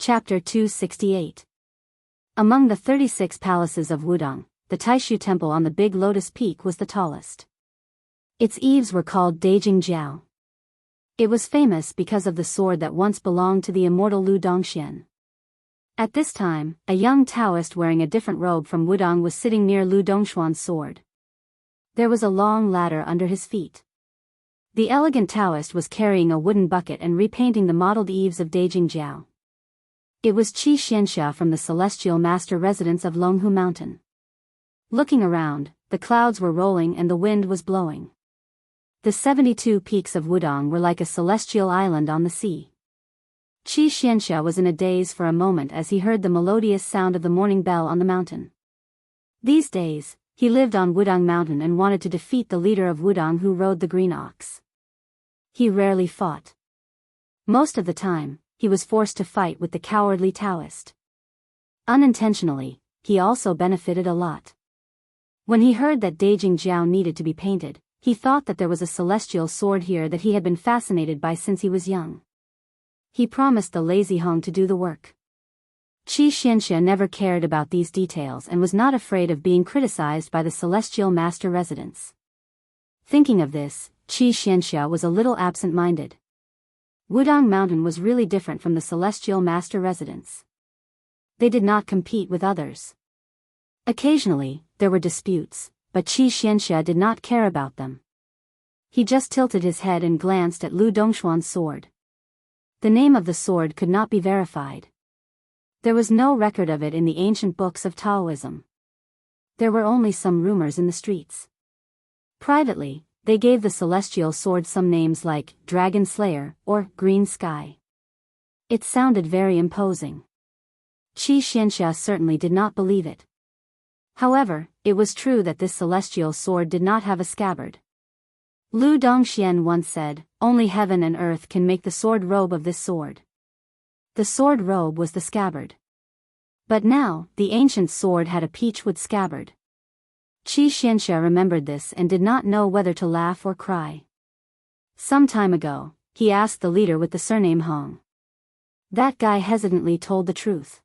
Chapter 268. Among the 36 palaces of Wudong, the Taishu Temple on the Big Lotus Peak was the tallest. Its eaves were called Daijingjiao. It was famous because of the sword that once belonged to the immortal Lu Dongxian. At this time, a young Taoist wearing a different robe from Wudong was sitting near Lu Dongshuan's sword. There was a long ladder under his feet. The elegant Taoist was carrying a wooden bucket and repainting the mottled eaves of Daijingjiao. It was Wuxia Xianxia from the celestial master residence of Longhu Mountain. Looking around, the clouds were rolling and the wind was blowing. The 72 peaks of Wudong were like a celestial island on the sea. Wuxia Xianxia was in a daze for a moment as he heard the melodious sound of the morning bell on the mountain. These days, he lived on Wudong Mountain and wanted to defeat the leader of Wudong who rode the green ox. He rarely fought. Most of the time, he was forced to fight with the cowardly Taoist. Unintentionally, he also benefited a lot. When he heard that Daijingjiao needed to be painted, he thought that there was a celestial sword here that he had been fascinated by since he was young. He promised the lazy Hong to do the work. Wuxia Xianxia never cared about these details and was not afraid of being criticized by the celestial master residence. Thinking of this, Wuxia Xianxia was a little absent-minded. Wudong Mountain was really different from the celestial master residence. They did not compete with others. Occasionally, there were disputes, but Wuxia Xianxia did not care about them. He just tilted his head and glanced at Lu Dongshuan's sword. The name of the sword could not be verified. There was no record of it in the ancient books of Taoism. There were only some rumors in the streets. Privately, they gave the celestial sword some names like Dragon Slayer or Green Sky. It sounded very imposing. Wuxia Xianxia certainly did not believe it. However, it was true that this celestial sword did not have a scabbard. Lu Dongxian once said, "Only heaven and earth can make the sword robe of this sword." The sword robe was the scabbard. But now, the ancient sword had a peachwood scabbard. Wuxia Xianxia remembered this and did not know whether to laugh or cry. Some time ago, he asked the leader with the surname Hong. That guy hesitantly told the truth.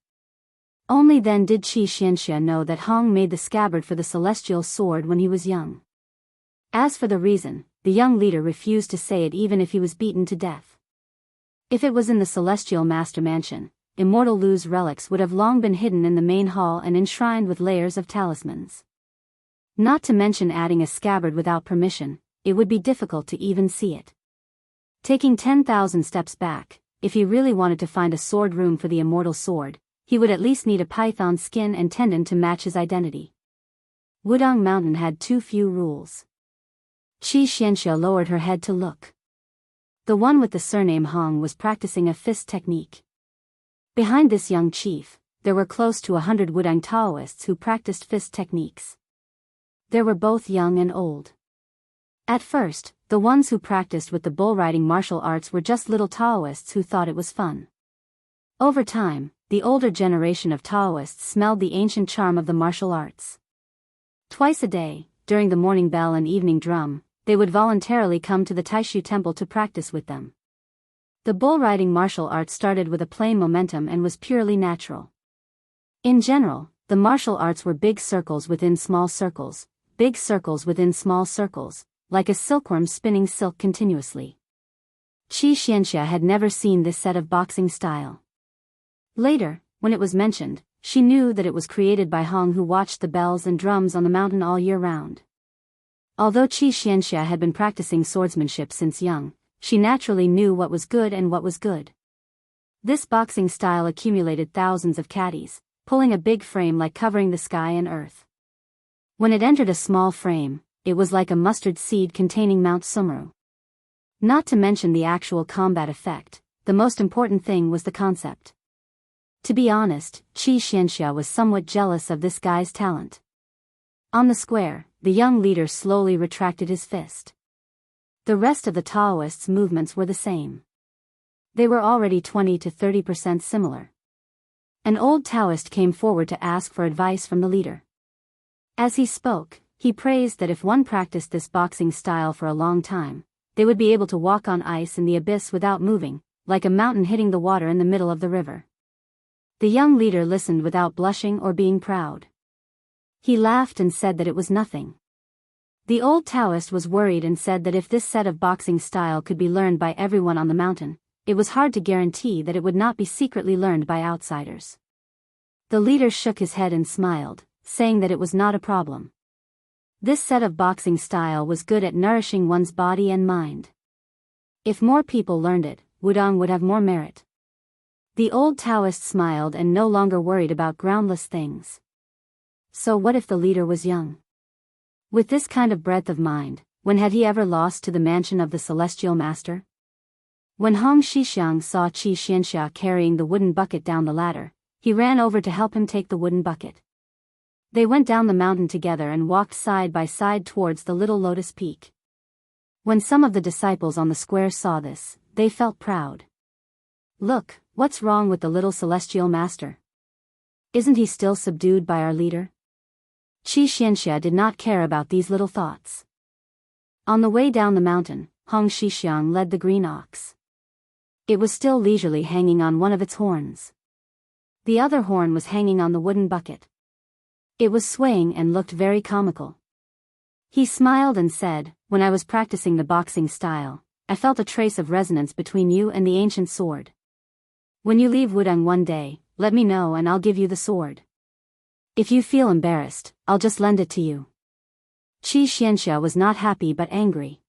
Only then did Wuxia Xianxia know that Hong made the scabbard for the celestial sword when he was young. As for the reason, the young leader refused to say it even if he was beaten to death. If it was in the celestial master mansion, immortal Lu's relics would have long been hidden in the main hall and enshrined with layers of talismans. Not to mention adding a scabbard without permission, it would be difficult to even see it. Taking 10,000 steps back, if he really wanted to find a sword room for the immortal sword, he would at least need a python skin and tendon to match his identity. Wudong Mountain had too few rules. Wuxia Xianxia lowered her head to look. The one with the surname Hong was practicing a fist technique. Behind this young chief, there were close to 100 Wudong Taoists who practiced fist techniques. They were both young and old. At first, the ones who practiced with the bull-riding martial arts were just little Taoists who thought it was fun. Over time, the older generation of Taoists smelled the ancient charm of the martial arts. Twice a day, during the morning bell and evening drum, they would voluntarily come to the Taishu Temple to practice with them. The bull-riding martial art started with a plain momentum and was purely natural. In general, the martial arts were big circles within small circles, big circles within small circles, like a silkworm spinning silk continuously. Wuxia Xianxia had never seen this set of boxing style. Later, when it was mentioned, she knew that it was created by Hong who watched the bells and drums on the mountain all year round. Although Wuxia Xianxia had been practicing swordsmanship since young, she naturally knew what was good and what was good. This boxing style accumulated thousands of caddies, pulling a big frame like covering the sky and earth. When it entered a small frame, it was like a mustard seed containing Mount Sumru. Not to mention the actual combat effect, the most important thing was the concept. To be honest, Wuxia Xianxia was somewhat jealous of this guy's talent. On the square, the young leader slowly retracted his fist. The rest of the Taoists' movements were the same. They were already 20 to 30% similar. An old Taoist came forward to ask for advice from the leader. As he spoke, he praised that if one practiced this boxing style for a long time, they would be able to walk on ice in the abyss without moving, like a mountain hitting the water in the middle of the river. The young leader listened without blushing or being proud. He laughed and said that it was nothing. The old Taoist was worried and said that if this set of boxing style could be learned by everyone on the mountain, it was hard to guarantee that it would not be secretly learned by outsiders. The leader shook his head and smiled, saying that it was not a problem. This set of boxing style was good at nourishing one's body and mind. If more people learned it, Wudang would have more merit. The old Taoist smiled and no longer worried about groundless things. So what if the leader was young? With this kind of breadth of mind, when had he ever lost to the mansion of the celestial master? When Hong Xixiang saw Wuxia Xianxia carrying the wooden bucket down the ladder, he ran over to help him take the wooden bucket. They went down the mountain together and walked side by side towards the little lotus peak. When some of the disciples on the square saw this, they felt proud. Look, what's wrong with the little celestial master? Isn't he still subdued by our leader? Wuxia Xianxia did not care about these little thoughts. On the way down the mountain, Hong Xixiang led the green ox. It was still leisurely hanging on one of its horns. The other horn was hanging on the wooden bucket. It was swaying and looked very comical. He smiled and said, "When I was practicing the boxing style, I felt a trace of resonance between you and the ancient sword. When you leave Wudang one day, let me know and I'll give you the sword. If you feel embarrassed, I'll just lend it to you." Wuxia Xianxia was not happy but angry.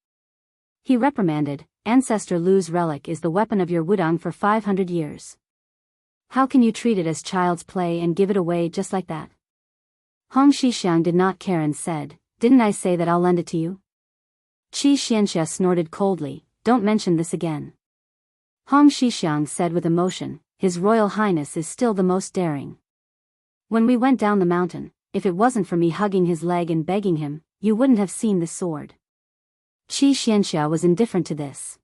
He reprimanded, "Ancestor Lu's relic is the weapon of your Wudang for 500 years. How can you treat it as child's play and give it away just like that?" Hong Xixiang did not care and said, "Didn't I say that I'll lend it to you?" Wuxia Xianxia snorted coldly, "Don't mention this again." Hong Xixiang said with emotion, "His Royal Highness is still the most daring. When we went down the mountain, if it wasn't for me hugging his leg and begging him, you wouldn't have seen this sword." Wuxia Xianxia was indifferent to this.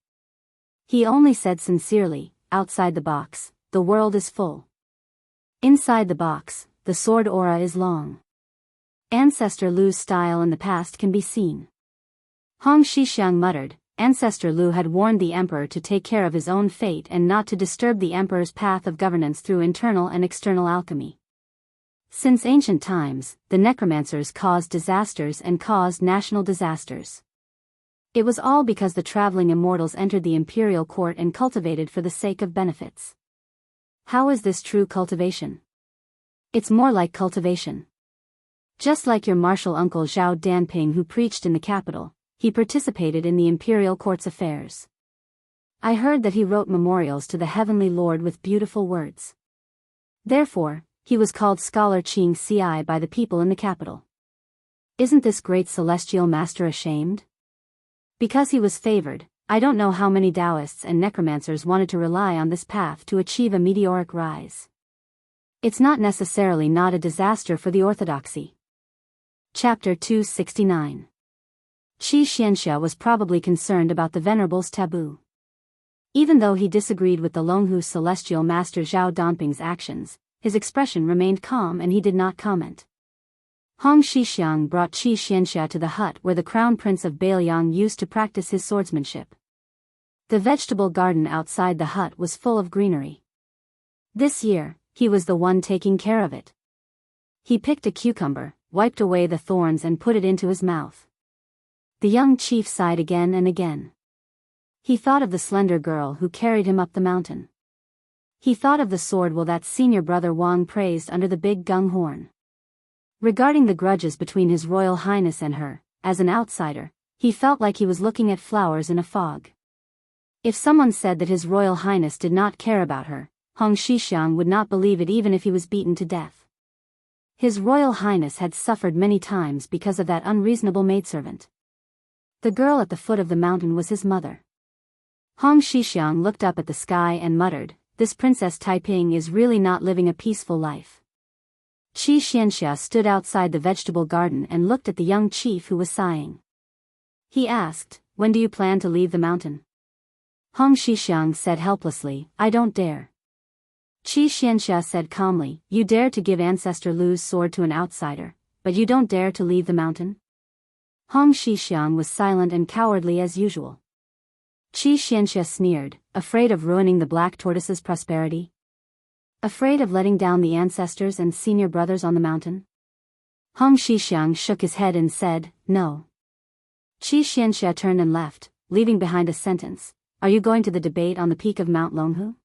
He only said sincerely, "Outside the box, the world is full. Inside the box, the sword aura is long. Ancestor Lu's style in the past can be seen." Hong Xixiang muttered, Ancestor Lu had warned the emperor to take care of his own fate and not to disturb the emperor's path of governance through internal and external alchemy. Since ancient times, the necromancers caused disasters and caused national disasters. It was all because the traveling immortals entered the imperial court and cultivated for the sake of benefits. How is this true cultivation? It's more like cultivation. Just like your martial uncle Zhao Danping who preached in the capital, he participated in the imperial court's affairs. I heard that he wrote memorials to the heavenly lord with beautiful words. Therefore, he was called Scholar Qing Ci by the people in the capital. Isn't this great celestial master ashamed? Because he was favored, I don't know how many Daoists and necromancers wanted to rely on this path to achieve a meteoric rise. It's not necessarily not a disaster for the orthodoxy. Chapter 269. Wuxia Xianxia was probably concerned about the Venerable's taboo. Even though he disagreed with the Longhu celestial master Zhao Danping's actions, his expression remained calm and he did not comment. Hong Xixiang brought Wuxia Xianxia to the hut where the crown prince of Bailiang used to practice his swordsmanship. The vegetable garden outside the hut was full of greenery. This year, he was the one taking care of it. He picked a cucumber, wiped away the thorns and put it into his mouth. The young chief sighed again and again. He thought of the slender girl who carried him up the mountain. He thought of the sword will that senior brother Wang praised under the big gung horn. Regarding the grudges between His Royal Highness and her, as an outsider, he felt like he was looking at flowers in a fog. If someone said that His Royal Highness did not care about her, Hong Xixiang would not believe it even if he was beaten to death. His Royal Highness had suffered many times because of that unreasonable maidservant. The girl at the foot of the mountain was his mother. Hong Xixiang looked up at the sky and muttered, "This Princess Taiping is really not living a peaceful life." Wuxia Xianxia stood outside the vegetable garden and looked at the young chief who was sighing. He asked, "When do you plan to leave the mountain?" Hong Xixiang said helplessly, "I don't dare." Wuxia Xianxia said calmly, "You dare to give Ancestor Lu's sword to an outsider, but you don't dare to leave the mountain?" Hong Xixiang was silent and cowardly as usual. Wuxia Xianxia sneered, "Afraid of ruining the black tortoise's prosperity?" Afraid of letting down the ancestors and senior brothers on the mountain? Hong Shixiang shook his head and said, no. Wuxia Xianxia turned and left, leaving behind a sentence, are you going to the debate on the peak of Mount Longhu?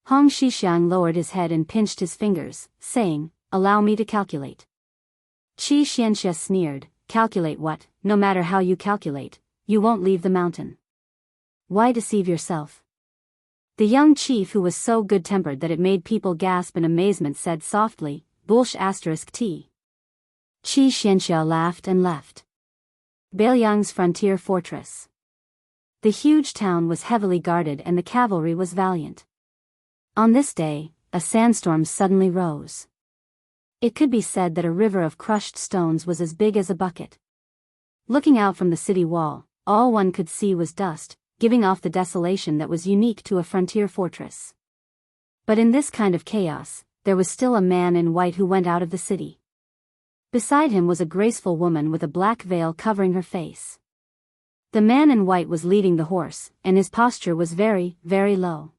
Hong Shixiang lowered his head and pinched his fingers, saying, allow me to calculate. Wuxia Xianxia sneered, calculate what? No matter how you calculate, you won't leave the mountain. Why deceive yourself? The young chief, who was so good-tempered that it made people gasp in amazement, said softly, Bullsh**t. Wuxia Xianxia laughed and left. Beiliang's frontier fortress. The huge town was heavily guarded and the cavalry was valiant. On this day, a sandstorm suddenly rose. It could be said that a river of crushed stones was as big as a bucket. Looking out from the city wall, all one could see was dust, giving off the desolation that was unique to a frontier fortress. But in this kind of chaos, there was still a man in white who went out of the city. Beside him was a graceful woman with a black veil covering her face. The man in white was leading the horse, and his posture was very, very low.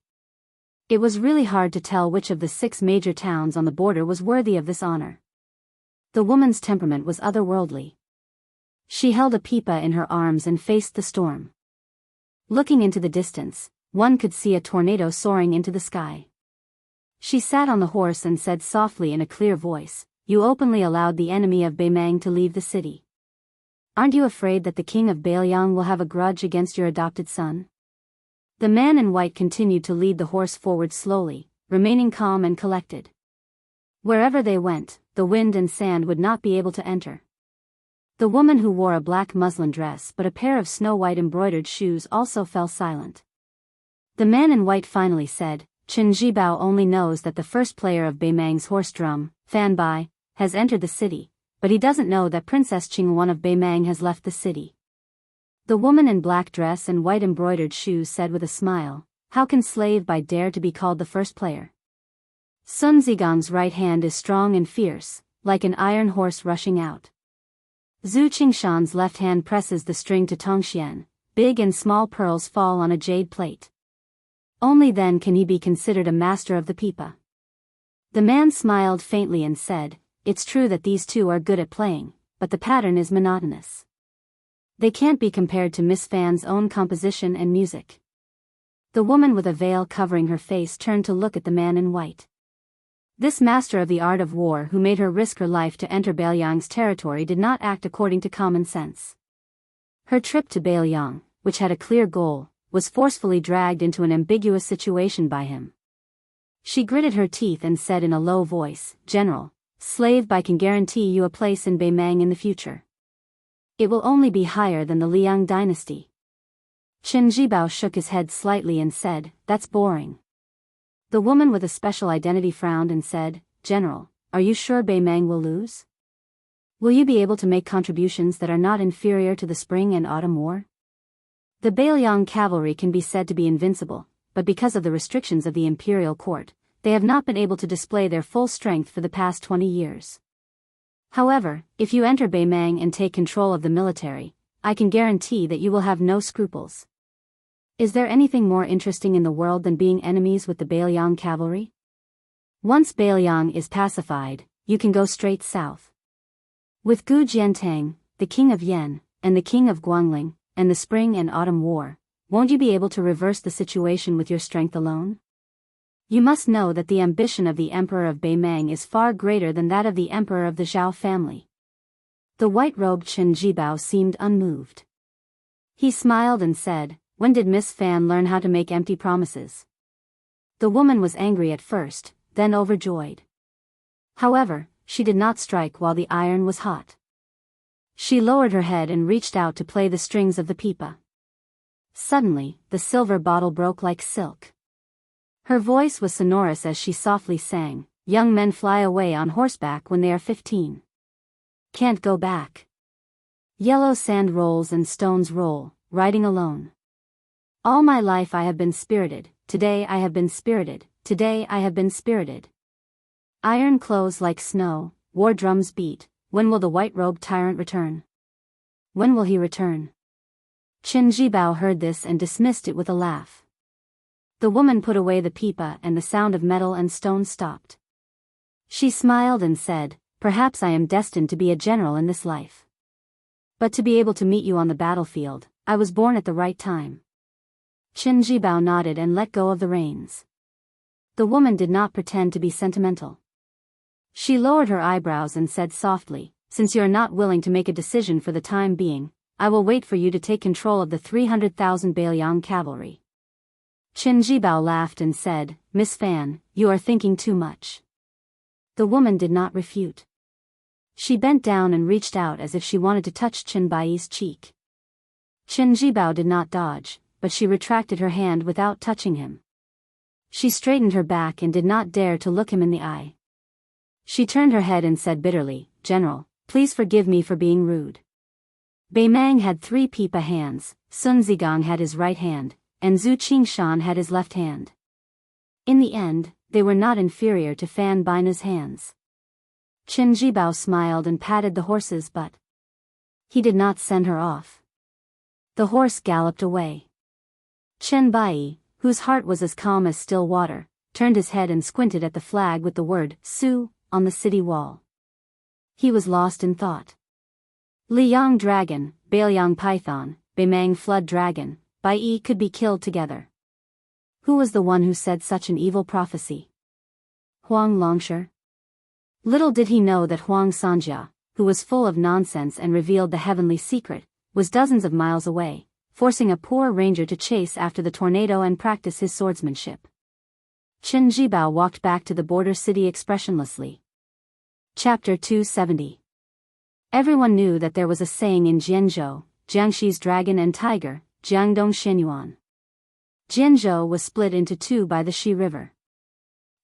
It was really hard to tell which of the 6 major towns on the border was worthy of this honor. The woman's temperament was otherworldly. She held a pipa in her arms and faced the storm. Looking into the distance, one could see a tornado soaring into the sky. She sat on the horse and said softly in a clear voice, you openly allowed the enemy of Beimang to leave the city. Aren't you afraid that the king of Beiliang will have a grudge against your adopted son? The man in white continued to lead the horse forward slowly, remaining calm and collected. Wherever they went, the wind and sand would not be able to enter. The woman, who wore a black muslin dress but a pair of snow-white embroidered shoes, also fell silent. The man in white finally said, Chen Zhibao only knows that the first player of Beimang's horse drum, Fan Bai, has entered the city, but he doesn't know that Princess Qingwan of Beimang has left the city. The woman in black dress and white embroidered shoes said with a smile, how can Slave Bai dare to be called the first player? Sun Zigong's right hand is strong and fierce, like an iron horse rushing out. Zhu Qingshan's left hand presses the string to Tongxian, big and small pearls fall on a jade plate. Only then can he be considered a master of the pipa. The man smiled faintly and said, it's true that these two are good at playing, but the pattern is monotonous. They can't be compared to Miss Fan's own composition and music. The woman with a veil covering her face turned to look at the man in white. This master of the art of war, who made her risk her life to enter Beiliang's territory, did not act according to common sense. Her trip to Beiliang, which had a clear goal, was forcefully dragged into an ambiguous situation by him. She gritted her teeth and said in a low voice, General, Slave Bai can guarantee you a place in Beimang in the future. It will only be higher than the Liang dynasty. Chen Zhibao shook his head slightly and said, that's boring. The woman with a special identity frowned and said, General, are you sure Beimang will lose? Will you be able to make contributions that are not inferior to the spring and autumn war? The Beiliang cavalry can be said to be invincible, but because of the restrictions of the imperial court, they have not been able to display their full strength for the past 20 years. However, if you enter Beimang and take control of the military, I can guarantee that you will have no scruples. Is there anything more interesting in the world than being enemies with the Beiliang cavalry? Once Beiliang is pacified, you can go straight south. With Gu Jiantang, the king of Yan, and the king of Guangling, and the spring and autumn war, won't you be able to reverse the situation with your strength alone? You must know that the ambition of the emperor of Beimang is far greater than that of the emperor of the Zhao family. The white-robed Chen Zhibao seemed unmoved. He smiled and said, when did Miss Fan learn how to make empty promises? The woman was angry at first, then overjoyed. However, she did not strike while the iron was hot. She lowered her head and reached out to play the strings of the pipa. Suddenly, the silver bottle broke like silk. Her voice was sonorous as she softly sang, young men fly away on horseback when they are 15. Can't go back. Yellow sand rolls and stones roll, riding alone. All my life I have been spirited, today I have been spirited, today I have been spirited. Iron clothes like snow, war drums beat, when will the white-robed tyrant return? When will he return? Chen Zhibao heard this and dismissed it with a laugh. The woman put away the pipa and the sound of metal and stone stopped. She smiled and said, "Perhaps I am destined to be a general in this life. But to be able to meet you on the battlefield, I was born at the right time." Qin Jibao nodded and let go of the reins. The woman did not pretend to be sentimental. She lowered her eyebrows and said softly, "Since you are not willing to make a decision for the time being, I will wait for you to take control of the 300,000 Bailiang cavalry." Qin Jibao laughed and said, "Miss Fan, you are thinking too much." The woman did not refute. She bent down and reached out as if she wanted to touch Qin Bai's cheek. Qin Jibao did not dodge, but she retracted her hand without touching him. She straightened her back and did not dare to look him in the eye. She turned her head and said bitterly, "General, please forgive me for being rude." Bei Mang had 3 pipa hands, Sun Zigong had his right hand, and Zhu Qingshan had his left hand. In the end, they were not inferior to Fan Bina's hands. Qin Jibao smiled and patted the horse's butt. He did not send her off. The horse galloped away. Qin Bai, whose heart was as calm as still water, turned his head and squinted at the flag with the word "Su" on the city wall. He was lost in thought. Liang Dragon, Bailiang Python, Bei Mang Flood Dragon, Bai could be killed together. Who was the one who said such an evil prophecy? Huang Longsher? Little did he know that Huang Sanjia, who was full of nonsense and revealed the heavenly secret, was dozens of miles away, forcing a poor ranger to chase after the tornado and practice his swordsmanship. Qin Jibao walked back to the border city expressionlessly. Chapter 270. Everyone knew that there was a saying in Jiangzhou, Jiangxi's dragon and tiger, Jiangdong Shenyuan. Jiangzhou was split into 2 by the Xi River.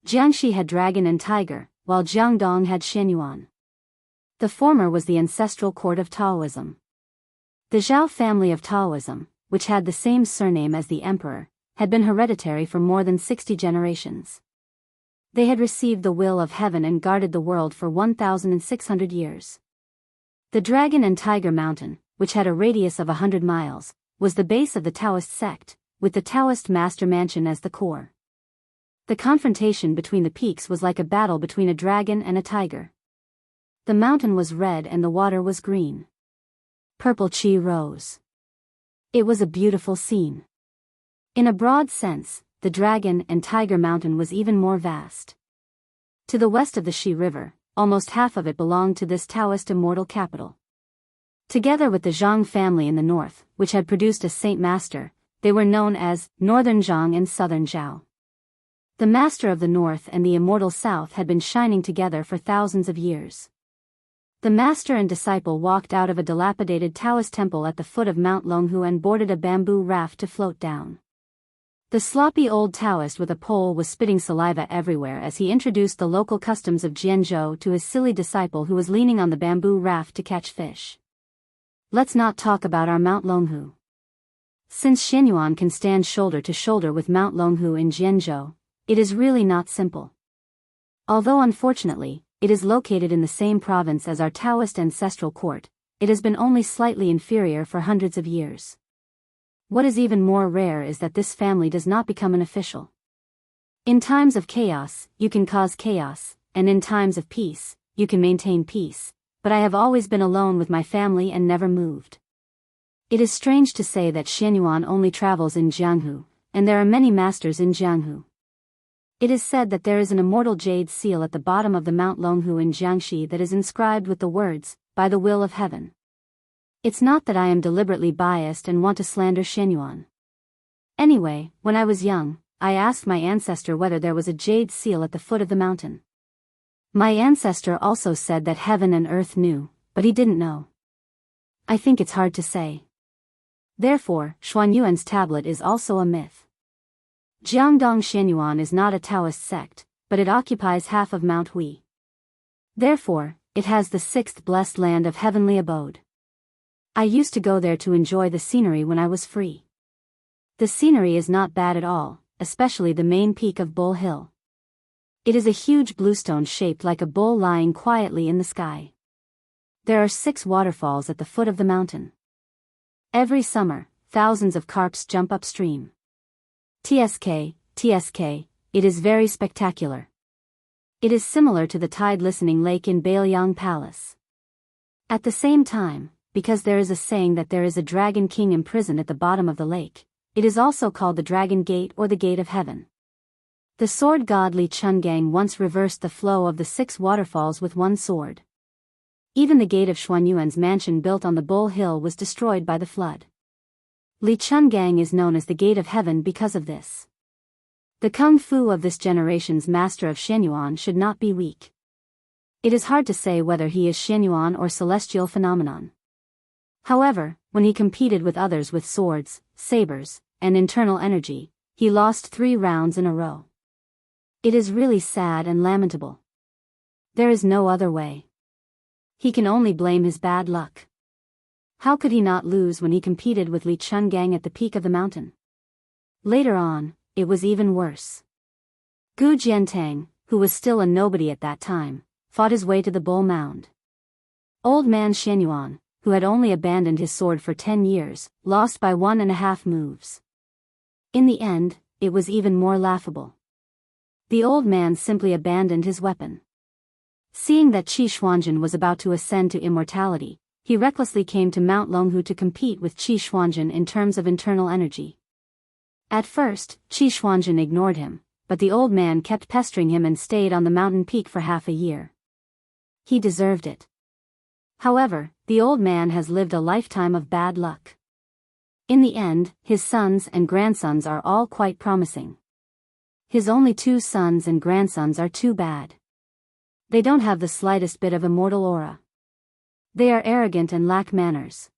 Jiangxi had dragon and tiger, while Jiangdong had Shenyuan. The former was the ancestral court of Taoism. The Zhao family of Taoism, which had the same surname as the emperor, had been hereditary for more than 60 generations. They had received the will of heaven and guarded the world for 1,600 years. The Dragon and Tiger Mountain, which had a radius of 100 miles, was the base of the Taoist sect, with the Taoist master mansion as the core. The confrontation between the peaks was like a battle between a dragon and a tiger. The mountain was red and the water was green. Purple chi rose. It was a beautiful scene. In a broad sense, the Dragon and Tiger Mountain was even more vast. To the west of the Xi River, almost half of it belonged to this Taoist immortal capital. Together with the Zhang family in the north, which had produced a saint master, they were known as Northern Zhang and Southern Zhao. The master of the north and the immortal south had been shining together for thousands of years. The master and disciple walked out of a dilapidated Taoist temple at the foot of Mount Longhu and boarded a bamboo raft to float down. The sloppy old Taoist with a pole was spitting saliva everywhere as he introduced the local customs of Jianzhou to his silly disciple who was leaning on the bamboo raft to catch fish. "Let's not talk about our Mount Longhu. Since Shenyuan can stand shoulder to shoulder with Mount Longhu in Jianzhou, it is really not simple. Although unfortunately, it is located in the same province as our Taoist ancestral court, it has been only slightly inferior for hundreds of years. What is even more rare is that this family does not become an official. In times of chaos, you can cause chaos, and in times of peace, you can maintain peace, but I have always been alone with my family and never moved. It is strange to say that Shenyuan only travels in Jianghu, and there are many masters in Jianghu. It is said that there is an immortal jade seal at the bottom of the Mount Longhu in Jiangxi that is inscribed with the words, "By the will of heaven." It's not that I am deliberately biased and want to slander Shenyuan. Anyway, when I was young, I asked my ancestor whether there was a jade seal at the foot of the mountain. My ancestor also said that heaven and earth knew, but he didn't know. I think it's hard to say. Therefore, Xuanyuan's tablet is also a myth. Jiangdong Shenyuan is not a Taoist sect, but it occupies half of Mount Hui. Therefore, it has the 6th blessed land of heavenly abode. I used to go there to enjoy the scenery when I was free. The scenery is not bad at all, especially the main peak of Bull Hill. It is a huge bluestone shaped like a bull lying quietly in the sky. There are 6 waterfalls at the foot of the mountain. Every summer, thousands of carps jump upstream. TSK, TSK, it is very spectacular. It is similar to the tide listening lake in Bailiang Palace. At the same time, because there is a saying that there is a dragon king imprisoned at the bottom of the lake, it is also called the Dragon Gate or the Gate of Heaven. The sword god Li Chungang once reversed the flow of the 6 waterfalls with one sword. Even the gate of Xuanyuan's mansion built on the Bull Hill was destroyed by the flood. Li Chungang is known as the Gate of Heaven because of this. The kung fu of this generation's master of Xianyuan should not be weak. It is hard to say whether he is Xianyuan or celestial phenomenon. However, when he competed with others with swords, sabers, and internal energy, he lost 3 rounds in a row. It is really sad and lamentable. There is no other way. He can only blame his bad luck. How could he not lose when he competed with Li Chungang at the peak of the mountain? Later on, it was even worse. Gu Jiantang, who was still a nobody at that time, fought his way to the Bull Mound. Old man Xianyuan, who had only abandoned his sword for 10 years, lost by 1.5 moves. In the end, it was even more laughable. The old man simply abandoned his weapon. Seeing that Qi Xuanzhen was about to ascend to immortality, he recklessly came to Mount Longhu to compete with Qi Xuanzhen in terms of internal energy. At first, Qi Xuanzhen ignored him, but the old man kept pestering him and stayed on the mountain peak for half a year. He deserved it. However, the old man has lived a lifetime of bad luck. In the end, his sons and grandsons are all quite promising. His only 2 sons and grandsons are too bad. They don't have the slightest bit of immortal aura. They are arrogant and lack manners.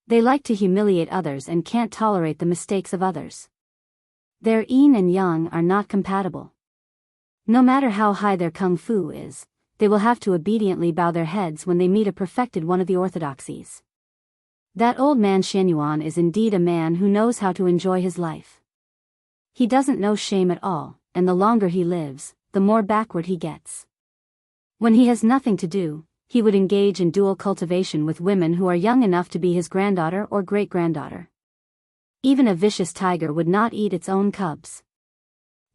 They like to humiliate others and can't tolerate the mistakes of others. Their yin and yang are not compatible. No matter how high their kung fu is, they will have to obediently bow their heads when they meet a perfected one of the orthodoxies. That old man Xianyuan is indeed a man who knows how to enjoy his life. He doesn't know shame at all, and the longer he lives, the more backward he gets. When he has nothing to do, he would engage in dual cultivation with women who are young enough to be his granddaughter or great-granddaughter. Even a vicious tiger would not eat its own cubs.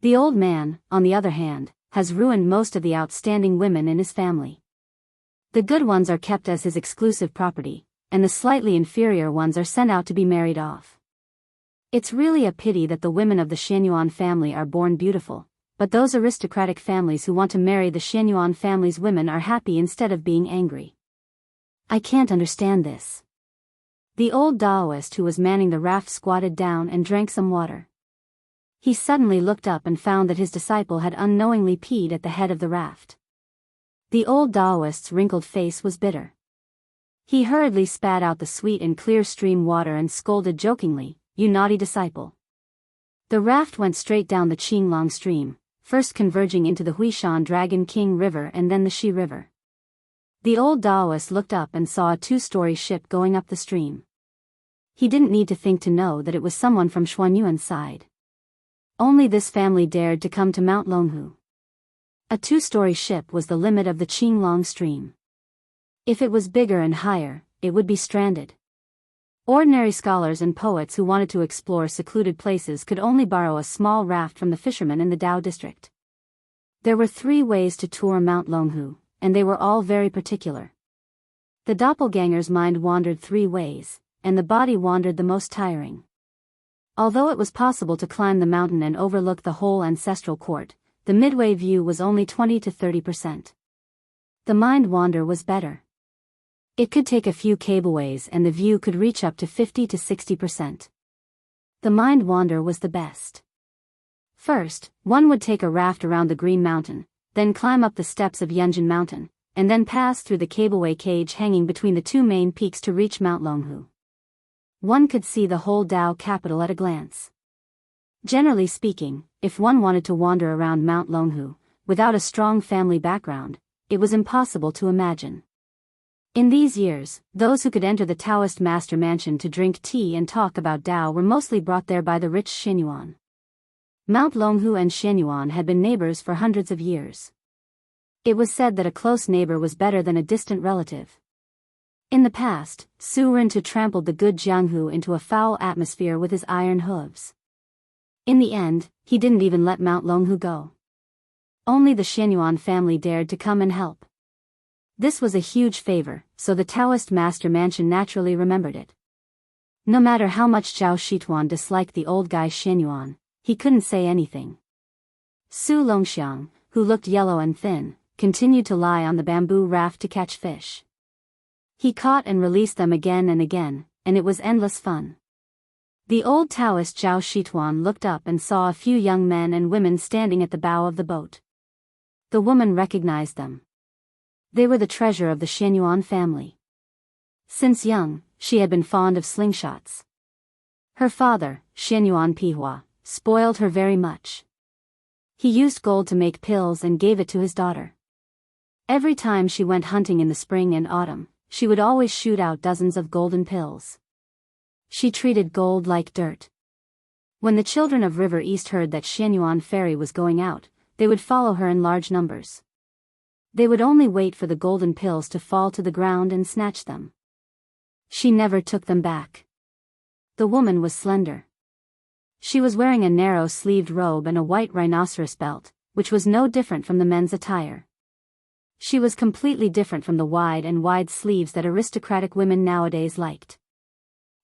The old man, on the other hand, has ruined most of the outstanding women in his family. The good ones are kept as his exclusive property, and the slightly inferior ones are sent out to be married off. It's really a pity that the women of the Xianyuan family are born beautiful, but those aristocratic families who want to marry the Xianyuan family's women are happy instead of being angry. I can't understand this. The old Daoist who was manning the raft squatted down and drank some water. He suddenly looked up and found that his disciple had unknowingly peed at the head of the raft. The old Daoist's wrinkled face was bitter. He hurriedly spat out the sweet and clear stream water and scolded jokingly, "You naughty disciple." The raft went straight down the Qinglong stream, first converging into the Huishan Dragon King River and then the Shi River. The old Daoist looked up and saw a 2-story ship going up the stream. He didn't need to think to know that it was someone from Xuanyuan's side. Only this family dared to come to Mount Longhu. A 2-story ship was the limit of the Qinglong stream. If it was bigger and higher, it would be stranded. Ordinary scholars and poets who wanted to explore secluded places could only borrow a small raft from the fishermen in the Dao district. There were 3 ways to tour Mount Longhu, and they were all very particular. The doppelganger's mind wandered 3 ways, and the body wandered the most tiring. Although it was possible to climb the mountain and overlook the whole ancestral court, the midway view was only 20 to 30%. The mind wander was better. It could take a few cableways and the view could reach up to 50 to 60%. The mind wander was the best. First, one would take a raft around the Green Mountain, then climb up the steps of Yunjin Mountain, and then pass through the cableway cage hanging between the 2 main peaks to reach Mount Longhu. One could see the whole Dao capital at a glance. Generally speaking, if one wanted to wander around Mount Longhu, without a strong family background, it was impossible to imagine. In these years, those who could enter the Taoist master mansion to drink tea and talk about Dao were mostly brought there by the rich Xianyuan. Mount Longhu and Xianyuan had been neighbors for hundreds of years. It was said that a close neighbor was better than a distant relative. In the past, Su Rintu trampled the good Jianghu into a foul atmosphere with his iron hooves. In the end, he didn't even let Mount Longhu go. Only the Xianyuan family dared to come and help. This was a huge favor, so the Taoist master mansion naturally remembered it. No matter how much Zhao Shituan disliked the old guy Xianyuan, he couldn't say anything. Su Longxiang, who looked yellow and thin, continued to lie on the bamboo raft to catch fish. He caught and released them again and again, and it was endless fun. The old Taoist Zhao Shituan looked up and saw a few young men and women standing at the bow of the boat. The woman recognized them. They were the treasure of the Xianyuan family. Since young, she had been fond of slingshots. Her father, Xianyuan Pihua, spoiled her very much. He used gold to make pills and gave it to his daughter. Every time she went hunting in the spring and autumn, she would always shoot out dozens of golden pills. She treated gold like dirt. When the children of River East heard that Xianyuan Ferry was going out, they would follow her in large numbers. They would only wait for the golden pills to fall to the ground and snatch them. She never took them back. The woman was slender. She was wearing a narrow-sleeved robe and a white rhinoceros belt, which was no different from the men's attire. She was completely different from the wide sleeves that aristocratic women nowadays liked.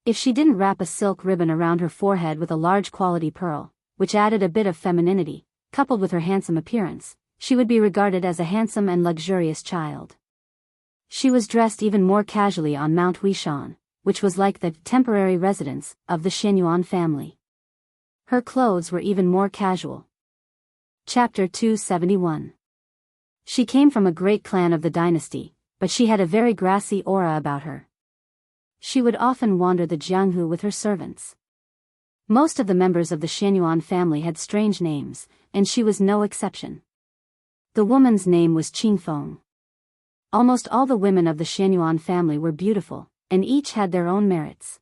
If she didn't wrap a silk ribbon around her forehead with a large quality pearl, which added a bit of femininity, coupled with her handsome appearance, she would be regarded as a handsome and luxurious child. She was dressed even more casually on Mount Huishan, which was like the temporary residence of the Xianyuan family. Her clothes were even more casual. Chapter 271. She came from a great clan of the dynasty, but she had a very grassy aura about her. She would often wander the Jianghu with her servants. Most of the members of the Xianyuan family had strange names, and she was no exception. The woman's name was Qingfeng. Almost all the women of the Xianyuan family were beautiful, and each had their own merits.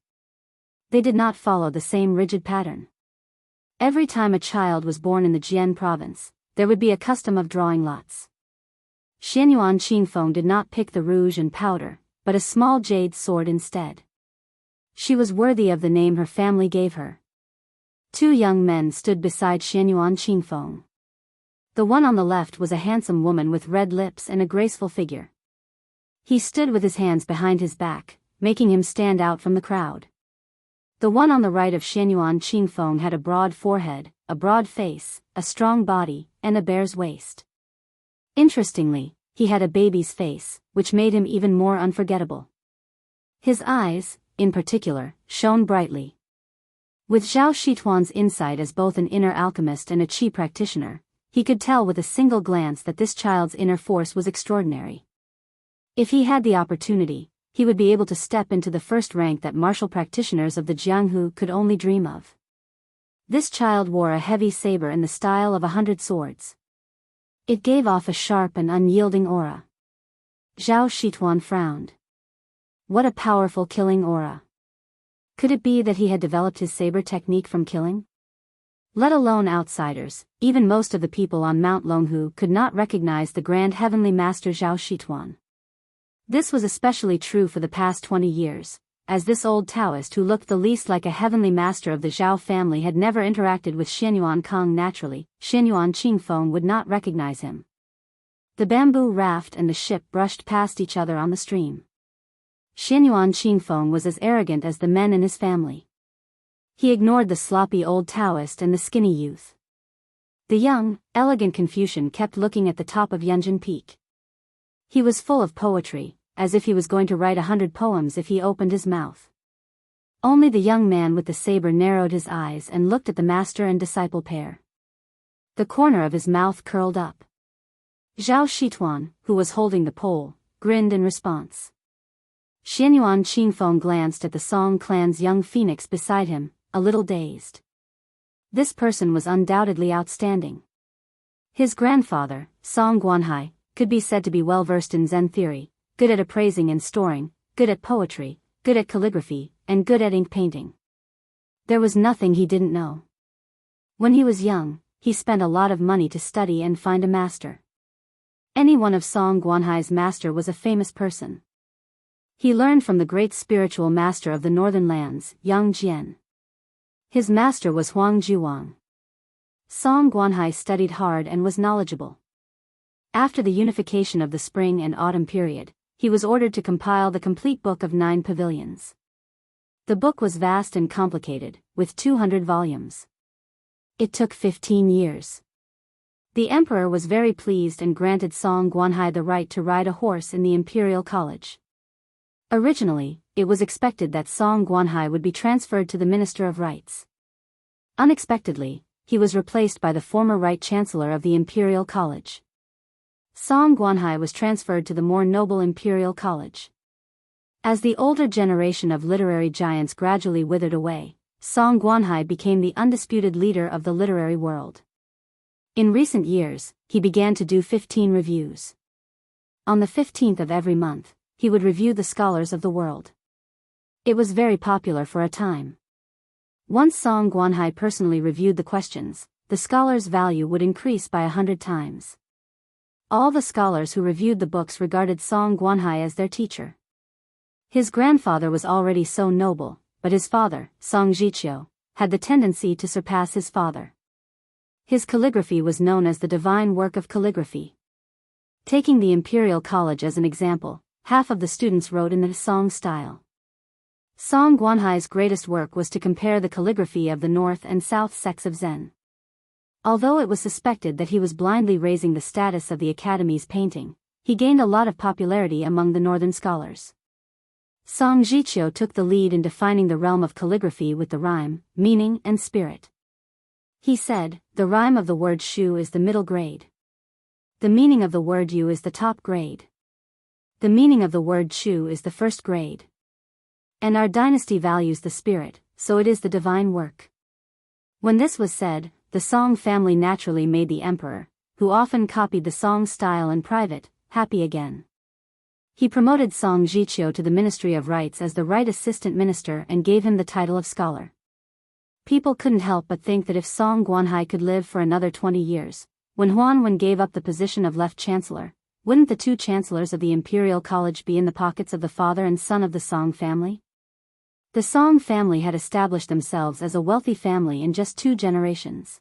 They did not follow the same rigid pattern. Every time a child was born in the Jian province, there would be a custom of drawing lots. Xianyuan Qingfeng did not pick the rouge and powder, but a small jade sword instead. She was worthy of the name her family gave her. 2 young men stood beside Xianyuan Qingfeng. The one on the left was a handsome woman with red lips and a graceful figure. He stood with his hands behind his back, making him stand out from the crowd. The one on the right of Xianyuan Qingfeng had a broad forehead, a broad face, a strong body, and a bear's waist. Interestingly, he had a baby's face, which made him even more unforgettable. His eyes, in particular, shone brightly. With Zhao Shituan's insight as both an inner alchemist and a qi practitioner, he could tell with a single glance that this child's inner force was extraordinary. If he had the opportunity, he would be able to step into the first rank that martial practitioners of the Jianghu could only dream of. This child wore a heavy saber in the style of 100 swords. It gave off a sharp and unyielding aura. Zhao Shituan frowned. What a powerful killing aura. Could it be that he had developed his saber technique from killing? Let alone outsiders, even most of the people on Mount Longhu could not recognize the grand heavenly master Zhao Shituan. This was especially true for the past 20 years, as this old Taoist who looked the least like a heavenly master of the Zhao family had never interacted with Xianyuan Kong naturally. Xianyuan Qingfeng would not recognize him. The bamboo raft and the ship brushed past each other on the stream. Xianyuan Qingfeng was as arrogant as the men in his family. He ignored the sloppy old Taoist and the skinny youth. The young, elegant Confucian kept looking at the top of Yunjin Peak. He was full of poetry, as if he was going to write 100 poems if he opened his mouth. Only the young man with the saber narrowed his eyes and looked at the master and disciple pair. The corner of his mouth curled up. Zhao Shituan, who was holding the pole, grinned in response. Xianyuan Qingfeng glanced at the Song clan's young phoenix beside him, a little dazed. This person was undoubtedly outstanding. His grandfather, Song Guanhai, could be said to be well versed in Zen theory, good at appraising and storing, good at poetry, good at calligraphy, and good at ink painting. There was nothing he didn't know. When he was young, he spent a lot of money to study and find a master. Any one of Song Guanhai's master was a famous person. He learned from the great spiritual master of the northern lands, Yang Jian. His master was Huang Zhuwang. Song Guanhai studied hard and was knowledgeable. After the unification of the spring and autumn period, he was ordered to compile the complete book of 9 pavilions. The book was vast and complicated, with 200 volumes. It took 15 years. The emperor was very pleased and granted Song Guanhai the right to ride a horse in the imperial college. Originally, it was expected that Song Guanhai would be transferred to the Minister of Rites. Unexpectedly, he was replaced by the former Right Chancellor of the Imperial College. Song Guanhai was transferred to the more noble Imperial College. As the older generation of literary giants gradually withered away, Song Guanhai became the undisputed leader of the literary world. In recent years, he began to do 15 reviews. On the 15th of every month, he would review the scholars of the world. It was very popular for a time. Once Song Guanhai personally reviewed the questions, the scholar's value would increase by 100 times. All the scholars who reviewed the books regarded Song Guanhai as their teacher. His grandfather was already so noble, but his father, Song Zhiqiu, had the tendency to surpass his father. His calligraphy was known as the divine work of calligraphy. Taking the Imperial College as an example, half of the students wrote in the Song style. Song Guanhai's greatest work was to compare the calligraphy of the North and South sects of Zen. Although it was suspected that he was blindly raising the status of the Academy's painting, he gained a lot of popularity among the northern scholars. Song Zhiqiu took the lead in defining the realm of calligraphy with the rhyme, meaning, and spirit. He said, the rhyme of the word shu is the middle grade. The meaning of the word yu is the top grade. The meaning of the word chu is the first grade. And our dynasty values the spirit, so it is the divine work. When this was said, the Song family naturally made the emperor, who often copied the Song style in private, happy again. He promoted Song Zhiqiu to the Ministry of Rites as the Right Assistant Minister and gave him the title of scholar. People couldn't help but think that if Song Guanhai could live for another 20 years, when Huanwen gave up the position of Left Chancellor, wouldn't the two chancellors of the Imperial College be in the pockets of the father and son of the Song family? The Song family had established themselves as a wealthy family in just 2 generations.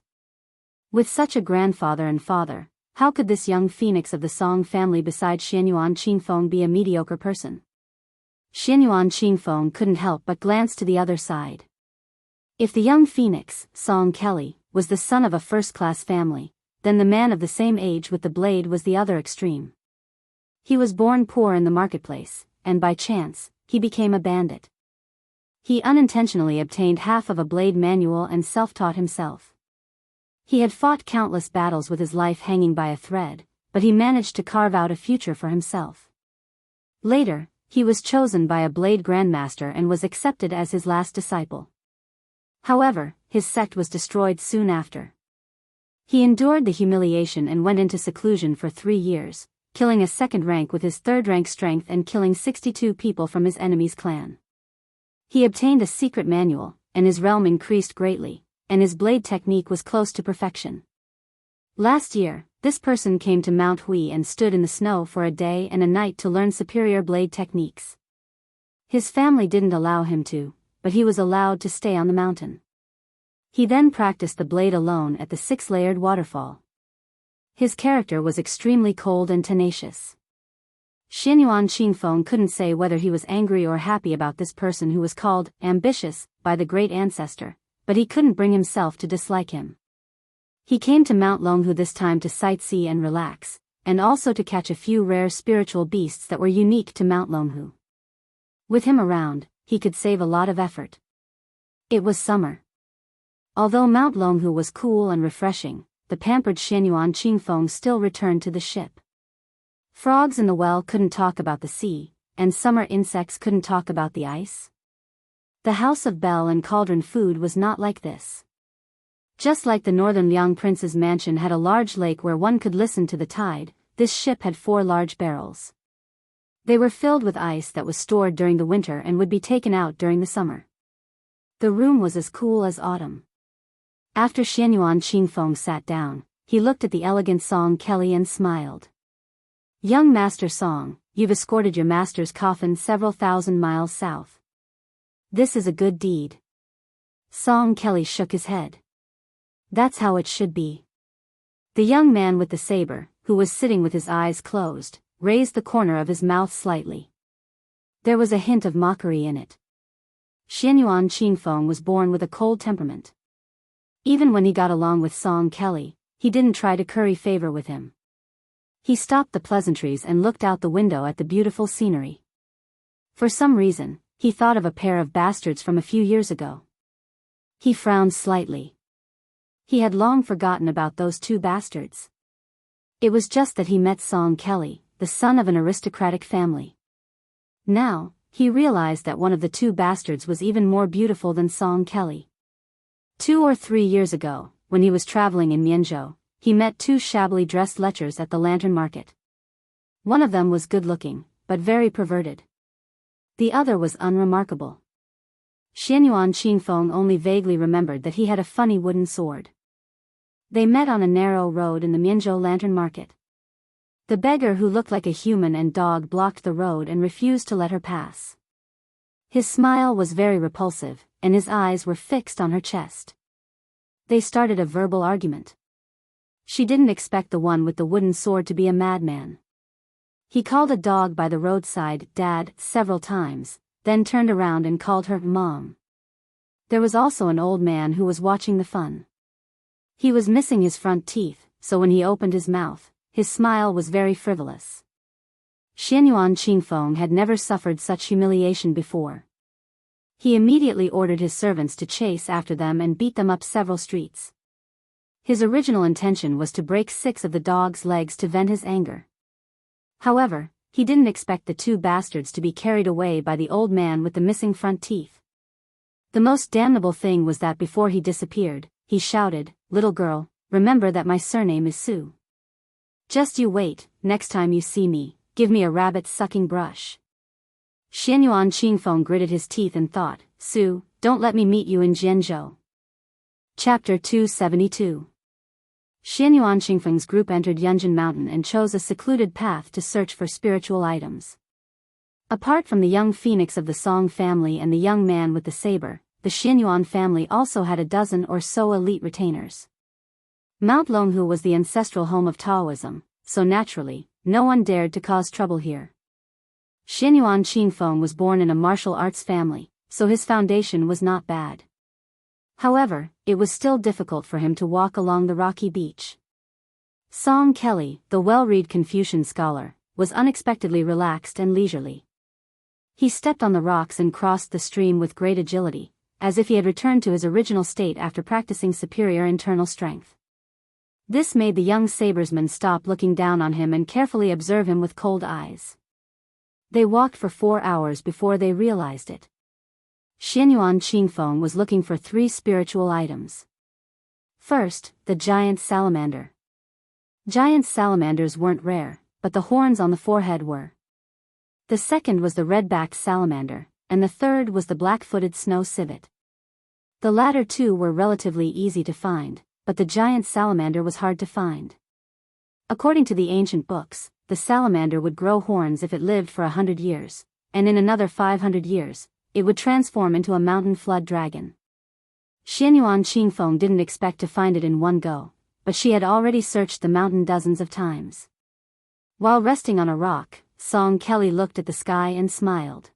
With such a grandfather and father, how could this young phoenix of the Song family besides Xianyuan Qingfeng be a mediocre person? Xianyuan Qingfeng couldn't help but glance to the other side. If the young phoenix, Song Kelly, was the son of a first-class family, then the man of the same age with the blade was the other extreme. He was born poor in the marketplace, and by chance, he became a bandit. He unintentionally obtained half of a blade manual and self-taught himself. He had fought countless battles with his life hanging by a thread, but he managed to carve out a future for himself. Later, he was chosen by a blade grandmaster and was accepted as his last disciple. However, his sect was destroyed soon after. He endured the humiliation and went into seclusion for 3 years, killing a second rank with his third-rank strength and killing 62 people from his enemy's clan. He obtained a secret manual, and his realm increased greatly, and his blade technique was close to perfection. Last year, this person came to Mount Hui and stood in the snow for a day and a night to learn superior blade techniques. His family didn't allow him to, but he was allowed to stay on the mountain. He then practiced the blade alone at the 6-layered waterfall. His character was extremely cold and tenacious. Xianyuan Qingfeng couldn't say whether he was angry or happy about this person who was called ambitious by the great ancestor, but he couldn't bring himself to dislike him. He came to Mount Longhu this time to sightsee and relax, and also to catch a few rare spiritual beasts that were unique to Mount Longhu. With him around, he could save a lot of effort. It was summer. Although Mount Longhu was cool and refreshing, the pampered Xianyuan Qingfeng still returned to the ship. Frogs in the well couldn't talk about the sea, and summer insects couldn't talk about the ice. The House of Bell and Cauldron food was not like this. Just like the northern Liang prince's mansion had a large lake where one could listen to the tide, this ship had 4 large barrels. They were filled with ice that was stored during the winter and would be taken out during the summer. The room was as cool as autumn. After Xianyuan Qingfeng sat down, he looked at the elegant Song Kelly and smiled. "Young Master Song, you've escorted your master's coffin several thousand miles south. This is a good deed." Song Kelly shook his head. That's how it should be. The young man with the saber, who was sitting with his eyes closed, raised the corner of his mouth slightly. There was a hint of mockery in it. Xianyuan Qingfeng was born with a cold temperament. Even when he got along with Song Kelly, he didn't try to curry favor with him. He stopped the pleasantries and looked out the window at the beautiful scenery. For some reason, he thought of a pair of bastards from a few years ago. He frowned slightly. He had long forgotten about those two bastards. It was just that he met Song Kelly, the son of an aristocratic family. Now, he realized that one of the two bastards was even more beautiful than Song Kelly. 2 or 3 years ago, when he was traveling in Mianzhou, he met two shabbily dressed lechers at the lantern market. One of them was good-looking, but very perverted. The other was unremarkable. Xianyuan Qingfeng only vaguely remembered that he had a funny wooden sword. They met on a narrow road in the Mianzhou lantern market. The beggar who looked like a human and dog blocked the road and refused to let her pass. His smile was very repulsive, and his eyes were fixed on her chest. They started a verbal argument. She didn't expect the one with the wooden sword to be a madman. He called a dog by the roadside "Dad" several times, then turned around and called her "Mom." There was also an old man who was watching the fun. He was missing his front teeth, so when he opened his mouth, his smile was very frivolous. Xianyuan Qingfeng had never suffered such humiliation before. He immediately ordered his servants to chase after them and beat them up several streets. His original intention was to break 6 of the dog's legs to vent his anger. However, he didn't expect the two bastards to be carried away by the old man with the missing front teeth. The most damnable thing was that before he disappeared, he shouted, "Little girl, remember that my surname is Su. Just you wait, next time you see me, give me a rabbit-sucking brush." Xianyuan Qingfeng gritted his teeth and thought, "Su, don't let me meet you in Jianghu." Chapter 272. Xianyuan Qingfeng's group entered Yunjin Mountain and chose a secluded path to search for spiritual items. Apart from the young phoenix of the Song family and the young man with the saber, the Xianyuan family also had a dozen or so elite retainers. Mount Longhu was the ancestral home of Taoism, so naturally, no one dared to cause trouble here. Xianyuan Qingfeng was born in a martial arts family, so his foundation was not bad. However, it was still difficult for him to walk along the rocky beach. Song Kelly, the well-read Confucian scholar, was unexpectedly relaxed and leisurely. He stepped on the rocks and crossed the stream with great agility, as if he had returned to his original state after practicing superior internal strength. This made the young sabresmen stop looking down on him and carefully observe him with cold eyes. They walked for 4 hours before they realized it. Xianyuan Qingfeng was looking for 3 spiritual items. First, the giant salamander. Giant salamanders weren't rare, but the horns on the forehead were. The second was the red-backed salamander, and the third was the black-footed snow civet. The latter two were relatively easy to find, but the giant salamander was hard to find. According to the ancient books, the salamander would grow horns if it lived for 100 years, and in another 500 years, it would transform into a mountain flood dragon. Xianyuan Qingfeng didn't expect to find it in one go, but she had already searched the mountain dozens of times. While resting on a rock, Song Kelly looked at the sky and smiled.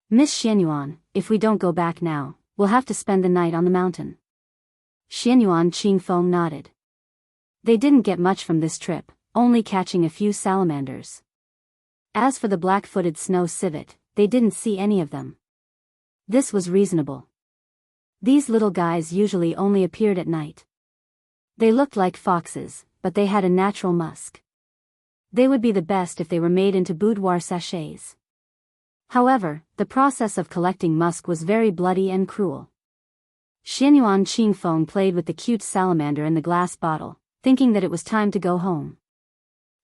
"Miss Xianyuan, if we don't go back now, we'll have to spend the night on the mountain." Xianyuan Qingfeng nodded. They didn't get much from this trip, only catching a few salamanders. As for the black-footed snow civet, they didn't see any of them. This was reasonable. These little guys usually only appeared at night. They looked like foxes, but they had a natural musk. They would be the best if they were made into boudoir sachets. However, the process of collecting musk was very bloody and cruel. Xianyuan Qingfeng played with the cute salamander in the glass bottle, thinking that it was time to go home.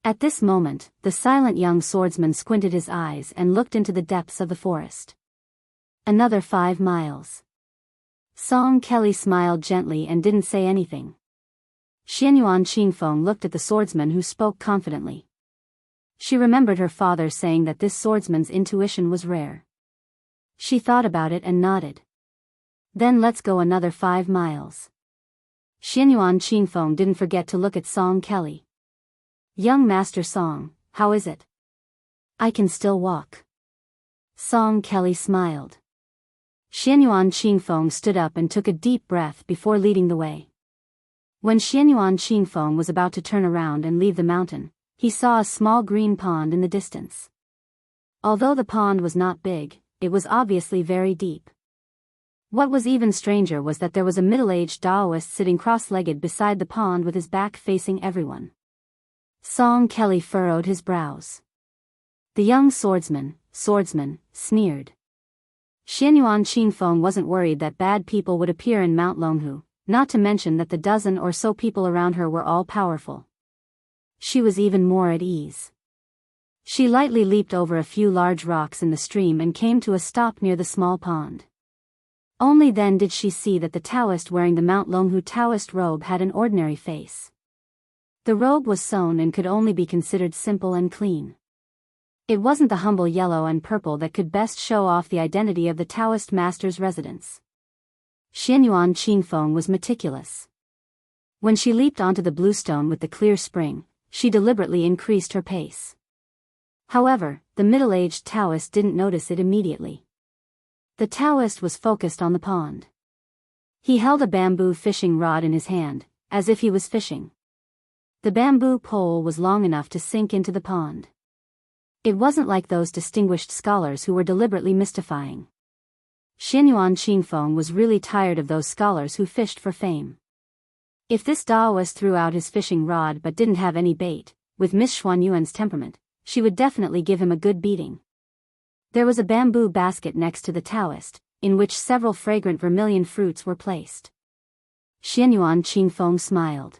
At this moment, the silent young swordsman squinted his eyes and looked into the depths of the forest. Another 5 miles. Song Kelly smiled gently and didn't say anything. Xianyuan Qingfeng looked at the swordsman who spoke confidently. She remembered her father saying that this swordsman's intuition was rare. She thought about it and nodded. "Then let's go another 5 miles. Xianyuan Qingfeng didn't forget to look at Song Kelly. Young Master Song, how is it? I can still walk. Song Kelly smiled. Xianyuan Qingfeng stood up and took a deep breath before leading the way. When Xianyuan Qingfeng was about to turn around and leave the mountain, he saw a small green pond in the distance. Although the pond was not big, it was obviously very deep. What was even stranger was that there was a middle-aged Daoist sitting cross-legged beside the pond with his back facing everyone. Song Kelly furrowed his brows. The young swordsman, sneered. Xianyuan Qingfeng wasn't worried that bad people would appear in Mount Longhu, not to mention that the dozen or so people around her were all powerful. She was even more at ease. She lightly leaped over a few large rocks in the stream and came to a stop near the small pond. Only then did she see that the Taoist wearing the Mount Longhu Taoist robe had an ordinary face. The robe was sewn and could only be considered simple and clean. It wasn't the humble yellow and purple that could best show off the identity of the Taoist master's residence. Xianyuan Qingfeng was meticulous. When she leaped onto the blue stone with the clear spring, she deliberately increased her pace. However, the middle-aged Taoist didn't notice it immediately. The Taoist was focused on the pond. He held a bamboo fishing rod in his hand, as if he was fishing. The bamboo pole was long enough to sink into the pond. It wasn't like those distinguished scholars who were deliberately mystifying. Xianyuan Qingfeng was really tired of those scholars who fished for fame. If this Daoist threw out his fishing rod but didn't have any bait, with Miss Xuanyuan's temperament, she would definitely give him a good beating. There was a bamboo basket next to the Taoist, in which several fragrant vermilion fruits were placed. Xianyuan Qingfeng smiled.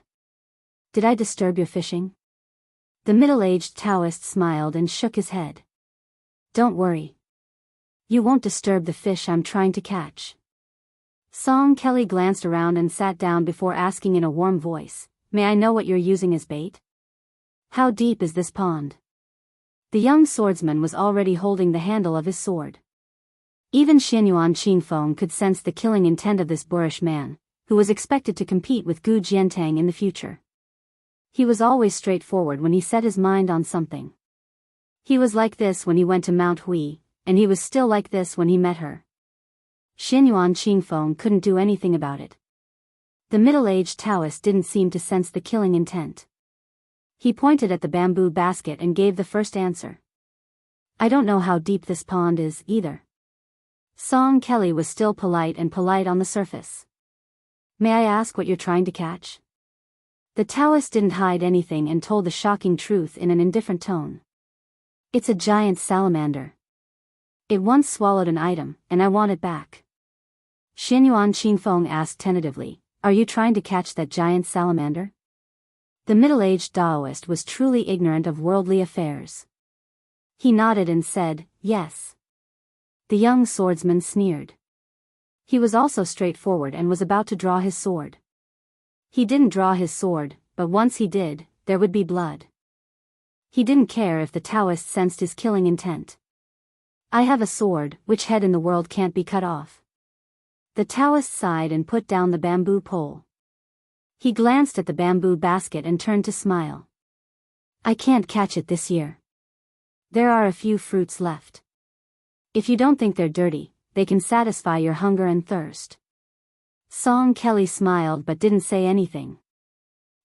Did I disturb your fishing? The middle-aged Taoist smiled and shook his head. Don't worry. You won't disturb the fish I'm trying to catch. Song Kelly glanced around and sat down before asking in a warm voice, may I know what you're using as bait? How deep is this pond? The young swordsman was already holding the handle of his sword. Even Xianyuan Qingfeng could sense the killing intent of this boorish man, who was expected to compete with Gu Jiantang in the future. He was always straightforward when he set his mind on something. He was like this when he went to Mount Hui, and he was still like this when he met her. Xianyuan Qingfeng couldn't do anything about it. The middle-aged Taoist didn't seem to sense the killing intent. He pointed at the bamboo basket and gave the first answer. I don't know how deep this pond is, either. Song Kelly was still polite on the surface. May I ask what you're trying to catch? The Taoist didn't hide anything and told the shocking truth in an indifferent tone. It's a giant salamander. It once swallowed an item, and I want it back. Xianyuan Qingfeng asked tentatively, are you trying to catch that giant salamander? The middle-aged Daoist was truly ignorant of worldly affairs. He nodded and said, yes. The young swordsman sneered. He was also straightforward and was about to draw his sword. He didn't draw his sword, but once he did, there would be blood. He didn't care if the Taoist sensed his killing intent. I have a sword, which head in the world can't be cut off. The Taoist sighed and put down the bamboo pole. He glanced at the bamboo basket and turned to smile. I can't catch it this year. There are a few fruits left. If you don't think they're dirty, they can satisfy your hunger and thirst. Song Kelly smiled but didn't say anything.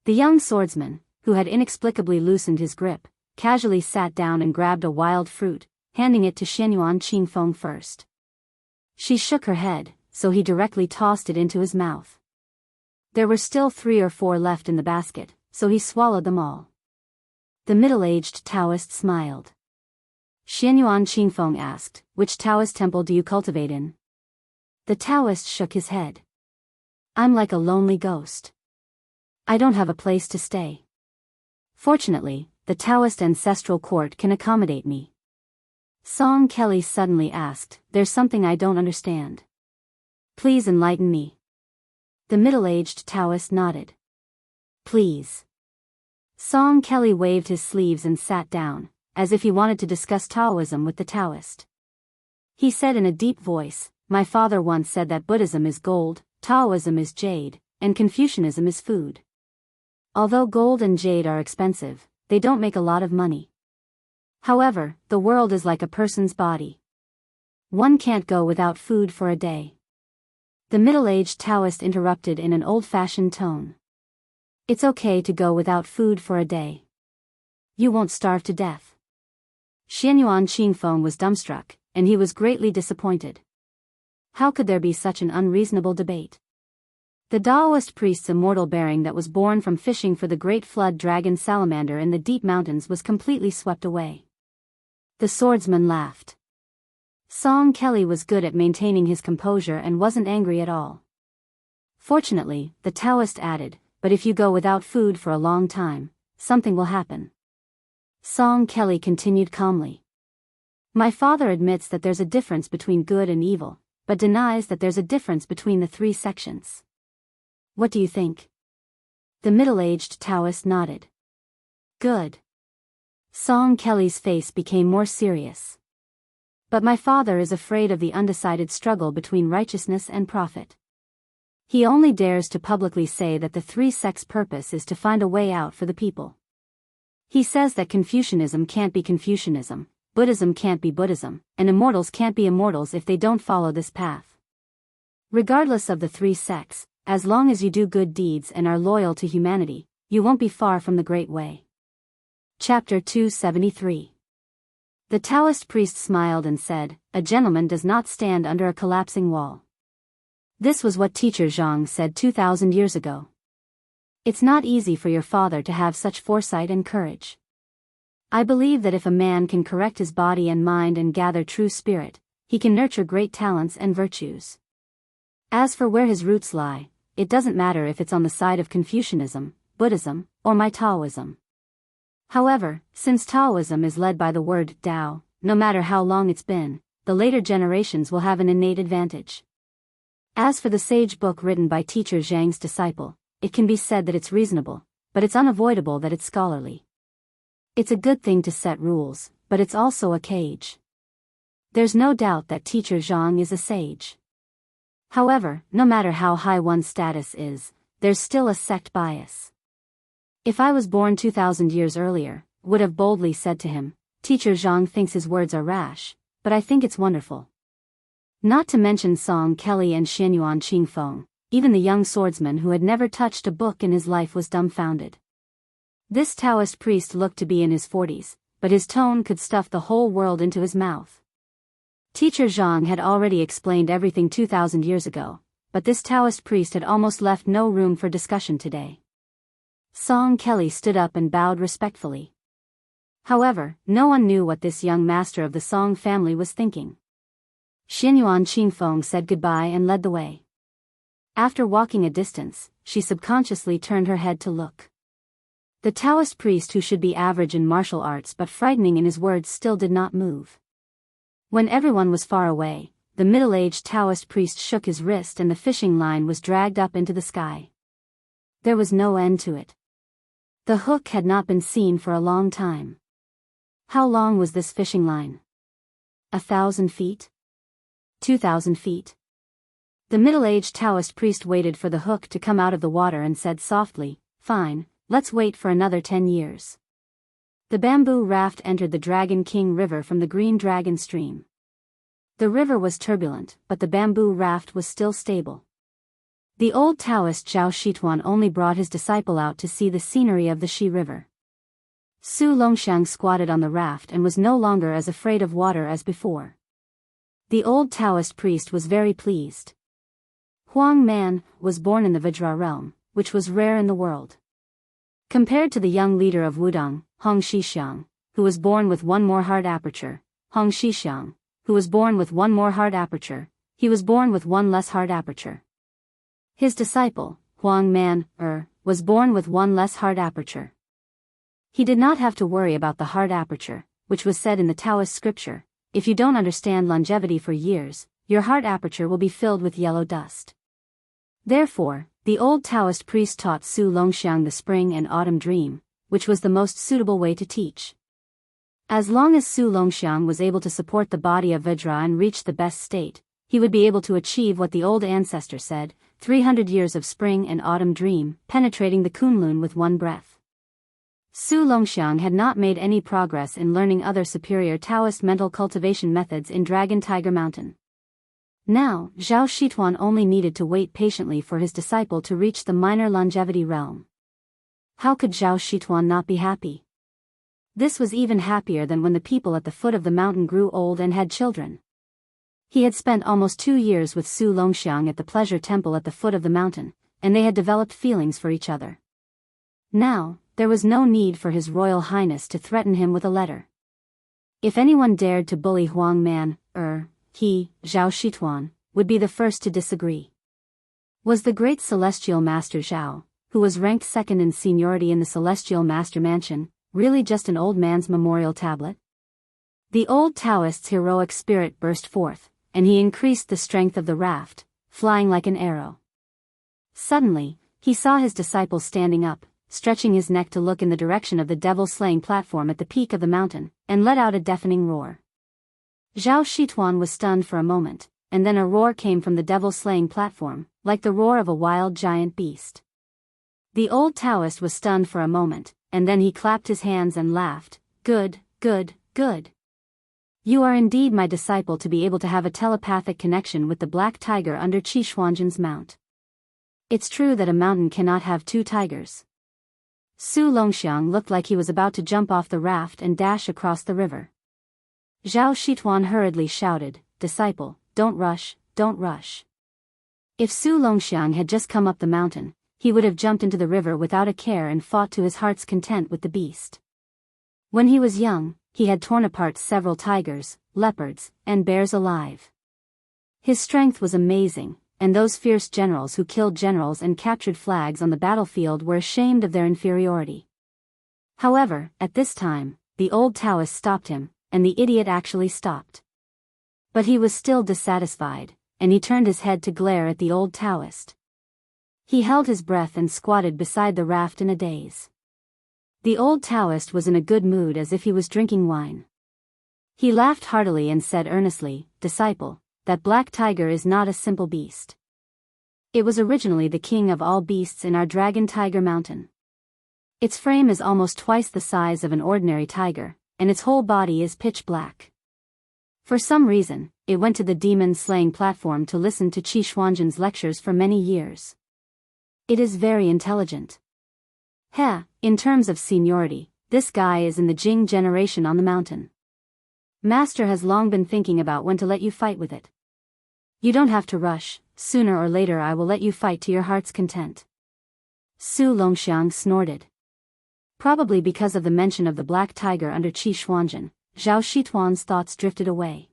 The young swordsman, who had inexplicably loosened his grip, casually sat down and grabbed a wild fruit, handing it to Xianyuan Qingfeng first. She shook her head, so he directly tossed it into his mouth. There were still 3 or 4 left in the basket, so he swallowed them all. The middle-aged Taoist smiled. Xianyuan Qingfeng asked, which Taoist temple do you cultivate in? The Taoist shook his head. I'm like a lonely ghost. I don't have a place to stay. Fortunately, the Taoist ancestral court can accommodate me. Song Kelly suddenly asked, there's something I don't understand. Please enlighten me. The middle-aged Taoist nodded. Please. Song Kelly waved his sleeves and sat down, as if he wanted to discuss Taoism with the Taoist. He said in a deep voice, my father once said that Buddhism is gold, Taoism is jade, and and Confucianism is food. Although gold and jade are expensive, they don't make a lot of money. However, the world is like a person's body. One can't go without food for a day. The middle-aged Taoist interrupted in an old-fashioned tone. It's okay to go without food for a day. You won't starve to death. Xianyuan Qingfeng was dumbstruck, and he was greatly disappointed. How could there be such an unreasonable debate? The Daoist priest's immortal bearing that was born from fishing for the great flood dragon salamander in the deep mountains was completely swept away. The swordsman laughed. Song Kelly was good at maintaining his composure and wasn't angry at all. Fortunately, the Taoist added, but if you go without food for a long time, something will happen. Song Kelly continued calmly. My father admits that there's a difference between good and evil, but denies that there's a difference between the three sections. What do you think? The middle-aged Taoist nodded. Good. Song Kelly's face became more serious. But my father is afraid of the undecided struggle between righteousness and profit. He only dares to publicly say that the three sects' purpose is to find a way out for the people. He says that Confucianism can't be Confucianism, Buddhism can't be Buddhism, and immortals can't be immortals if they don't follow this path. Regardless of the three sects, as long as you do good deeds and are loyal to humanity, you won't be far from the Great Way. Chapter 273. The Taoist priest smiled and said, a gentleman does not stand under a collapsing wall. This was what teacher Zhang said 2,000 years ago. It's not easy for your father to have such foresight and courage. I believe that if a man can correct his body and mind and gather true spirit, he can nurture great talents and virtues. As for where his roots lie, it doesn't matter if it's on the side of Confucianism, Buddhism, or my Taoism. However, since Taoism is led by the word Tao, no matter how long it's been, the later generations will have an innate advantage. As for the sage book written by teacher Zhang's disciple, it can be said that it's reasonable, but it's unavoidable that it's scholarly. It's a good thing to set rules, but it's also a cage. There's no doubt that teacher Zhang is a sage. However, no matter how high one's status is, there's still a sect bias. If I was born 2,000 years earlier, would have boldly said to him, teacher Zhang thinks his words are rash, but I think it's wonderful. Not to mention Song Kelly and Xianyuan Qingfeng, even the young swordsman who had never touched a book in his life was dumbfounded. This Taoist priest looked to be in his 40s, but his tone could stuff the whole world into his mouth. Teacher Zhang had already explained everything 2,000 years ago, but this Taoist priest had almost left no room for discussion today. Song Kelly stood up and bowed respectfully. However, no one knew what this young master of the Song family was thinking. Xianyuan Qingfeng said goodbye and led the way. After walking a distance, she subconsciously turned her head to look. The Taoist priest, who should be average in martial arts but frightening in his words, still did not move. When everyone was far away, the middle-aged Taoist priest shook his wrist and the fishing line was dragged up into the sky. There was no end to it. The hook had not been seen for a long time. How long was this fishing line? 1,000 feet? 2,000 feet? The middle-aged Taoist priest waited for the hook to come out of the water and said softly, fine, let's wait for another 10 years. The bamboo raft entered the Dragon King River from the Green Dragon Stream. The river was turbulent, but the bamboo raft was still stable. The old Taoist Zhao Shituan only brought his disciple out to see the scenery of the Shi River. Su Longxiang squatted on the raft and was no longer as afraid of water as before. The old Taoist priest was very pleased. Huang Man was born in the Vajra realm, which was rare in the world. Compared to the young leader of Wudong, Hong Shixiang, who was born with one more hard aperture, Hong Shixiang, who was born with one more hard aperture, he was born with one less hard aperture. His disciple, Huang Man, was born with one less hard aperture. He did not have to worry about the hard aperture, which was said in the Taoist scripture, if you don't understand longevity for years, your hard aperture will be filled with yellow dust. Therefore, the old Taoist priest taught Su Longxiang the spring and autumn dream, which was the most suitable way to teach. As long as Su Longxiang was able to support the body of Vajra and reach the best state, he would be able to achieve what the old ancestor said, 300 years of spring and autumn dream, penetrating the Kunlun with one breath. Su Longxiang had not made any progress in learning other superior Taoist mental cultivation methods in Dragon Tiger Mountain. Now, Zhao Shituan only needed to wait patiently for his disciple to reach the minor longevity realm. How could Zhao Shituan not be happy? This was even happier than when the people at the foot of the mountain grew old and had children. He had spent almost 2 years with Su Longxiang at the pleasure temple at the foot of the mountain, and they had developed feelings for each other. Now, there was no need for His Royal Highness to threaten him with a letter. If anyone dared to bully Huang Man, he, Zhao Shituan, would be the first to disagree. Was the great celestial master Zhao, who was ranked second in seniority in the celestial master mansion, really just an old man's memorial tablet? The old Taoist's heroic spirit burst forth, and he increased the strength of the raft, flying like an arrow. Suddenly, he saw his disciple standing up, stretching his neck to look in the direction of the devil-slaying platform at the peak of the mountain, and let out a deafening roar. Zhao Shituan was stunned for a moment, and then a roar came from the devil-slaying platform, like the roar of a wild giant beast. The old Taoist was stunned for a moment, and then he clapped his hands and laughed. Good, good, good. You are indeed my disciple to be able to have a telepathic connection with the black tiger under Qi Xuanzhen's mount. It's true that a mountain cannot have two tigers. Su Longxiang looked like he was about to jump off the raft and dash across the river. Zhao Shituan hurriedly shouted, "Disciple, don't rush, don't rush." If Su Longxiang had just come up the mountain, he would have jumped into the river without a care and fought to his heart's content with the beast. When he was young, he had torn apart several tigers, leopards, and bears alive. His strength was amazing, and those fierce generals who killed generals and captured flags on the battlefield were ashamed of their inferiority. However, at this time, the old Taoist stopped him, and the idiot actually stopped. But he was still dissatisfied, and he turned his head to glare at the old Taoist. He held his breath and squatted beside the raft in a daze. The old Taoist was in a good mood as if he was drinking wine. He laughed heartily and said earnestly, "Disciple, that black tiger is not a simple beast. It was originally the king of all beasts in our Dragon Tiger Mountain. Its frame is almost twice the size of an ordinary tiger, and its whole body is pitch black. For some reason, it went to the demon-slaying platform to listen to Qi Xuanzhen's lectures for many years. It is very intelligent. In terms of seniority, this guy is in the Jing generation on the mountain. Master has long been thinking about when to let you fight with it. You don't have to rush, sooner or later I will let you fight to your heart's content." Su Longxiang snorted. Probably because of the mention of the black tiger under Qi Xuanzhen, Zhao Shituan's thoughts drifted away.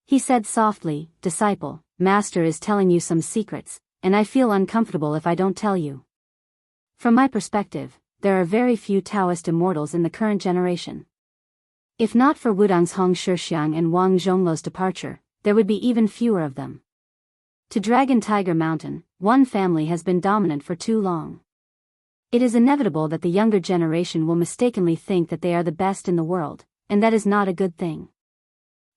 He said softly, "Disciple, Master is telling you some secrets, and I feel uncomfortable if I don't tell you. From my perspective, there are very few Taoist immortals in the current generation. If not for Wudang's Hong Shixiang and Wang Zhongluo's departure, there would be even fewer of them. To Dragon Tiger Mountain, one family has been dominant for too long. It is inevitable that the younger generation will mistakenly think that they are the best in the world, and that is not a good thing.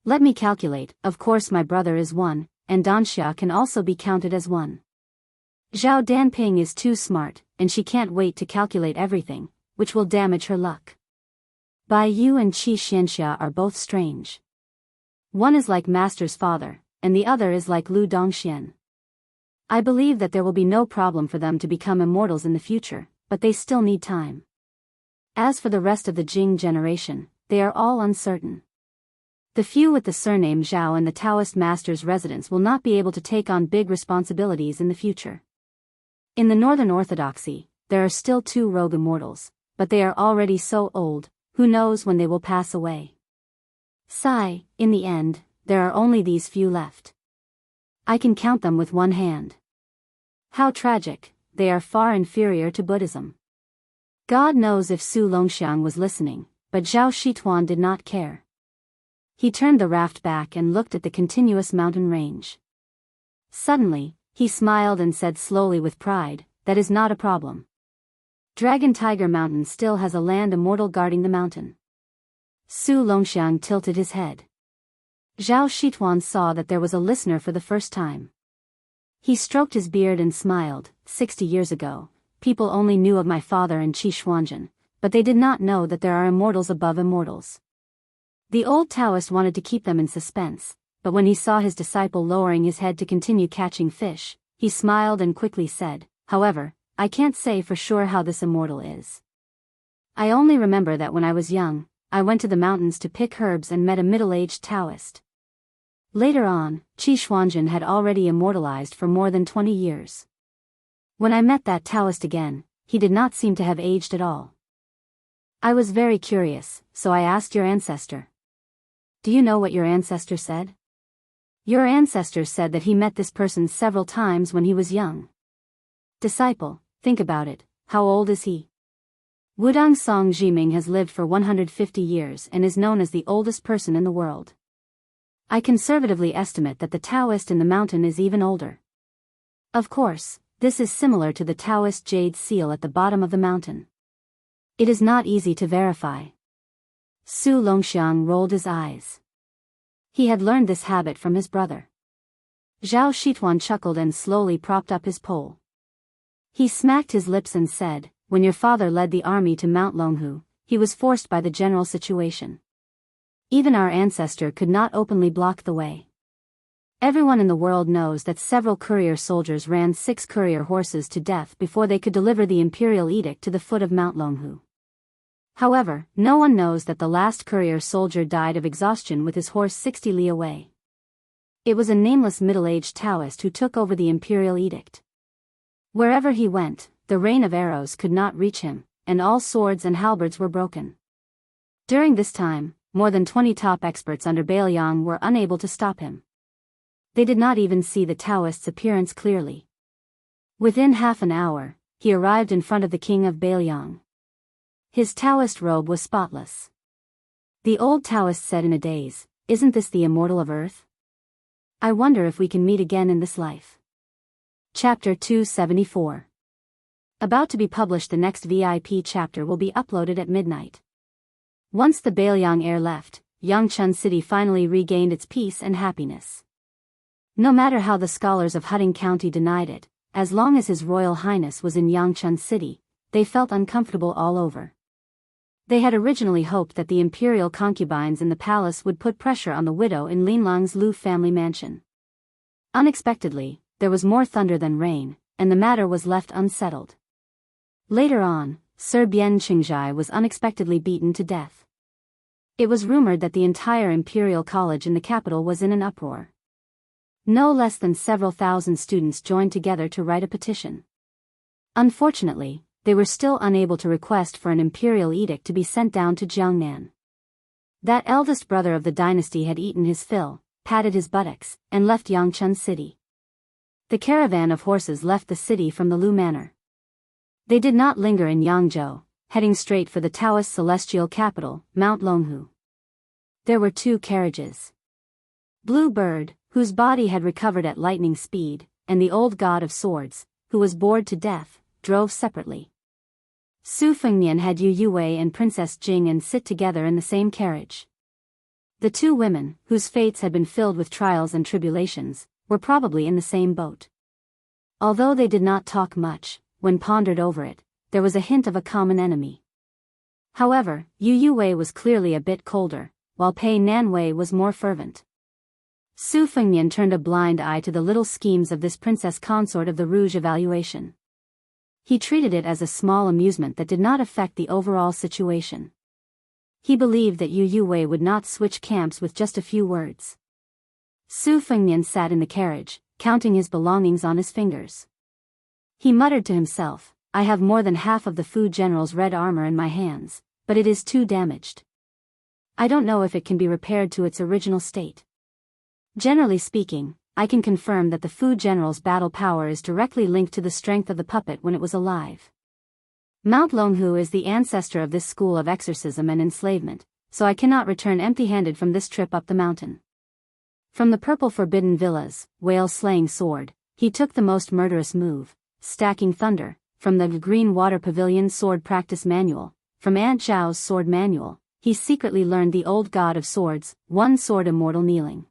Let me calculate, of course my brother is one, and Danxia can also be counted as one. Zhao Danping is too smart, and she can't wait to calculate everything, which will damage her luck. Bai Yu and Wuxia Xianxia are both strange. One is like Master's father, and the other is like Lu Dongxian. I believe that there will be no problem for them to become immortals in the future, but they still need time. As for the rest of the Jing generation, they are all uncertain. The few with the surname Zhao and the Taoist master's residence will not be able to take on big responsibilities in the future. In the Northern Orthodoxy, there are still 2 rogue immortals, but they are already so old, who knows when they will pass away. In the end, there are only these few left. I can count them with one hand. How tragic, they are far inferior to Buddhism. God knows if Su Longxiang was listening, but Zhao Shituan did not care. He turned the raft back and looked at the continuous mountain range. Suddenly, he smiled and said slowly with pride, "That is not a problem. Dragon Tiger Mountain still has a land immortal guarding the mountain." Su Longxiang tilted his head. Zhao Shituan saw that there was a listener for the first time. He stroked his beard and smiled. 60 years ago, people only knew of my father and Qi Xuanzhen, but they did not know that there are immortals above immortals. The old Taoist wanted to keep them in suspense, but when he saw his disciple lowering his head to continue catching fish, he smiled and quickly said, "However, I can't say for sure how this immortal is. I only remember that when I was young, I went to the mountains to pick herbs and met a middle-aged Taoist. Later on, Qi Xuanzhen had already immortalized for more than 20 years. When I met that Taoist again, he did not seem to have aged at all. I was very curious, so I asked your ancestor. Do you know what your ancestor said? Your ancestor said that he met this person several times when he was young. Disciple, think about it, how old is he? Wudang Song Jiming has lived for 150 years and is known as the oldest person in the world. I conservatively estimate that the Taoist in the mountain is even older. Of course, this is similar to the Taoist jade seal at the bottom of the mountain. It is not easy to verify. Su Longxiang rolled his eyes. He had learned this habit from his brother. Zhao Shituan chuckled and slowly propped up his pole. He smacked his lips and said, "When your father led the army to Mount Longhu, he was forced by the general situation. Even our ancestor could not openly block the way. Everyone in the world knows that several courier soldiers ran 6 courier horses to death before they could deliver the imperial edict to the foot of Mount Longhu. However, no one knows that the last courier soldier died of exhaustion with his horse 60 li away. It was a nameless middle-aged Taoist who took over the imperial edict. Wherever he went, the rain of arrows could not reach him, and all swords and halberds were broken. During this time, more than 20 top experts under Bailiang were unable to stop him. They did not even see the Taoist's appearance clearly. Within half an hour, he arrived in front of the king of Bailiang. His Taoist robe was spotless. The old Taoist said in a daze, "Isn't this the immortal of earth? I wonder if we can meet again in this life." Chapter 274. About to be published. The next VIP chapter will be uploaded at midnight. Once the Bailiang heir left, Yangchun City finally regained its peace and happiness. No matter how the scholars of Hutting County denied it, as long as His Royal Highness was in Yangchun City, they felt uncomfortable all over. They had originally hoped that the imperial concubines in the palace would put pressure on the widow in Linlang's Lu family mansion. Unexpectedly, there was more thunder than rain, and the matter was left unsettled. Later on, Sir Bian Qingzhai was unexpectedly beaten to death. It was rumored that the entire imperial college in the capital was in an uproar. No less than several thousand students joined together to write a petition. Unfortunately, they were still unable to request for an imperial edict to be sent down to Jiangnan. That eldest brother of the dynasty had eaten his fill, patted his buttocks, and left Yangchun City. The caravan of horses left the city from the Lu Manor. They did not linger in Yangzhou, heading straight for the Taoist celestial capital, Mount Longhu. There were 2 carriages. Blue Bird, whose body had recovered at lightning speed, and the old god of swords, who was bored to death, drove separately. Su Fengnian had Yu Yuwei and Princess Jing'an sit together in the same carriage. The 2 women, whose fates had been filled with trials and tribulations, were probably in the same boat. Although they did not talk much, when pondered over it, there was a hint of a common enemy. However, Yu Yuwei was clearly a bit colder, while Pei Nanwei was more fervent. Su Fengnian turned a blind eye to the little schemes of this princess consort of the Rouge evaluation. He treated it as a small amusement that did not affect the overall situation. He believed that Yu Yuwei would not switch camps with just a few words. Su Fengnian sat in the carriage, counting his belongings on his fingers. He muttered to himself, "I have more than half of the Fu general's red armor in my hands, but it is too damaged. I don't know if it can be repaired to its original state. Generally speaking, I can confirm that the Fu general's battle power is directly linked to the strength of the puppet when it was alive. Mount Longhu is the ancestor of this school of exorcism and enslavement, so I cannot return empty-handed from this trip up the mountain." From the purple forbidden villas, whale-slaying sword, he took the most murderous move, stacking thunder, from the green water pavilion sword practice manual, from Aunt Zhao's sword manual, he secretly learned the old god of swords, one sword immortal kneeling.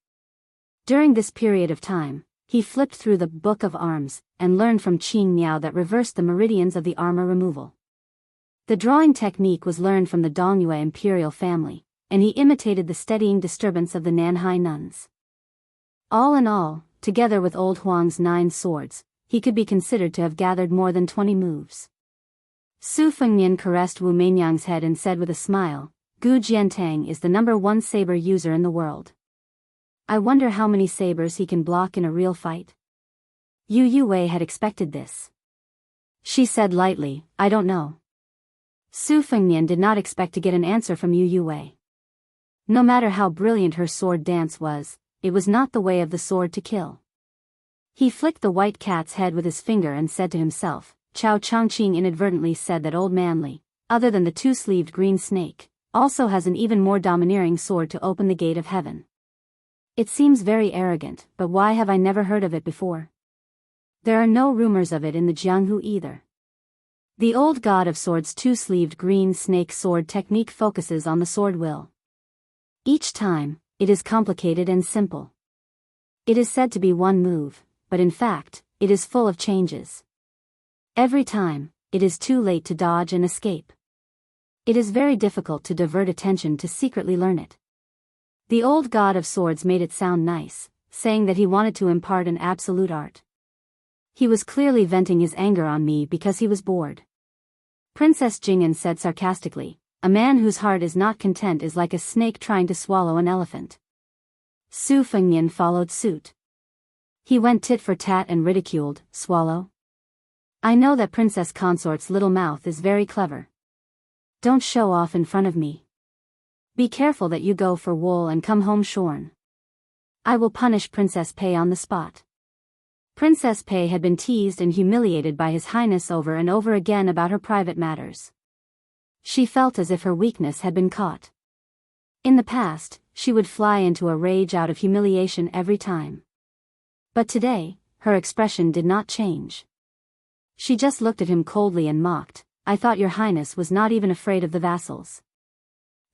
During this period of time, He flipped through the Book of Arms, and learned from Qing Miao that reversed the meridians of the armor removal. The drawing technique was learned from the Dongyue imperial family, and he imitated the steadying disturbance of the Nanhai nuns. All in all, together with old Huang's 9 swords, he could be considered to have gathered more than 20 moves. Su Fengnian caressed Wu Meinyang's head and said with a smile, Gu Jiantang is the #1 saber user in the world. I wonder how many sabers he can block in a real fight. Yu Yue had expected this. She said lightly, I don't know. Su Fengnian did not expect to get an answer from Yu Yue. No matter how brilliant her sword dance was, it was not the way of the sword to kill. He flicked the white cat's head with his finger and said to himself, Chao Changqing inadvertently said that old Manly, other than the 2-sleeved green snake, also has an even more domineering sword to open the gate of heaven. It seems very arrogant, but why have I never heard of it before? There are no rumors of it in the Jianghu either. The old god of swords' 2-sleeved green snake sword technique focuses on the sword will. Each time, it is complicated and simple. It is said to be one move, but in fact, it is full of changes. Every time, it is too late to dodge and escape. It is very difficult to divert attention to secretly learn it. The old god of swords made it sound nice, saying that he wanted to impart an absolute art. He was clearly venting his anger on me because he was bored. Princess Jing'an said sarcastically, a man whose heart is not content is like a snake trying to swallow an elephant. Su Fengnian followed suit. He went tit for tat and ridiculed, swallow? I know that Princess Consort's little mouth is very clever. Don't show off in front of me. Be careful that you go for wool and come home shorn. I will punish Princess Pei on the spot. Princess Pei had been teased and humiliated by His Highness over and over again about her private matters. She felt as if her weakness had been caught. In the past, she would fly into a rage out of humiliation every time. But today, her expression did not change. She just looked at him coldly and mocked, I thought your highness was not even afraid of the vassals.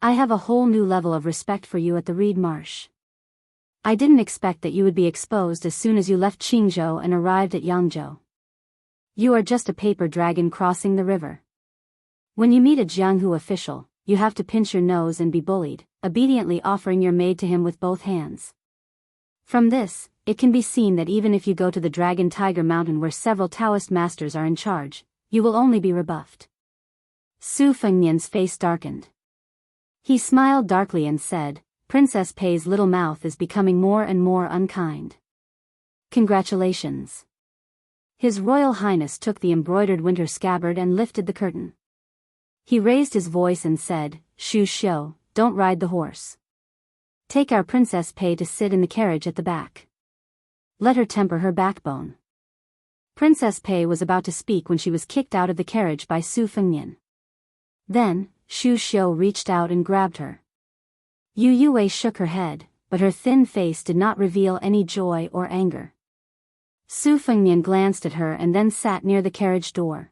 I have a whole new level of respect for you at the Reed Marsh. I didn't expect that you would be exposed as soon as you left Qingzhou and arrived at Yangzhou. You are just a paper dragon crossing the river. When you meet a Jianghu official, you have to pinch your nose and be bullied, obediently offering your maid to him with both hands. From this, it can be seen that even if you go to the Dragon Tiger Mountain where several Taoist masters are in charge, you will only be rebuffed. Su Fengnian's face darkened. He smiled darkly and said, Princess Pei's little mouth is becoming more and more unkind. Congratulations. His Royal Highness took the embroidered winter scabbard and lifted the curtain. He raised his voice and said, Shu Xiu, don't ride the horse. Take our Princess Pei to sit in the carriage at the back. Let her temper her backbone. Princess Pei was about to speak when she was kicked out of the carriage by Su Fengnian. Then, Shu Xiu reached out and grabbed her. Yu Yue shook her head, but her thin face did not reveal any joy or anger. Su Fengnian glanced at her and then sat near the carriage door.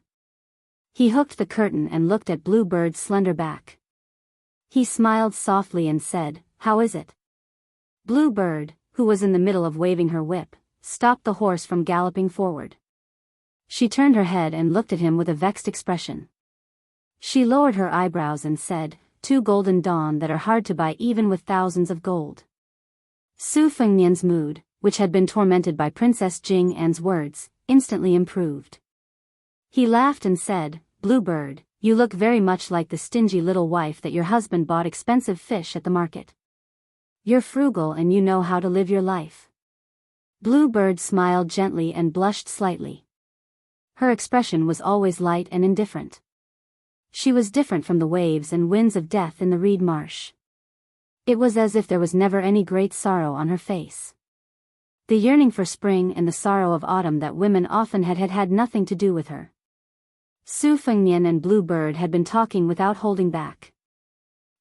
He hooked the curtain and looked at Blue Bird's slender back. He smiled softly and said, How is it? Blue Bird, who was in the middle of waving her whip, stopped the horse from galloping forward. She turned her head and looked at him with a vexed expression. She lowered her eyebrows and said, 2 golden dawn that are hard to buy even with thousands of gold. Su Fengnian's mood, which had been tormented by Princess Jing'an's words, instantly improved. He laughed and said, Blue Bird, you look very much like the stingy little wife that your husband bought expensive fish at the market. You're frugal and you know how to live your life. Blue Bird smiled gently and blushed slightly. Her expression was always light and indifferent. She was different from the waves and winds of death in the reed marsh. It was as if there was never any great sorrow on her face. The yearning for spring and the sorrow of autumn that women often had nothing to do with her. Su Fengnian and Blue Bird had been talking without holding back.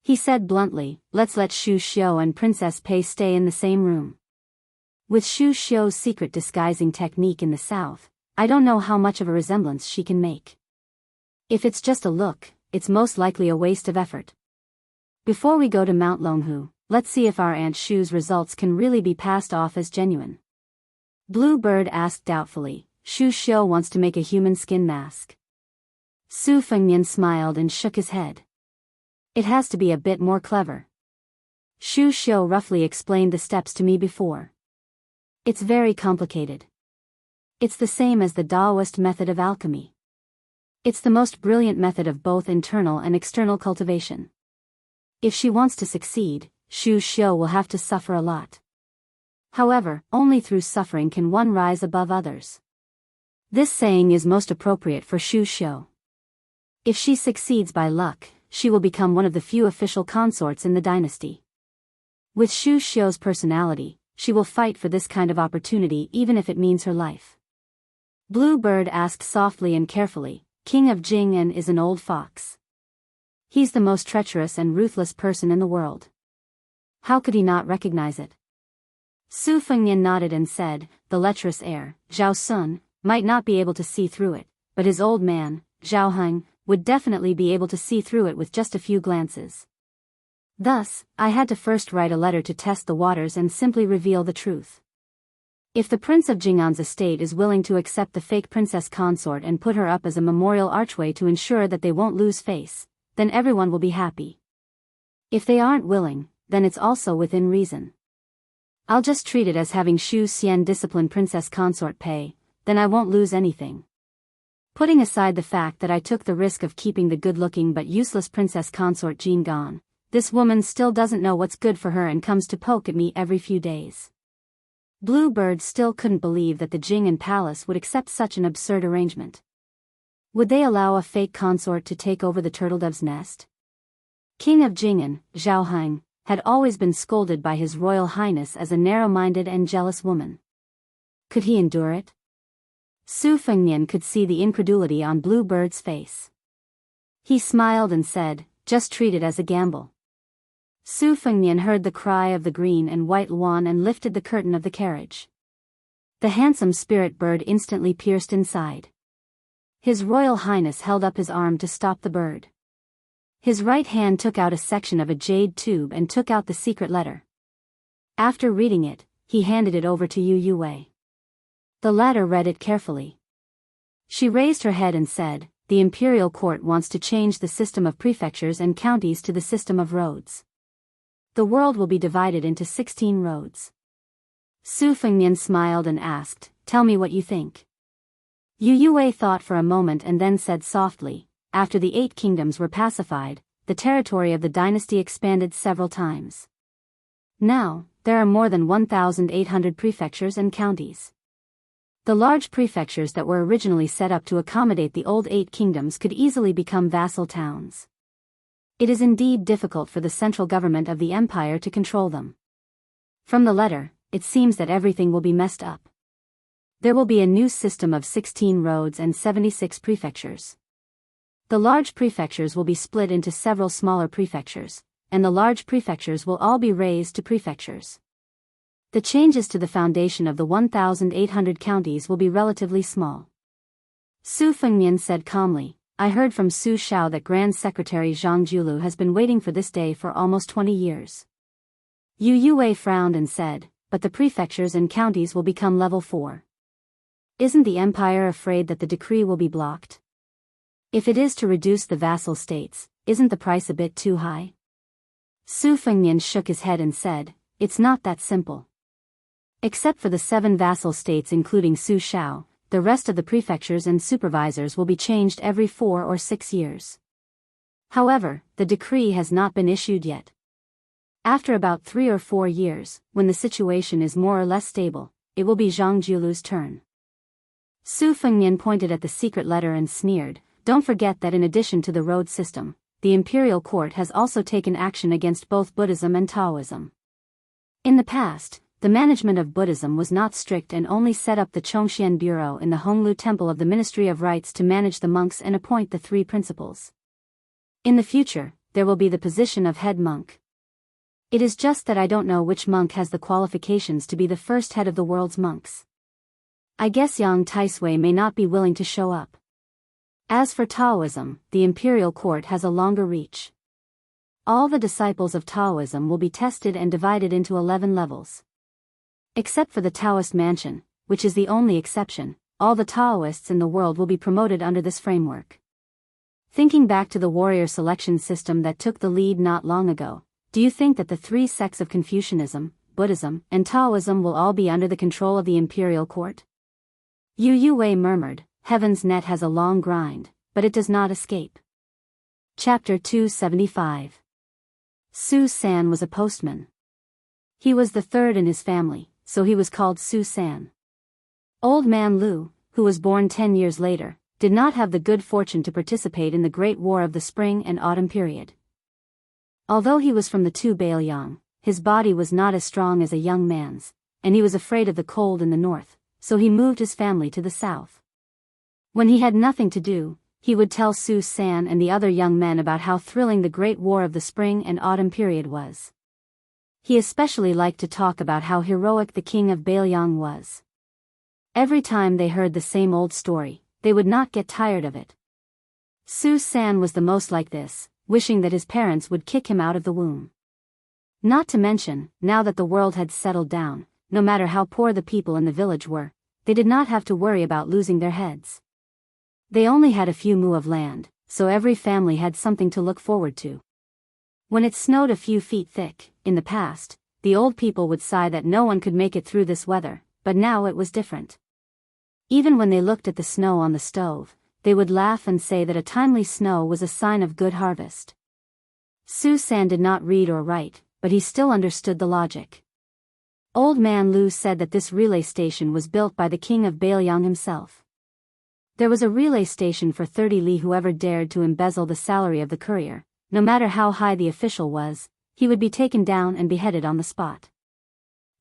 He said bluntly, let's let Shu Xiu and Princess Pei stay in the same room. With Shu Xiu's secret disguising technique in the south, I don't know how much of a resemblance she can make. If it's just a look, it's most likely a waste of effort. Before we go to Mount Longhu, let's see if our Aunt Shu's results can really be passed off as genuine. Bluebird asked doubtfully. Shu Xiu wants to make a human skin mask. Su Fengnian smiled and shook his head. It has to be a bit more clever. Shu Xiu roughly explained the steps to me before. It's very complicated. It's the same as the Daoist method of alchemy. It's the most brilliant method of both internal and external cultivation. If she wants to succeed, Shu Xiu will have to suffer a lot. However, only through suffering can one rise above others. This saying is most appropriate for Shu Xiu. If she succeeds by luck, she will become one of the few official consorts in the dynasty. With Shu Xiu's personality, she will fight for this kind of opportunity even if it means her life. Bluebird asked softly and carefully, King of Jianghu is an old fox. He's the most treacherous and ruthless person in the world. How could he not recognize it? Su Fengnian nodded and said, the lecherous heir, Zhao Sun, might not be able to see through it, but his old man, Zhao Heng, would definitely be able to see through it with just a few glances. Thus, I had to first write a letter to test the waters and simply reveal the truth. If the Prince of Jianghu's estate is willing to accept the fake princess consort and put her up as a memorial archway to ensure that they won't lose face, then everyone will be happy. If they aren't willing, then it's also within reason. I'll just treat it as having Shu Xian discipline princess consort pay, then I won't lose anything. Putting aside the fact that I took the risk of keeping the good-looking but useless princess consort Jean gone, this woman still doesn't know what's good for her and comes to poke at me every few days. Bluebird still couldn't believe that the Jing'an palace would accept such an absurd arrangement. Would they allow a fake consort to take over the turtledove's nest? King of Jing'an, Zhao Heng, had always been scolded by His Royal Highness as a narrow-minded and jealous woman. Could he endure it? Su Fengnian could see the incredulity on Bluebird's face. He smiled and said, just treat it as a gamble. Su Fengnian heard the cry of the green and white Luan and lifted the curtain of the carriage. The handsome spirit bird instantly pierced inside. His Royal Highness held up his arm to stop the bird. His right hand took out a section of a jade tube and took out the secret letter. After reading it, he handed it over to Yu Wei. The latter read it carefully. She raised her head and said, the imperial court wants to change the system of prefectures and counties to the system of roads. The world will be divided into 16 roads. Su Fengnian smiled and asked, tell me what you think. Yu Wei thought for a moment and then said softly, after the 8 kingdoms were pacified, the territory of the dynasty expanded several times. Now, there are more than 1,800 prefectures and counties. The large prefectures that were originally set up to accommodate the old 8 kingdoms could easily become vassal towns. It is indeed difficult for the central government of the empire to control them. From the letter, it seems that everything will be messed up. There will be a new system of 16 roads and 76 prefectures. The large prefectures will be split into several smaller prefectures, and the large prefectures will all be raised to prefectures. The changes to the foundation of the 1,800 counties will be relatively small. Su Fengnian said calmly, I heard from Su Xiao that Grand Secretary Zhang Julu has been waiting for this day for almost 20 years. Yu Wei frowned and said, but the prefectures and counties will become level 4. Isn't the empire afraid that the decree will be blocked? If it is to reduce the vassal states, isn't the price a bit too high? Su Fengnian shook his head and said, it's not that simple. Except for the 7 vassal states including Su Xiao, the rest of the prefectures and supervisors will be changed every 4 or 6 years. However, the decree has not been issued yet. After about 3 or 4 years, when the situation is more or less stable, it will be Zhang Julu's turn. Su Fengnian pointed at the secret letter and sneered, don't forget that in addition to the road system, the imperial court has also taken action against both Buddhism and Taoism. In the past, the management of Buddhism was not strict and only set up the Chongxian Bureau in the Honglu Temple of the Ministry of Rites to manage the monks and appoint the 3 principals. In the future, there will be the position of head monk. It is just that I don't know which monk has the qualifications to be the first head of the world's monks. I guess Yang Taisui may not be willing to show up. As for Taoism, the imperial court has a longer reach. All the disciples of Taoism will be tested and divided into 11 levels. Except for the Taoist mansion, which is the only exception. All the Daoists in the world will be promoted under this framework. Thinking back to the warrior selection system that took the lead not long ago, do you think that the three sects of Confucianism, Buddhism, and Taoism will all be under the control of the imperial court? Yu Wei murmured, Heaven's net has a long grind, but it does not escape. Chapter 275. Su San was a postman. He was the third in his family, so he was called Su San. Old man Lu, who was born 10 years later, did not have the good fortune to participate in the Great War of the Spring and Autumn period. Although he was from the Tu Bailiang, his body was not as strong as a young man's, and he was afraid of the cold in the north, so he moved his family to the south. When he had nothing to do, he would tell Su San and the other young men about how thrilling the Great War of the Spring and Autumn period was. He especially liked to talk about how heroic the king of Bailiang was. Every time they heard the same old story, they would not get tired of it. Su San was the most like this, wishing that his parents would kick him out of the womb. Not to mention, now that the world had settled down, no matter how poor the people in the village were, they did not have to worry about losing their heads. They only had a few mu of land, so every family had something to look forward to. When it snowed a few feet thick, in the past, the old people would sigh that no one could make it through this weather, but now it was different. Even when they looked at the snow on the stove, they would laugh and say that a timely snow was a sign of good harvest. Su San did not read or write, but he still understood the logic. Old man Lu said that this relay station was built by the king of Bailiang himself. There was a relay station for 30 li. Whoever dared to embezzle the salary of the courier, no matter how high the official was, he would be taken down and beheaded on the spot.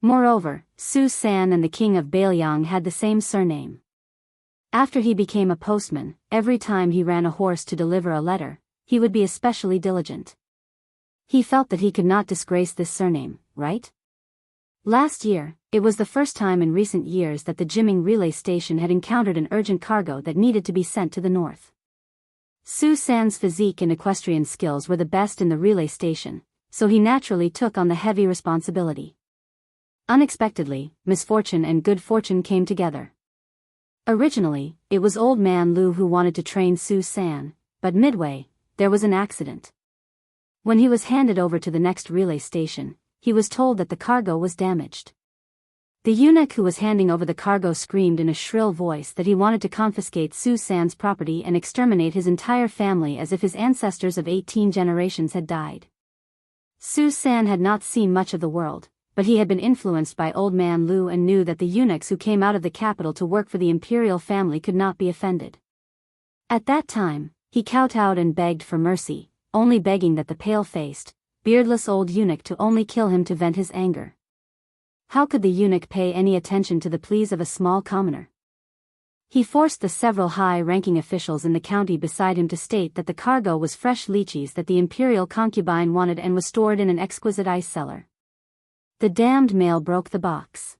Moreover, Su San and the king of Bailiang had the same surname. After he became a postman, every time he ran a horse to deliver a letter, he would be especially diligent. He felt that he could not disgrace this surname, right? Last year, it was the first time in recent years that the Jiming relay station had encountered an urgent cargo that needed to be sent to the north. Su San's physique and equestrian skills were the best in the relay station, so he naturally took on the heavy responsibility. Unexpectedly, misfortune and good fortune came together. Originally, it was old man Lu who wanted to train Su San, but midway, there was an accident. When he was handed over to the next relay station, he was told that the cargo was damaged. The eunuch who was handing over the cargo screamed in a shrill voice that he wanted to confiscate Su San's property and exterminate his entire family as if his ancestors of 18 generations had died. Su San had not seen much of the world, but he had been influenced by old man Lu and knew that the eunuchs who came out of the capital to work for the imperial family could not be offended. At that time, he kowtowed and begged for mercy, only begging that the pale-faced, beardless old eunuch to only kill him to vent his anger. How could the eunuch pay any attention to the pleas of a small commoner? He forced the several high-ranking officials in the county beside him to state that the cargo was fresh lychees that the imperial concubine wanted and was stored in an exquisite ice cellar. The damned mail broke the box.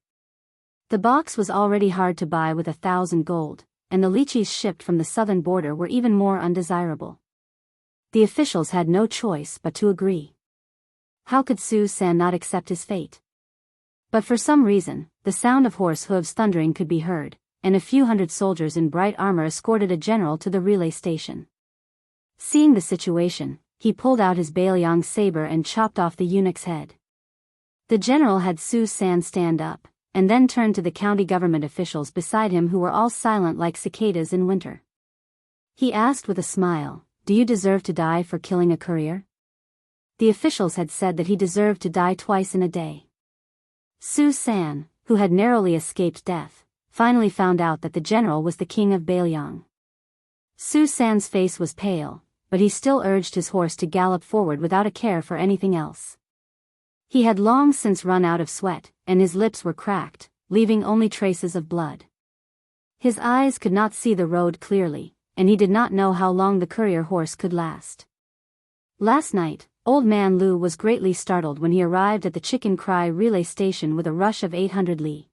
The box was already hard to buy with 1,000 gold, and the lychees shipped from the southern border were even more undesirable. The officials had no choice but to agree. How could Su San not accept his fate? But for some reason, the sound of horse hooves thundering could be heard, and a few hundred soldiers in bright armor escorted a general to the relay station. Seeing the situation, he pulled out his Bailiang saber and chopped off the eunuch's head. The general had Su San stand up, and then turned to the county government officials beside him who were all silent like cicadas in winter. He asked with a smile, "Do you deserve to die for killing a courier?" The officials had said that he deserved to die twice in a day. Su San, who had narrowly escaped death, finally found out that the general was the king of Bailiang. Su San's face was pale, but he still urged his horse to gallop forward without a care for anything else. He had long since run out of sweat, and his lips were cracked, leaving only traces of blood. His eyes could not see the road clearly, and he did not know how long the courier horse could last. Last night, old man Lu was greatly startled when he arrived at the Chicken Cry relay station with a rush of 800 li.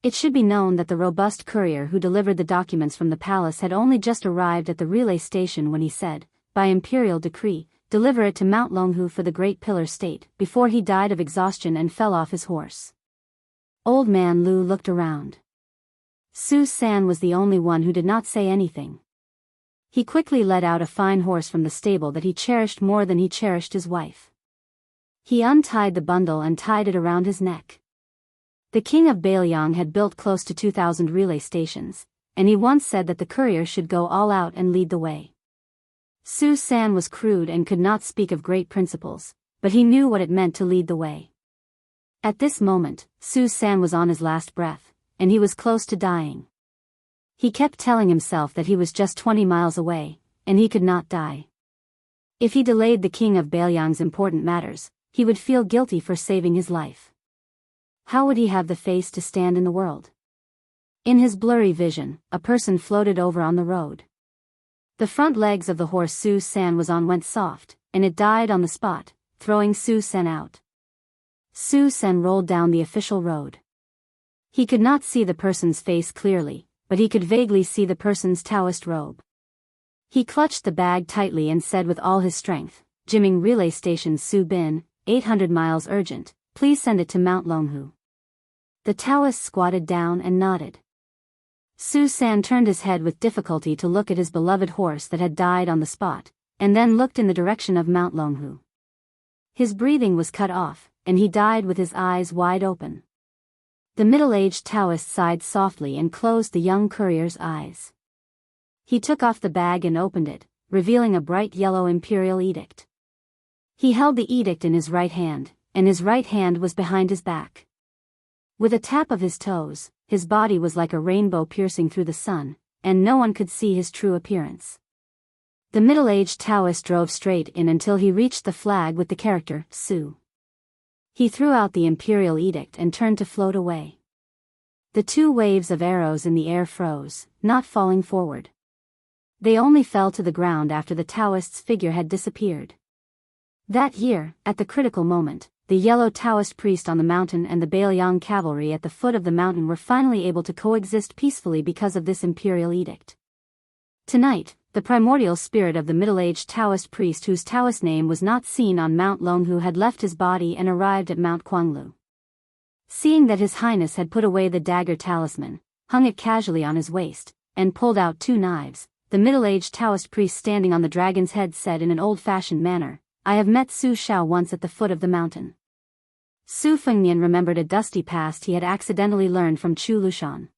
It should be known that the robust courier who delivered the documents from the palace had only just arrived at the relay station when he said, by imperial decree, deliver it to Mount Longhu for the Great Pillar State, before he died of exhaustion and fell off his horse. Old man Lu looked around. Su San was the only one who did not say anything. He quickly led out a fine horse from the stable that he cherished more than he cherished his wife. He untied the bundle and tied it around his neck. The king of Bailiang had built close to 2,000 relay stations, and he once said that the courier should go all out and lead the way. Su San was crude and could not speak of great principles, but he knew what it meant to lead the way. At this moment, Su San was on his last breath, and he was close to dying. He kept telling himself that he was just 20 miles away, and he could not die. If he delayed the king of Bailiang's important matters, he would feel guilty for saving his life. How would he have the face to stand in the world? In his blurry vision, a person floated over on the road. The front legs of the horse Su San was on went soft, and it died on the spot, throwing Su San out. Su San rolled down the official road. He could not see the person's face clearly, but he could vaguely see the person's Daoist robe. He clutched the bag tightly and said with all his strength, "Jiming Relay Station Su Bin, 800 miles urgent, please send it to Mount Longhu." The Daoist squatted down and nodded. Su San turned his head with difficulty to look at his beloved horse that had died on the spot, and then looked in the direction of Mount Longhu. His breathing was cut off, and he died with his eyes wide open. The middle-aged Daoist sighed softly and closed the young courier's eyes. He took off the bag and opened it, revealing a bright yellow imperial edict. He held the edict in his right hand, and his right hand was behind his back. With a tap of his toes, his body was like a rainbow piercing through the sun, and no one could see his true appearance. The middle-aged Daoist drove straight in until he reached the flag with the character, Su. He threw out the imperial edict and turned to float away. The two waves of arrows in the air froze, not falling forward. They only fell to the ground after the Daoist's figure had disappeared. That year, at the critical moment, the yellow Daoist priest on the mountain and the Bailiang cavalry at the foot of the mountain were finally able to coexist peacefully because of this imperial edict. Tonight, the primordial spirit of the middle-aged Daoist priest whose Daoist name was not seen on Mount Longhu had left his body and arrived at Mount Guanglu. Seeing that His Highness had put away the dagger talisman, hung it casually on his waist, and pulled out two knives, the middle-aged Daoist priest standing on the dragon's head said in an old-fashioned manner, "I have met Su Shao once at the foot of the mountain." Su Fengnian remembered a dusty past he had accidentally learned from Chu Lushan.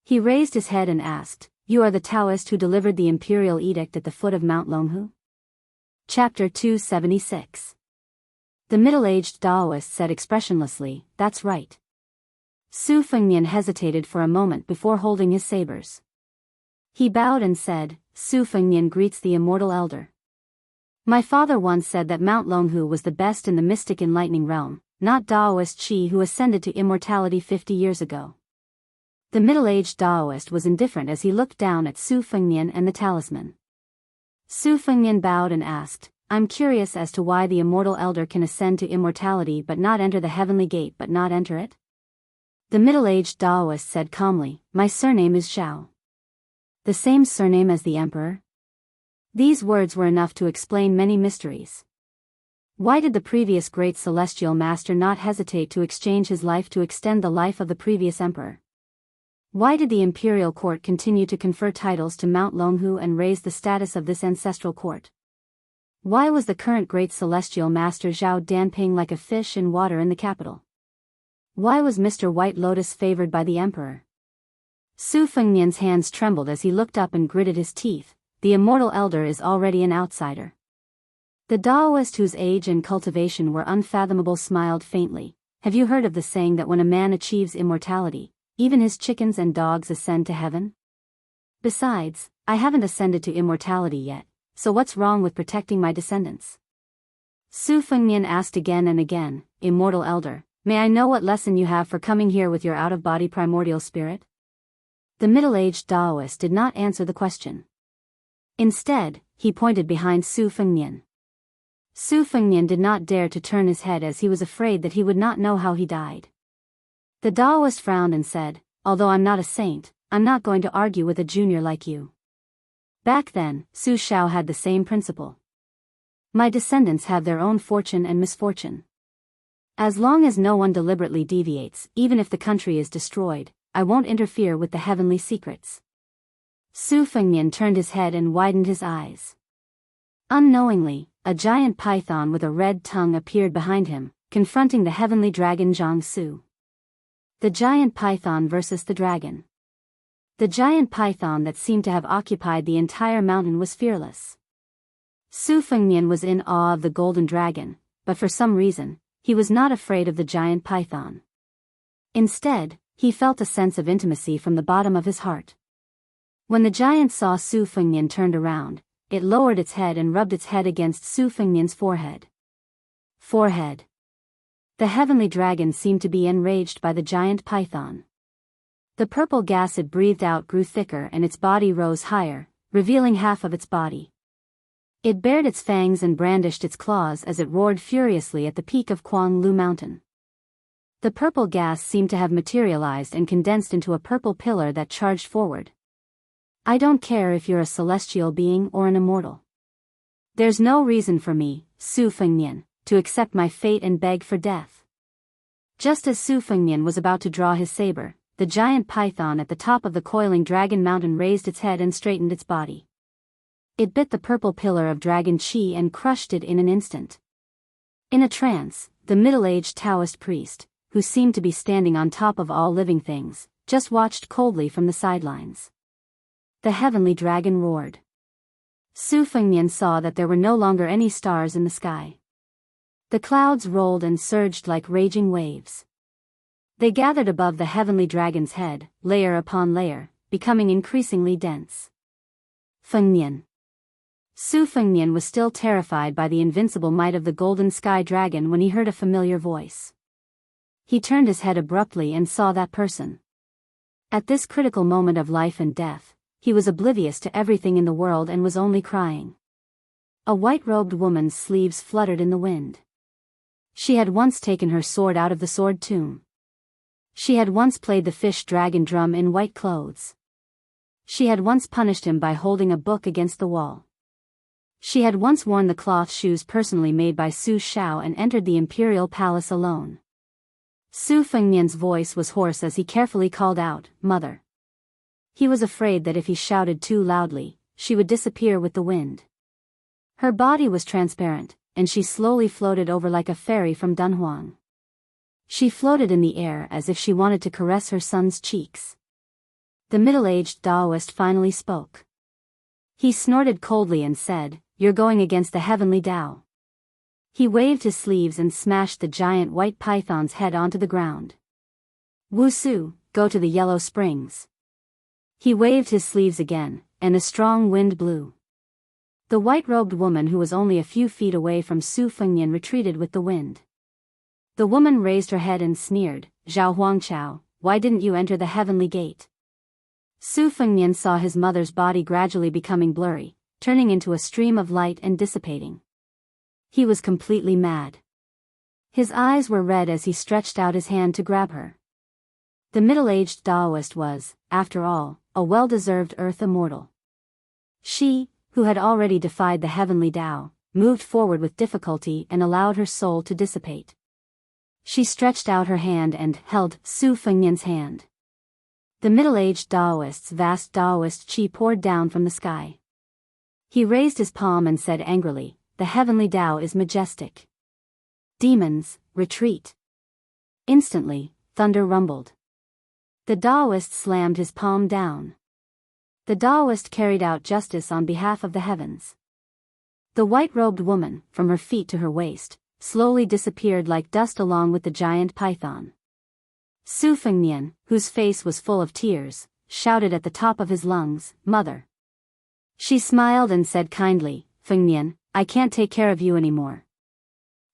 He raised his head and asked, "You are the Daoist who delivered the imperial edict at the foot of Mount Longhu?" Chapter 276. The middle-aged Daoist said expressionlessly, "That's right." Su Fengnian hesitated for a moment before holding his sabers. He bowed and said, "Su Fengnian greets the immortal elder. My father once said that Mount Longhu was the best in the mystic enlightening realm, not Daoist Qi who ascended to immortality 50 years ago." The middle-aged Daoist was indifferent as he looked down at Su Fengnian and the talisman. Su Fengnian bowed and asked, "I'm curious as to why the immortal elder can ascend to immortality but not enter the heavenly gate but not enter it?" The middle-aged Daoist said calmly, "My surname is Zhao." "The same surname as the emperor?" These words were enough to explain many mysteries. Why did the previous great celestial master not hesitate to exchange his life to extend the life of the previous emperor? Why did the imperial court continue to confer titles to Mount Longhu and raise the status of this ancestral court? Why was the current great celestial master Zhao Danping like a fish in water in the capital? Why was Mr. White Lotus favored by the emperor? Su Fengnian's hands trembled as he looked up and gritted his teeth. The immortal elder is already an outsider. The Daoist whose age and cultivation were unfathomable smiled faintly. "Have you heard of the saying that when a man achieves immortality, even his chickens and dogs ascend to heaven? Besides, I haven't ascended to immortality yet, so what's wrong with protecting my descendants?" Su Fengnian asked again and again, "Immortal elder, may I know what lesson you have for coming here with your out-of-body primordial spirit?" The middle-aged Daoist did not answer the question. Instead, he pointed behind Su Fengnian. Su Fengnian did not dare to turn his head as he was afraid that he would not know how he died. The Daoist frowned and said, "Although I'm not a saint, I'm not going to argue with a junior like you." Back then, Su Shao had the same principle. "My descendants have their own fortune and misfortune. As long as no one deliberately deviates, even if the country is destroyed, I won't interfere with the heavenly secrets. Su Fengnian turned his head and widened his eyes. Unknowingly, a giant python with a red tongue appeared behind him, confronting the heavenly dragon Jianghu. The giant python versus the dragon. The giant python that seemed to have occupied the entire mountain was fearless. Su Fengnian was in awe of the golden dragon, but for some reason, he was not afraid of the giant python. Instead, he felt a sense of intimacy from the bottom of his heart. When the giant saw Su Fengnian turned around, it lowered its head and rubbed its head against Su Fengnian's forehead. The heavenly dragon seemed to be enraged by the giant python. The purple gas it breathed out grew thicker and its body rose higher, revealing half of its body. It bared its fangs and brandished its claws as it roared furiously at the peak of Quang Mountain. The purple gas seemed to have materialized and condensed into a purple pillar that charged forward. I don't care if you're a celestial being or an immortal. There's no reason for me, Su Fengnian, to accept my fate and beg for death. Just as Su Fengnian was about to draw his saber, the giant python at the top of the coiling dragon mountain raised its head and straightened its body. It bit the purple pillar of dragon chi and crushed it in an instant. In a trance, the middle-aged Taoist priest, who seemed to be standing on top of all living things, just watched coldly from the sidelines. The heavenly dragon roared. Su Fengnian saw that there were no longer any stars in the sky. The clouds rolled and surged like raging waves. They gathered above the heavenly dragon's head, layer upon layer, becoming increasingly dense. Fengnian. Su Fengnian was still terrified by the invincible might of the golden sky dragon when he heard a familiar voice. He turned his head abruptly and saw that person. At this critical moment of life and death, he was oblivious to everything in the world and was only crying. A white-robed woman's sleeves fluttered in the wind. She had once taken her sword out of the sword tomb. She had once played the fish dragon drum in white clothes. She had once punished him by holding a book against the wall. She had once worn the cloth shoes personally made by Su Xiao and entered the imperial palace alone. Su Fengnian's voice was hoarse as he carefully called out, "Mother." He was afraid that if he shouted too loudly, she would disappear with the wind. Her body was transparent, and she slowly floated over like a fairy from Dunhuang. She floated in the air as if she wanted to caress her son's cheeks. The middle-aged Daoist finally spoke. He snorted coldly and said, "You're going against the heavenly Tao." He waved his sleeves and smashed the giant white python's head onto the ground. "Wu Su, go to the Yellow Springs." He waved his sleeves again, and a strong wind blew. The white-robed woman who was only a few feet away from Su Fengnian retreated with the wind. The woman raised her head and sneered, "Zhao Huangchao, why didn't you enter the heavenly gate?" Su Fengnian saw his mother's body gradually becoming blurry, turning into a stream of light and dissipating. He was completely mad. His eyes were red as he stretched out his hand to grab her. The middle-aged Daoist was, after all, a well-deserved earth immortal. She, who had already defied the heavenly Tao, moved forward with difficulty and allowed her soul to dissipate. She stretched out her hand and held Su Fengnian's hand. The middle-aged Daoist's vast Daoist chi poured down from the sky. He raised his palm and said angrily, "The heavenly Tao is majestic. Demons, retreat." Instantly, thunder rumbled. The Daoist slammed his palm down. The Daoist carried out justice on behalf of the heavens. The white-robed woman, from her feet to her waist, slowly disappeared like dust along with the giant python. Su Fengnian, whose face was full of tears, shouted at the top of his lungs, "Mother." She smiled and said kindly, "Fengnian, I can't take care of you anymore.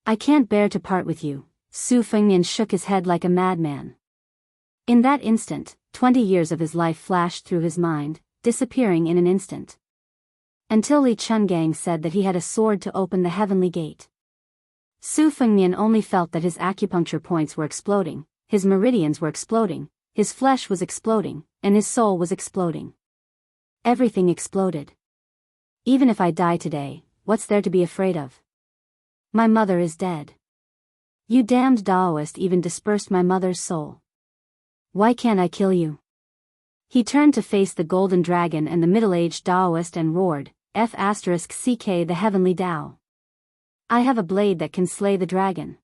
I can't bear to part with you." Su Fengnian shook his head like a madman. In that instant, 20 years of his life flashed through his mind, disappearing in an instant. Until Li Chungang said that he had a sword to open the heavenly gate. Su Fengnian only felt that his acupuncture points were exploding, his meridians were exploding, his flesh was exploding, and his soul was exploding. Everything exploded. Even if I die today, what's there to be afraid of? My mother is dead. You damned Daoist even dispersed my mother's soul. Why can't I kill you? He turned to face the golden dragon and the middle-aged Daoist and roared, F***ck the heavenly Tao. I have a blade that can slay the dragon.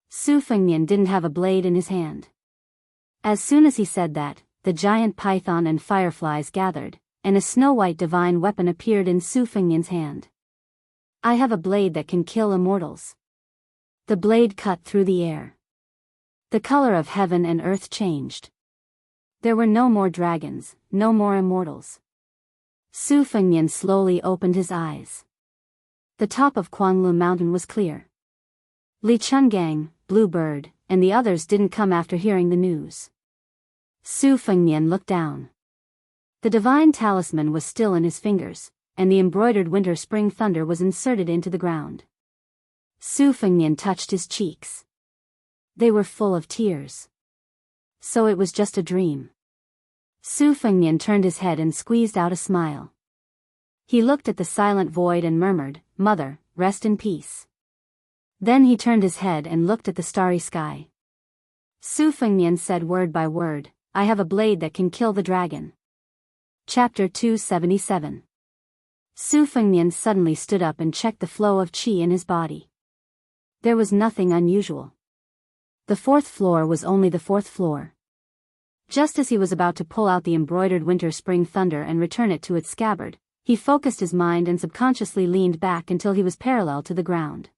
Su Fengnian didn't have a blade in his hand. As soon as he said that, the giant python and fireflies gathered, and a snow-white divine weapon appeared in Su Fengnian's hand. I have a blade that can kill immortals. The blade cut through the air. The color of heaven and earth changed. There were no more dragons, no more immortals. Su Fengnian slowly opened his eyes. The top of Quanglu Mountain was clear. Li Chungang, Blue Bird, and the others didn't come after hearing the news. Su Fengnian looked down. The divine talisman was still in his fingers, and the embroidered winter-spring thunder was inserted into the ground. Su Fengnian touched his cheeks. They were full of tears. So it was just a dream. Su Fengnian turned his head and squeezed out a smile. He looked at the silent void and murmured, "Mother, rest in peace." Then he turned his head and looked at the starry sky. Su Fengnian said word by word, "I have a blade that can kill the dragon." Chapter 277. Su Fengnian suddenly stood up and checked the flow of qi in his body. There was nothing unusual. The fourth floor was only the fourth floor. Just as he was about to pull out the embroidered winter-spring thunder and return it to its scabbard, he focused his mind and subconsciously leaned back until he was parallel to the ground.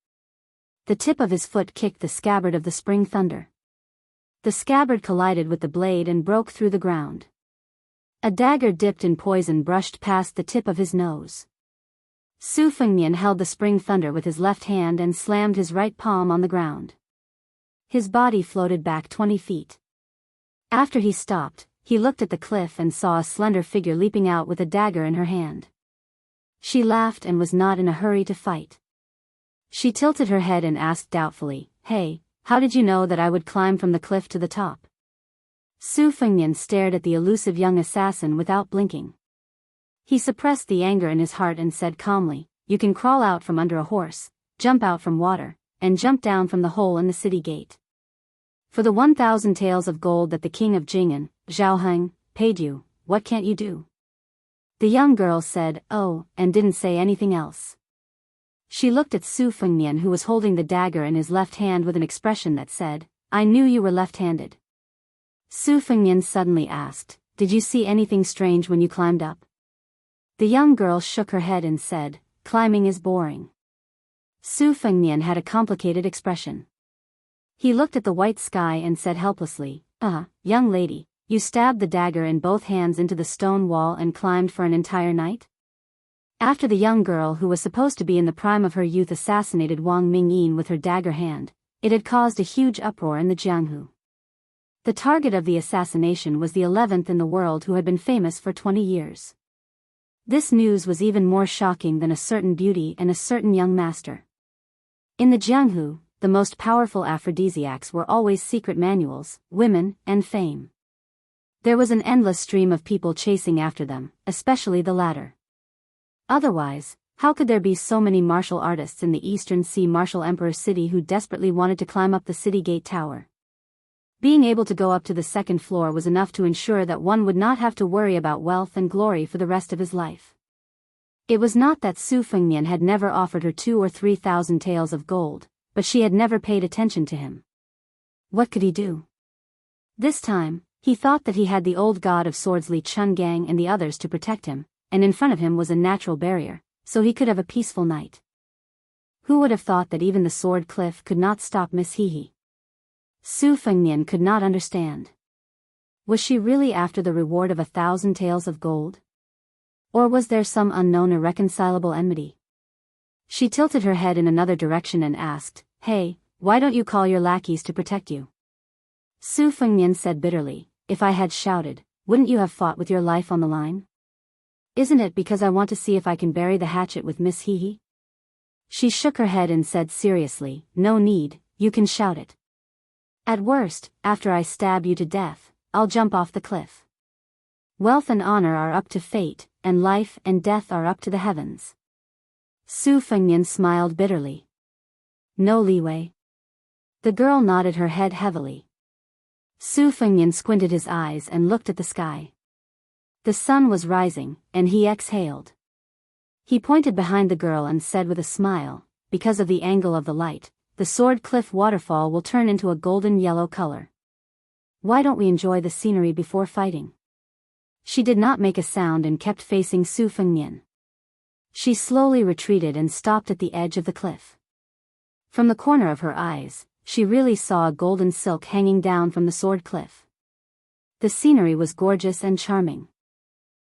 The tip of his foot kicked the scabbard of the spring thunder. The scabbard collided with the blade and broke through the ground. A dagger dipped in poison brushed past the tip of his nose. Su Fengnian held the spring thunder with his left hand and slammed his right palm on the ground. His body floated back 20 feet. After he stopped, he looked at the cliff and saw a slender figure leaping out with a dagger in her hand. She laughed and was not in a hurry to fight. She tilted her head and asked doubtfully, "Hey, how did you know that I would climb from the cliff to the top?" Su Fengnian stared at the elusive young assassin without blinking. He suppressed the anger in his heart and said calmly, "You can crawl out from under a horse, jump out from water, and jump down from the hole in the city gate. For the 1,000 taels of gold that the king of Jing'an, Zhao Heng, paid you, what can't you do?" The young girl said, "Oh," and didn't say anything else. She looked at Su Fengnian, who was holding the dagger in his left hand with an expression that said, "I knew you were left-handed." Su Fengnian suddenly asked, "Did you see anything strange when you climbed up?" The young girl shook her head and said, "Climbing is boring." Su Fengnian had a complicated expression. He looked at the white sky and said helplessly, young lady, you stabbed the dagger in both hands into the stone wall and climbed for an entire night?" After the young girl who was supposed to be in the prime of her youth assassinated Wang Mingyin with her dagger hand, it had caused a huge uproar in the Jianghu. The target of the assassination was the 11th in the world who had been famous for 20 years. This news was even more shocking than a certain beauty and a certain young master. In the Jianghu, the most powerful aphrodisiacs were always secret manuals, women, and fame. There was an endless stream of people chasing after them, especially the latter. Otherwise, how could there be so many martial artists in the Eastern Sea martial emperor city who desperately wanted to climb up the city gate tower? Being able to go up to the second floor was enough to ensure that one would not have to worry about wealth and glory for the rest of his life. It was not that Su Fengnian had never offered her 2,000 or 3,000 taels of gold, but she had never paid attention to him. What could he do? This time, he thought that he had the old god of swords Li Chungang and the others to protect him, and in front of him was a natural barrier, so he could have a peaceful night. Who would have thought that even the sword cliff could not stop Miss Hehe? Su Fengnian could not understand. Was she really after the reward of 1,000 taels of gold? Or was there some unknown irreconcilable enmity? She tilted her head in another direction and asked, "Hey, why don't you call your lackeys to protect you?" Su Fengnian said bitterly, "If I had shouted, wouldn't you have fought with your life on the line? Isn't it because I want to see if I can bury the hatchet with Miss Hehe?" She shook her head and said seriously, "No need, you can shout it. At worst, after I stab you to death, I'll jump off the cliff. Wealth and honor are up to fate, and life and death are up to the heavens." Su Fengnian smiled bitterly. "No leeway?" The girl nodded her head heavily. Su Fengnian squinted his eyes and looked at the sky. The sun was rising, and he exhaled. He pointed behind the girl and said with a smile, because of the angle of the light, the sword cliff waterfall will turn into a golden yellow color. Why don't we enjoy the scenery before fighting? She did not make a sound and kept facing Su Fengnian. She slowly retreated and stopped at the edge of the cliff. From the corner of her eyes, she really saw a golden silk hanging down from the sword cliff. The scenery was gorgeous and charming.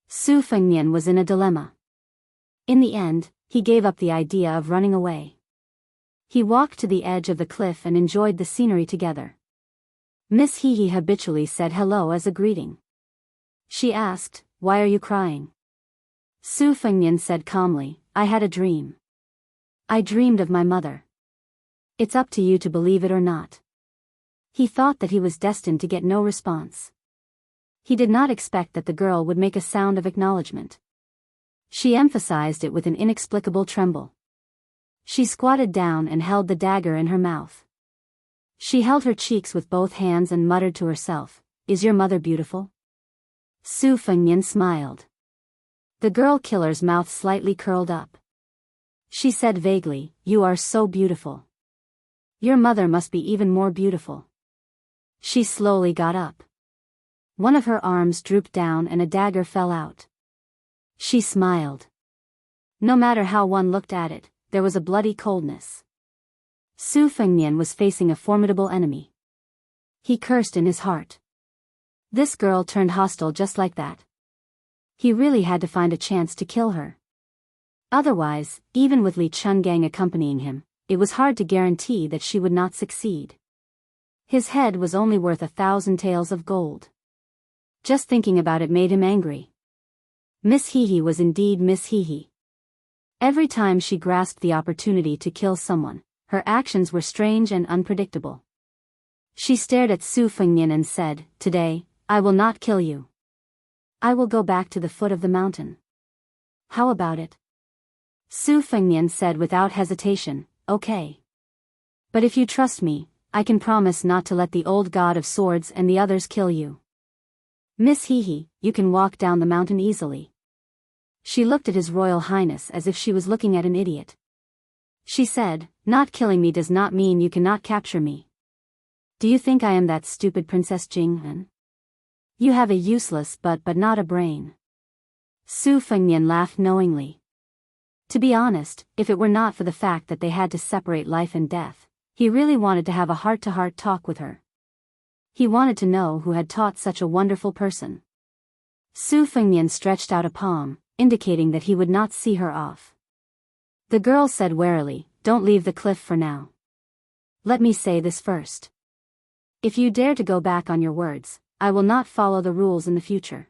Su Fengnian was in a dilemma. In the end, he gave up the idea of running away. He walked to the edge of the cliff and enjoyed the scenery together. Miss Hehe habitually said hello as a greeting. She asked, "Why are you crying?" Su Fengnian said calmly, "I had a dream. I dreamed of my mother. It's up to you to believe it or not." He thought that he was destined to get no response. He did not expect that the girl would make a sound of acknowledgement. She emphasized it with an inexplicable tremble. She squatted down and held the dagger in her mouth. She held her cheeks with both hands and muttered to herself, "Is your mother beautiful?" Su Fengnian smiled. The girl killer's mouth slightly curled up. She said vaguely, "You are so beautiful. Your mother must be even more beautiful." She slowly got up. One of her arms drooped down and a dagger fell out. She smiled. No matter how one looked at it, there was a bloody coldness. Su Fengnian was facing a formidable enemy. He cursed in his heart. This girl turned hostile just like that. He really had to find a chance to kill her. Otherwise, even with Li Chungang accompanying him, it was hard to guarantee that she would not succeed. His head was only worth 1,000 taels of gold. Just thinking about it made him angry. Miss Hehe was indeed Miss Hehe. Every time she grasped the opportunity to kill someone, her actions were strange and unpredictable. She stared at Su Fengnian and said, "Today, I will not kill you. I will go back to the foot of the mountain. How about it?" Su Fengnian said without hesitation, "Okay. But if you trust me, I can promise not to let the old god of swords and the others kill you. Miss Hehe, you can walk down the mountain easily." She looked at His Royal Highness as if she was looking at an idiot. She said, "Not killing me does not mean you cannot capture me. Do you think I am that stupid Princess Jianghu? You have a useless but not a brain." Su Fengnian laughed knowingly. To be honest, if it were not for the fact that they had to separate life and death, he really wanted to have a heart-to-heart talk with her. He wanted to know who had taught such a wonderful person. Su Fengnian stretched out a palm, indicating that he would not see her off. The girl said warily, "Don't leave the cliff for now. Let me say this first. If you dare to go back on your words, I will not follow the rules in the future.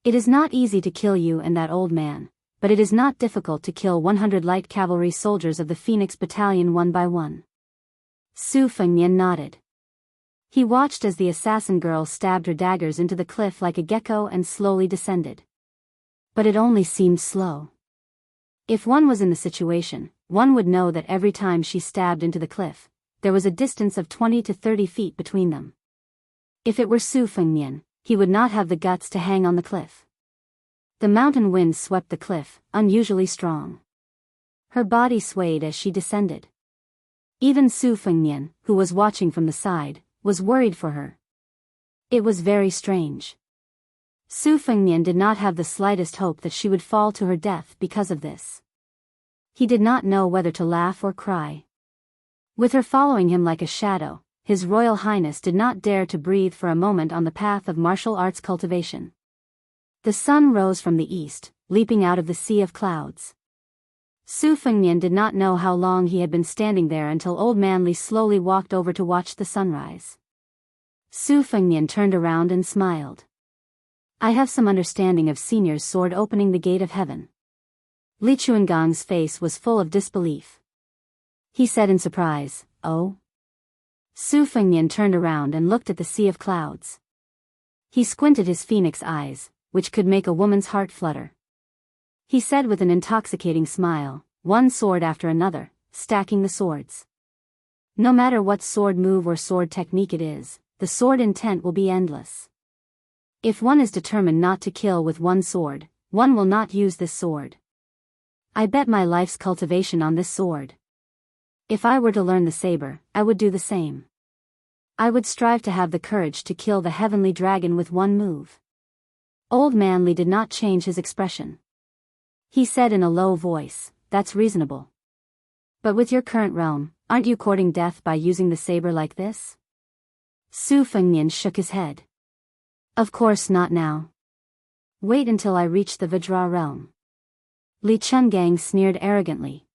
It is not easy to kill you and that old man, but it is not difficult to kill 100 light cavalry soldiers of the Phoenix Battalion one by one." Su Fengnian nodded. He watched as the assassin girl stabbed her daggers into the cliff like a gecko and slowly descended. But it only seemed slow. If one was in the situation, one would know that every time she stabbed into the cliff, there was a distance of 20 to 30 feet between them. If it were Su Fengnian, he would not have the guts to hang on the cliff. The mountain wind swept the cliff, unusually strong. Her body swayed as she descended. Even Su Fengnian, who was watching from the side, was worried for her. It was very strange. Su Fengnian did not have the slightest hope that she would fall to her death because of this. He did not know whether to laugh or cry. With her following him like a shadow, His Royal Highness did not dare to breathe for a moment on the path of martial arts cultivation. The sun rose from the east, leaping out of the sea of clouds. Su Fengnian did not know how long he had been standing there until Old Man Li slowly walked over to watch the sunrise. Su Fengnian turned around and smiled. "I have some understanding of Senior's sword opening the gate of heaven." Li Chuangang's face was full of disbelief. He said in surprise, "Oh?" Su Fengnian turned around and looked at the sea of clouds. He squinted his phoenix eyes, which could make a woman's heart flutter. He said with an intoxicating smile, one sword after another, stacking the swords. "No matter what sword move or sword technique it is, the sword intent will be endless. If one is determined not to kill with one sword, one will not use this sword. I bet my life's cultivation on this sword. If I were to learn the saber, I would do the same. I would strive to have the courage to kill the heavenly dragon with one move. Old Man Li did not change his expression. He said in a low voice, "That's reasonable. But with your current realm, aren't you courting death by using the saber like this?" Su Fengnian shook his head. "Of course not now. Wait until I reach the Vajra realm." Li Chungang sneered arrogantly.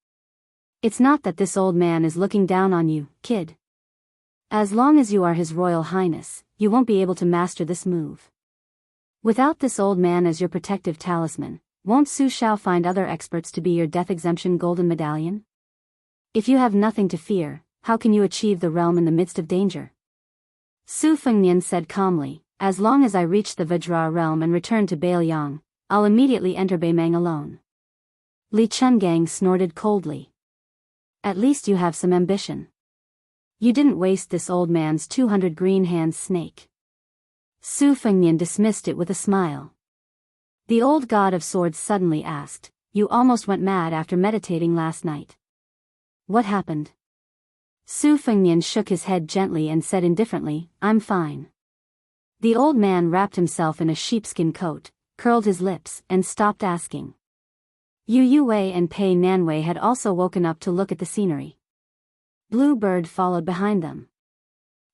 "It's not that this old man is looking down on you, kid. As long as you are His Royal Highness, you won't be able to master this move. Without this old man as your protective talisman, won't Su Shao find other experts to be your death exemption golden medallion? If you have nothing to fear, how can you achieve the realm in the midst of danger?" Su Fengnian said calmly, "As long as I reach the Vajra realm and return to Bailiang, I'll immediately enter Beimang alone." Li Chungang snorted coldly. "At least you have some ambition. You didn't waste this old man's 200 green hands snake." Su Fengnian dismissed it with a smile. The old god of swords suddenly asked, "You almost went mad after meditating last night. What happened?" Su Fengnian shook his head gently and said indifferently, "I'm fine." The old man wrapped himself in a sheepskin coat, curled his lips, and stopped asking. Yu Yue and Pei Nanwei had also woken up to look at the scenery. Blue Bird followed behind them.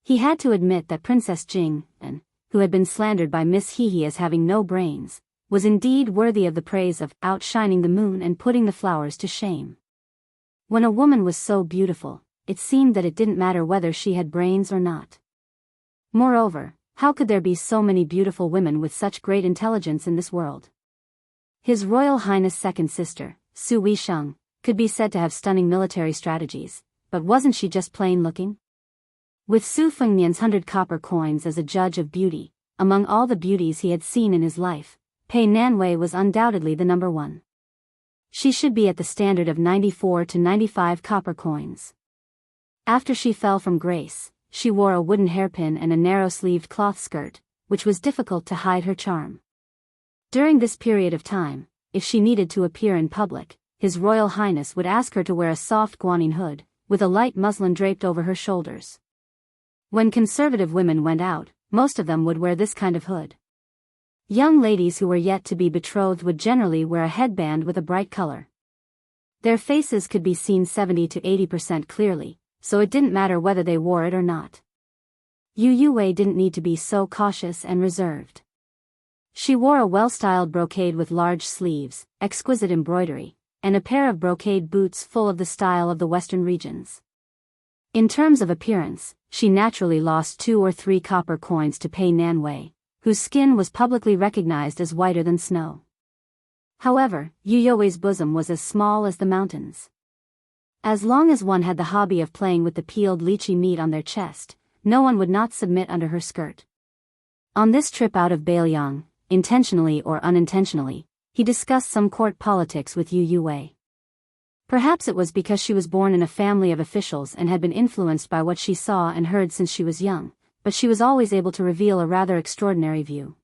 He had to admit that Princess Jing, who had been slandered by Miss Hehe as having no brains, was indeed worthy of the praise of outshining the moon and putting the flowers to shame. When a woman was so beautiful, it seemed that it didn't matter whether she had brains or not. Moreover, how could there be so many beautiful women with such great intelligence in this world? His Royal Highness' second sister, Su Weisheng, could be said to have stunning military strategies, but wasn't she just plain looking? With Su Fengnian's 100 copper coins as a judge of beauty, among all the beauties he had seen in his life, Pei Nanwei was undoubtedly the number one. She should be at the standard of 94 to 95 copper coins. After she fell from grace, she wore a wooden hairpin and a narrow-sleeved cloth skirt, which was difficult to hide her charm. During this period of time, if she needed to appear in public, His Royal Highness would ask her to wear a soft guanine hood, with a light muslin draped over her shoulders. When conservative women went out, most of them would wear this kind of hood. Young ladies who were yet to be betrothed would generally wear a headband with a bright color. Their faces could be seen 70 to 80% clearly, so it didn't matter whether they wore it or not. Yu Yue didn't need to be so cautious and reserved. She wore a well-styled brocade with large sleeves, exquisite embroidery, and a pair of brocade boots full of the style of the western regions. In terms of appearance, she naturally lost 2 or 3 copper coins to Pei Nanwei, whose skin was publicly recognized as whiter than snow. However, Yu Yue's bosom was as small as the mountains. As long as one had the hobby of playing with the peeled lychee meat on their chest, no one would not submit under her skirt. On this trip out of Bailiang, intentionally or unintentionally, he discussed some court politics with Yu Yue. Perhaps it was because she was born in a family of officials and had been influenced by what she saw and heard since she was young, but she was always able to reveal a rather extraordinary view.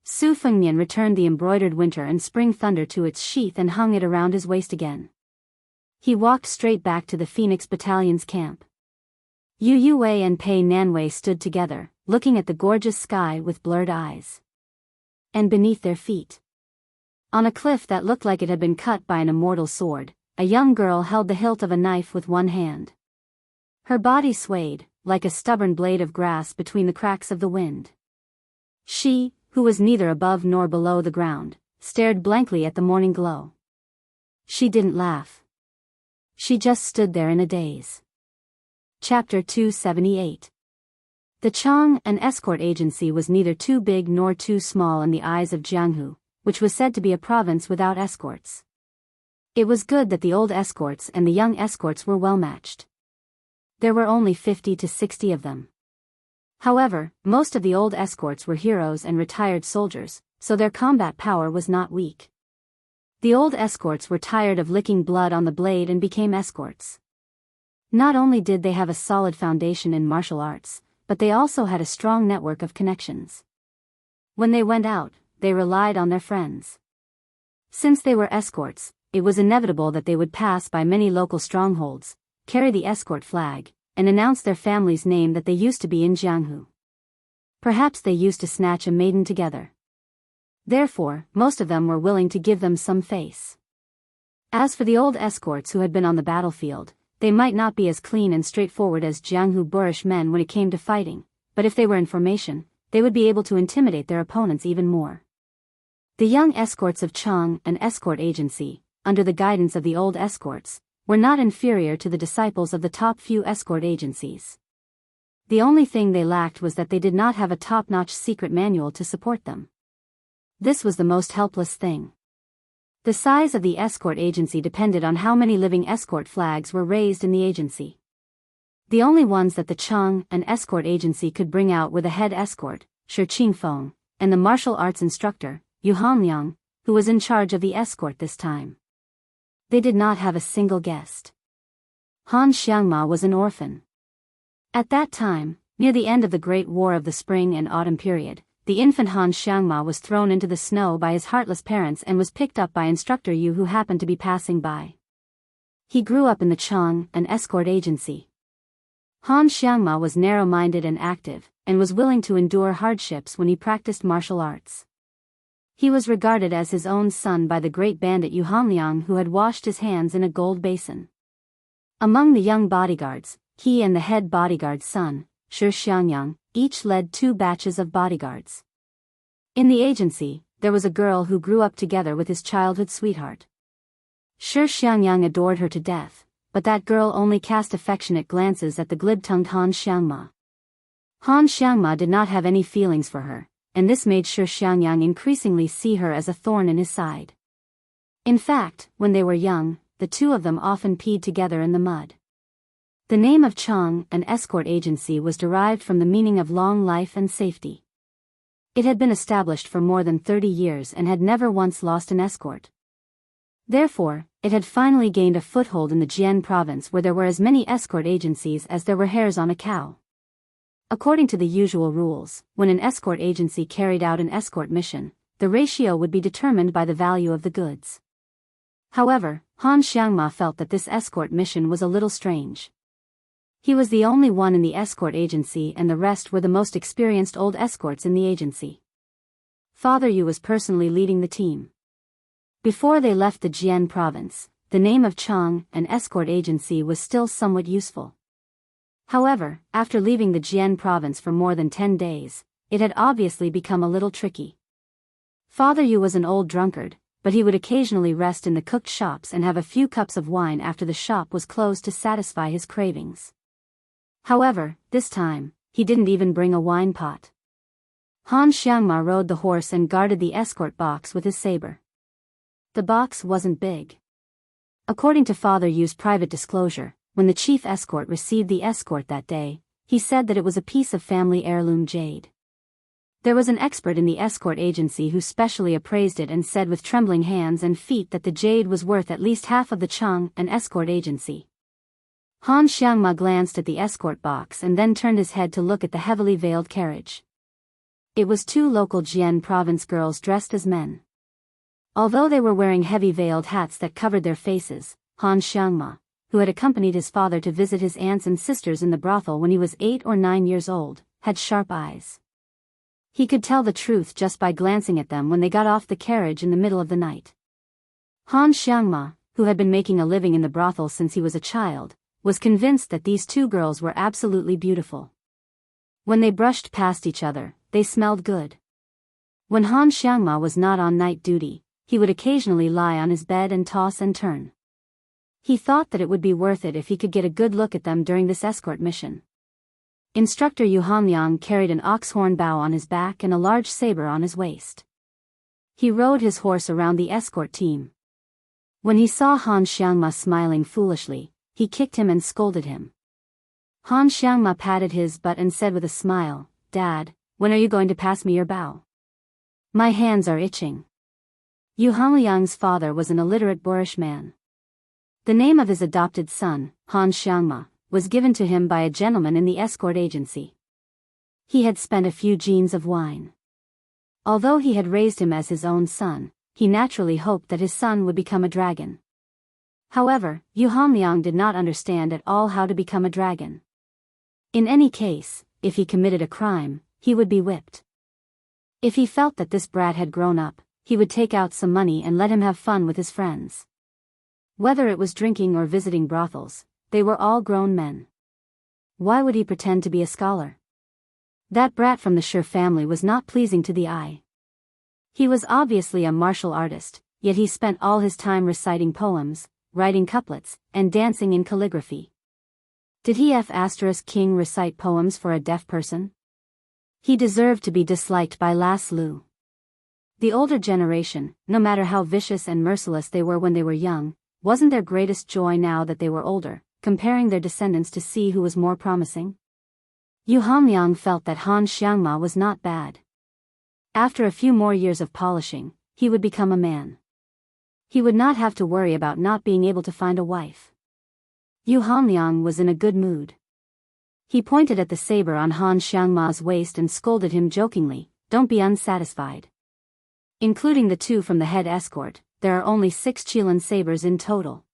Su Fengnian returned the embroidered winter and spring thunder to its sheath and hung it around his waist again. He walked straight back to the Phoenix Battalion's camp. Yu Yue and Pei Nanwei stood together, looking at the gorgeous sky with blurred eyes. And beneath their feet, on a cliff that looked like it had been cut by an immortal sword, a young girl held the hilt of a knife with one hand. Her body swayed, like a stubborn blade of grass between the cracks of the wind. She, who was neither above nor below the ground, stared blankly at the morning glow. She didn't laugh. She just stood there in a daze. Chapter 278. The Chang, an escort agency, was neither too big nor too small in the eyes of Jianghu, which was said to be a province without escorts. It was good that the old escorts and the young escorts were well matched. There were only 50 to 60 of them. However, most of the old escorts were heroes and retired soldiers, so their combat power was not weak. The old escorts were tired of licking blood on the blade and became escorts. Not only did they have a solid foundation in martial arts, but they also had a strong network of connections. When they went out, they relied on their friends. Since they were escorts, it was inevitable that they would pass by many local strongholds, carry the escort flag, and announce their family's name that they used to be in Jianghu. Perhaps they used to snatch a maiden together. Therefore, most of them were willing to give them some face. As for the old escorts who had been on the battlefield, they might not be as clean and straightforward as Jianghu boorish men when it came to fighting, but if they were in formation, they would be able to intimidate their opponents even more. The young escorts of Chang, an escort agency, under the guidance of the old escorts, were not inferior to the disciples of the top few escort agencies. The only thing they lacked was that they did not have a top-notch secret manual to support them. This was the most helpless thing. The size of the escort agency depended on how many living escort flags were raised in the agency. The only ones that the Chang, an escort agency, could bring out were the head escort, Shi Qingfeng, and the martial arts instructor, Yu Hanliang, who was in charge of the escort this time. They did not have a single guest. Han Xiangma was an orphan. At that time, near the end of the Great War of the Spring and Autumn period, the infant Han Xiangma was thrown into the snow by his heartless parents and was picked up by instructor Yu, who happened to be passing by. He grew up in the Chang, an escort agency. Han Xiangma was narrow-minded and active, and was willing to endure hardships when he practiced martial arts. He was regarded as his own son by the great bandit Yu Hanliang, who had washed his hands in a gold basin. Among the young bodyguards, he and the head bodyguard's son, Shi Xiangyang, each led 2 batches of bodyguards. In the agency, there was a girl who grew up together with his childhood sweetheart. Shi Xiangyang adored her to death, but that girl only cast affectionate glances at the glib-tongued Han Xiangma. Han Xiangma did not have any feelings for her, and this made Shi Xiangyang increasingly see her as a thorn in his side. In fact, when they were young, the two of them often peed together in the mud. The name of Chang, an escort agency, was derived from the meaning of long life and safety. It had been established for more than 30 years and had never once lost an escort. Therefore, it had finally gained a foothold in the Jian province, where there were as many escort agencies as there were hairs on a cow. According to the usual rules, when an escort agency carried out an escort mission, the ratio would be determined by the value of the goods. However, Han Xiangma felt that this escort mission was a little strange. He was the only one in the escort agency, and the rest were the most experienced old escorts in the agency. Father Yu was personally leading the team. Before they left the Jian province, the name of Chang, an escort agency, was still somewhat useful. However, after leaving the Jian province for more than 10 days, it had obviously become a little tricky. Father Yu was an old drunkard, but he would occasionally rest in the cooked shops and have a few cups of wine after the shop was closed to satisfy his cravings. However, this time, he didn't even bring a wine pot. Han Xiangma rode the horse and guarded the escort box with his saber. The box wasn't big. According to Father Yu's private disclosure, when the chief escort received the escort that day, he said that it was a piece of family heirloom jade. There was an expert in the escort agency who specially appraised it and said with trembling hands and feet that the jade was worth at least half of the Chang, an escort agency. Han Xiangma glanced at the escort box and then turned his head to look at the heavily veiled carriage. It was 2 local Jian province girls dressed as men. Although they were wearing heavy veiled hats that covered their faces, Han Xiangma, who had accompanied his father to visit his aunts and sisters in the brothel when he was 8 or 9 years old, had sharp eyes. He could tell the truth just by glancing at them when they got off the carriage in the middle of the night. Han Xiangma, who had been making a living in the brothel since he was a child, was convinced that these 2 girls were absolutely beautiful. When they brushed past each other, they smelled good. When Han Xiangma was not on night duty, he would occasionally lie on his bed and toss and turn. He thought that it would be worth it if he could get a good look at them during this escort mission. Instructor Yu Hanliang carried an ox horn bow on his back and a large saber on his waist. He rode his horse around the escort team. When he saw Han Xiangma smiling foolishly, he kicked him and scolded him. Han Xiangma patted his butt and said with a smile, "Dad, when are you going to pass me your bow? My hands are itching." Yu Hanliang's father was an illiterate boorish man. The name of his adopted son, Han Xiangma, was given to him by a gentleman in the escort agency. He had spent a few jeans of wine. Although he had raised him as his own son, he naturally hoped that his son would become a dragon. However, Yu Hanliang did not understand at all how to become a dragon. In any case, if he committed a crime, he would be whipped. If he felt that this brat had grown up, he would take out some money and let him have fun with his friends. Whether it was drinking or visiting brothels, they were all grown men. Why would he pretend to be a scholar? That brat from the Shi family was not pleasing to the eye. He was obviously a martial artist, yet he spent all his time reciting poems, writing couplets, and dancing in calligraphy. Did he King recite poems for a deaf person? He deserved to be disliked by Las Lu. The older generation, no matter how vicious and merciless they were when they were young, wasn't their greatest joy now that they were older, comparing their descendants to see who was more promising? Yu Hanliang felt that Han Xiangma was not bad. After a few more years of polishing, he would become a man. He would not have to worry about not being able to find a wife. Yu Hanliang was in a good mood. He pointed at the saber on Han Xiangma's waist and scolded him jokingly, "Don't be unsatisfied. Including the 2 from the head escort, there are only 6 Qilin sabers in total."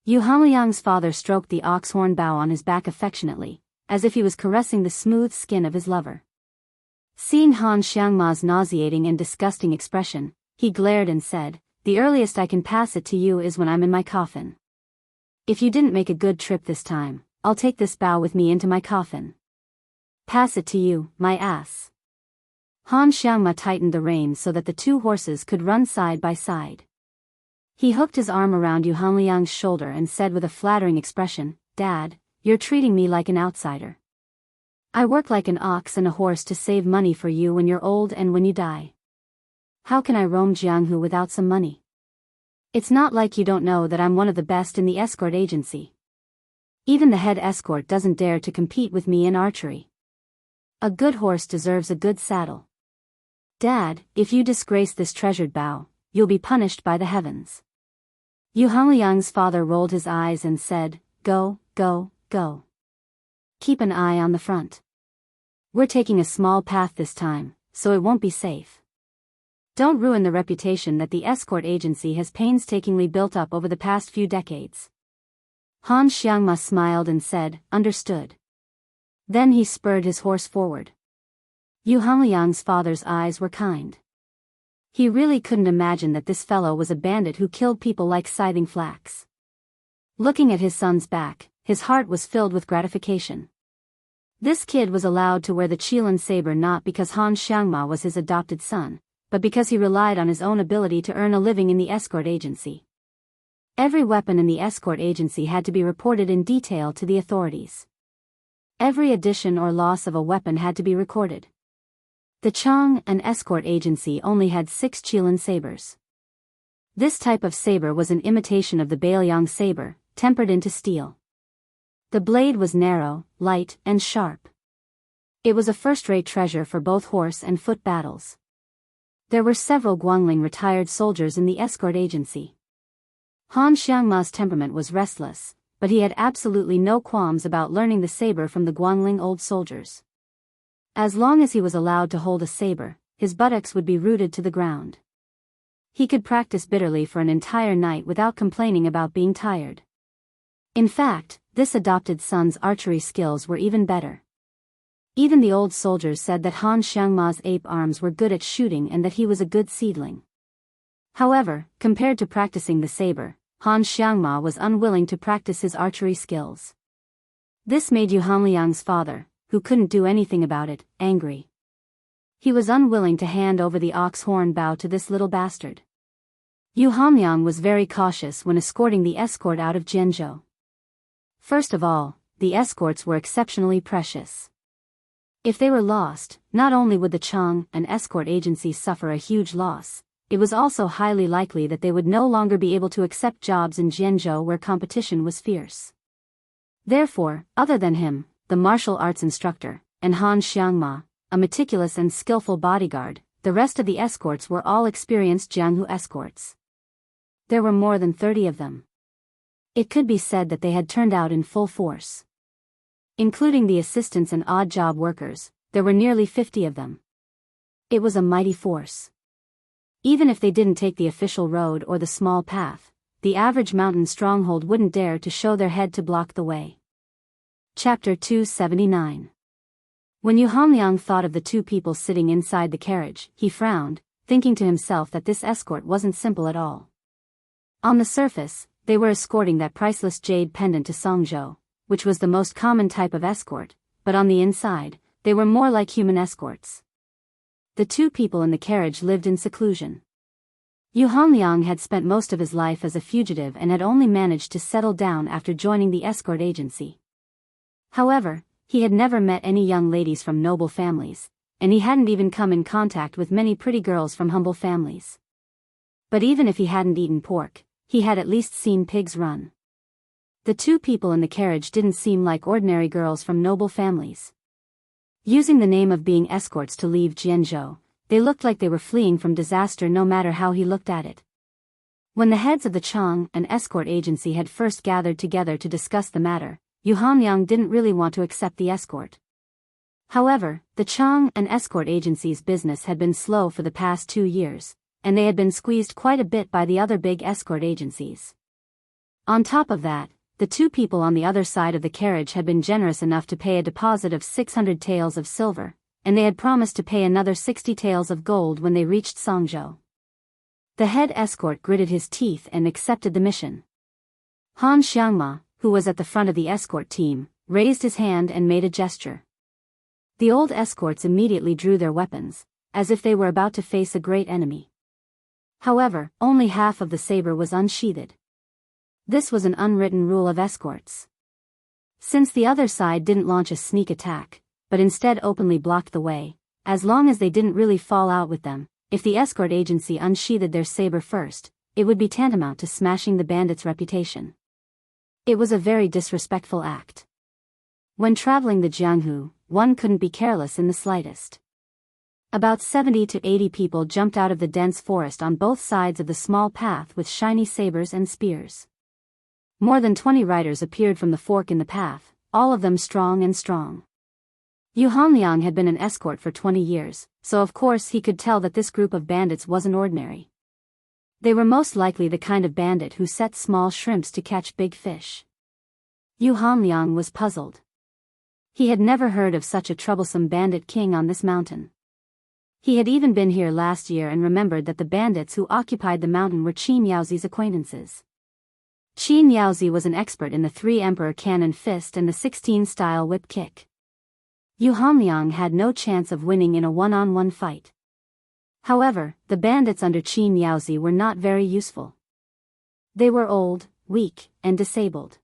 Yu Hanliang's father stroked the ox-horn bow on his back affectionately, as if he was caressing the smooth skin of his lover. Seeing Han Xiangma's nauseating and disgusting expression, he glared and said, "The earliest I can pass it to you is when I'm in my coffin. If you didn't make a good trip this time, I'll take this bow with me into my coffin. Pass it to you, my ass." Han Xiangma tightened the reins so that the 2 horses could run side by side. He hooked his arm around Yu Hanliang's shoulder and said with a flattering expression, "Dad, you're treating me like an outsider. I work like an ox and a horse to save money for you when you're old and when you die. How can I roam Jianghu without some money? It's not like you don't know that I'm one of the best in the escort agency. Even the head escort doesn't dare to compete with me in archery. A good horse deserves a good saddle. Dad, if you disgrace this treasured bow, you'll be punished by the heavens." Yu Hanliang's father rolled his eyes and said, "Go, go, go. Keep an eye on the front. We're taking a small path this time, so it won't be safe. Don't ruin the reputation that the escort agency has painstakingly built up over the past few decades." Han Xiangma smiled and said, "Understood." Then he spurred his horse forward. Yu Hanliang's father's eyes were kind. He really couldn't imagine that this fellow was a bandit who killed people like scything flax. Looking at his son's back, his heart was filled with gratification. This kid was allowed to wear the Qilin saber not because Han Xiangma was his adopted son, but because he relied on his own ability to earn a living in the escort agency. Every weapon in the escort agency had to be reported in detail to the authorities. Every addition or loss of a weapon had to be recorded. The Chang, an escort agency, only had 6 Qilin sabers. This type of saber was an imitation of the Bailiang saber, tempered into steel. The blade was narrow, light, and sharp. It was a first-rate treasure for both horse and foot battles. There were several Guangling retired soldiers in the escort agency. Han Xiangma's temperament was restless, but he had absolutely no qualms about learning the saber from the Guangling old soldiers. As long as he was allowed to hold a saber, his buttocks would be rooted to the ground. He could practice bitterly for an entire night without complaining about being tired. In fact, this adopted son's archery skills were even better. Even the old soldiers said that Han Xiangma's ape arms were good at shooting and that he was a good seedling. However, compared to practicing the saber, Han Xiangma was unwilling to practice his archery skills. This made Yu Hanliang's father, who couldn't do anything about it, angry. He was unwilling to hand over the ox-horn bow to this little bastard. Yu Hanliang was very cautious when escorting the escort out of Jianghu. First of all, the escorts were exceptionally precious. If they were lost, not only would the Chang, an escort agency, suffer a huge loss, it was also highly likely that they would no longer be able to accept jobs in Jianghu where competition was fierce. Therefore, other than him, the martial arts instructor, and Han Xiangma, a meticulous and skillful bodyguard, the rest of the escorts were all experienced Jianghu escorts. There were more than 30 of them. It could be said that they had turned out in full force. Including the assistants and odd job workers, there were nearly 50 of them. It was a mighty force. Even if they didn't take the official road or the small path, the average mountain stronghold wouldn't dare to show their head to block the way. Chapter 279. When Yu Hanliang thought of the two people sitting inside the carriage, he frowned, thinking to himself that this escort wasn't simple at all. On the surface, they were escorting that priceless jade pendant to Songzhou, which was the most common type of escort, but on the inside, they were more like human escorts. The two people in the carriage lived in seclusion. Yu Hanliang had spent most of his life as a fugitive and had only managed to settle down after joining the escort agency. However, he had never met any young ladies from noble families, and he hadn't even come in contact with many pretty girls from humble families. But even if he hadn't eaten pork, he had at least seen pigs run. The two people in the carriage didn't seem like ordinary girls from noble families. Using the name of being escorts to leave Jianghu, they looked like they were fleeing from disaster no matter how he looked at it. When the heads of the Chang and escort agency had first gathered together to discuss the matter, Yu Hanliang didn't really want to accept the escort. However, the Chang and escort agency's business had been slow for the past 2 years, and they had been squeezed quite a bit by the other big escort agencies. On top of that, the two people on the other side of the carriage had been generous enough to pay a deposit of 600 taels of silver, and they had promised to pay another 60 taels of gold when they reached Songzhou. The head escort gritted his teeth and accepted the mission. Han Xiangma, who was at the front of the escort team, raised his hand and made a gesture. The old escorts immediately drew their weapons, as if they were about to face a great enemy. However, only half of the saber was unsheathed. This was an unwritten rule of escorts. Since the other side didn't launch a sneak attack, but instead openly blocked the way, as long as they didn't really fall out with them, if the escort agency unsheathed their saber first, it would be tantamount to smashing the bandits' reputation. It was a very disrespectful act. When traveling the Jianghu, one couldn't be careless in the slightest. About 70 to 80 people jumped out of the dense forest on both sides of the small path with shiny sabers and spears. More than 20 riders appeared from the fork in the path, all of them strong. Yu Hanliang had been an escort for 20 years, so of course he could tell that this group of bandits wasn't ordinary. They were most likely the kind of bandit who set small shrimps to catch big fish. Yu Hanliang was puzzled. He had never heard of such a troublesome bandit king on this mountain. He had even been here last year and remembered that the bandits who occupied the mountain were Qin Yaozi's acquaintances. Qin Yaozi was an expert in the 3-emperor cannon fist and the 16-style whip kick. Yu Hanliang had no chance of winning in a one-on-one fight. However, the bandits under Qin Yaozi were not very useful. They were old, weak, and disabled.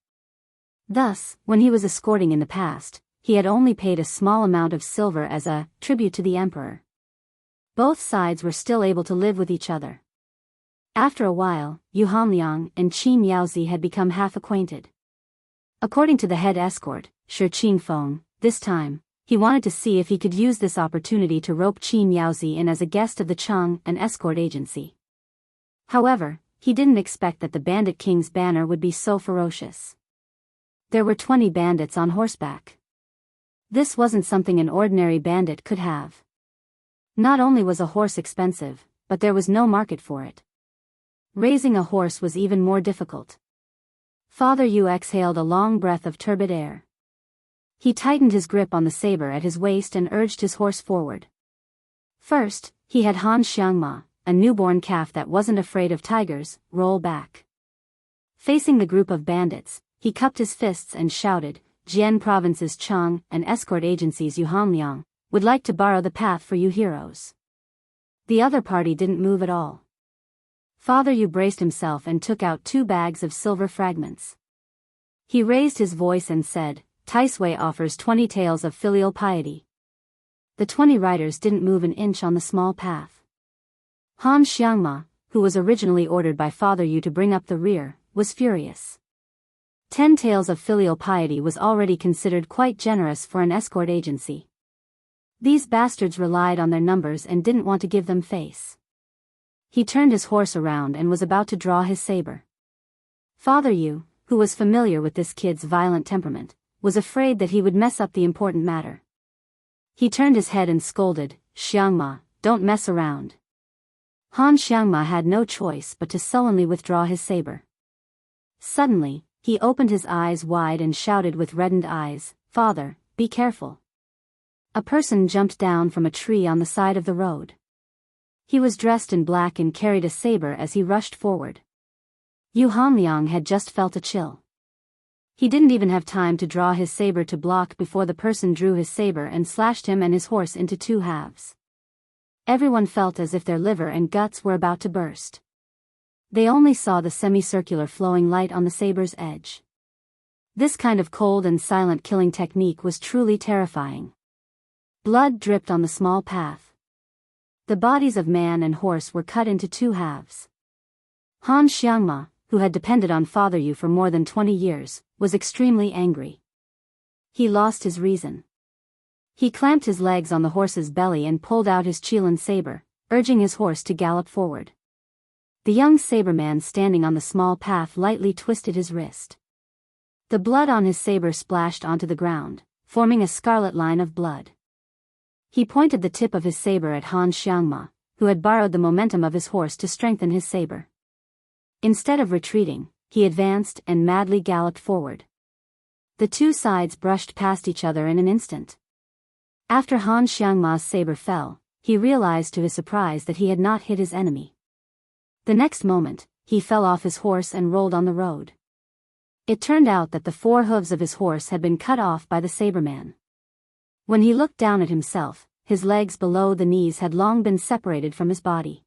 Thus, when he was escorting in the past, he had only paid a small amount of silver as a tribute to the emperor. Both sides were still able to live with each other. After a while, Yu Hanliang and Qin Yaozi had become half-acquainted. According to the head escort, Shi Qingfeng, this time, he wanted to see if he could use this opportunity to rope Qin Yaozi in as a guest of the Chang and escort agency. However, he didn't expect that the Bandit King's banner would be so ferocious. There were 20 bandits on horseback. This wasn't something an ordinary bandit could have. Not only was a horse expensive, but there was no market for it. Raising a horse was even more difficult. Father Yu exhaled a long breath of turbid air. He tightened his grip on the saber at his waist and urged his horse forward. First, he had Han Xiangma, a newborn calf that wasn't afraid of tigers, roll back. Facing the group of bandits, he cupped his fists and shouted, "Jian Province's Chang and escort agencies Yu Hanliang would like to borrow the path for you heroes." The other party didn't move at all. Father Yu braced himself and took out 2 bags of silver fragments. He raised his voice and said, "Taisui offers 20 taels of filial piety." The 20 riders didn't move an inch on the small path. Han Xiangma, who was originally ordered by Father Yu to bring up the rear, was furious. 10 taels of filial piety was already considered quite generous for an escort agency. These bastards relied on their numbers and didn't want to give them face. He turned his horse around and was about to draw his saber. Father Yu, who was familiar with this kid's violent temperament, was afraid that he would mess up the important matter. He turned his head and scolded, "Xiangma, don't mess around." Han Xiangma had no choice but to sullenly withdraw his saber. Suddenly, he opened his eyes wide and shouted with reddened eyes, "Father, be careful." A person jumped down from a tree on the side of the road. He was dressed in black and carried a saber as he rushed forward. Yu Hanliang had just felt a chill. He didn't even have time to draw his saber to block before the person drew his saber and slashed him and his horse into two halves. Everyone felt as if their liver and guts were about to burst. They only saw the semicircular flowing light on the saber's edge. This kind of cold and silent killing technique was truly terrifying. Blood dripped on the small path. The bodies of man and horse were cut into two halves. Han Xiangma, who had depended on Father Yu for more than 20 years, was extremely angry. He lost his reason. He clamped his legs on the horse's belly and pulled out his Qilin saber, urging his horse to gallop forward. The young saberman standing on the small path lightly twisted his wrist. The blood on his saber splashed onto the ground, forming a scarlet line of blood. He pointed the tip of his saber at Han Xiangma, who had borrowed the momentum of his horse to strengthen his saber. Instead of retreating, he advanced and madly galloped forward. The two sides brushed past each other in an instant. After Han Xiangma's saber fell, he realized to his surprise that he had not hit his enemy. The next moment, he fell off his horse and rolled on the road. It turned out that the four hooves of his horse had been cut off by the saberman. When he looked down at himself, his legs below the knees had long been separated from his body.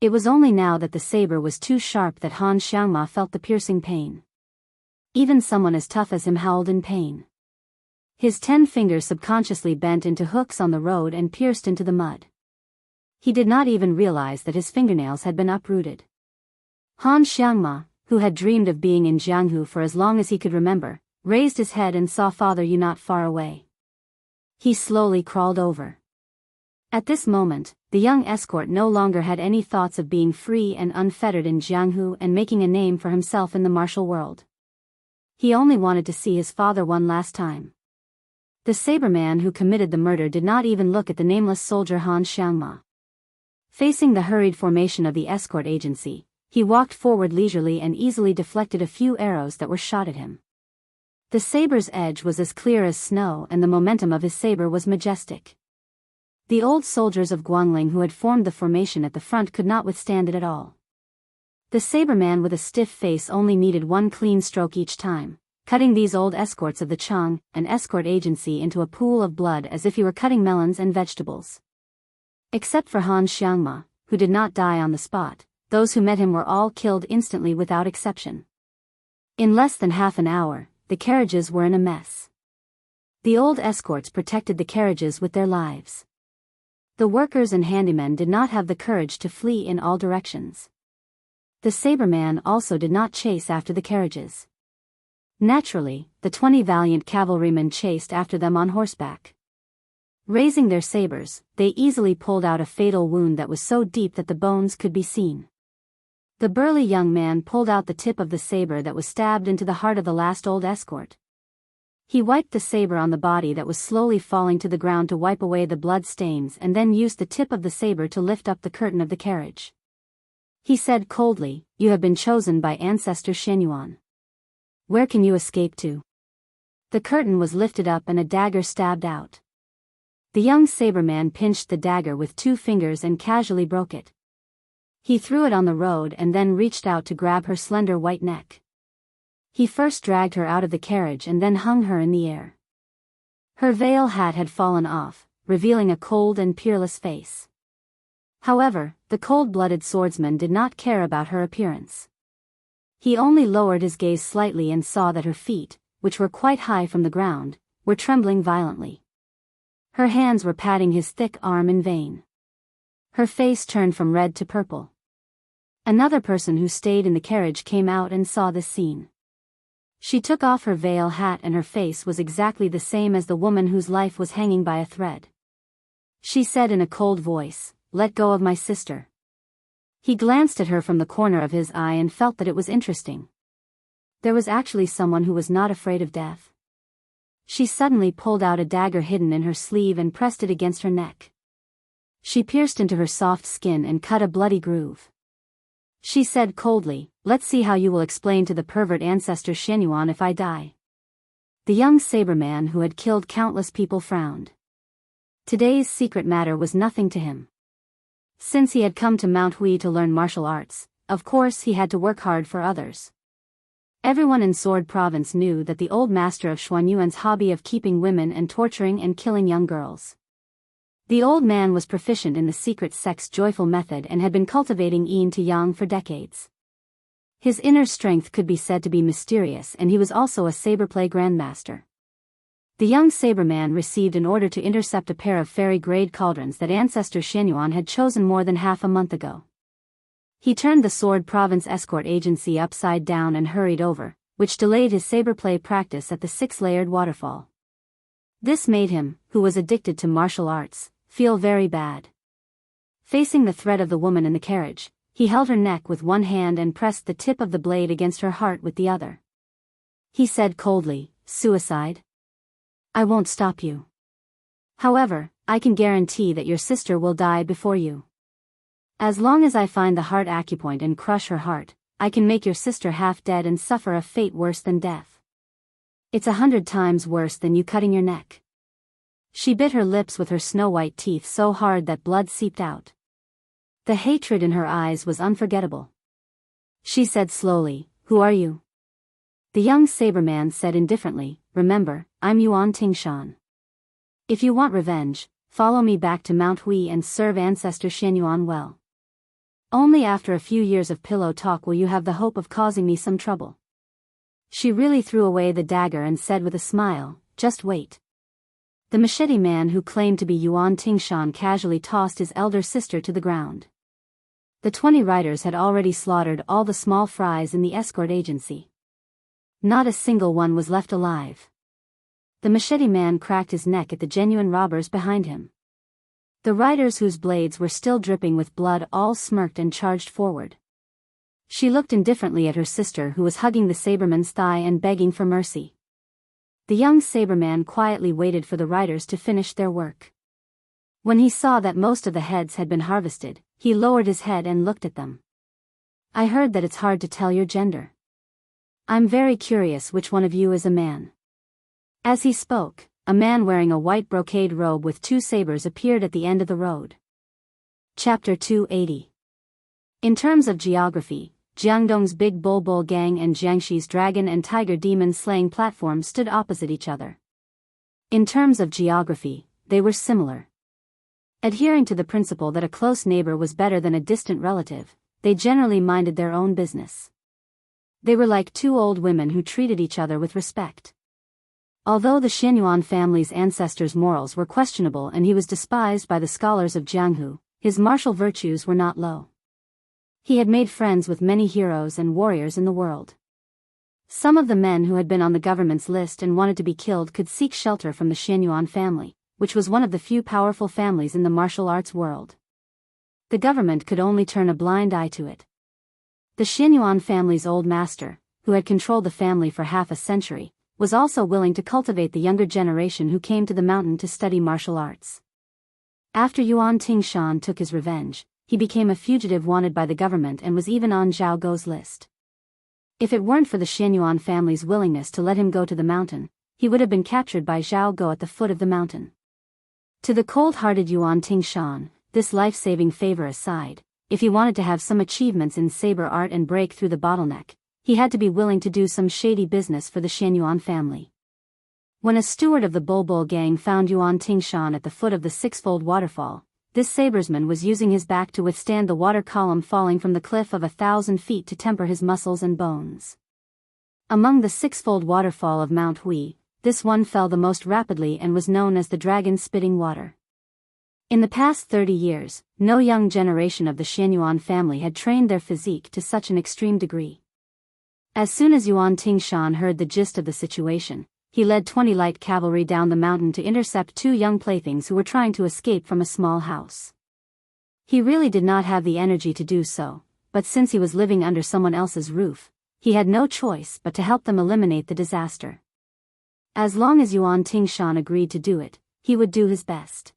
It was only now that the saber was too sharp that Han Xiangma felt the piercing pain. Even someone as tough as him howled in pain. His 10 fingers subconsciously bent into hooks on the road and pierced into the mud. He did not even realize that his fingernails had been uprooted. Han Xiangma, who had dreamed of being in Jianghu for as long as he could remember, raised his head and saw Father Yu not far away. He slowly crawled over. At this moment, the young escort no longer had any thoughts of being free and unfettered in Jianghu and making a name for himself in the martial world. He only wanted to see his father one last time. The saberman who committed the murder did not even look at the nameless soldier Han Xiangma. Facing the hurried formation of the escort agency, he walked forward leisurely and easily deflected a few arrows that were shot at him. The saber's edge was as clear as snow and the momentum of his saber was majestic. The old soldiers of Guangling who had formed the formation at the front could not withstand it at all. The saberman with a stiff face only needed one clean stroke each time, cutting these old escorts of the Chang, an escort agency, into a pool of blood as if he were cutting melons and vegetables. Except for Han Xiangma, who did not die on the spot, those who met him were all killed instantly without exception. In less than half an hour, the carriages were in a mess. The old escorts protected the carriages with their lives. The workers and handymen did not have the courage to flee in all directions. The saberman also did not chase after the carriages. Naturally, the 20 valiant cavalrymen chased after them on horseback. Raising their sabers, they easily pulled out a fatal wound that was so deep that the bones could be seen. The burly young man pulled out the tip of the saber that was stabbed into the heart of the last old escort. He wiped the saber on the body that was slowly falling to the ground to wipe away the blood stains and then used the tip of the saber to lift up the curtain of the carriage. He said coldly, "You have been chosen by Ancestor Shenyuan. Where can you escape to?" The curtain was lifted up and a dagger stabbed out. The young saberman pinched the dagger with 2 fingers and casually broke it. He threw it on the road and then reached out to grab her slender white neck. He first dragged her out of the carriage and then hung her in the air. Her veil hat had fallen off, revealing a cold and peerless face. However, the cold-blooded swordsman did not care about her appearance. He only lowered his gaze slightly and saw that her feet, which were quite high from the ground, were trembling violently. Her hands were patting his thick arm in vain. Her face turned from red to purple. Another person who stayed in the carriage came out and saw this scene. She took off her veil hat and her face was exactly the same as the woman whose life was hanging by a thread. She said in a cold voice, "Let go of my sister." He glanced at her from the corner of his eye and felt that it was interesting. There was actually someone who was not afraid of death. She suddenly pulled out a dagger hidden in her sleeve and pressed it against her neck. She pierced into her soft skin and cut a bloody groove. She said coldly, "Let's see how you will explain to the pervert ancestor Xianyuan if I die." The young saberman who had killed countless people frowned. Today's secret matter was nothing to him. Since he had come to Mount Hui to learn martial arts, of course he had to work hard for others. Everyone in Sword Province knew that the old master of Xuanyuan's hobby of keeping women and torturing and killing young girls. The old man was proficient in the secret sex joyful method and had been cultivating yin to yang for decades. His inner strength could be said to be mysterious, and he was also a saberplay grandmaster. The young saberman received an order to intercept a pair of fairy-grade cauldrons that ancestor Xianyuan had chosen more than half a month ago. He turned the Sword Province escort agency upside down and hurried over, which delayed his saberplay practice at the six-layered waterfall. This made him, who was addicted to martial arts, feel very bad. Facing the threat of the woman in the carriage, he held her neck with one hand and pressed the tip of the blade against her heart with the other. He said coldly, "Suicide? I won't stop you. However, I can guarantee that your sister will die before you. As long as I find the heart acupoint and crush her heart, I can make your sister half dead and suffer a fate worse than death. It's 100 times worse than you cutting your neck." She bit her lips with her snow-white teeth so hard that blood seeped out. The hatred in her eyes was unforgettable. She said slowly, "Who are you?" The young saberman said indifferently, "Remember, I'm Yuan Tingshan. If you want revenge, follow me back to Mount Hui and serve ancestor Xianyuan well. Only after a few years of pillow talk will you have the hope of causing me some trouble." She really threw away the dagger and said with a smile, "Just wait." The machete man who claimed to be Yuan Tingshan casually tossed his elder sister to the ground. The 20 riders had already slaughtered all the small fries in the escort agency. Not a single one was left alive. The machete man cracked his neck at the genuine robbers behind him. The riders whose blades were still dripping with blood all smirked and charged forward. She looked indifferently at her sister who was hugging the saberman's thigh and begging for mercy. The young saberman quietly waited for the riders to finish their work. When he saw that most of the heads had been harvested, he lowered his head and looked at them. "I heard that it's hard to tell your gender. I'm very curious which one of you is a man." As he spoke, a man wearing a white brocade robe with 2 sabers appeared at the end of the road. Chapter 280. In terms of geography, Jiangdong's Big Bulbul Gang and Jiangxi's Dragon and Tiger Demon slaying platforms stood opposite each other. In terms of geography, they were similar. Adhering to the principle that a close neighbor was better than a distant relative, they generally minded their own business. They were like 2 old women who treated each other with respect. Although the Xianyuan family's ancestors' morals were questionable and he was despised by the scholars of Jianghu, his martial virtues were not low. He had made friends with many heroes and warriors in the world. Some of the men who had been on the government's list and wanted to be killed could seek shelter from the Xianyuan family, which was one of the few powerful families in the martial arts world. The government could only turn a blind eye to it. The Xianyuan family's old master, who had controlled the family for half a century, was also willing to cultivate the younger generation who came to the mountain to study martial arts. After Yuan Tingshan took his revenge, he became a fugitive wanted by the government and was even on Zhao Guo's list. If it weren't for the Xianyuan family's willingness to let him go to the mountain, he would have been captured by Zhao Guo at the foot of the mountain. To the cold-hearted Yuan Tingshan, this life-saving favor aside, if he wanted to have some achievements in saber art and break through the bottleneck, he had to be willing to do some shady business for the Xianyuan family. When a steward of the Bulbul gang found Yuan Tingshan at the foot of the 6-fold waterfall, this sabersman was using his back to withstand the water column falling from the cliff of 1,000 feet to temper his muscles and bones. Among the 6-fold waterfall of Mount Hui, this one fell the most rapidly and was known as the dragon spitting water. In the past 30 years, no young generation of the Xianyuan family had trained their physique to such an extreme degree. As soon as Yuan Tingshan heard the gist of the situation, he led 20 light cavalry down the mountain to intercept 2 young playthings who were trying to escape from a small house. He really did not have the energy to do so, but since he was living under someone else's roof, he had no choice but to help them eliminate the disaster. As long as Yuan Tingshan agreed to do it, he would do his best.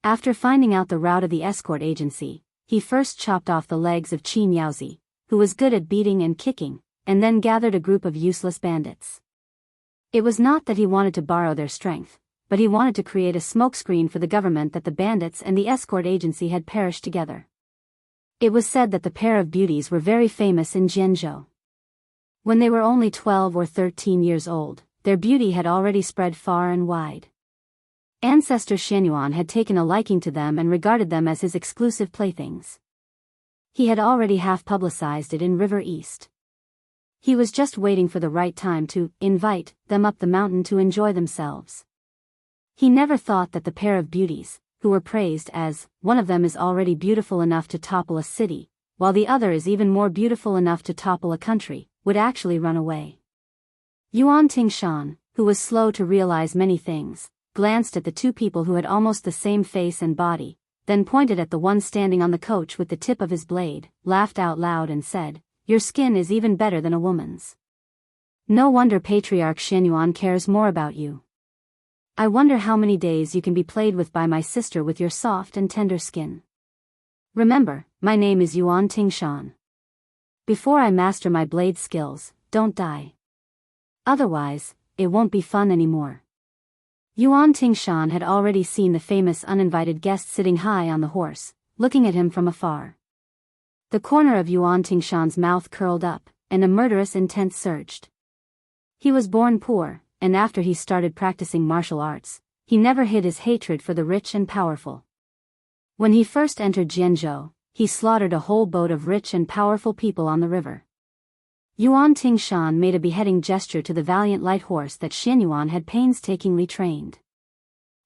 After finding out the route of the escort agency, he first chopped off the legs of Qin Yaozi, who was good at beating and kicking, and then gathered a group of useless bandits. It was not that he wanted to borrow their strength, but he wanted to create a smokescreen for the government that the bandits and the escort agency had perished together. It was said that the pair of beauties were very famous in Jianghu. When they were only 12 or 13 years old, their beauty had already spread far and wide. Ancestor Xianyuan had taken a liking to them and regarded them as his exclusive playthings. He had already half-publicized it in River East. He was just waiting for the right time to invite them up the mountain to enjoy themselves. He never thought that the pair of beauties, who were praised as, one of them is already beautiful enough to topple a city, while the other is even more beautiful enough to topple a country, would actually run away. Yuan Tingshan, who was slow to realize many things, glanced at the two people who had almost the same face and body, then pointed at the one standing on the coach with the tip of his blade, laughed out loud and said, "Your skin is even better than a woman's. No wonder Patriarch Xianyuan cares more about you. I wonder how many days you can be played with by my sister with your soft and tender skin. Remember, my name is Yuan Tingshan. Before I master my blade skills, don't die. Otherwise, it won't be fun anymore." Yuan Tingshan had already seen the famous uninvited guest sitting high on the horse, looking at him from afar. The corner of Yuan Tingshan's mouth curled up, and a murderous intent surged. He was born poor, and after he started practicing martial arts, he never hid his hatred for the rich and powerful. When he first entered Jianghu, he slaughtered a whole boat of rich and powerful people on the river. Yuan Tingshan made a beheading gesture to the valiant light horse that Xianyuan had painstakingly trained.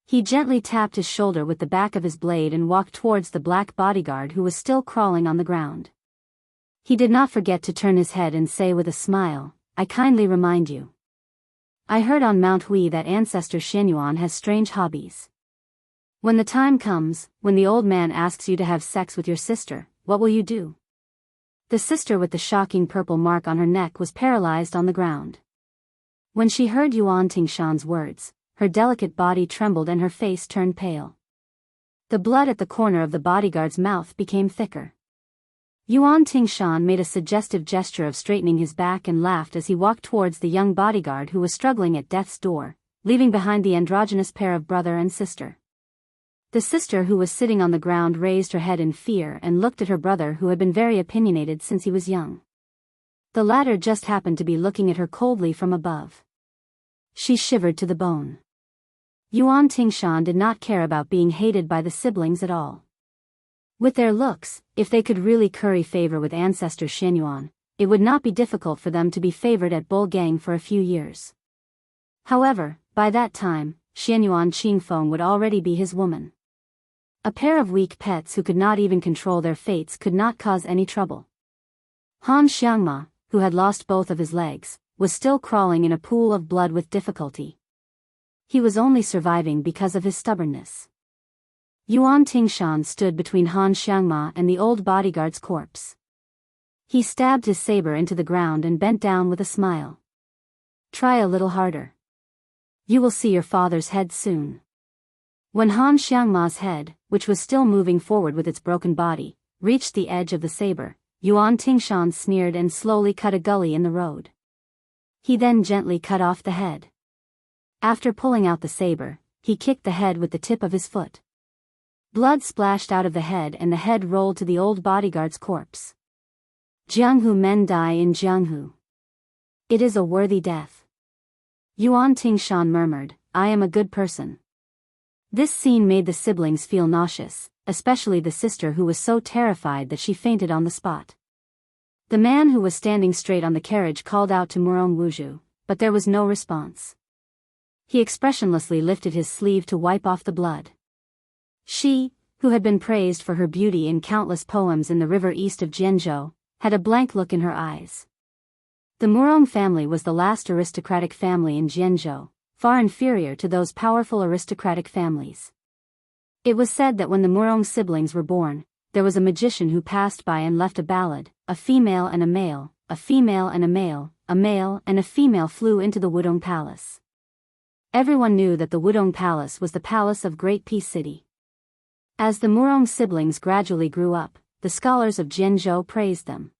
He gently tapped his shoulder with the back of his blade and walked towards the black bodyguard who was still crawling on the ground. He did not forget to turn his head and say with a smile, "I kindly remind you. I heard on Mount Hui that Ancestor Xianyuan has strange hobbies. When the time comes, when the old man asks you to have sex with your sister, what will you do?" The sister with the shocking purple mark on her neck was paralyzed on the ground. When she heard Yuan Tingshan's words, her delicate body trembled and her face turned pale. The blood at the corner of the bodyguard's mouth became thicker. Yuan Tingshan made a suggestive gesture of straightening his back and laughed as he walked towards the young bodyguard who was struggling at death's door, leaving behind the androgynous pair of brother and sister. The sister who was sitting on the ground raised her head in fear and looked at her brother who had been very opinionated since he was young. The latter just happened to be looking at her coldly from above. She shivered to the bone. Yuan Tingshan did not care about being hated by the siblings at all. With their looks, if they could really curry favor with Ancestor Xianyuan, it would not be difficult for them to be favored at Bulgang for a few years. However, by that time, Xianyuan Qingfeng would already be his woman. A pair of weak pets who could not even control their fates could not cause any trouble. Han Xiangma, who had lost both of his legs, was still crawling in a pool of blood with difficulty. He was only surviving because of his stubbornness. Yuan Tingshan stood between Han Xiangma and the old bodyguard's corpse. He stabbed his saber into the ground and bent down with a smile. "Try a little harder. You will see your father's head soon." When Han Xiangma's head, which was still moving forward with its broken body, reached the edge of the saber, Yuan Tingshan sneered and slowly cut a gully in the road. He then gently cut off the head. After pulling out the saber, he kicked the head with the tip of his foot. Blood splashed out of the head and the head rolled to the old bodyguard's corpse. Jianghu men die in Jianghu. It is a worthy death. Yuan Tingshan murmured, "I am a good person." This scene made the siblings feel nauseous, especially the sister who was so terrified that she fainted on the spot. The man who was standing straight on the carriage called out to Murong Wuzhu, but there was no response. He expressionlessly lifted his sleeve to wipe off the blood. She, who had been praised for her beauty in countless poems in the river east of Jianghu, had a blank look in her eyes. The Murong family was the last aristocratic family in Jianghu, far inferior to those powerful aristocratic families. It was said that when the Murong siblings were born, there was a magician who passed by and left a ballad, a female and a male, a female and a male and a female flew into the Wudong palace. Everyone knew that the Wudong Palace was the palace of Great Peace City. As the Murong siblings gradually grew up, the scholars of Jianghu praised them.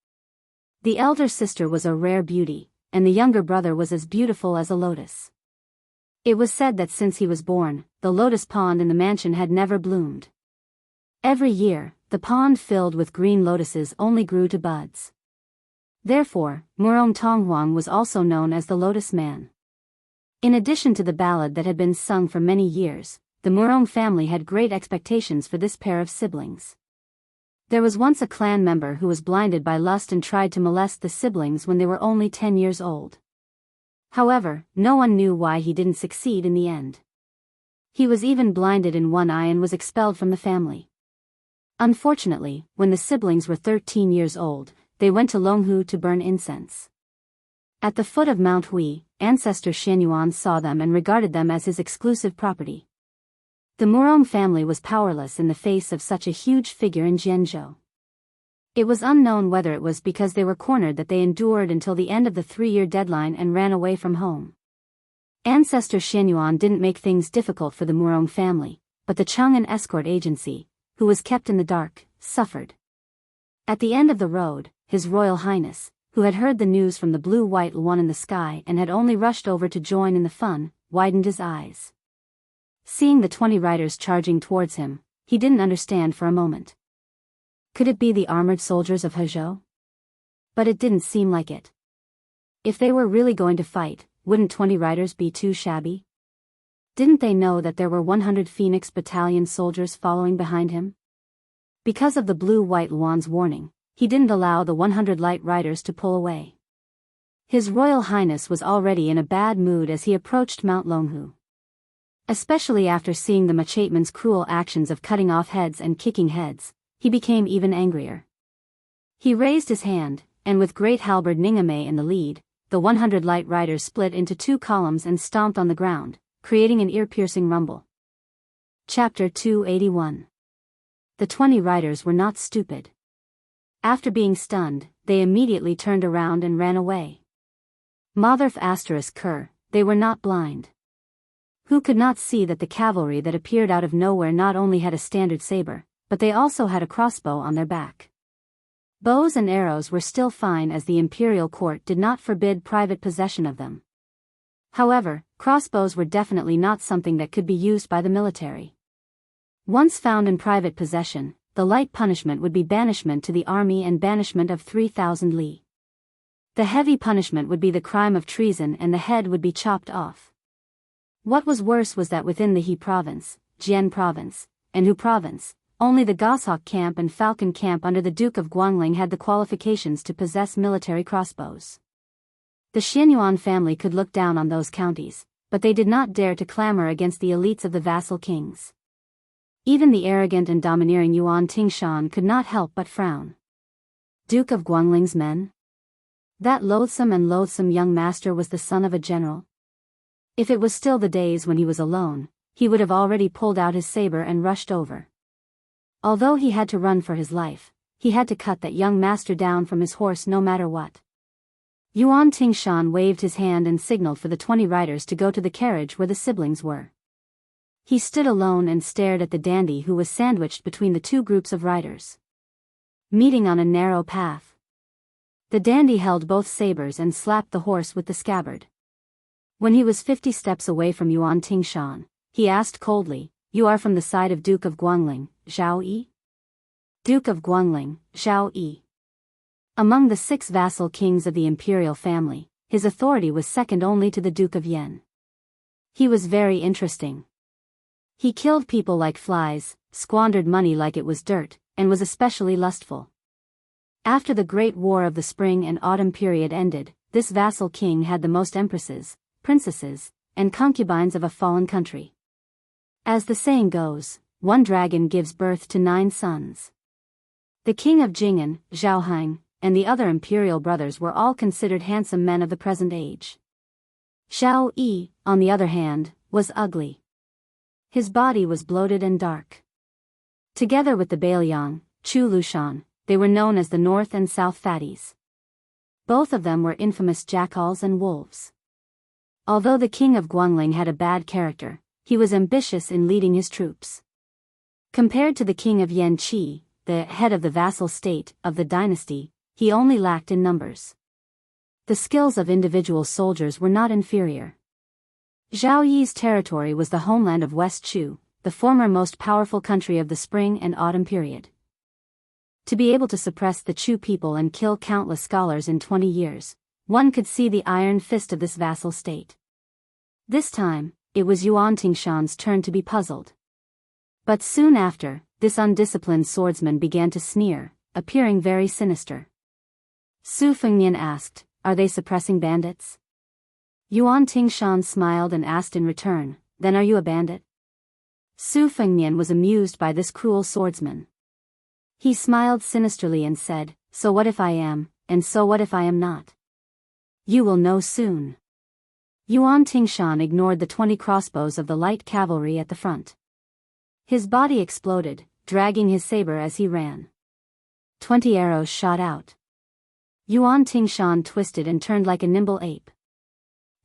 The elder sister was a rare beauty, and the younger brother was as beautiful as a lotus. It was said that since he was born, the lotus pond in the mansion had never bloomed. Every year, the pond filled with green lotuses only grew to buds. Therefore, Murong Tonghuang was also known as the Lotus Man. In addition to the ballad that had been sung for many years, the Murong family had great expectations for this pair of siblings. There was once a clan member who was blinded by lust and tried to molest the siblings when they were only 10 years old. However, no one knew why he didn't succeed in the end. He was even blinded in one eye and was expelled from the family. Unfortunately, when the siblings were 13 years old, they went to Longhu to burn incense. At the foot of Mount Hui, ancestor Xianyuan saw them and regarded them as his exclusive property. The Murong family was powerless in the face of such a huge figure in Jianghu. It was unknown whether it was because they were cornered that they endured until the end of the 3-year deadline and ran away from home. Ancestor Xianyuan didn't make things difficult for the Murong family, but the Chang'an escort agency, who was kept in the dark, suffered. At the end of the road, His Royal Highness, who had heard the news from the blue-white one in the sky and had only rushed over to join in the fun, widened his eyes. Seeing the 20 riders charging towards him, he didn't understand for a moment. Could it be the armored soldiers of Hezhou? But it didn't seem like it. If they were really going to fight, wouldn't 20 riders be too shabby? Didn't they know that there were 100 Phoenix Battalion soldiers following behind him? Because of the blue-white Luan's warning, he didn't allow the 100 light riders to pull away. His Royal Highness was already in a bad mood as he approached Mount Longhu. Especially after seeing the Machateman's cruel actions of cutting off heads and kicking heads, he became even angrier. He raised his hand, and with great halberd Ningame in the lead, the 100 light riders split into 2 columns and stomped on the ground, creating an ear-piercing rumble. Chapter 281. The 20 riders were not stupid. After being stunned, they immediately turned around and ran away. Motherf *Ker, they were not blind. Who could not see that the cavalry that appeared out of nowhere not only had a standard saber, but they also had a crossbow on their back. Bows and arrows were still fine as the imperial court did not forbid private possession of them. However, crossbows were definitely not something that could be used by the military. Once found in private possession, the light punishment would be banishment to the army and banishment of 3,000 li. The heavy punishment would be the crime of treason and the head would be chopped off. What was worse was that within the He province, Jian province, and Hu province, only the Goshawk camp and Falcon camp under the Duke of Guangling had the qualifications to possess military crossbows. The Xianyuan family could look down on those counties, but they did not dare to clamor against the elites of the vassal kings. Even the arrogant and domineering Yuan Tingshan could not help but frown. Duke of Guangling's men? That loathsome young master was the son of a general. If it was still the days when he was alone, he would have already pulled out his saber and rushed over. Although he had to run for his life, he had to cut that young master down from his horse no matter what. Yuan Tingshan waved his hand and signaled for the 20 riders to go to the carriage where the siblings were. He stood alone and stared at the dandy who was sandwiched between the 2 groups of riders. Meeting on a narrow path. The dandy held both sabers and slapped the horse with the scabbard. When he was 50 steps away from Yuan Tingshan, he asked coldly, "You are from the side of Duke of Guangling, Zhao Yi?" Duke of Guangling, Zhao Yi. Among the 6 vassal kings of the imperial family, his authority was second only to the Duke of Yan. He was very interesting. He killed people like flies, squandered money like it was dirt, and was especially lustful. After the Great War of the Spring and Autumn period ended, this vassal king had the most empresses, princesses, and concubines of a fallen country. As the saying goes, one dragon gives birth to 9 sons. The king of Jing'an, Zhao Hang, and the other imperial brothers were all considered handsome men of the present age. Zhao Yi, on the other hand, was ugly. His body was bloated and dark. Together with the Bailiang, Chu Lushan, they were known as the North and South Fatties. Both of them were infamous jackals and wolves. Although the king of Guangling had a bad character, he was ambitious in leading his troops. Compared to the king of Yanqi, the head of the vassal state of the dynasty, he only lacked in numbers. The skills of individual soldiers were not inferior. Zhao Yi's territory was the homeland of West Chu, the former most powerful country of the spring and autumn period. To be able to suppress the Chu people and kill countless scholars in 20 years, one could see the iron fist of this vassal state. This time, it was Yuan Tingshan's turn to be puzzled. But soon after, this undisciplined swordsman began to sneer, appearing very sinister. Su Fengnian asked, "Are they suppressing bandits?" Yuan Tingshan smiled and asked in return, "Then are you a bandit?" Su Fengnian was amused by this cruel swordsman. He smiled sinisterly and said, "So what if I am, and so what if I am not? You will know soon." Yuan Tingshan ignored the 20 crossbows of the light cavalry at the front. His body exploded, dragging his saber as he ran. 20 arrows shot out. Yuan Tingshan twisted and turned like a nimble ape.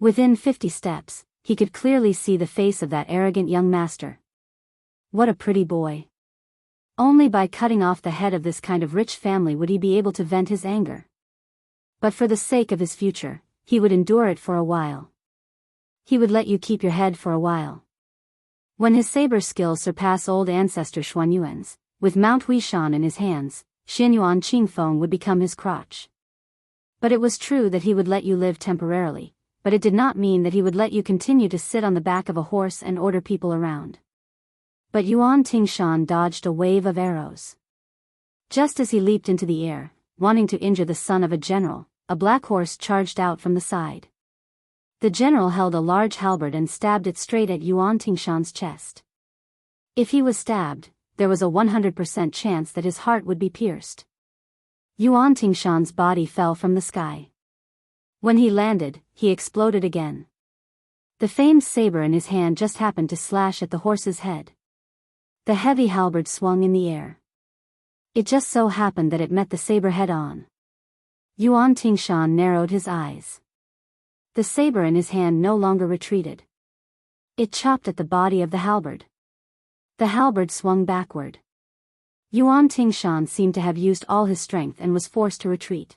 Within 50 steps, he could clearly see the face of that arrogant young master. What a pretty boy. Only by cutting off the head of this kind of rich family would he be able to vent his anger. But for the sake of his future, he would endure it for a while. He would let you keep your head for a while. When his saber skills surpass old ancestor Xuanyuan's, with Mount Huishan in his hands, Xinyuan Qingfeng would become his crotch. But it was true that he would let you live temporarily, but it did not mean that he would let you continue to sit on the back of a horse and order people around. But Yuan Tingshan dodged a wave of arrows. Just as he leaped into the air, wanting to injure the son of a general, a black horse charged out from the side. The general held a large halberd and stabbed it straight at Yuan Tingshan's chest. If he was stabbed, there was a 100% chance that his heart would be pierced. Yuan Tingshan's body fell from the sky. When he landed, he exploded again. The famed saber in his hand just happened to slash at the horse's head. The heavy halberd swung in the air. It just so happened that it met the saber head-on. Yuan Tingshan narrowed his eyes. The saber in his hand no longer retreated. It chopped at the body of the halberd. The halberd swung backward. Yuan Tingshan seemed to have used all his strength and was forced to retreat.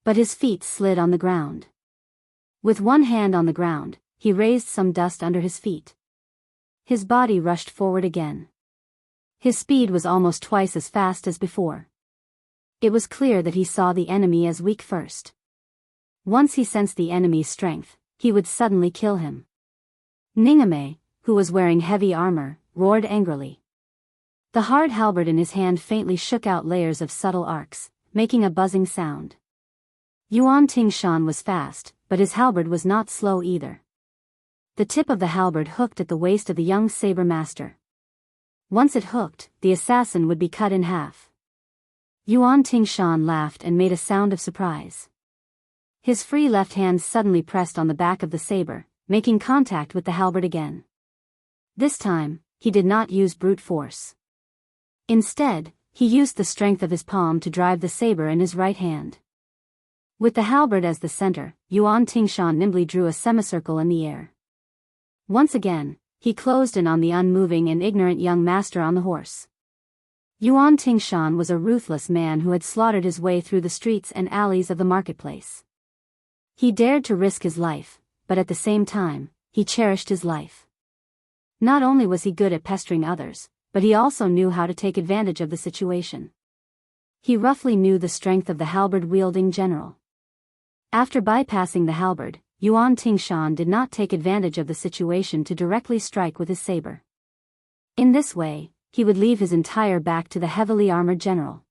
But his feet slid on the ground. With one hand on the ground, he raised some dust under his feet. His body rushed forward again. His speed was almost twice as fast as before. It was clear that he saw the enemy as weak first. Once he sensed the enemy's strength, he would suddenly kill him. Ningame, who was wearing heavy armor, roared angrily. The hard halberd in his hand faintly shook out layers of subtle arcs, making a buzzing sound. Yuan Tingshan was fast, but his halberd was not slow either. The tip of the halberd hooked at the waist of the young saber master. Once it hooked, the assassin would be cut in half. Yuan Tingshan laughed and made a sound of surprise. His free left hand suddenly pressed on the back of the saber, making contact with the halberd again. This time, he did not use brute force. Instead, he used the strength of his palm to drive the saber in his right hand. With the halberd as the center, Yuan Tingshan nimbly drew a semicircle in the air. Once again, he closed in on the unmoving and ignorant young master on the horse. Yuan Tingshan was a ruthless man who had slaughtered his way through the streets and alleys of the marketplace. He dared to risk his life, but at the same time, he cherished his life. Not only was he good at pestering others, but he also knew how to take advantage of the situation. He roughly knew the strength of the halberd-wielding general. After bypassing the halberd, Yuan Tingshan did not take advantage of the situation to directly strike with his saber. In this way, he would leave his entire back to the heavily armored general.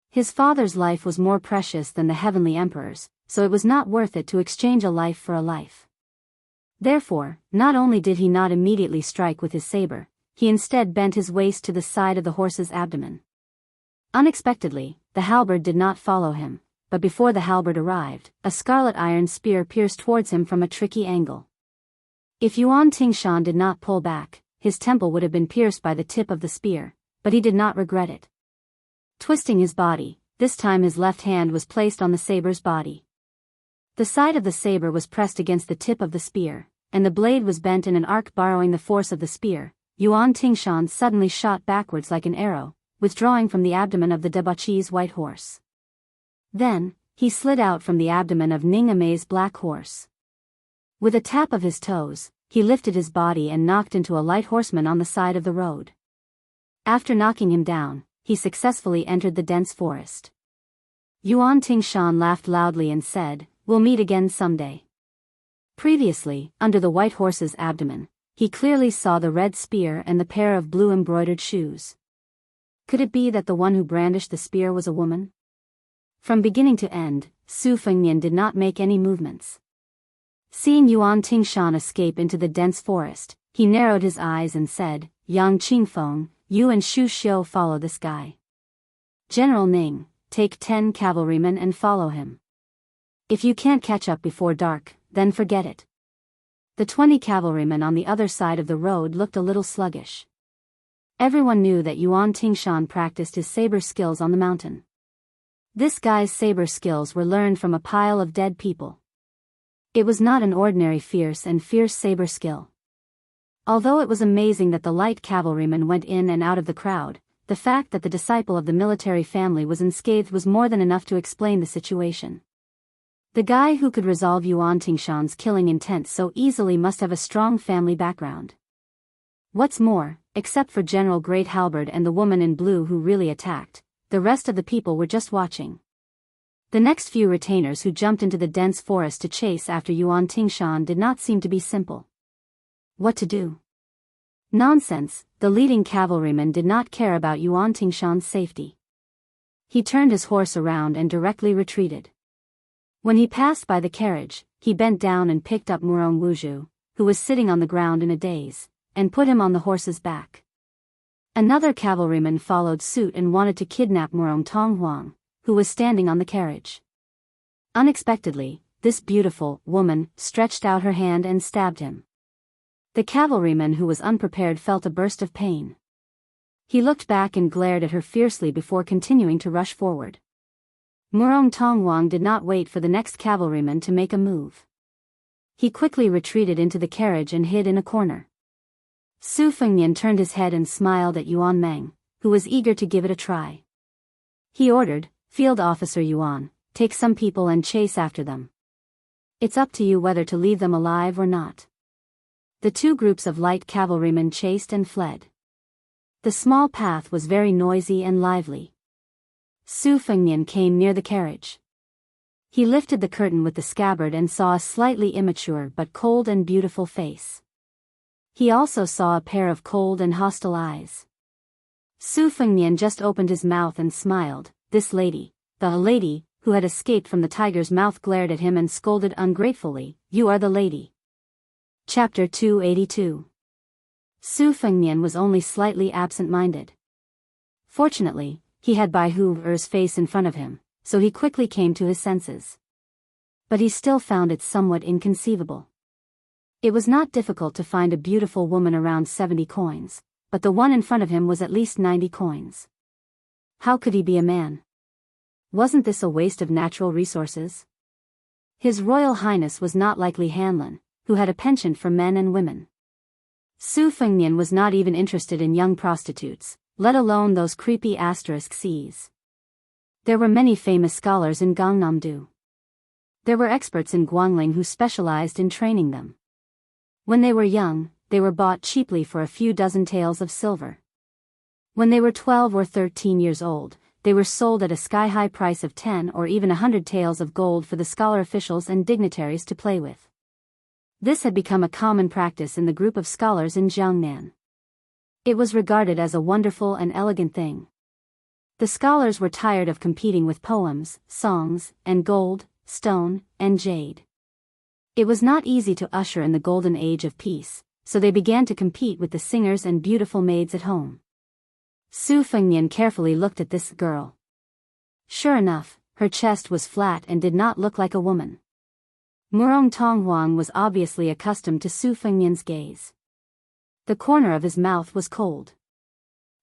His father's life was more precious than the heavenly emperor's, so it was not worth it to exchange a life for a life. Therefore, not only did he not immediately strike with his saber, he instead bent his waist to the side of the horse's abdomen. Unexpectedly, the halberd did not follow him, but before the halberd arrived, a scarlet iron spear pierced towards him from a tricky angle. If Yuan Tingshan did not pull back, his temple would have been pierced by the tip of the spear, but he did not regret it. Twisting his body, this time his left hand was placed on the saber's body. The side of the saber was pressed against the tip of the spear, and the blade was bent in an arc borrowing the force of the spear. Yuan Tingshan suddenly shot backwards like an arrow, withdrawing from the abdomen of the debauchee's white horse. Then, he slid out from the abdomen of Ning Amei's black horse. With a tap of his toes, he lifted his body and knocked into a light horseman on the side of the road. After knocking him down, he successfully entered the dense forest. Yuan Tingshan laughed loudly and said, "We'll meet again someday." Previously, under the white horse's abdomen, he clearly saw the red spear and the pair of blue embroidered shoes. Could it be that the one who brandished the spear was a woman? From beginning to end, Su Fengnian did not make any movements. Seeing Yuan Tingshan escape into the dense forest, he narrowed his eyes and said, "Yang Qingfeng, you and Xu Xiu follow this guy. General Ning, take 10 cavalrymen and follow him. If you can't catch up before dark, then forget it." The 20 cavalrymen on the other side of the road looked a little sluggish. Everyone knew that Yuan Tingshan practiced his saber skills on the mountain. This guy's saber skills were learned from a pile of dead people. It was not an ordinary fierce saber skill. Although it was amazing that the light cavalryman went in and out of the crowd, the fact that the disciple of the military family was unscathed was more than enough to explain the situation. The guy who could resolve Yuan Tingshan's killing intent so easily must have a strong family background. What's more, except for General Great Halberd and the woman in blue who really attacked, the rest of the people were just watching. The next few retainers who jumped into the dense forest to chase after Yuan Tingshan did not seem to be simple. What to do? Nonsense, the leading cavalryman did not care about Yuan Tingshan's safety. He turned his horse around and directly retreated. When he passed by the carriage, he bent down and picked up Murong Wuzhu, who was sitting on the ground in a daze, and put him on the horse's back. Another cavalryman followed suit and wanted to kidnap Murong Tonghuang, who was standing on the carriage. Unexpectedly, this beautiful woman stretched out her hand and stabbed him. The cavalryman who was unprepared felt a burst of pain. He looked back and glared at her fiercely before continuing to rush forward. Murong Tonghuang did not wait for the next cavalryman to make a move. He quickly retreated into the carriage and hid in a corner. Su Fengnian turned his head and smiled at Yuan Meng, who was eager to give it a try. He ordered, "Field Officer Yuan, take some people and chase after them. It's up to you whether to leave them alive or not." The two groups of light cavalrymen chased and fled. The small path was very noisy and lively. Su Fengnian came near the carriage. He lifted the curtain with the scabbard and saw a slightly immature but cold and beautiful face. He also saw a pair of cold and hostile eyes. Su Fengnian just opened his mouth and smiled. This lady, the lady, who had escaped from the tiger's mouth, glared at him and scolded ungratefully, "You are the lady." Chapter 282. Su Fengnian was only slightly absent-minded. Fortunately, he had Bai Hu's face in front of him, so he quickly came to his senses. But he still found it somewhat inconceivable. It was not difficult to find a beautiful woman around 70 coins, but the one in front of him was at least 90 coins. How could he be a man? Wasn't this a waste of natural resources? His Royal Highness was not like Li Hanlin, who had a penchant for men and women. Su Fengnian was not even interested in young prostitutes, let alone those creepy *Cs. There were many famous scholars in Gangnam-do. There were experts in Guangling who specialized in training them. When they were young, they were bought cheaply for a few dozen taels of silver. When they were 12 or 13 years old, they were sold at a sky-high price of 10 or even 100 taels of gold for the scholar officials and dignitaries to play with. This had become a common practice in the group of scholars in Jiangnan. It was regarded as a wonderful and elegant thing. The scholars were tired of competing with poems, songs, and gold, stone, and jade. It was not easy to usher in the golden age of peace, so they began to compete with the singers and beautiful maids at home. Su Fengnian carefully looked at this girl. Sure enough, her chest was flat and did not look like a woman. Murong Tonghuang was obviously accustomed to Su Fengnian's gaze. The corner of his mouth was cold.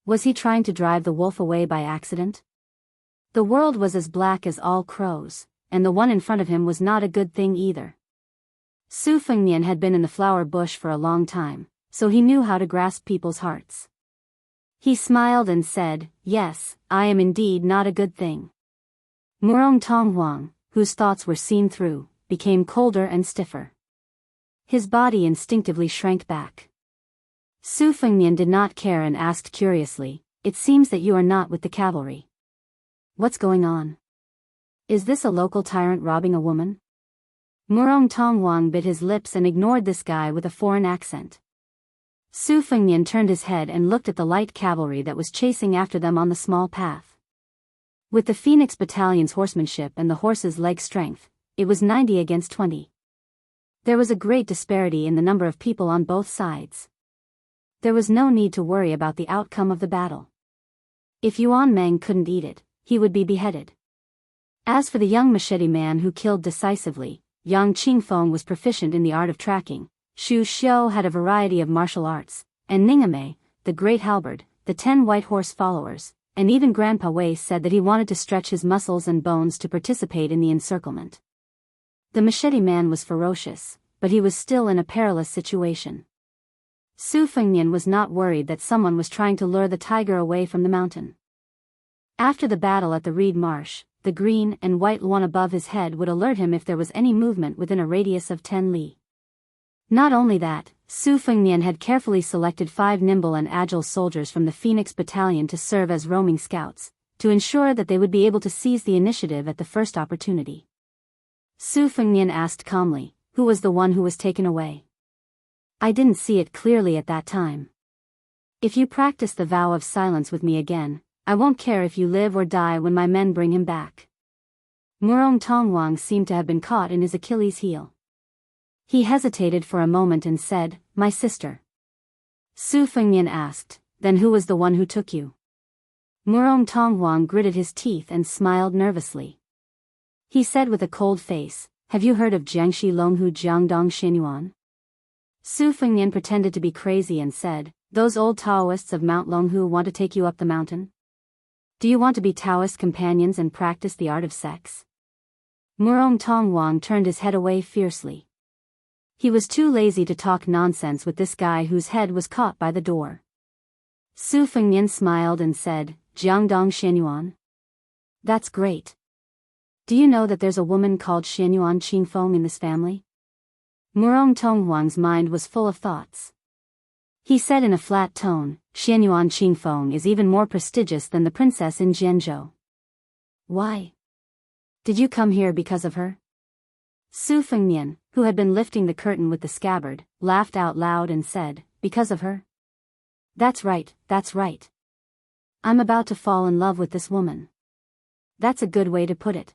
Was he trying to drive the wolf away by accident? The world was as black as all crows, and the one in front of him was not a good thing either. Su Fengnian had been in the flower bush for a long time, so he knew how to grasp people's hearts. He smiled and said, "Yes, I am indeed not a good thing." Murong Tonghuang, whose thoughts were seen through, became colder and stiffer. His body instinctively shrank back. Su Fengnian did not care and asked curiously, "It seems that you are not with the cavalry. What's going on? Is this a local tyrant robbing a woman?" Murong Tonghuang bit his lips and ignored this guy with a foreign accent. Su Fengnian turned his head and looked at the light cavalry that was chasing after them on the small path. With the Phoenix Battalion's horsemanship and the horses' leg strength, it was 90 against 20. There was a great disparity in the number of people on both sides. There was no need to worry about the outcome of the battle. If Yuan Meng couldn't eat it, he would be beheaded. As for the young machete man who killed decisively, Yang Qingfeng was proficient in the art of tracking, Xu Xiu had a variety of martial arts, and Ningame, the great halberd, the 10 white horse followers, and even Grandpa Wei said that he wanted to stretch his muscles and bones to participate in the encirclement. The machete man was ferocious, but he was still in a perilous situation. Su Fengnian was not worried that someone was trying to lure the tiger away from the mountain. After the battle at the reed marsh, the green and white luan above his head would alert him if there was any movement within a radius of 10 li. Not only that, Su Fengnian had carefully selected 5 nimble and agile soldiers from the Phoenix Battalion to serve as roaming scouts, to ensure that they would be able to seize the initiative at the first opportunity. Su Fengnian asked calmly, "Who was the one who was taken away?" "I didn't see it clearly at that time. If you practice the vow of silence with me again, I won't care if you live or die when my men bring him back." Murong Tonghuang seemed to have been caught in his Achilles' heel. He hesitated for a moment and said, "My sister." Su Fengnian asked, "Then who was the one who took you?" Murong Tonghuang gritted his teeth and smiled nervously. He said with a cold face, "Have you heard of Jiangxi Longhu Jiangdong Xinyuan?" Su Fengnian pretended to be crazy and said, "Those old Daoists of Mount Longhu want to take you up the mountain? Do you want to be Taoist companions and practice the art of sex?" Murong Tonghuang turned his head away fiercely. He was too lazy to talk nonsense with this guy whose head was caught by the door. Su Fengnian smiled and said, "Jiangdong Xianyuan? That's great. Do you know that there's a woman called Xianyuan Qingfeng in this family?" Murong Tonghuang's mind was full of thoughts. He said in a flat tone, "Xianyuan Qingfeng is even more prestigious than the princess in Jianghu." "Why? Did you come here because of her?" Su Fengnian, who had been lifting the curtain with the scabbard, laughed out loud and said, "Because of her? That's right, that's right. I'm about to fall in love with this woman." That's a good way to put it.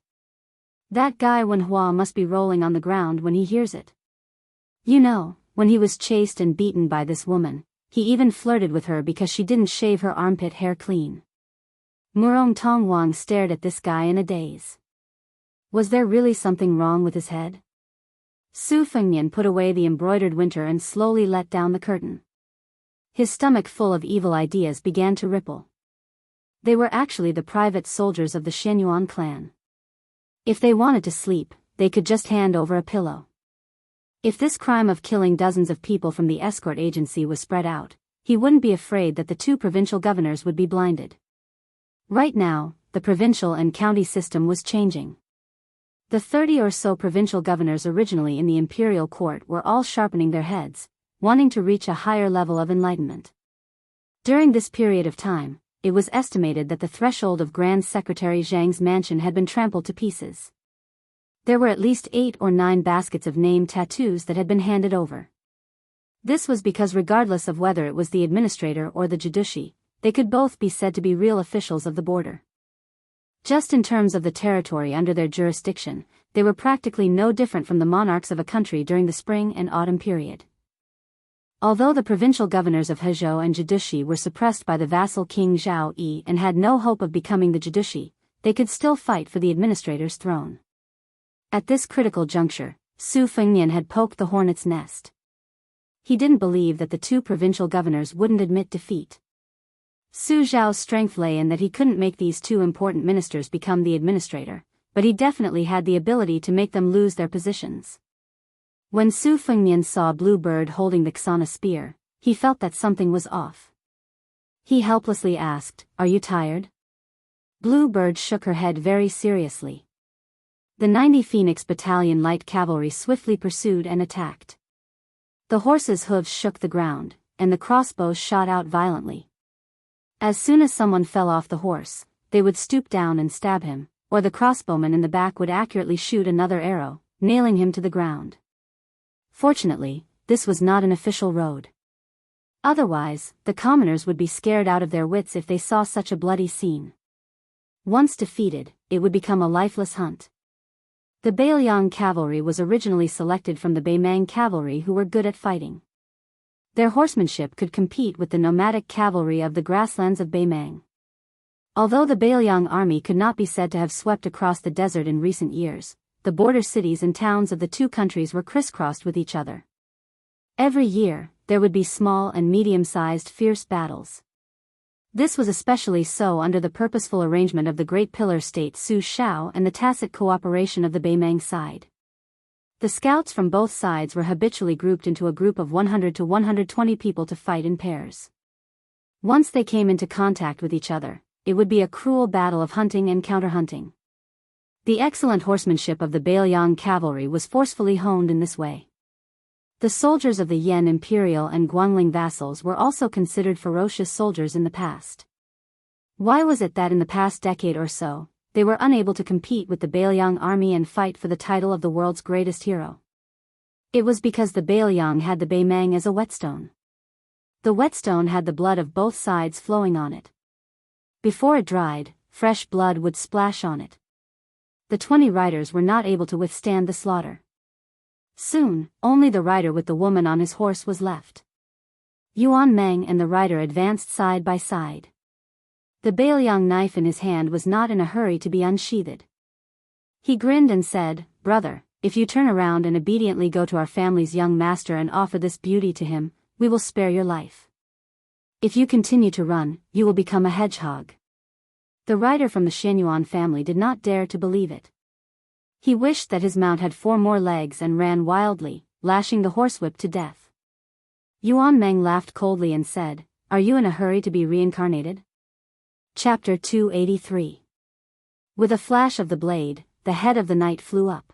That guy Wenhua must be rolling on the ground when he hears it. You know, when he was chased and beaten by this woman, he even flirted with her because she didn't shave her armpit hair clean. Murong Tonghuang stared at this guy in a daze. Was there really something wrong with his head? Su Fengnian put away the embroidered winter and slowly let down the curtain. His stomach full of evil ideas began to ripple. They were actually the private soldiers of the Xianyuan clan. If they wanted to sleep, they could just hand over a pillow. If this crime of killing dozens of people from the escort agency was spread out, he wouldn't be afraid that the 2 provincial governors would be blinded. Right now, the provincial and county system was changing. The 30 or so provincial governors originally in the imperial court were all sharpening their heads, wanting to reach a higher level of enlightenment. During this period of time, it was estimated that the threshold of Grand Secretary Zhang's mansion had been trampled to pieces. There were at least 8 or 9 baskets of name tattoos that had been handed over. This was because regardless of whether it was the administrator or the judici, they could both be said to be real officials of the border. Just in terms of the territory under their jurisdiction, they were practically no different from the monarchs of a country during the spring and autumn period. Although the provincial governors of Hezhou and Jidushi were suppressed by the vassal king Zhao Yi and had no hope of becoming the judici, they could still fight for the administrator's throne. At this critical juncture, Su Fengnian had poked the hornet's nest. He didn't believe that the 2 provincial governors wouldn't admit defeat. Su Zhao's strength lay in that he couldn't make these 2 important ministers become the administrator, but he definitely had the ability to make them lose their positions. When Su Fengnian saw Blue Bird holding the Xana spear, he felt that something was off. He helplessly asked, "Are you tired?" Blue Bird shook her head very seriously. The 90 Phoenix Battalion light cavalry swiftly pursued and attacked. The horses' hooves shook the ground, and the crossbows shot out violently. As soon as someone fell off the horse, they would stoop down and stab him, or the crossbowman in the back would accurately shoot another arrow, nailing him to the ground. Fortunately, this was not an official road. Otherwise, the commoners would be scared out of their wits if they saw such a bloody scene. Once defeated, it would become a lifeless hunt. The Beiliang cavalry was originally selected from the Beimang cavalry who were good at fighting. Their horsemanship could compete with the nomadic cavalry of the grasslands of Beimang. Although the Beiliang army could not be said to have swept across the desert in recent years, the border cities and towns of the two countries were crisscrossed with each other. Every year, there would be small and medium-sized fierce battles. This was especially so under the purposeful arrangement of the Great Pillar State Su Shao and the tacit cooperation of the Beimang side. The scouts from both sides were habitually grouped into a group of 100 to 120 people to fight in pairs. Once they came into contact with each other, it would be a cruel battle of hunting and counter-hunting. The excellent horsemanship of the Beiliang cavalry was forcefully honed in this way. The soldiers of the Yan imperial and Guangling vassals were also considered ferocious soldiers in the past. Why was it that in the past decade or so, they were unable to compete with the Beiliang army and fight for the title of the world's greatest hero? It was because the Beiliang had the Beimang as a whetstone. The whetstone had the blood of both sides flowing on it. Before it dried, fresh blood would splash on it. The 20 riders were not able to withstand the slaughter. Soon, only the rider with the woman on his horse was left. Yuan Meng and the rider advanced side by side. The Beiliang knife in his hand was not in a hurry to be unsheathed. He grinned and said, "Brother, if you turn around and obediently go to our family's young master and offer this beauty to him, we will spare your life. If you continue to run, you will become a hedgehog." The rider from the Xianyuan family did not dare to believe it. He wished that his mount had 4 more legs and ran wildly, lashing the horsewhip to death. Yuan Meng laughed coldly and said, "Are you in a hurry to be reincarnated?" Chapter 283. With a flash of the blade, the head of the knight flew up.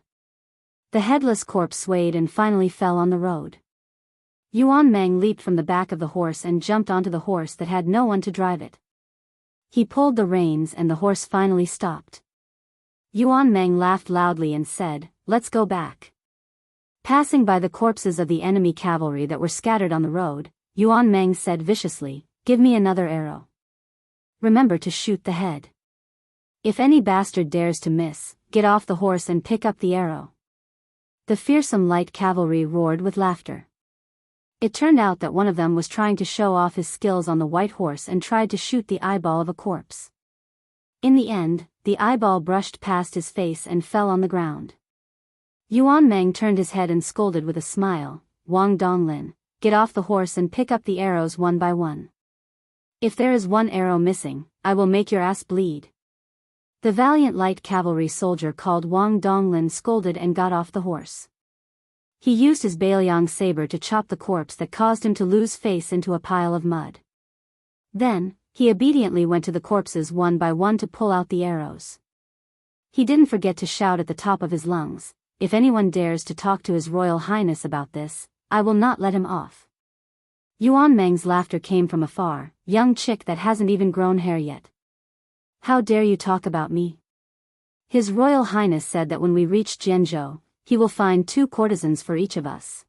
The headless corpse swayed and finally fell on the road. Yuan Meng leaped from the back of the horse and jumped onto the horse that had no one to drive it. He pulled the reins and the horse finally stopped. Yuan Meng laughed loudly and said, "Let's go back." Passing by the corpses of the enemy cavalry that were scattered on the road, Yuan Meng said viciously, "Give me another arrow. Remember to shoot the head. If any bastard dares to miss, get off the horse and pick up the arrow." The fearsome light cavalry roared with laughter. It turned out that one of them was trying to show off his skills on the white horse and tried to shoot the eyeball of a corpse. In the end, the eyeball brushed past his face and fell on the ground. Yuan Meng turned his head and scolded with a smile, "Wang Donglin, get off the horse and pick up the arrows one by one. If there is one arrow missing, I will make your ass bleed." The valiant light cavalry soldier called Wang Donglin scolded and got off the horse. He used his Beiliang saber to chop the corpse that caused him to lose face into a pile of mud. Then, he obediently went to the corpses one by one to pull out the arrows. He didn't forget to shout at the top of his lungs, "If anyone dares to talk to His Royal Highness about this, I will not let him off." Yuan Meng's laughter came from afar, "Young chick that hasn't even grown hair yet. How dare you talk about me? His Royal Highness said that when we reach Jianghu, he will find 2 courtesans for each of us."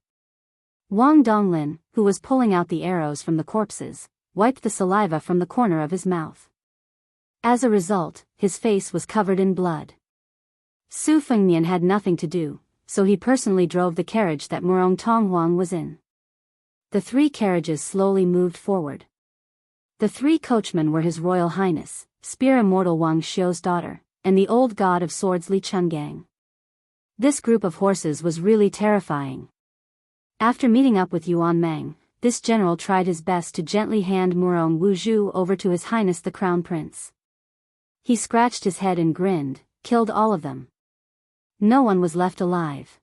Wang Donglin, who was pulling out the arrows from the corpses, wiped the saliva from the corner of his mouth. As a result, his face was covered in blood. Su Fengnian had nothing to do, so he personally drove the carriage that Murong Tonghuang was in. The 3 carriages slowly moved forward. The 3 coachmen were His Royal Highness, Spear Immortal Wang Xiu's daughter, and the old god of swords Li Chungang. This group of horses was really terrifying. After meeting up with Yuan Meng, this general tried his best to gently hand Murong Wuzhu over to His Highness the Crown Prince. He scratched his head and grinned, killed all of them. No one was left alive.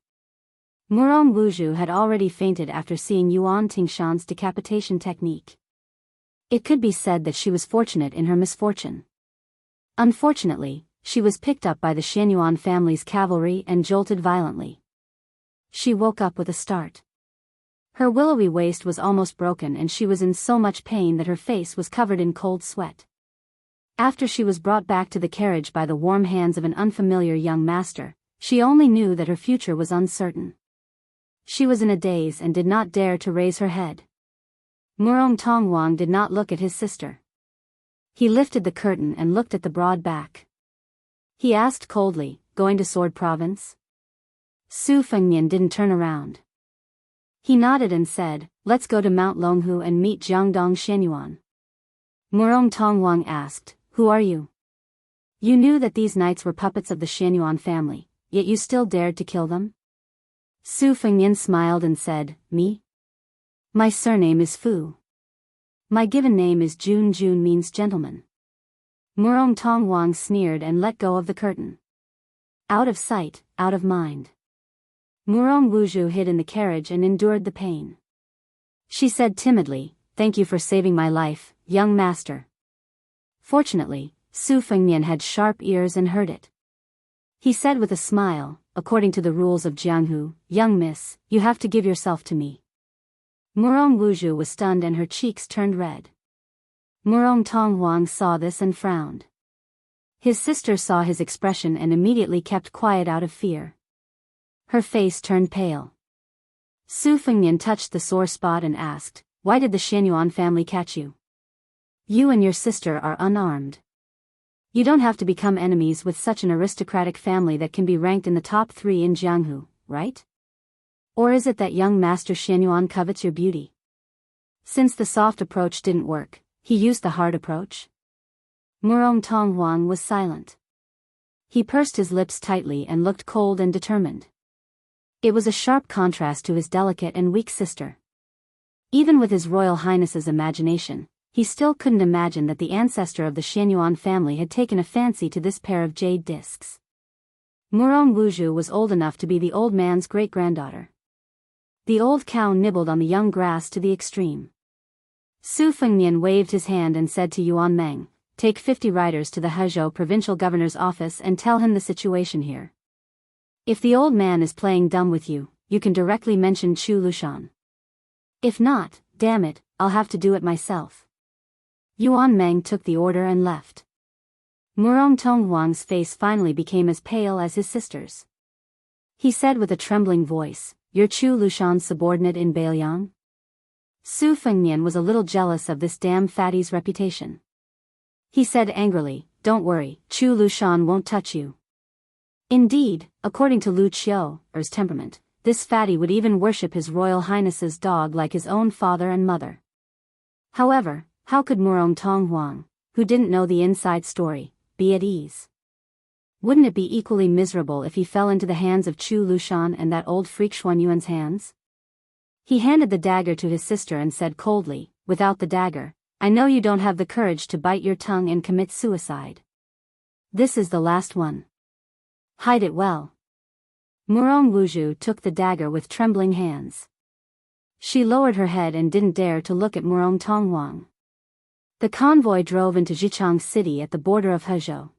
Murong Wuzhu had already fainted after seeing Yuan Tingshan's decapitation technique. It could be said that she was fortunate in her misfortune. Unfortunately, she was picked up by the Xianyuan family's cavalry and jolted violently. She woke up with a start. Her willowy waist was almost broken and she was in so much pain that her face was covered in cold sweat. After she was brought back to the carriage by the warm hands of an unfamiliar young master, she only knew that her future was uncertain. She was in a daze and did not dare to raise her head. Murong Tongwang did not look at his sister. He lifted the curtain and looked at the broad back. He asked coldly, "Going to Sword Province?" Su Fengnian didn't turn around. He nodded and said, "Let's go to Mount Longhu and meet Jiangdong Xianyuan." Murong Tongwang asked, "Who are you? You knew that these knights were puppets of the Xianyuan family, yet you still dared to kill them?" Su Fengnian smiled and said, "Me? My surname is Fu. My given name is Jun. Jun means gentleman." Murong Tongwang sneered and let go of the curtain. Out of sight, out of mind. Murong Wuzhu hid in the carriage and endured the pain. She said timidly, "Thank you for saving my life, young master." Fortunately, Su Fengnian had sharp ears and heard it. He said with a smile, "According to the rules of Jianghu, young miss, you have to give yourself to me." Murong Wuzhu was stunned and her cheeks turned red. Murong Tongwang saw this and frowned. His sister saw his expression and immediately kept quiet out of fear. Her face turned pale. Su Fengnian touched the sore spot and asked, "Why did the Xianyuan family catch you? You and your sister are unarmed. You don't have to become enemies with such an aristocratic family that can be ranked in the top 3 in Jianghu, right? Or is it that young Master Xianyuan covets your beauty?" Since the soft approach didn't work, he used the hard approach. Murong Tongwang was silent. He pursed his lips tightly and looked cold and determined. It was a sharp contrast to his delicate and weak sister. Even with his Royal Highness's imagination, he still couldn't imagine that the ancestor of the Xianyuan family had taken a fancy to this pair of jade discs. Murong Wuzhu was old enough to be the old man's great-granddaughter. The old cow nibbled on the young grass to the extreme. Su Fengnian waved his hand and said to Yuan Meng, "Take 50 riders to the Hezhou provincial governor's office and tell him the situation here. If the old man is playing dumb with you, you can directly mention Chu Lushan. If not, damn it, I'll have to do it myself." Yuan Meng took the order and left. Murong Tongwang's face finally became as pale as his sister's. He said with a trembling voice, "You're Chu Lushan's subordinate in Beiliang?" Su Fengnian was a little jealous of this damn fatty's reputation. He said angrily, "Don't worry, Chu Lushan won't touch you." Indeed, according to Lu Qiu's temperament, this fatty would even worship his Royal Highness's dog like his own father and mother. However, how could Murong Tongwang, who didn't know the inside story, be at ease? Wouldn't it be equally miserable if he fell into the hands of Chu Lushan and that old freak Xuanyuan's hands? He handed the dagger to his sister and said coldly, "Without the dagger, I know you don't have the courage to bite your tongue and commit suicide. This is the last one. Hide it well." Murong Wuzhu took the dagger with trembling hands. She lowered her head and didn't dare to look at Murong Tongwang. The convoy drove into Jichang City at the border of Hezhou.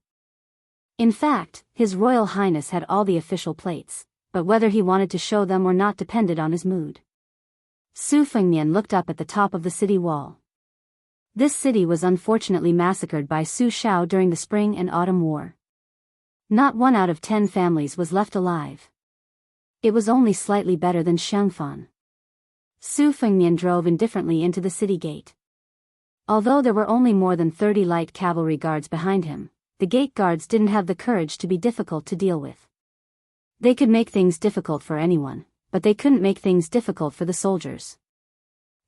In fact, His Royal Highness had all the official plates, but whether he wanted to show them or not depended on his mood. Su Fengnian looked up at the top of the city wall. This city was unfortunately massacred by Su Shao during the Spring and Autumn War. Not 1 out of 10 families was left alive. It was only slightly better than Xiangfan. Su Fengnian drove indifferently into the city gate. Although there were only more than 30 light cavalry guards behind him, the gate guards didn't have the courage to be difficult to deal with. They could make things difficult for anyone, but they couldn't make things difficult for the soldiers.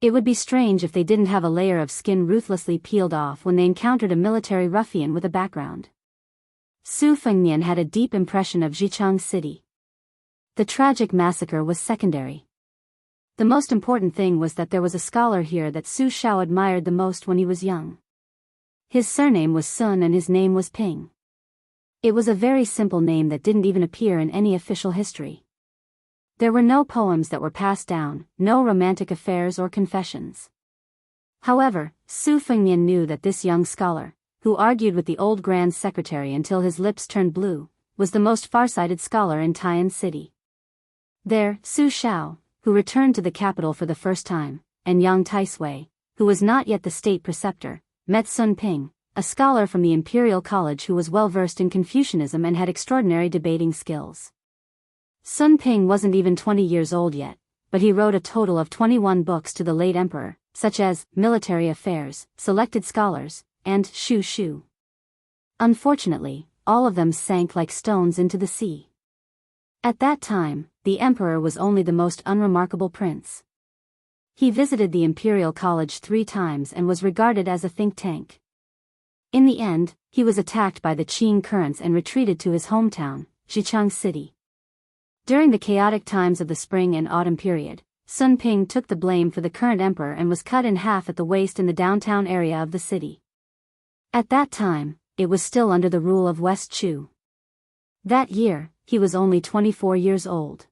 It would be strange if they didn't have a layer of skin ruthlessly peeled off when they encountered a military ruffian with a background. Su Fengnian had a deep impression of Jichang City. The tragic massacre was secondary. The most important thing was that there was a scholar here that Su Shao admired the most when he was young. His surname was Sun and his name was Ping. It was a very simple name that didn't even appear in any official history. There were no poems that were passed down, no romantic affairs or confessions. However, Su Fengnian knew that this young scholar, who argued with the old Grand Secretary until his lips turned blue, was the most farsighted scholar in Taiyan City. There, Su Xiao, who returned to the capital for the first time, and Yang Taisui, who was not yet the state preceptor, met Sun Ping, a scholar from the Imperial College who was well versed in Confucianism and had extraordinary debating skills. Sun Ping wasn't even 20 years old yet, but he wrote a total of 21 books to the late emperor, such as Military Affairs, Selected Scholars, and Shu Shu. Unfortunately, all of them sank like stones into the sea. At that time, the emperor was only the most unremarkable prince. He visited the Imperial College 3 times and was regarded as a think tank. In the end, he was attacked by the Qing currents and retreated to his hometown, Jianghu City. During the chaotic times of the spring and autumn period, Sun Ping took the blame for the current emperor and was cut in half at the waist in the downtown area of the city. At that time, it was still under the rule of West Chu. That year, he was only 24 years old.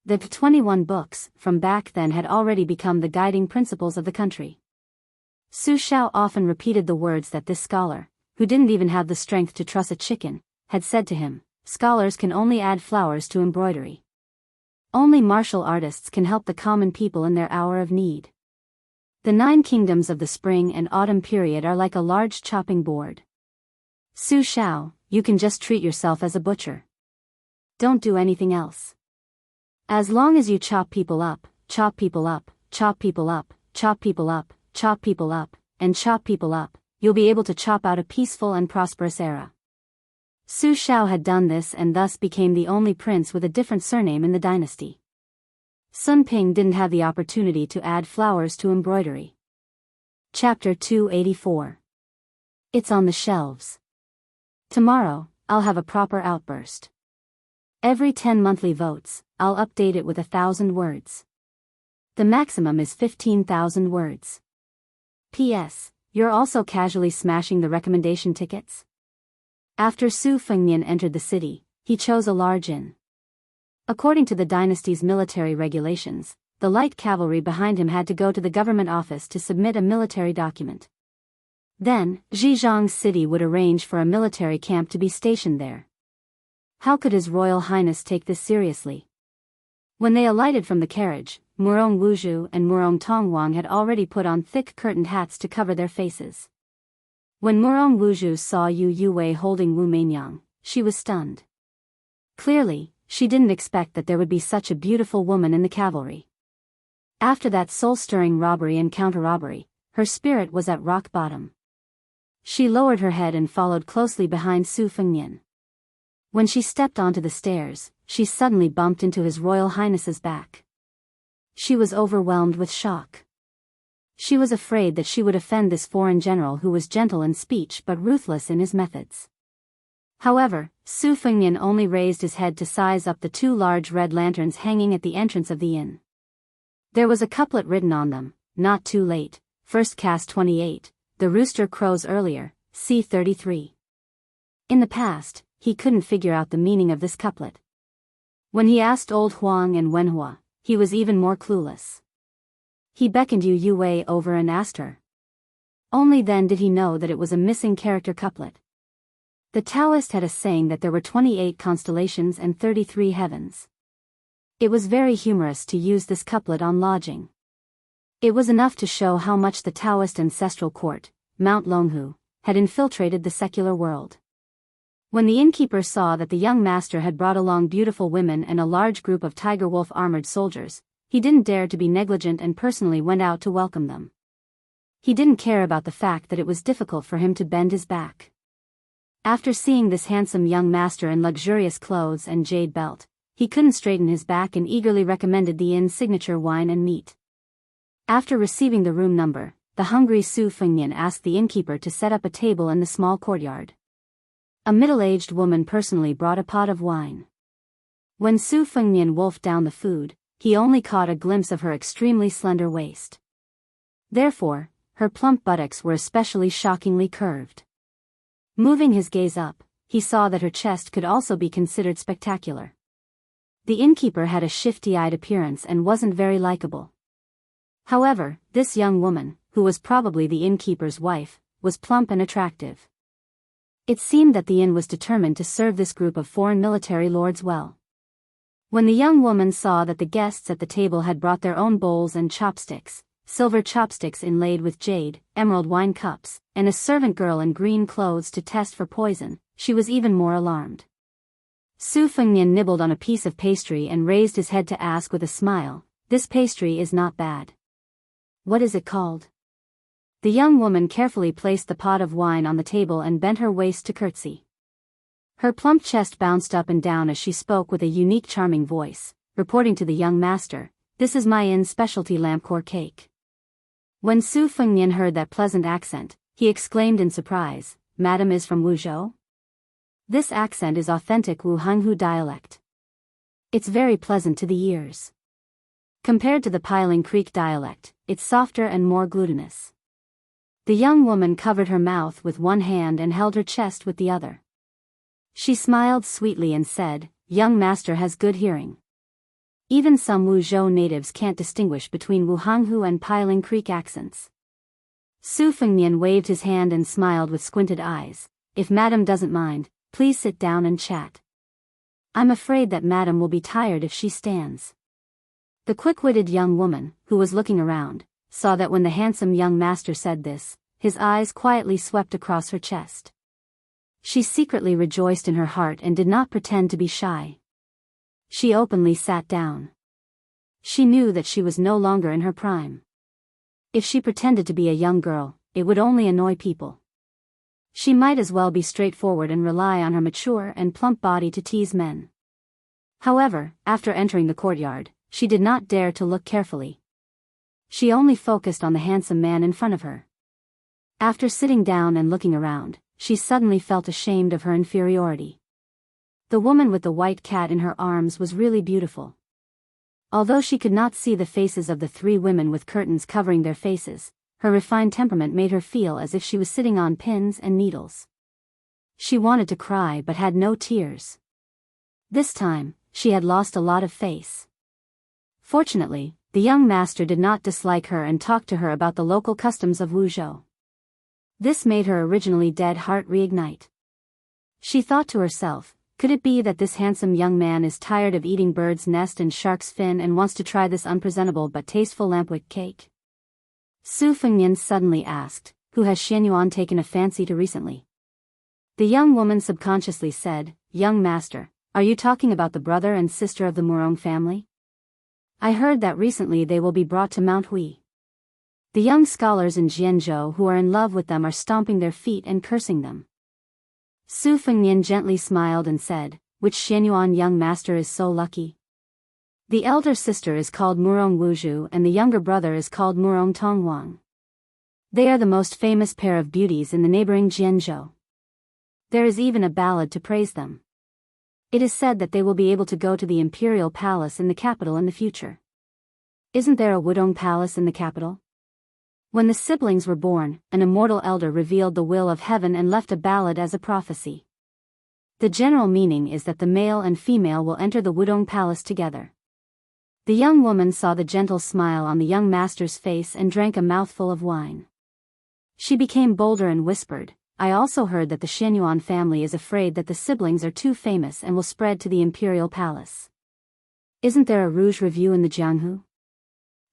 The 21 books from back then had already become the guiding principles of the country. Su Xiao often repeated the words that this scholar, who didn't even have the strength to truss a chicken, had said to him: "Scholars can only add flowers to embroidery. Only martial artists can help the common people in their hour of need. The 9 kingdoms of the spring and autumn period are like a large chopping board. Su Xiao, you can just treat yourself as a butcher. Don't do anything else. As long as you chop people up, chop people up, chop people up, chop people up, chop people up, and chop people up, you'll be able to chop out a peaceful and prosperous era." Su Xiao had done this and thus became the only prince with a different surname in the dynasty. Sun Ping didn't have the opportunity to add flowers to embroidery. Chapter 284. It's on the shelves. Tomorrow, I'll have a proper outburst. Every 10 monthly votes, I'll update it with 1,000 words. The maximum is 15,000 words. P.S. You're also casually smashing the recommendation tickets? After Su Fengnian entered the city, he chose a large inn. According to the dynasty's military regulations, the light cavalry behind him had to go to the government office to submit a military document. Then, Jianghu City would arrange for a military camp to be stationed there. How could His Royal Highness take this seriously? When they alighted from the carriage, Murong Wuzhu and Murong Tongwang had already put on thick curtained hats to cover their faces. When Murong Wuzhu saw Yu Yuwei holding Wu Meinyang, she was stunned. Clearly, she didn't expect that there would be such a beautiful woman in the cavalry. After that soul-stirring robbery and counter-robbery, her spirit was at rock bottom. She lowered her head and followed closely behind Su Fengnian. When she stepped onto the stairs, she suddenly bumped into His Royal Highness's back. She was overwhelmed with shock. She was afraid that she would offend this foreign general who was gentle in speech but ruthless in his methods. However, Su Fengnian only raised his head to size up the 2 large red lanterns hanging at the entrance of the inn. There was a couplet written on them: "Not too late, first cast 28, the rooster crows earlier, c. 33. In the past, he couldn't figure out the meaning of this couplet. When he asked old Huang and Wenhua, he was even more clueless. He beckoned Yu Yuwei over and asked her. Only then did he know that it was a missing character couplet. The Taoist had a saying that there were 28 constellations and 33 heavens. It was very humorous to use this couplet on lodging. It was enough to show how much the Taoist ancestral court, Mount Longhu, had infiltrated the secular world. When the innkeeper saw that the young master had brought along beautiful women and a large group of tiger-wolf armored soldiers, he didn't dare to be negligent and personally went out to welcome them. He didn't care about the fact that it was difficult for him to bend his back. After seeing this handsome young master in luxurious clothes and jade belt, he couldn't straighten his back and eagerly recommended the inn's signature wine and meat. After receiving the room number, the hungry Su Fengnian asked the innkeeper to set up a table in the small courtyard. A middle-aged woman personally brought a pot of wine. When Su Fengnian wolfed down the food, he only caught a glimpse of her extremely slender waist. Therefore, her plump buttocks were especially shockingly curved. Moving his gaze up, he saw that her chest could also be considered spectacular. The innkeeper had a shifty-eyed appearance and wasn't very likable. However, this young woman, who was probably the innkeeper's wife, was plump and attractive. It seemed that the inn was determined to serve this group of foreign military lords well. When the young woman saw that the guests at the table had brought their own bowls and chopsticks, silver chopsticks inlaid with jade, emerald wine cups, and a servant girl in green clothes to test for poison, she was even more alarmed. Su Fengnian nibbled on a piece of pastry and raised his head to ask with a smile, "This pastry is not bad. What is it called?" The young woman carefully placed the pot of wine on the table and bent her waist to curtsy. Her plump chest bounced up and down as she spoke with a unique charming voice, reporting to the young master, "This is my inn's specialty lampcore cake." When Su Fengnian heard that pleasant accent, he exclaimed in surprise, "Madam is from Wuzhou?" This accent is authentic Wuhanhu dialect. It's very pleasant to the ears. Compared to the Piling Creek dialect, it's softer and more glutinous. The young woman covered her mouth with one hand and held her chest with the other. She smiled sweetly and said, "Young master has good hearing. Even some Wuzhou natives can't distinguish between Wuhanhu and Piling Creek accents." Su Fengnian waved his hand and smiled with squinted eyes. "If madam doesn't mind, please sit down and chat. I'm afraid that madam will be tired if she stands." The quick-witted young woman, who was looking around, saw that when the handsome young master said this, his eyes quietly swept across her chest. She secretly rejoiced in her heart and did not pretend to be shy. She openly sat down. She knew that she was no longer in her prime. If she pretended to be a young girl, it would only annoy people. She might as well be straightforward and rely on her mature and plump body to tease men. However, after entering the courtyard, she did not dare to look carefully. She only focused on the handsome man in front of her. After sitting down and looking around, she suddenly felt ashamed of her inferiority. The woman with the white cat in her arms was really beautiful. Although she could not see the faces of the three women with curtains covering their faces, her refined temperament made her feel as if she was sitting on pins and needles. She wanted to cry but had no tears. This time, she had lost a lot of face. Fortunately, the young master did not dislike her and talked to her about the local customs of Wuzhou. This made her originally dead heart reignite. She thought to herself, could it be that this handsome young man is tired of eating bird's nest and shark's fin and wants to try this unpresentable but tasteful lampwick cake? Su Fengnian suddenly asked, "Who has Xianyuan taken a fancy to recently?" The young woman subconsciously said, "Young master, are you talking about the brother and sister of the Murong family? I heard that recently they will be brought to Mount Hui. The young scholars in Jianghu who are in love with them are stomping their feet and cursing them." Su Fengnian gently smiled and said, "Which Xianyuan young master is so lucky?" "The elder sister is called Murong Wuzhu and the younger brother is called Murong Tonghuang. They are the most famous pair of beauties in the neighboring Jianghu. There is even a ballad to praise them. It is said that they will be able to go to the imperial palace in the capital in the future." "Isn't there a Wudong palace in the capital?" When the siblings were born, an immortal elder revealed the will of heaven and left a ballad as a prophecy. The general meaning is that the male and female will enter the Wudong palace together. The young woman saw the gentle smile on the young master's face and drank a mouthful of wine. She became bolder and whispered, "I also heard that the Xianyuan family is afraid that the siblings are too famous and will spread to the imperial palace. Isn't there a rouge review in the Jianghu?"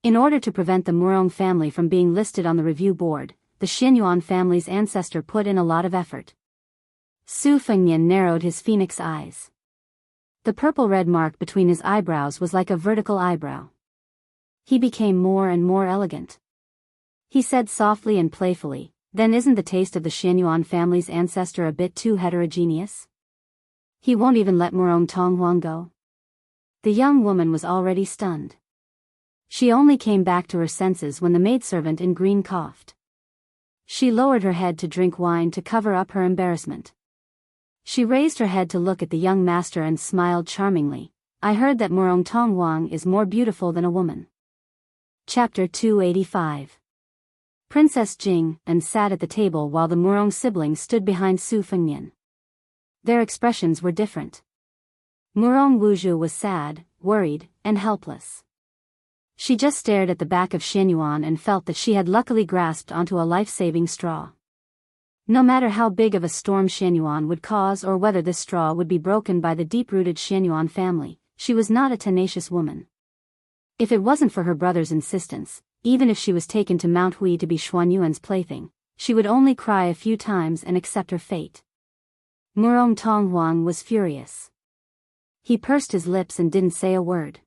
In order to prevent the Murong family from being listed on the review board, the Xianyuan family's ancestor put in a lot of effort. Su Fengnian narrowed his phoenix eyes. The purple-red mark between his eyebrows was like a vertical eyebrow. He became more and more elegant. He said softly and playfully, "Then isn't the taste of the Xianyuan family's ancestor a bit too heterogeneous? He won't even let Murong Tonghuang go?" The young woman was already stunned. She only came back to her senses when the maidservant in green coughed. She lowered her head to drink wine to cover up her embarrassment. She raised her head to look at the young master and smiled charmingly. "I heard that Murong Tonghuang is more beautiful than a woman." Chapter 285. Princess Jing and sat at the table while the Murong siblings stood behind Su Fengnian. Their expressions were different. Murong Wuzhu was sad, worried, and helpless. She just stared at the back of Xianyuan and felt that she had luckily grasped onto a life-saving straw. No matter how big of a storm Xianyuan would cause or whether this straw would be broken by the deep-rooted Xianyuan family, she was not a tenacious woman. If it wasn't for her brother's insistence, even if she was taken to Mount Hui to be Xuanyuan's plaything, she would only cry a few times and accept her fate. Murong Tonghuang was furious. He pursed his lips and didn't say a word.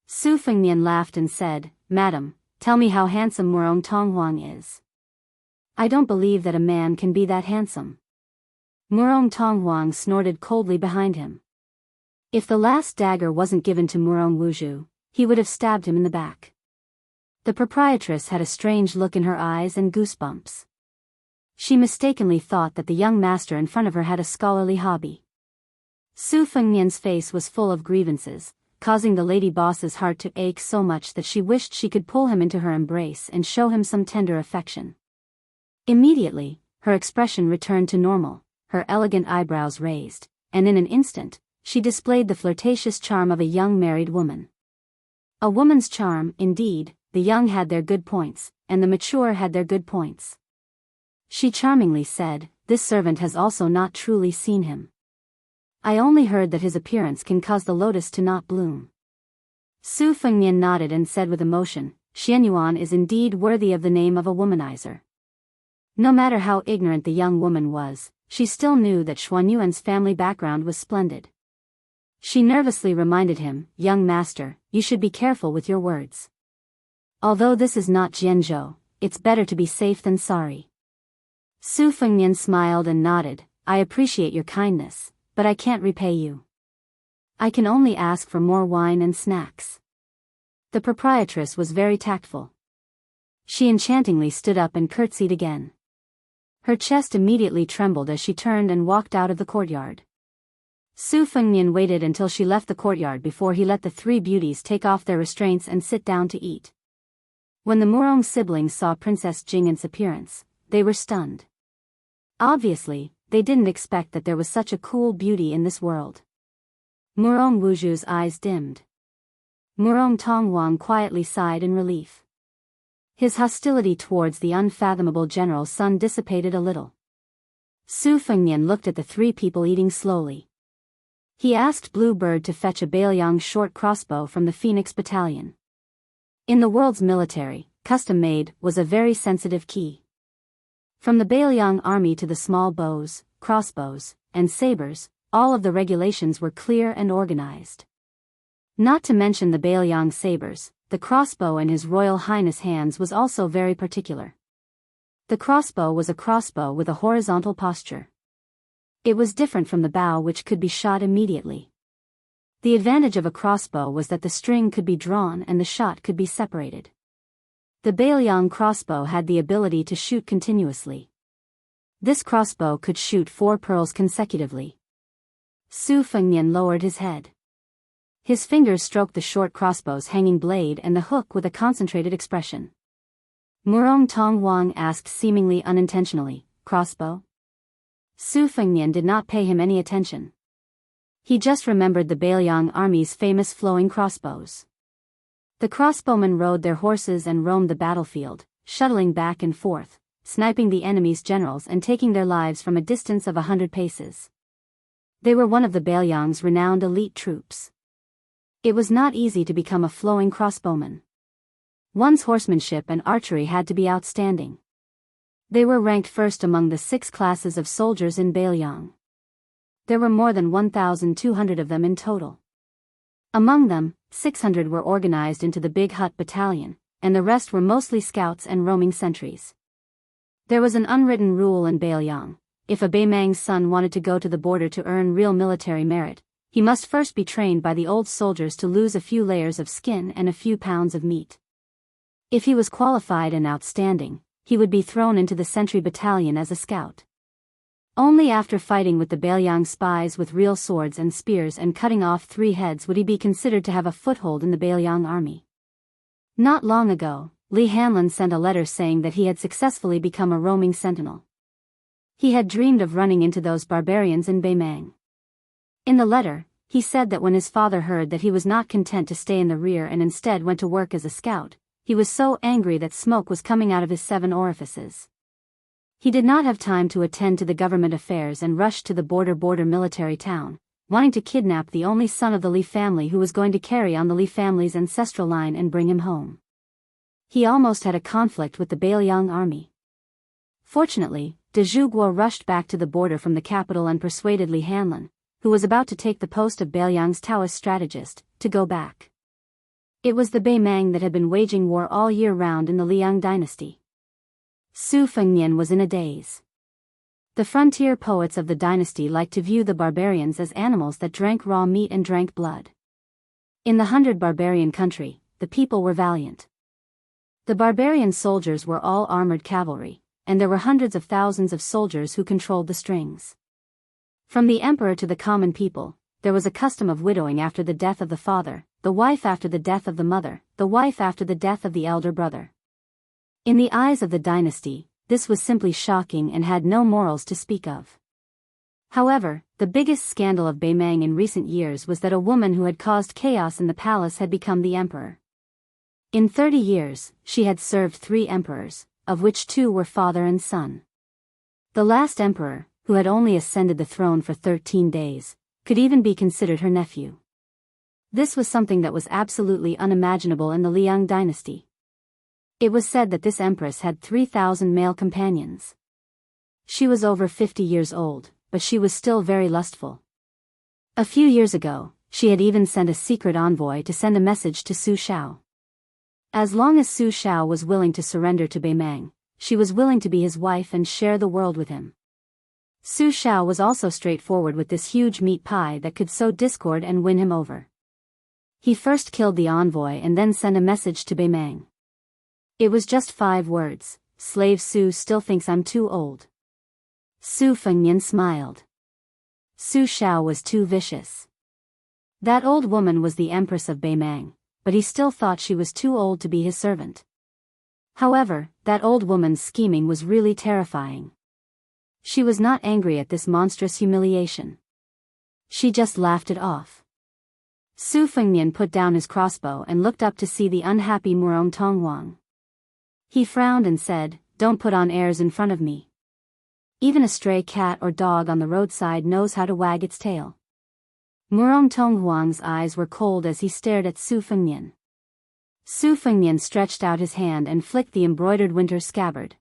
Su Fengnian laughed and said, "Madam, tell me how handsome Murong Tonghuang is." "I don't believe that a man can be that handsome." Murong Tonghuang snorted coldly behind him. If the last dagger wasn't given to Murong Wuzhu, he would have stabbed him in the back. The proprietress had a strange look in her eyes and goosebumps. She mistakenly thought that the young master in front of her had a scholarly hobby. Su Fengnian's face was full of grievances, causing the lady boss's heart to ache so much that she wished she could pull him into her embrace and show him some tender affection. Immediately, her expression returned to normal, her elegant eyebrows raised, and in an instant, she displayed the flirtatious charm of a young married woman. A woman's charm, indeed. The young had their good points, and the mature had their good points. She charmingly said, "This servant has also not truly seen him. I only heard that his appearance can cause the lotus to not bloom." Su Fengnian nodded and said with emotion, "Xianyuan is indeed worthy of the name of a womanizer." No matter how ignorant the young woman was, she still knew that Xuanyuan's family background was splendid. She nervously reminded him, "Young master, you should be careful with your words. Although this is not Jianzhou, it's better to be safe than sorry." Su Fengnian smiled and nodded, "I appreciate your kindness, but I can't repay you. I can only ask for more wine and snacks." The proprietress was very tactful. She enchantingly stood up and curtsied again. Her chest immediately trembled as she turned and walked out of the courtyard. Su Fengnian waited until she left the courtyard before he let the three beauties take off their restraints and sit down to eat. When the Murong siblings saw Princess Jing'an's appearance, they were stunned. Obviously, they didn't expect that there was such a cool beauty in this world. Murong Wuzhu's eyes dimmed. Murong Tonghuang quietly sighed in relief. His hostility towards the unfathomable general's son dissipated a little. Su Fengnian looked at the three people eating slowly. He asked Blue Bird to fetch a Bailiang short crossbow from the Phoenix Battalion. In the world's military, custom-made was a very sensitive key. From the Bailiang army to the small bows, crossbows, and sabers, all of the regulations were clear and organized. Not to mention the Bailiang sabers, the crossbow in His Royal Highness' hands was also very particular. The crossbow was a crossbow with a horizontal posture. It was different from the bow, which could be shot immediately. The advantage of a crossbow was that the string could be drawn and the shot could be separated. The Bailiang crossbow had the ability to shoot continuously. This crossbow could shoot 4 pearls consecutively. Su Fengnian lowered his head. His fingers stroked the short crossbow's hanging blade and the hook with a concentrated expression. Murong Tonghuang asked seemingly unintentionally, "Crossbow?" Su Fengnian did not pay him any attention. He just remembered the Bailiang army's famous flowing crossbows. The crossbowmen rode their horses and roamed the battlefield, shuttling back and forth, sniping the enemy's generals and taking their lives from a distance of 100 paces. They were one of the Bailiang's renowned elite troops. It was not easy to become a flowing crossbowman. One's horsemanship and archery had to be outstanding. They were ranked first among the 6 classes of soldiers in Bailiang. There were more than 1,200 of them in total. Among them, 600 were organized into the Big Hut Battalion, and the rest were mostly scouts and roaming sentries. There was an unwritten rule in Bailiang: if a Baimang's son wanted to go to the border to earn real military merit, he must first be trained by the old soldiers to lose a few layers of skin and a few pounds of meat. If he was qualified and outstanding, he would be thrown into the sentry battalion as a scout. Only after fighting with the Bailiang spies with real swords and spears and cutting off 3 heads would he be considered to have a foothold in the Bailiang army. Not long ago, Li Hanlin sent a letter saying that he had successfully become a roaming sentinel. He had dreamed of running into those barbarians in Beimang. In the letter, he said that when his father heard that he was not content to stay in the rear and instead went to work as a scout, he was so angry that smoke was coming out of his 7 orifices. He did not have time to attend to the government affairs and rushed to the border military town, wanting to kidnap the only son of the Li family who was going to carry on the Li family's ancestral line and bring him home. He almost had a conflict with the Beiliang army. Fortunately, de Zhuguo rushed back to the border from the capital and persuaded Li Hanlin, who was about to take the post of Beiliang's Taoist strategist, to go back. It was the Beimang that had been waging war all year round in the Liang dynasty. Su Fengnian was in a daze. The frontier poets of the dynasty liked to view the barbarians as animals that drank raw meat and drank blood. In the 100 barbarian country, the people were valiant. The barbarian soldiers were all armored cavalry, and there were hundreds of thousands of soldiers who controlled the strings. From the emperor to the common people, there was a custom of widowing after the death of the father, the wife after the death of the mother, the wife after the death of the elder brother. In the eyes of the dynasty, this was simply shocking and had no morals to speak of. However, the biggest scandal of Beimang in recent years was that a woman who had caused chaos in the palace had become the emperor. In 30 years, she had served 3 emperors, of which 2 were father and son. The last emperor, who had only ascended the throne for 13 days, could even be considered her nephew. This was something that was absolutely unimaginable in the Liang dynasty. It was said that this empress had 3,000 male companions. She was over 50 years old, but she was still very lustful. A few years ago, she had even sent a secret envoy to send a message to Su Shao. As long as Su Shao was willing to surrender to Beimang, she was willing to be his wife and share the world with him. Su Shao was also straightforward with this huge meat pie that could sow discord and win him over. He first killed the envoy and then sent a message to Beimang. It was just 5 words: "Slave Su still thinks I'm too old." Su Fengnian smiled. Su Shao was too vicious. That old woman was the empress of Beimang, but he still thought she was too old to be his servant. However, that old woman's scheming was really terrifying. She was not angry at this monstrous humiliation. She just laughed it off. Su Fengnian put down his crossbow and looked up to see the unhappy Murong Tonghuang. He frowned and said, "Don't put on airs in front of me. Even a stray cat or dog on the roadside knows how to wag its tail." Murong Tonghuang's eyes were cold as he stared at Su Fengnian. Su Fengnian stretched out his hand and flicked the embroidered winter scabbard.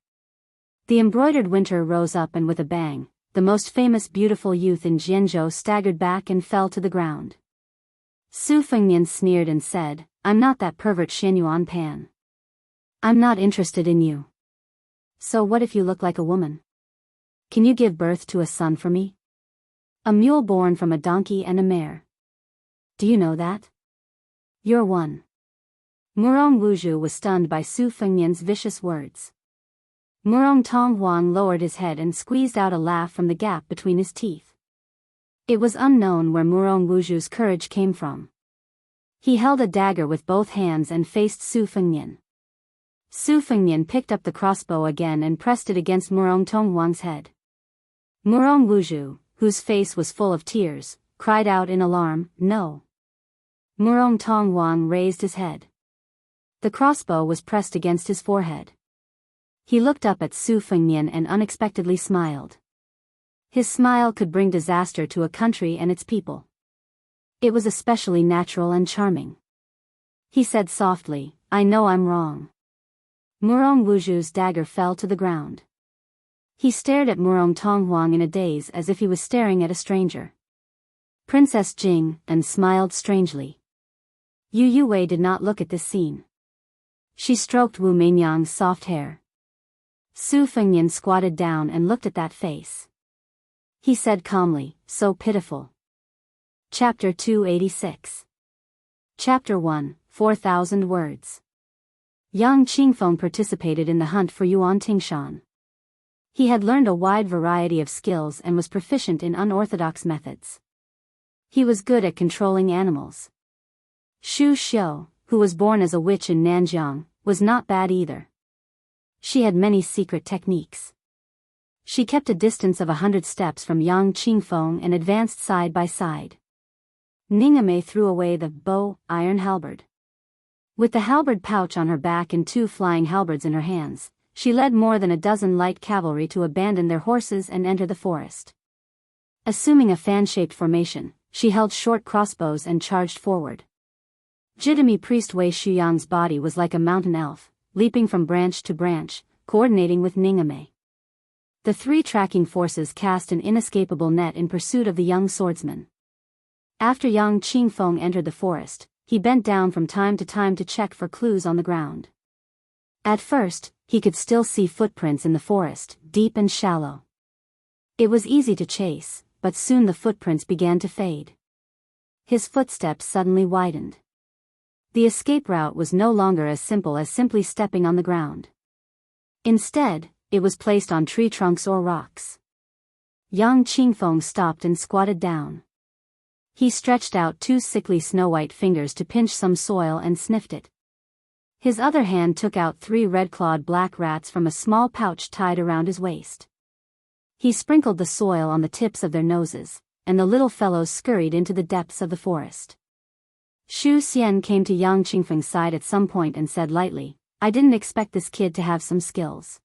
The embroidered winter rose up and with a bang, the most famous beautiful youth in Jianghu staggered back and fell to the ground. Su Fengnian sneered and said, "I'm not that pervert Xianyuan Pan. I'm not interested in you. So what if you look like a woman? Can you give birth to a son for me? A mule born from a donkey and a mare. Do you know that? You're one." Murong Wuzhu was stunned by Su Fengnian's vicious words. Murong Tonghuang lowered his head and squeezed out a laugh from the gap between his teeth. It was unknown where Murong Wuzhu's courage came from. He held a dagger with both hands and faced Su Fengnian. Su Fengnian picked up the crossbow again and pressed it against Murong Tonghuang's head. Murong Wuzhu, whose face was full of tears, cried out in alarm, "No!" Murong Tonghuang raised his head. The crossbow was pressed against his forehead. He looked up at Su Fengnian and unexpectedly smiled. His smile could bring disaster to a country and its people. It was especially natural and charming. He said softly, "I know I'm wrong." Murong Wuzhu's dagger fell to the ground. He stared at Murong Tonghuang in a daze as if he was staring at a stranger. Princess Jing and smiled strangely. Yu Yuwei did not look at this scene. She stroked Wu Meinyang's soft hair. Su Fengnian squatted down and looked at that face. He said calmly, "So pitiful." Chapter 286. Chapter 1, 4,000 words. Yang Qingfeng participated in the hunt for Yuan Tingshan. He had learned a wide variety of skills and was proficient in unorthodox methods. He was good at controlling animals. Xu Xiu, who was born as a witch in Nanjiang, was not bad either. She had many secret techniques. She kept a distance of 100 steps from Yang Qingfeng and advanced side by side. Ningame threw away the bow, iron halberd. With the halberd pouch on her back and 2 flying halberds in her hands, she led more than a dozen light cavalry to abandon their horses and enter the forest. Assuming a fan-shaped formation, she held short crossbows and charged forward. Jitami priest Wei Shuyang's body was like a mountain elf, leaping from branch to branch, coordinating with Ningame. The 3 tracking forces cast an inescapable net in pursuit of the young swordsman. After Yang Qingfeng entered the forest, he bent down from time to check for clues on the ground. At first, he could still see footprints in the forest, deep and shallow. It was easy to chase, but soon the footprints began to fade. His footsteps suddenly widened. The escape route was no longer as simple as simply stepping on the ground. Instead, it was placed on tree trunks or rocks. Yang Qingfeng stopped and squatted down. He stretched out 2 sickly snow-white fingers to pinch some soil and sniffed it. His other hand took out 3 red-clawed black rats from a small pouch tied around his waist. He sprinkled the soil on the tips of their noses, and the little fellows scurried into the depths of the forest. Xu Xian came to Yang Qingfeng's side at some point and said lightly, "I didn't expect this kid to have some skills.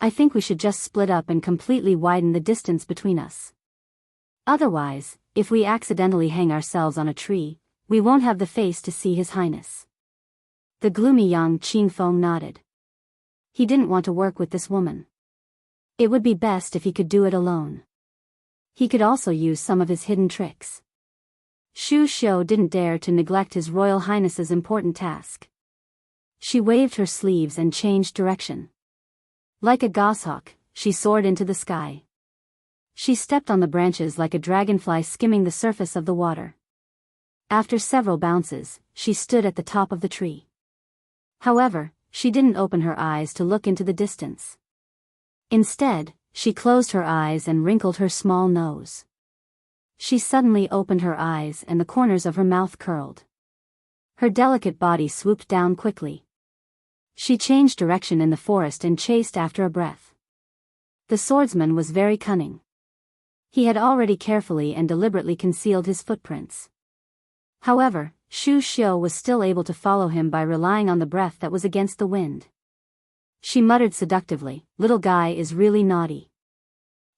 I think we should just split up and completely widen the distance between us. Otherwise, if we accidentally hang ourselves on a tree, we won't have the face to see His Highness." The gloomy Yang Qingfeng nodded. He didn't want to work with this woman. It would be best if he could do it alone. He could also use some of his hidden tricks. Xu Xiu didn't dare to neglect His Royal Highness's important task. She waved her sleeves and changed direction. Like a goshawk, she soared into the sky. She stepped on the branches like a dragonfly skimming the surface of the water. After several bounces, she stood at the top of the tree. However, she didn't open her eyes to look into the distance. Instead, she closed her eyes and wrinkled her small nose. She suddenly opened her eyes and the corners of her mouth curled. Her delicate body swooped down quickly. She changed direction in the forest and chased after a breath. The swordsman was very cunning. He had already carefully and deliberately concealed his footprints. However, Xu Xiu was still able to follow him by relying on the breath that was against the wind. She muttered seductively, "Little guy is really naughty.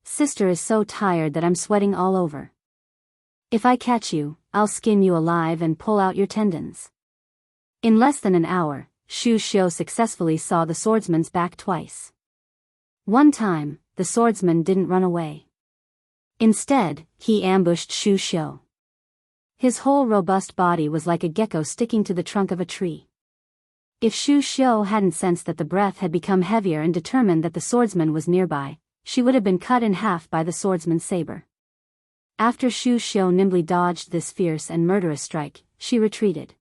Sister is so tired that I'm sweating all over. If I catch you, I'll skin you alive and pull out your tendons." In less than an hour, Xu Xiu successfully saw the swordsman's back twice. One time, the swordsman didn't run away. Instead, he ambushed Xu Xiu. His whole robust body was like a gecko sticking to the trunk of a tree. If Xu Xiu hadn't sensed that the breath had become heavier and determined that the swordsman was nearby, she would have been cut in half by the swordsman's saber. After Xu Xiu nimbly dodged this fierce and murderous strike, she retreated.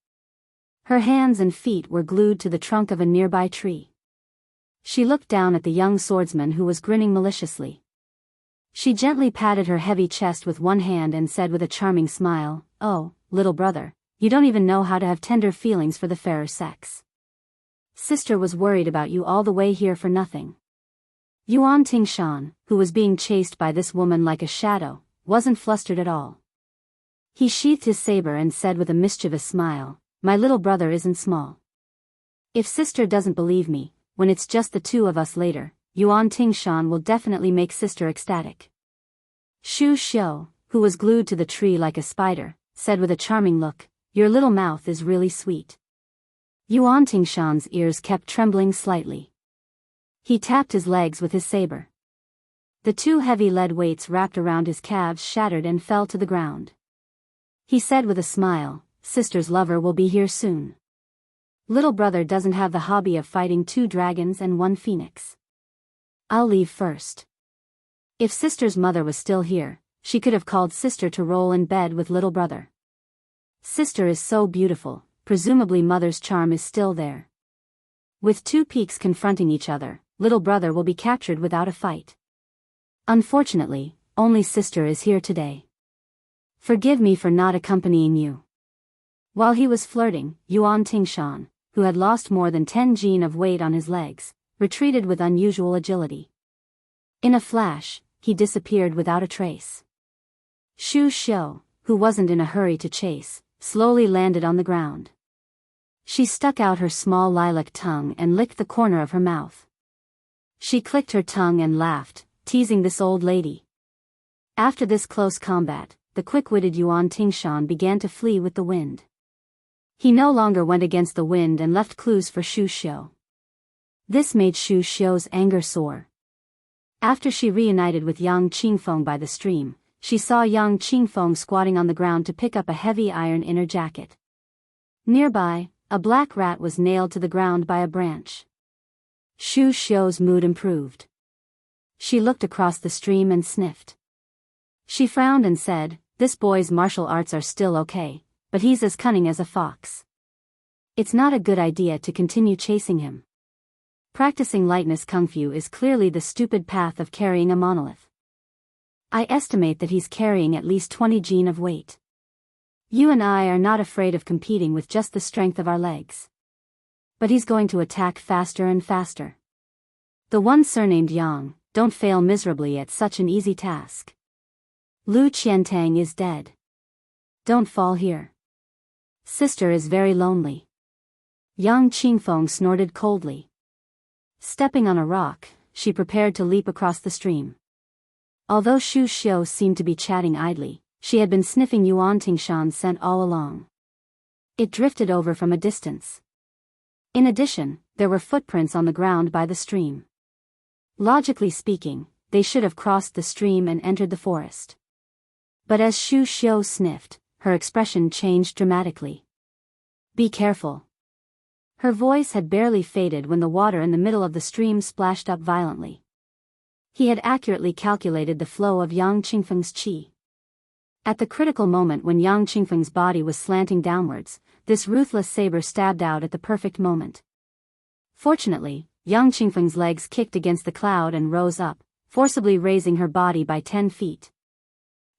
Her hands and feet were glued to the trunk of a nearby tree. She looked down at the young swordsman who was grinning maliciously. She gently patted her heavy chest with one hand and said with a charming smile, "Oh, little brother, you don't even know how to have tender feelings for the fairer sex. Sister was worried about you all the way here for nothing." Yuan Tingshan, who was being chased by this woman like a shadow, wasn't flustered at all. He sheathed his saber and said with a mischievous smile, "My little brother isn't small. If sister doesn't believe me, when it's just the 2 of us later, Yuan Tingshan will definitely make sister ecstatic." Xu Xiu, who was glued to the tree like a spider, said with a charming look, "Your little mouth is really sweet." Yuan Tingshan's ears kept trembling slightly. He tapped his legs with his saber. The 2 heavy lead weights wrapped around his calves shattered and fell to the ground. He said with a smile, "Sister's lover will be here soon. Little brother doesn't have the hobby of fighting 2 dragons and 1 phoenix. I'll leave first." If sister's mother was still here, she could have called sister to roll in bed with little brother. Sister is so beautiful, presumably mother's charm is still there. With 2 peaks confronting each other, little brother will be captured without a fight. Unfortunately, only sister is here today. Forgive me for not accompanying you. While he was flirting, Yuan Tingshan, who had lost more than 10 jin of weight on his legs, retreated with unusual agility. In a flash, he disappeared without a trace. Xu Xiu, who wasn't in a hurry to chase, slowly landed on the ground. She stuck out her small lilac tongue and licked the corner of her mouth. She clicked her tongue and laughed, teasing this old lady. After this close combat, the quick-witted Yuan Tingshan began to flee with the wind. He no longer went against the wind and left clues for Xu Xiu. This made Xu Xiu's anger soar. After she reunited with Yang Qingfeng by the stream, she saw Yang Qingfeng squatting on the ground to pick up a heavy iron inner jacket. Nearby, a black rat was nailed to the ground by a branch. Xu Xiu's mood improved. She looked across the stream and sniffed. She frowned and said, "This boy's martial arts are still okay, but he's as cunning as a fox. It's not a good idea to continue chasing him. Practicing lightness kung fu is clearly the stupid path of carrying a monolith. I estimate that he's carrying at least 20 jin of weight. You and I are not afraid of competing with just the strength of our legs. But he's going to attack faster and faster. The one surnamed Yang, don't fail miserably at such an easy task. Lu Qiantang is dead. Don't fall here. Sister is very lonely." Yang Qingfeng snorted coldly. Stepping on a rock, she prepared to leap across the stream. Although Xu Xiu seemed to be chatting idly, she had been sniffing Yuan Tingshan's scent all along. It drifted over from a distance. In addition, there were footprints on the ground by the stream. Logically speaking, they should have crossed the stream and entered the forest. But as Xu Xiu sniffed, her expression changed dramatically. "Be careful." Her voice had barely faded when the water in the middle of the stream splashed up violently. He had accurately calculated the flow of Yang Qingfeng's qi. At the critical moment when Yang Qingfeng's body was slanting downwards, this ruthless saber stabbed out at the perfect moment. Fortunately, Yang Qingfeng's legs kicked against the cloud and rose up, forcibly raising her body by 10 feet.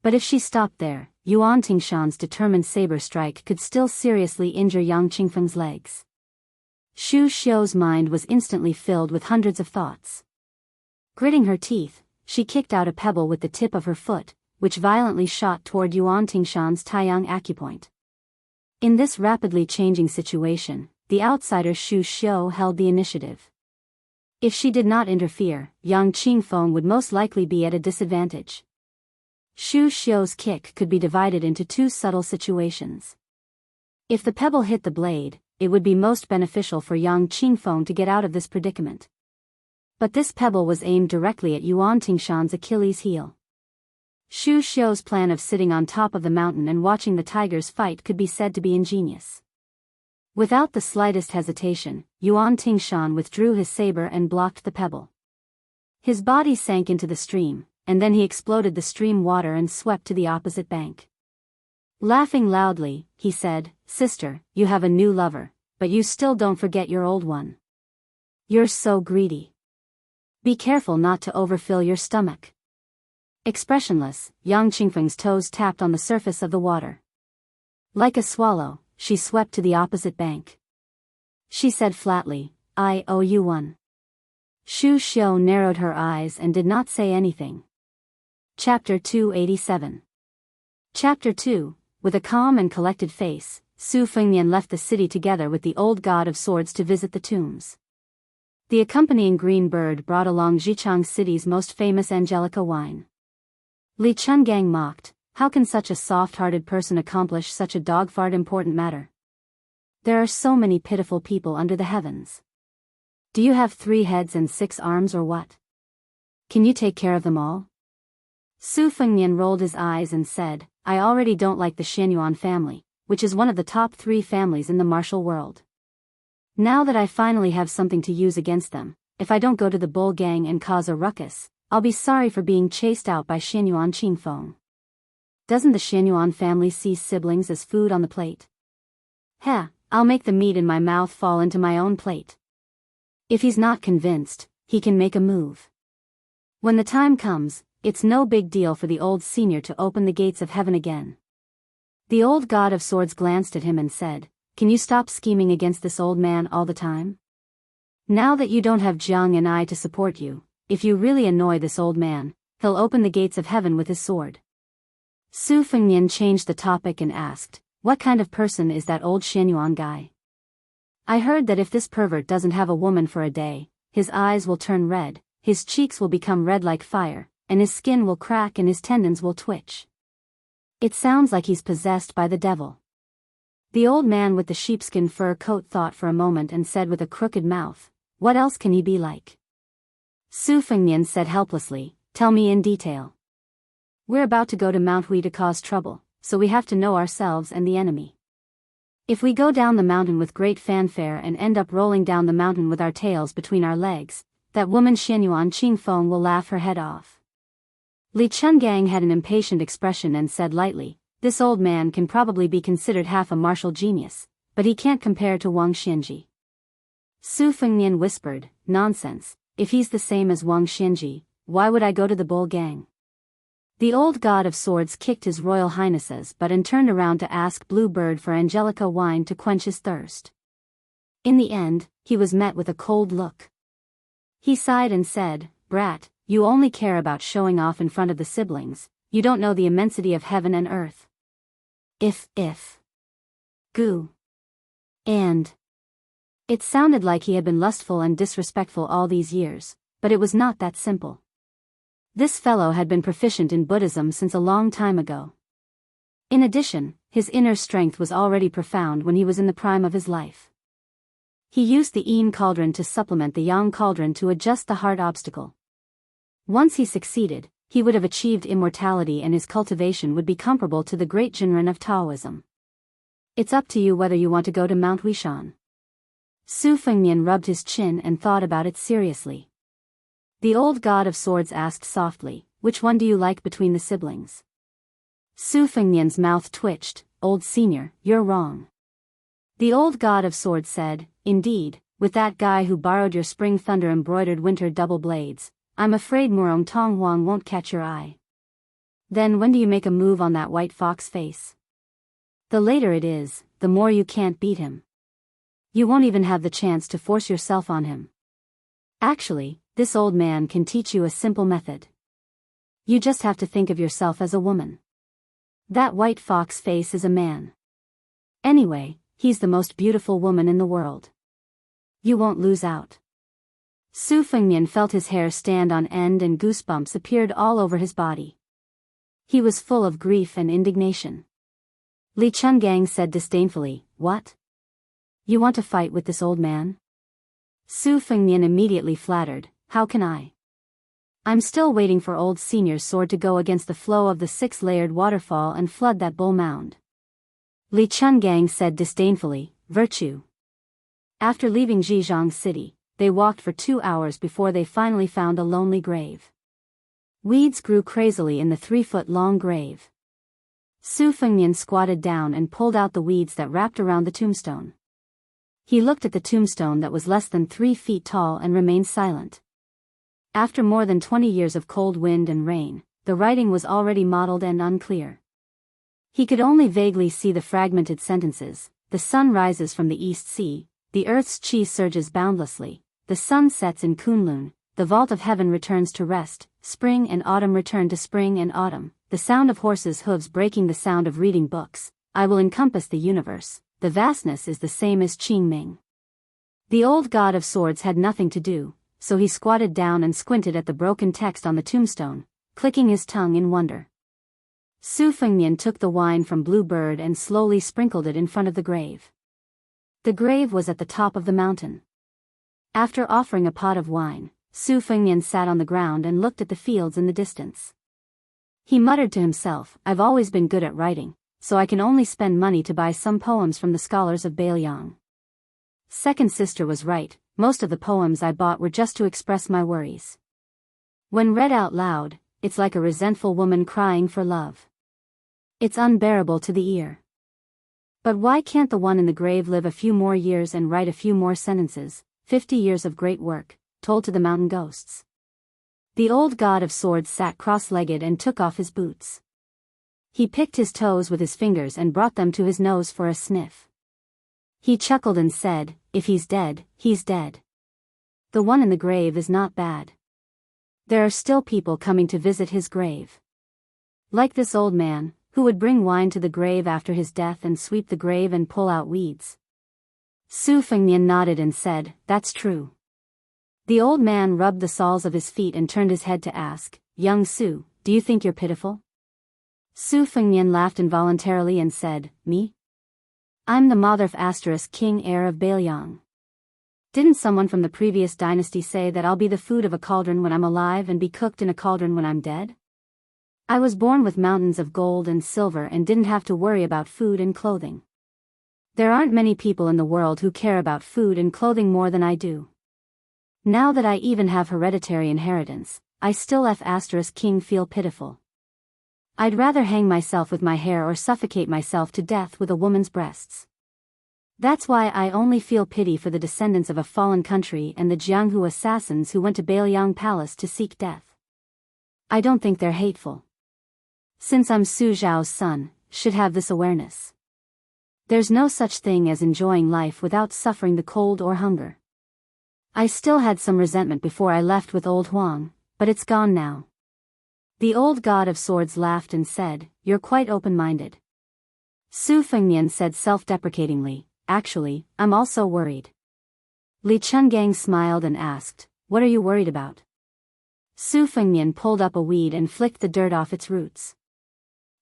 But if she stopped there, Yuan Tingshan's determined saber strike could still seriously injure Yang Qingfeng's legs. Xu Xiu's mind was instantly filled with hundreds of thoughts. Gritting her teeth, she kicked out a pebble with the tip of her foot, which violently shot toward Yuan Tingshan's Taiyang acupoint. In this rapidly changing situation, the outsider Xu Xiu held the initiative. If she did not interfere, Yang Qingfeng would most likely be at a disadvantage. Xu Xiu's kick could be divided into two subtle situations. If the pebble hit the blade, it would be most beneficial for Yang Qingfeng to get out of this predicament. But this pebble was aimed directly at Yuan Tingshan's Achilles heel. Xu Xiu's plan of sitting on top of the mountain and watching the tigers fight could be said to be ingenious. Without the slightest hesitation, Yuan Tingshan withdrew his saber and blocked the pebble. His body sank into the stream, and then he exploded the stream water and swept to the opposite bank. Laughing loudly, he said, "Sister, you have a new lover, but you still don't forget your old one. You're so greedy. Be careful not to overfill your stomach." Expressionless, Yang Qingfeng's toes tapped on the surface of the water. Like a swallow, she swept to the opposite bank. She said flatly, "I owe you one." Xu Xiu narrowed her eyes and did not say anything. Chapter 287. Chapter 2. With a calm and collected face, Su Fengnian left the city together with the old god of swords to visit the tombs. The accompanying green bird brought along Zhichang City's most famous Angelica wine. Li Chungang mocked, "How can such a soft-hearted person accomplish such a dog-fart important matter? There are so many pitiful people under the heavens. Do you have 3 heads and 6 arms or what? Can you take care of them all?" Su Fengnian rolled his eyes and said, "I already don't like the Xianyuan family, which is one of the top 3 families in the martial world. Now that I finally have something to use against them, if I don't go to the bull gang and cause a ruckus, I'll be sorry for being chased out by Xianyuan Qingfeng. Doesn't the Xianyuan family see siblings as food on the plate? Heh, I'll make the meat in my mouth fall into my own plate." If he's not convinced, he can make a move. When the time comes, it's no big deal for the old senior to open the gates of heaven again. The old god of swords glanced at him and said, "Can you stop scheming against this old man all the time? Now that you don't have Jiang and I to support you, if you really annoy this old man, he'll open the gates of heaven with his sword. Su Fengnian changed the topic and asked, what kind of person is that old Xianyuan guy? I heard that if this pervert doesn't have a woman for a day, his eyes will turn red, his cheeks will become red like fire, and his skin will crack and his tendons will twitch. It sounds like he's possessed by the devil. The old man with the sheepskin fur coat thought for a moment and said with a crooked mouth, what else can he be like? Su Fengnian said helplessly, tell me in detail. We're about to go to Mount Hui to cause trouble, so we have to know ourselves and the enemy. If we go down the mountain with great fanfare and end up rolling down the mountain with our tails between our legs, that woman Xianyuan Qingfeng will laugh her head off. Li Chungang had an impatient expression and said lightly, this old man can probably be considered half a martial genius, but he can't compare to Wang Xianji. Su Fengnian whispered, nonsense, if he's the same as Wang Xianji, why would I go to the bull gang? The old god of swords kicked his royal highnesses butt and turned around to ask Blue Bird for Angelica wine to quench his thirst. In the end, he was met with a cold look. He sighed and said, brat, you only care about showing off in front of the siblings, you don't know the immensity of heaven and earth. If. Goo. And. It sounded like he had been lustful and disrespectful all these years, but it was not that simple. This fellow had been proficient in Buddhism since a long time ago. In addition, his inner strength was already profound when he was in the prime of his life. He used the yin cauldron to supplement the yang cauldron to adjust the heart obstacle. Once he succeeded, he would have achieved immortality and his cultivation would be comparable to the great Jinren of Taoism. It's up to you whether you want to go to Mount Wishan. Su Fengnian rubbed his chin and thought about it seriously. The old god of swords asked softly, which one do you like between the siblings? Su Fengnian's mouth twitched, old senior, you're wrong. The old god of swords said, indeed, with that guy who borrowed your spring thunder embroidered winter double blades, I'm afraid Murong Tong Huang won't catch your eye. Then when do you make a move on that white fox face? The later it is, the more you can't beat him. You won't even have the chance to force yourself on him. Actually, this old man can teach you a simple method. You just have to think of yourself as a woman. That white fox face is a man. Anyway, he's the most beautiful woman in the world. You won't lose out. Su Fengnian felt his hair stand on end and goosebumps appeared all over his body. He was full of grief and indignation. Li Chungang said disdainfully, what? You want to fight with this old man? Su Fengnian immediately flattered, how can I? I'm still waiting for old senior's sword to go against the flow of the six-layered waterfall and flood that bull mound. Li Chungang said disdainfully, virtue. After leaving Zhejiang City, they walked for 2 hours before they finally found a lonely grave. Weeds grew crazily in the 3-foot-long grave. Su Fengnian squatted down and pulled out the weeds that wrapped around the tombstone. He looked at the tombstone that was less than 3 feet tall and remained silent. After more than 20 years of cold wind and rain, the writing was already mottled and unclear. He could only vaguely see the fragmented sentences. The sun rises from the East Sea, the earth's chi surges boundlessly, the sun sets in Kunlun, the vault of heaven returns to rest, spring and autumn return to spring and autumn, the sound of horses' hooves breaking the sound of reading books, I will encompass the universe, the vastness is the same as Qingming. The old god of swords had nothing to do, so he squatted down and squinted at the broken text on the tombstone, clicking his tongue in wonder. Su Fengnian took the wine from Blue Bird and slowly sprinkled it in front of the grave. The grave was at the top of the mountain. After offering a pot of wine, Su Fengnian sat on the ground and looked at the fields in the distance. He muttered to himself, I've always been good at writing, so I can only spend money to buy some poems from the scholars of Beiliang. Second sister was right, most of the poems I bought were just to express my worries. When read out loud, it's like a resentful woman crying for love. It's unbearable to the ear. But why can't the one in the grave live a few more years and write a few more sentences, 50 years of great work, told to the mountain ghosts? The old god of swords sat cross-legged and took off his boots. He picked his toes with his fingers and brought them to his nose for a sniff. He chuckled and said, if he's dead, he's dead. The one in the grave is not bad. There are still people coming to visit his grave. Like this old man, who would bring wine to the grave after his death and sweep the grave and pull out weeds. Su Fengnian nodded and said, "That's true." The old man rubbed the soles of his feet and turned his head to ask, "Young Su, do you think you're pitiful?" Su Fengnian laughed involuntarily and said, "Me? I'm the Motherf * king heir of Bailiang. Didn't someone from the previous dynasty say that I'll be the food of a cauldron when I'm alive and be cooked in a cauldron when I'm dead? I was born with mountains of gold and silver and didn't have to worry about food and clothing. There aren't many people in the world who care about food and clothing more than I do. Now that I even have hereditary inheritance, I still * king feel pitiful. I'd rather hang myself with my hair or suffocate myself to death with a woman's breasts. That's why I only feel pity for the descendants of a fallen country and the Jianghu assassins who went to Bailiang Palace to seek death. I don't think they're hateful. Since I'm Su Zhao's son, should have this awareness. There's no such thing as enjoying life without suffering the cold or hunger. I still had some resentment before I left with old Huang, but it's gone now." The old god of swords laughed and said, "You're quite open-minded." Su Fengnian said self-deprecatingly, "Actually, I'm also worried." Li Chungang smiled and asked, "What are you worried about?" Su Fengnian pulled up a weed and flicked the dirt off its roots.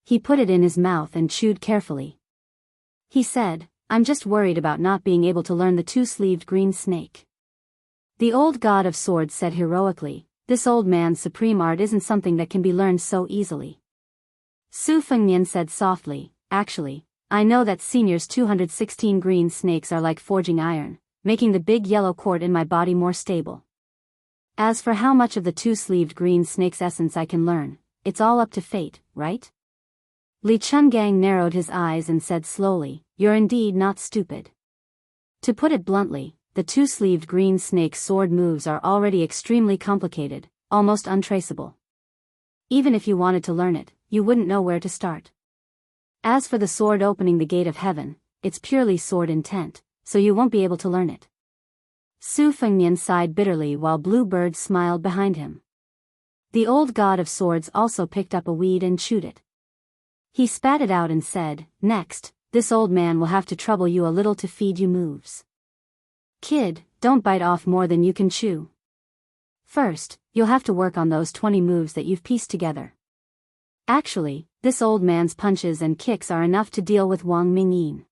He put it in his mouth and chewed carefully. He said, "I'm just worried about not being able to learn the two-sleeved green snake." The old god of swords said heroically, "This old man's supreme art isn't something that can be learned so easily." Su Fengnian said softly, "Actually, I know that Senior's 216 green snakes are like forging iron, making the big yellow cord in my body more stable. As for how much of the two-sleeved green snake's essence I can learn, it's all up to fate, right?" Li Chungang narrowed his eyes and said slowly, "You're indeed not stupid. To put it bluntly, the two-sleeved green snake's sword moves are already extremely complicated, almost untraceable. Even if you wanted to learn it, you wouldn't know where to start. As for the sword opening the gate of heaven, it's purely sword intent, so you won't be able to learn it." Su Fengnian sighed bitterly while Blue Bird smiled behind him. The old god of swords also picked up a weed and chewed it. He spat it out and said, "Next, this old man will have to trouble you a little to feed you moves. Kid, don't bite off more than you can chew. First, you'll have to work on those 20 moves that you've pieced together." Actually, this old man's punches and kicks are enough to deal with Wang Mingyin.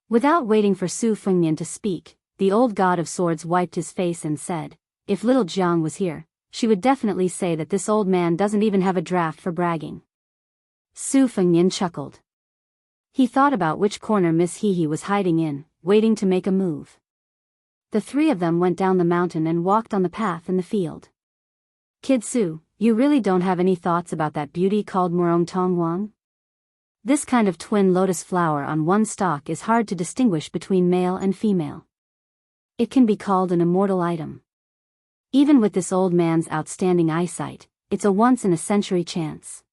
Without waiting for Su Fengnian to speak, the old god of swords wiped his face and said, "If little Jiang was here, she would definitely say that this old man doesn't even have a draft for bragging." Su Fengnian chuckled. He thought about which corner Miss Hehe was hiding in, waiting to make a move. The three of them went down the mountain and walked on the path in the field. "Kid Su, you really don't have any thoughts about that beauty called Murong Tong Wang? This kind of twin lotus flower on one stalk is hard to distinguish between male and female. It can be called an immortal item. Even with this old man's outstanding eyesight, it's a once-in-a-century chance.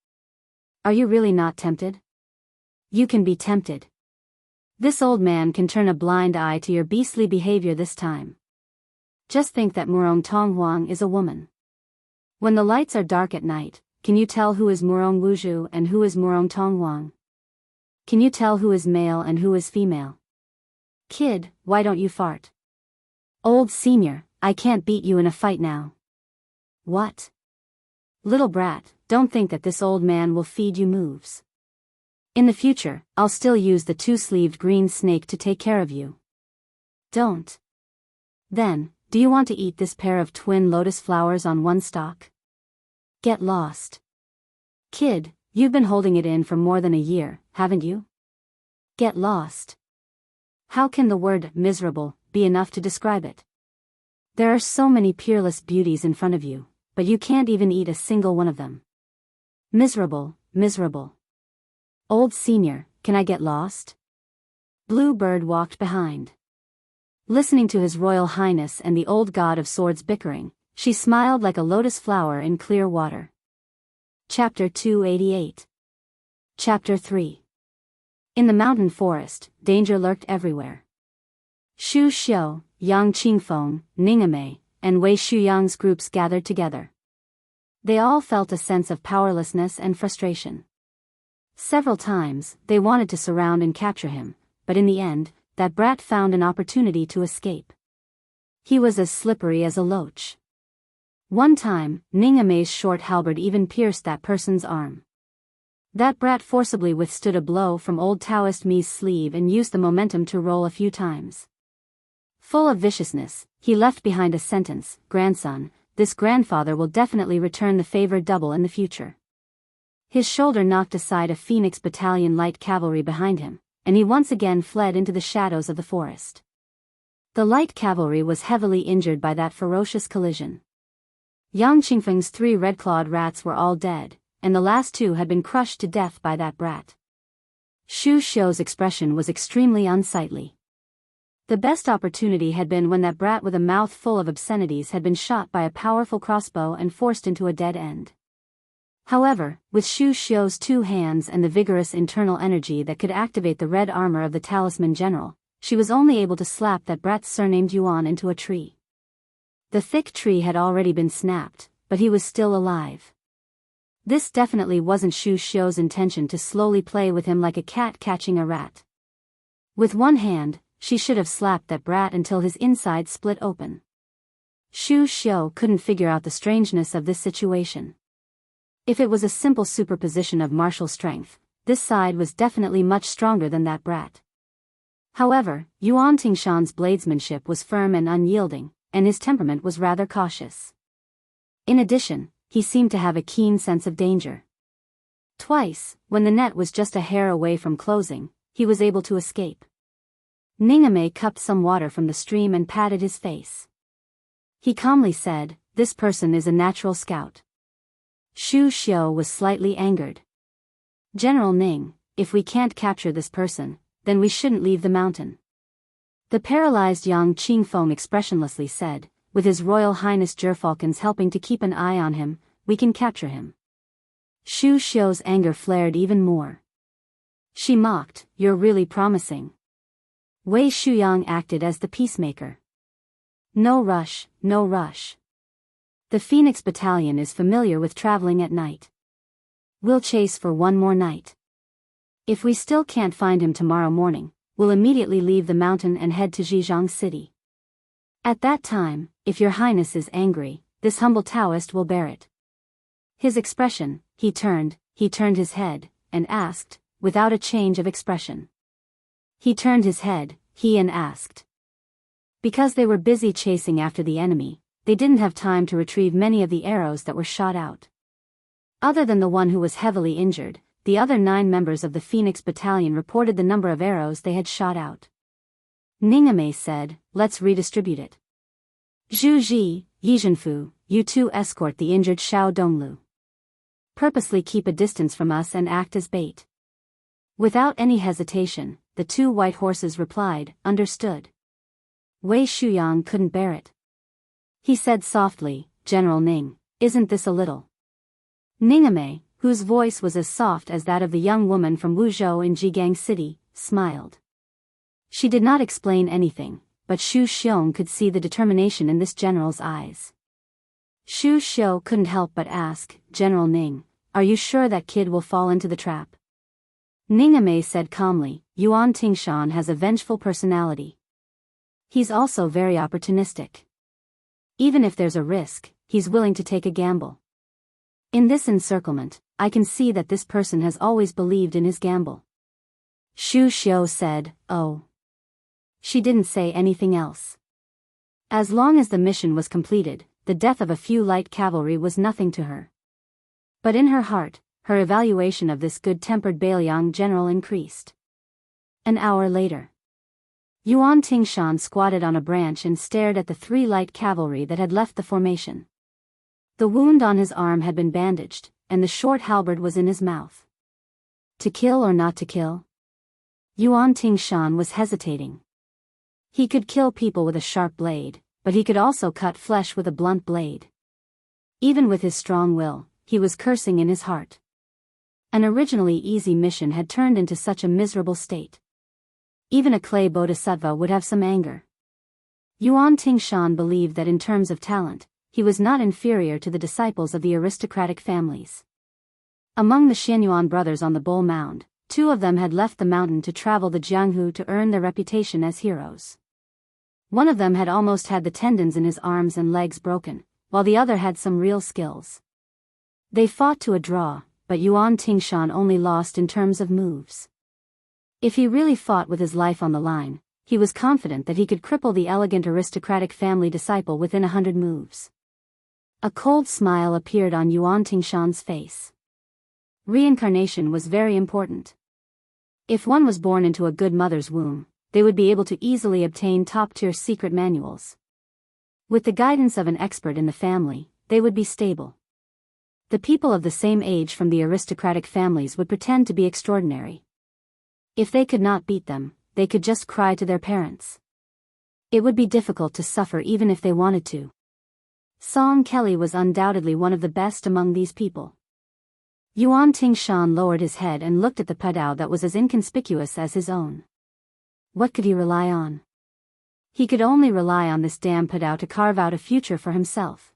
Are you really not tempted? You can be tempted. This old man can turn a blind eye to your beastly behavior this time. Just think that Murong Tong Huang is a woman. When the lights are dark at night, can you tell who is Murong Wuzhu and who is Murong Tong Huang? Can you tell who is male and who is female? Kid, why don't you fart? Old senior, I can't beat you in a fight now." "What? Little brat, don't think that this old man will feed you moves. In the future, I'll still use the two-sleeved green snake to take care of you." "Don't. Then, do you want to eat this pair of twin lotus flowers on one stalk? Get lost. Kid, you've been holding it in for more than a year, haven't you? Get lost." How can the word miserable be enough to describe it? There are so many peerless beauties in front of you, but you can't even eat a single one of them. Miserable, miserable. Old senior, can I get lost? Blue Bird walked behind. Listening to His Royal Highness and the old god of swords bickering, she smiled like a lotus flower in clear water. Chapter 288. Chapter 3. In the mountain forest, danger lurked everywhere. Xu Xiu, Yang Qingfeng, Ningame, and Wei Shuyang's groups gathered together. They all felt a sense of powerlessness and frustration. Several times, they wanted to surround and capture him, but in the end, that brat found an opportunity to escape. He was as slippery as a loach. One time, Ningame's short halberd even pierced that person's arm. That brat forcibly withstood a blow from old Daoist Mi's sleeve and used the momentum to roll a few times. Full of viciousness, he left behind a sentence, "Grandson, this grandfather will definitely return the favor double in the future." His shoulder knocked aside a Phoenix Battalion light cavalry behind him, and he once again fled into the shadows of the forest. The light cavalry was heavily injured by that ferocious collision. Yang Qingfeng's 3 red-clawed rats were all dead, and the last 2 had been crushed to death by that brat. Xu Xiu's expression was extremely unsightly. The best opportunity had been when that brat with a mouth full of obscenities had been shot by a powerful crossbow and forced into a dead end. However, with Xu Xiu's 2 hands and the vigorous internal energy that could activate the red armor of the talisman general, she was only able to slap that brat surnamed Yuan into a tree. The thick tree had already been snapped, but he was still alive. This definitely wasn't Xu Xiu's intention to slowly play with him like a cat catching a rat. With one hand, she should have slapped that brat until his insides split open. Xu Xiu couldn't figure out the strangeness of this situation. If it was a simple superposition of martial strength, this side was definitely much stronger than that brat. However, Yuan Tingshan's bladesmanship was firm and unyielding, and his temperament was rather cautious. In addition, he seemed to have a keen sense of danger. Twice, when the net was just a hair away from closing, he was able to escape. Ningame cupped some water from the stream and patted his face. He calmly said, "This person is a natural scout." Xu Xiu was slightly angered. "General Ning, if we can't capture this person, then we shouldn't leave the mountain." The paralyzed Yang Qingfeng expressionlessly said, "With His Royal Highness Gerfalcons helping to keep an eye on him, we can capture him." Xu Xiu's anger flared even more. She mocked, "You're really promising." Wei Shuyang acted as the peacemaker. "No rush, no rush. The Phoenix Battalion is familiar with traveling at night. We'll chase for one more night. If we still can't find him tomorrow morning, we'll immediately leave the mountain and head to Zhejiang City. At that time, if your highness is angry, this humble Taoist will bear it." His expression, he turned his head, and asked, without a change of expression. He turned his head, and asked. Because they were busy chasing after the enemy, they didn't have time to retrieve many of the arrows that were shot out. Other than the one who was heavily injured, the other 9 members of the Phoenix Battalion reported the number of arrows they had shot out. Ningame said, "Let's redistribute it. Zhu Ji, Yi Zhenfu, you 2 escort the injured Xiao Donglu. Purposely keep a distance from us and act as bait." Without any hesitation, the 2 white horses replied, "Understood." Wei Shuyang couldn't bear it. He said softly, "General Ning, isn't this a little?" Ningame, whose voice was as soft as that of the young woman from Wuzhou in Jianghu City, smiled. She did not explain anything, but Xu Xiong could see the determination in this general's eyes. Xu Xiu couldn't help but ask, "General Ning, are you sure that kid will fall into the trap?" Ningame said calmly, "Yuan Tingshan has a vengeful personality. He's also very opportunistic. Even if there's a risk, he's willing to take a gamble. In this encirclement, I can see that this person has always believed in his gamble." Xu Xiu said, "Oh." She didn't say anything else. As long as the mission was completed, the death of a few light cavalry was nothing to her. But in her heart, her evaluation of this good-tempered Bailiang general increased. An hour later, Yuan Tingshan squatted on a branch and stared at the 3 light cavalry that had left the formation. The wound on his arm had been bandaged, and the short halberd was in his mouth. To kill or not to kill? Yuan Tingshan was hesitating. He could kill people with a sharp blade, but he could also cut flesh with a blunt blade. Even with his strong will, he was cursing in his heart. An originally easy mission had turned into such a miserable state. Even a clay bodhisattva would have some anger. Yuan Tingshan believed that in terms of talent, he was not inferior to the disciples of the aristocratic families. Among the Xianyuan brothers on the Bull Mound, 2 of them had left the mountain to travel the Jianghu to earn their reputation as heroes. One of them had almost had the tendons in his arms and legs broken, while the other had some real skills. They fought to a draw, but Yuan Tingshan only lost in terms of moves. If he really fought with his life on the line, he was confident that he could cripple the elegant aristocratic family disciple within 100 moves. A cold smile appeared on Yuan Tingshan's face. Reincarnation was very important. If one was born into a good mother's womb, they would be able to easily obtain top-tier secret manuals. With the guidance of an expert in the family, they would be stable. The people of the same age from the aristocratic families would pretend to be extraordinary. If they could not beat them, they could just cry to their parents. It would be difficult to suffer even if they wanted to. Song Kelly was undoubtedly one of the best among these people. Yuan Tingshan lowered his head and looked at the padao that was as inconspicuous as his own. What could he rely on? He could only rely on this damn padao to carve out a future for himself.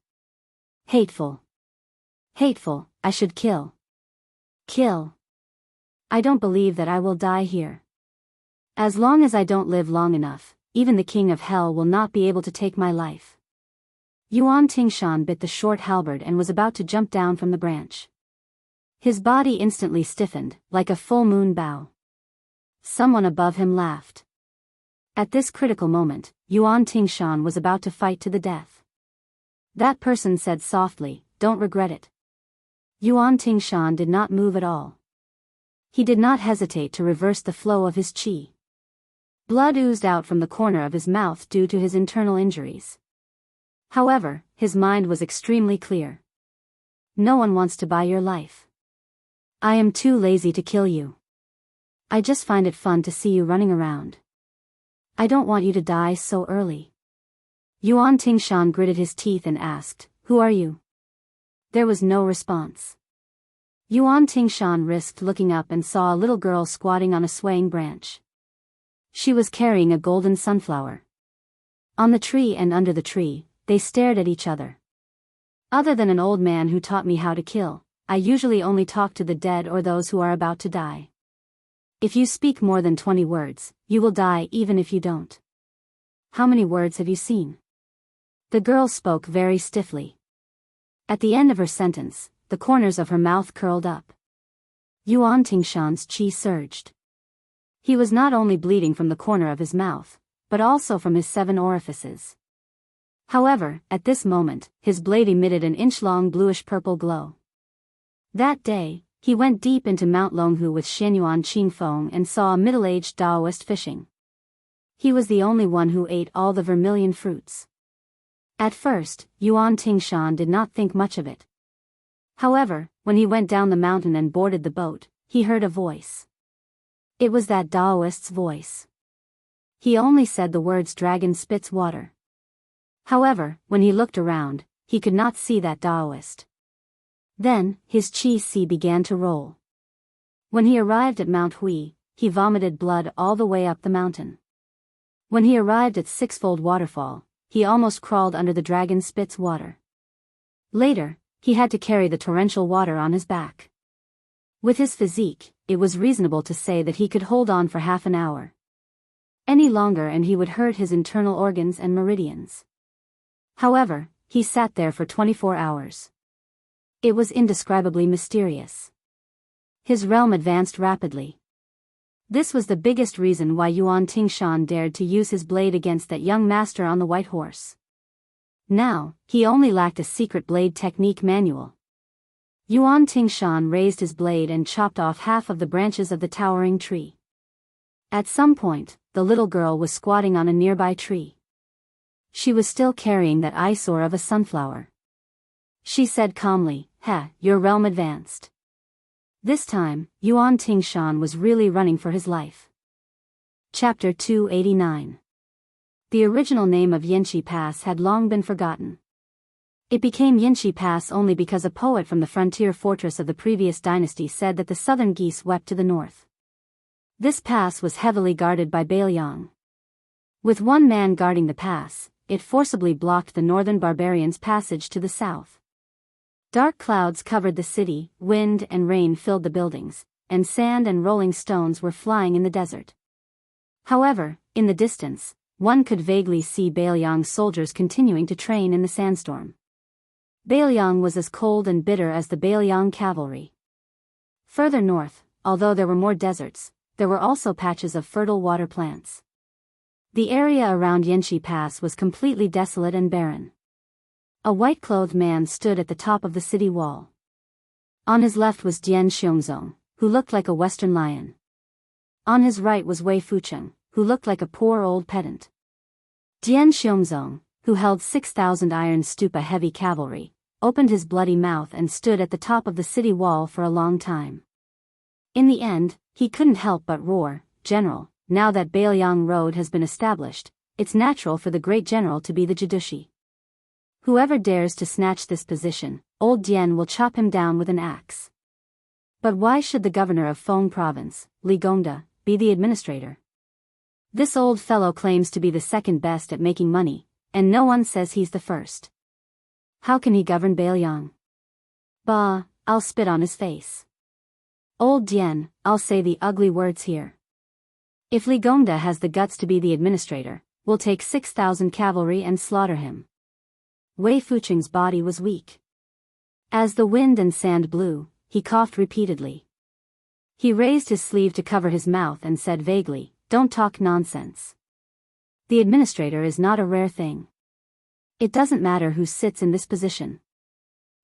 Hateful. Hateful, I should kill. Kill. I don't believe that I will die here. As long as I don't live long enough, even the king of hell will not be able to take my life. Yuan Tingshan bit the short halberd and was about to jump down from the branch. His body instantly stiffened, like a full moon bow. Someone above him laughed. At this critical moment, Yuan Tingshan was about to fight to the death. That person said softly, "Don't regret it." Yuan Tingshan did not move at all. He did not hesitate to reverse the flow of his qi. Blood oozed out from the corner of his mouth due to his internal injuries. However, his mind was extremely clear. No one wants to buy your life. I am too lazy to kill you. I just find it fun to see you running around. I don't want you to die so early. Yuan Tingshan gritted his teeth and asked, "Who are you?" There was no response. Yuan Tingshan risked looking up and saw a little girl squatting on a swaying branch. She was carrying a golden sunflower. On the tree and under the tree, they stared at each other. Other than an old man who taught me how to kill, I usually only talk to the dead or those who are about to die. If you speak more than 20 words, you will die even if you don't. How many words have you seen? The girl spoke very stiffly. At the end of her sentence, the corners of her mouth curled up. Yuan Tingshan's qi surged. He was not only bleeding from the corner of his mouth, but also from his 7 orifices. However, at this moment, his blade emitted an inch-long bluish-purple glow. That day, he went deep into Mount Longhu with Xianyuan Qingfeng and saw a middle-aged Daoist fishing. He was the only one who ate all the vermilion fruits. At first, Yuan Tingshan did not think much of it. However, when he went down the mountain and boarded the boat, he heard a voice. It was that Daoist's voice. He only said the words "dragon spits water." However, when he looked around, he could not see that Daoist. Then, his qi began to roll. When he arrived at Mount Hui, he vomited blood all the way up the mountain. When he arrived at Sixfold Waterfall, he almost crawled under the dragon spits water. Later, he had to carry the torrential water on his back. With his physique, it was reasonable to say that he could hold on for half an hour. Any longer and he would hurt his internal organs and meridians. However, he sat there for 24 hours. It was indescribably mysterious. His realm advanced rapidly. This was the biggest reason why Yuan Tingshan dared to use his blade against that young master on the white horse. Now, he only lacked a secret blade technique manual. Yuan Tingshan raised his blade and chopped off half of the branches of the towering tree. At some point, the little girl was squatting on a nearby tree. She was still carrying that eyesore of a sunflower. She said calmly, your realm advanced." This time, Yuan Tingshan was really running for his life. Chapter 289. The original name of Yinshi Pass had long been forgotten. It became Yinshi Pass only because a poet from the frontier fortress of the previous dynasty said that the southern geese wept to the north. This pass was heavily guarded by Bailiang. With one man guarding the pass, it forcibly blocked the northern barbarians' passage to the south. Dark clouds covered the city, wind and rain filled the buildings, and sand and rolling stones were flying in the desert. However, in the distance, one could vaguely see Bailiang's soldiers continuing to train in the sandstorm. Bailiang was as cold and bitter as the Bailiang cavalry. Further north, although there were more deserts, there were also patches of fertile water plants. The area around Yanxi Pass was completely desolate and barren. A white-clothed man stood at the top of the city wall. On his left was Dian Xiongzong, who looked like a western lion. On his right was Wei Fucheng, who looked like a poor old pedant. Dian Xiongzong, who held 6,000 iron stupa heavy cavalry, opened his bloody mouth and stood at the top of the city wall for a long time. In the end, he couldn't help but roar, "General, now that Bailiang Road has been established, it's natural for the great general to be the Jidushi. Whoever dares to snatch this position, old Dian will chop him down with an axe." But why should the governor of Feng province, Li Gongda, be the administrator? This old fellow claims to be the second best at making money, and no one says he's the first. How can he govern Bailiang? Bah, I'll spit on his face. Old Dian, I'll say the ugly words here. If Li Gongda has the guts to be the administrator, we'll take 6,000 cavalry and slaughter him. Wei Fucheng's body was weak. As the wind and sand blew, he coughed repeatedly. He raised his sleeve to cover his mouth and said vaguely, "Don't talk nonsense. The administrator is not a rare thing. It doesn't matter who sits in this position.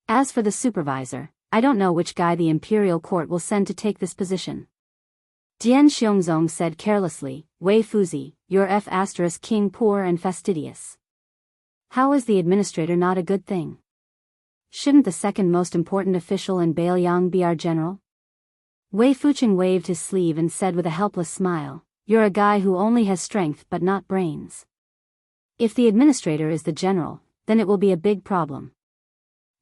As for the supervisor, I don't know which guy the imperial court will send to take this position." Dian Xiongzong said carelessly, "Wei Fuzi, you're King poor and fastidious. How is the administrator not a good thing? Shouldn't the second most important official in Bailiang be our general?" Wei Fucheng waved his sleeve and said with a helpless smile, "You're a guy who only has strength but not brains. If the administrator is the general, then it will be a big problem.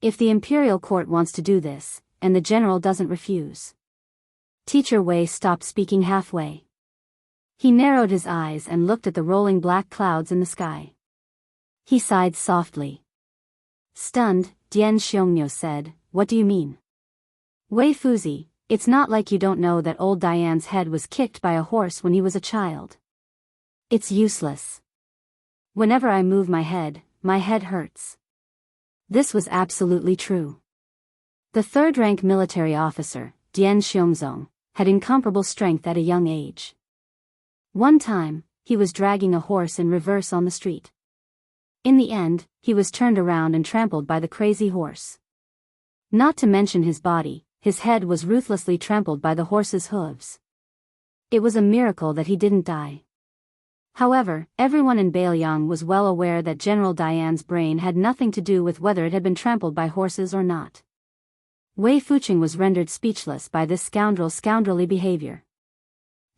If the imperial court wants to do this, and the general doesn't refuse." Teacher Wei stopped speaking halfway. He narrowed his eyes and looked at the rolling black clouds in the sky. He sighed softly. Stunned, Dian Xiongniu said, "What do you mean?" "Wei Fuzi, it's not like you don't know that old Dian's head was kicked by a horse when he was a child. It's useless. Whenever I move my head hurts." This was absolutely true. The third-rank military officer, Dian Xiongzong, had incomparable strength at a young age. One time, he was dragging a horse in reverse on the street. In the end, he was turned around and trampled by the crazy horse. Not to mention his body, his head was ruthlessly trampled by the horse's hooves. It was a miracle that he didn't die. However, everyone in Bailiang was well aware that General Dian's brain had nothing to do with whether it had been trampled by horses or not. Wei Fucheng was rendered speechless by this scoundrelly behavior.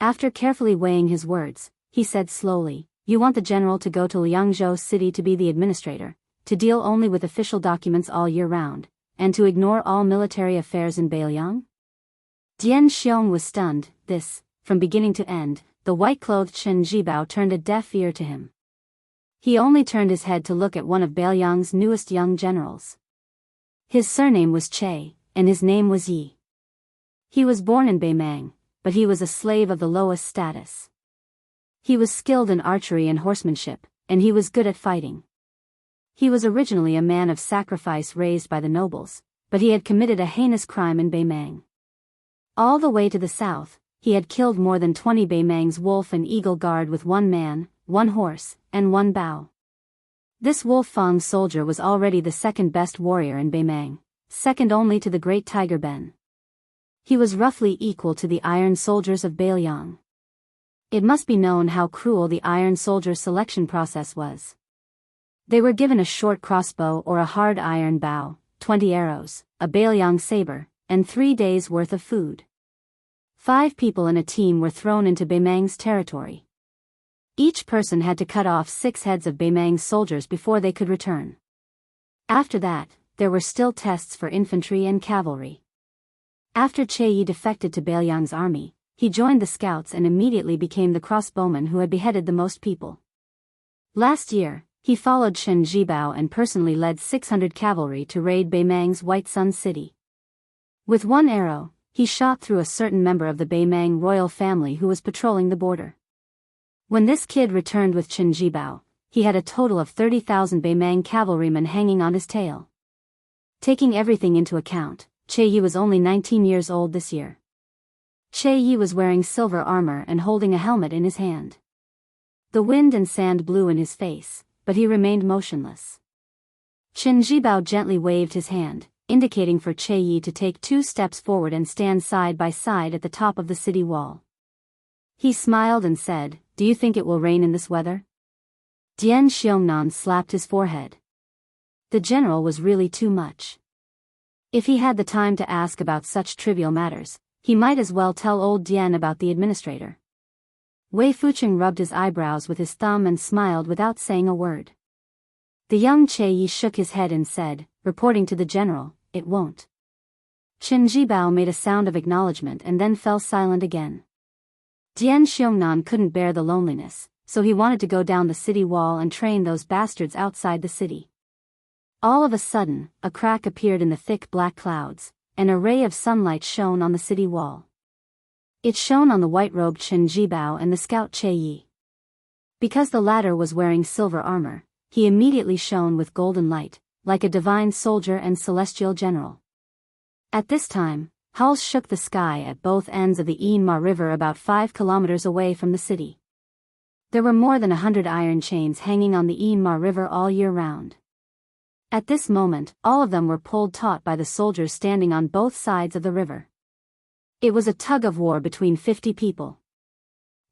After carefully weighing his words, he said slowly, "You want the general to go to Liangzhou city to be the administrator, to deal only with official documents all year round, and to ignore all military affairs in Bailiang?" Dian Xiong was stunned. This, from beginning to end, the white-clothed Chen Zhibao turned a deaf ear to him. He only turned his head to look at one of Bailiang's newest young generals. His surname was Che, and his name was Yi. He was born in Beimang, but he was a slave of the lowest status. He was skilled in archery and horsemanship, and he was good at fighting. He was originally a man of sacrifice raised by the nobles, but he had committed a heinous crime in Beimang. All the way to the south, he had killed more than 20 Beimang's wolf and eagle guard with one man, one horse, and one bow. This Wolf Fang soldier was already the second best warrior in Beimang, second only to the great Tiger Ben. He was roughly equal to the iron soldiers of Bailiang. It must be known how cruel the iron soldier selection process was. They were given a short crossbow or a hard iron bow, 20 arrows, a Bailiang saber, and 3 days' worth of food. 5 people in a team were thrown into Beimang's territory. Each person had to cut off 6 heads of Beimang's soldiers before they could return. After that, there were still tests for infantry and cavalry. After Che Yi defected to Bailiang's army, he joined the scouts and immediately became the crossbowman who had beheaded the most people. Last year, He followed Chen Jibao and personally led 600 cavalry to raid Beimang's White Sun City. With one arrow, he shot through a certain member of the Beimang royal family who was patrolling the border. When this kid returned with Chen Jibao, he had a total of 30,000 Beimang cavalrymen hanging on his tail. Taking everything into account, Che Yi was only 19 years old this year. Che Yi was wearing silver armor and holding a helmet in his hand. The wind and sand blew in his face, but he remained motionless. Chen Jibao gently waved his hand, indicating for Che Yi to take 2 steps forward and stand side by side at the top of the city wall. He smiled and said, "Do you think it will rain in this weather?" Dian Xiongnan slapped his forehead. The general was really too much. If he had the time to ask about such trivial matters, he might as well tell old Dian about the administrator. Wei Fucheng rubbed his eyebrows with his thumb and smiled without saying a word. The young Che Yi shook his head and said, reporting to the general, "It won't." Chen Jibao made a sound of acknowledgement and then fell silent again. Dian Xiongnan couldn't bear the loneliness, so he wanted to go down the city wall and train those bastards outside the city. All of a sudden, a crack appeared in the thick black clouds, and a ray of sunlight shone on the city wall. It shone on the white-robed Chen Jibao and the scout Che Yi. Because the latter was wearing silver armor, he immediately shone with golden light, like a divine soldier and celestial general. At this time, howls shook the sky at both ends of the Yinma River about 5 kilometers away from the city. There were more than 100 iron chains hanging on the Yinma River all year round. At this moment, all of them were pulled taut by the soldiers standing on both sides of the river. It was a tug-of-war between 50 people.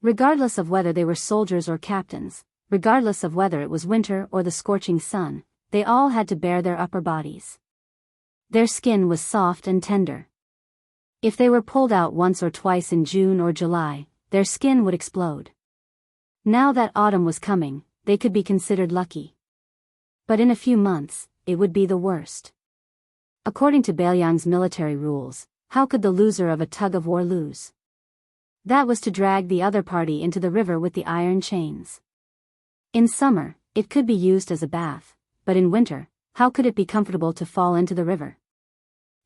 Regardless of whether they were soldiers or captains, regardless of whether it was winter or the scorching sun, they all had to bare their upper bodies. Their skin was soft and tender. If they were pulled out once or twice in June or July, their skin would explode. Now that autumn was coming, they could be considered lucky. But in a few months, it would be the worst. According to Beiliang's military rules, how could the loser of a tug-of-war lose? That was to drag the other party into the river with the iron chains. In summer, it could be used as a bath, but in winter, how could it be comfortable to fall into the river?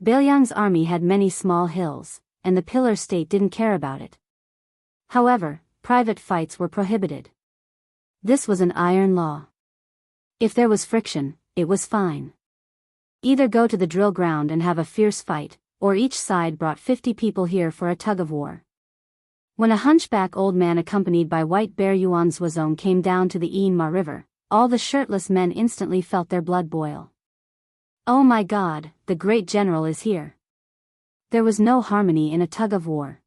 Beiliang's army had many small hills, and the Pillar State didn't care about it. However, private fights were prohibited. This was an iron law. If there was friction, it was fine. Either go to the drill ground and have a fierce fight, or each side brought 50 people here for a tug-of-war. When a hunchback old man accompanied by White Bear Yuan Zuozong came down to the Yinma River, all the shirtless men instantly felt their blood boil. Oh my God, the great general is here. There was no harmony in a tug-of-war.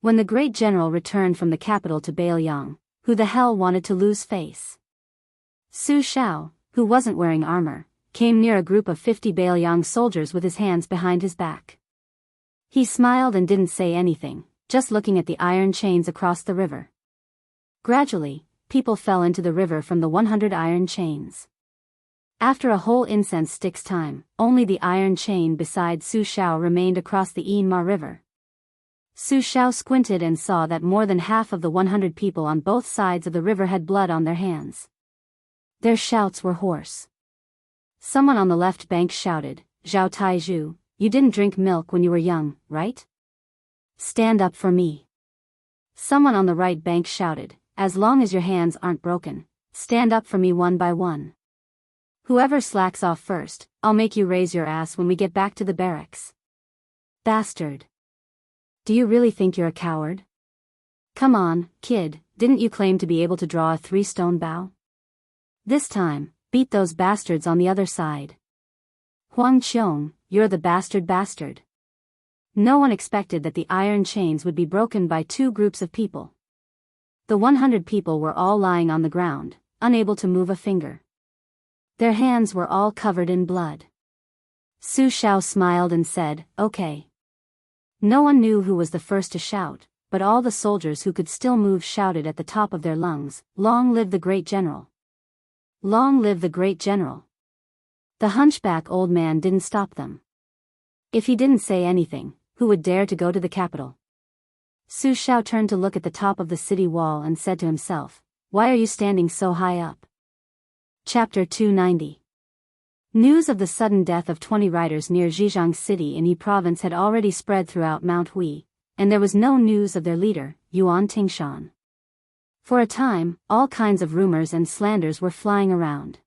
When the great general returned from the capital to Beiliang, who the hell wanted to lose face? Su Xiao, who wasn't wearing armor, came near a group of 50 Beiliang soldiers with his hands behind his back. He smiled and didn't say anything, just looking at the iron chains across the river. Gradually, people fell into the river from the 100 iron chains. After a whole incense stick's time, only the iron chain beside Su Xiao remained across the Yinma River. Su Xiao squinted and saw that more than half of the 100 people on both sides of the river had blood on their hands. Their shouts were hoarse. Someone on the left bank shouted, "Zhao Taizhu, you didn't drink milk when you were young, right? Stand up for me." Someone on the right bank shouted, "As long as your hands aren't broken, stand up for me one by one. Whoever slacks off first, I'll make you raise your ass when we get back to the barracks." Bastard. Do you really think you're a coward? Come on, kid, didn't you claim to be able to draw a 3-stone bow? This time, beat those bastards on the other side. Huang Qiong, you're the bastard. No one expected that the iron chains would be broken by 2 groups of people. The 100 people were all lying on the ground, unable to move a finger. Their hands were all covered in blood. Su Xiao smiled and said, "Okay." No one knew who was the first to shout, but all the soldiers who could still move shouted at the top of their lungs, "Long live the great general! Long live the great general!" The hunchback old man didn't stop them. If he didn't say anything, who would dare to go to the capital? Su Xiao turned to look at the top of the city wall and said to himself, "Why are you standing so high up? Chapter 290. News of the sudden death of 20 riders near Zhejiang City in Yi Province had already spread throughout Mount Hui, and there was no news of their leader, Yuan Tingshan. For a time, all kinds of rumors and slanders were flying around.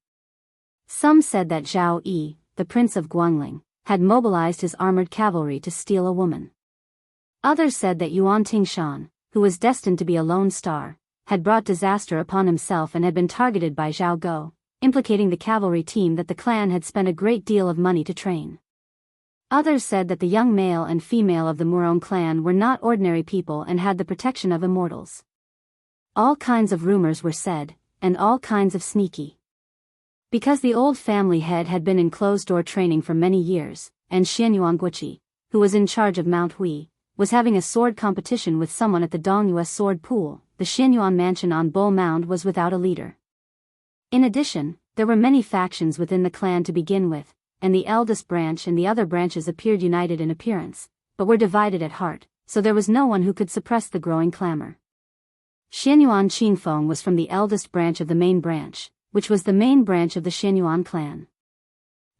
Some said that Zhao Yi, the prince of Guangling, had mobilized his armored cavalry to steal a woman. Others said that Yuan Tingshan, who was destined to be a lone star, had brought disaster upon himself and had been targeted by Zhao Go, implicating the cavalry team that the clan had spent a great deal of money to train. Others said that the young male and female of the Murong clan were not ordinary people and had the protection of immortals. All kinds of rumors were said, and all kinds of sneaky. Because the old family head had been in closed-door training for many years, and Xianyuan Guiqi, who was in charge of Mount Hui, was having a sword competition with someone at the Dongyue sword pool, the Xianyuan mansion on Bull Mound was without a leader. In addition, there were many factions within the clan to begin with, and the eldest branch and the other branches appeared united in appearance, but were divided at heart, so there was no one who could suppress the growing clamor. Xianyuan Qingfeng was from the eldest branch of the main branch, which was the main branch of the Xianyuan clan.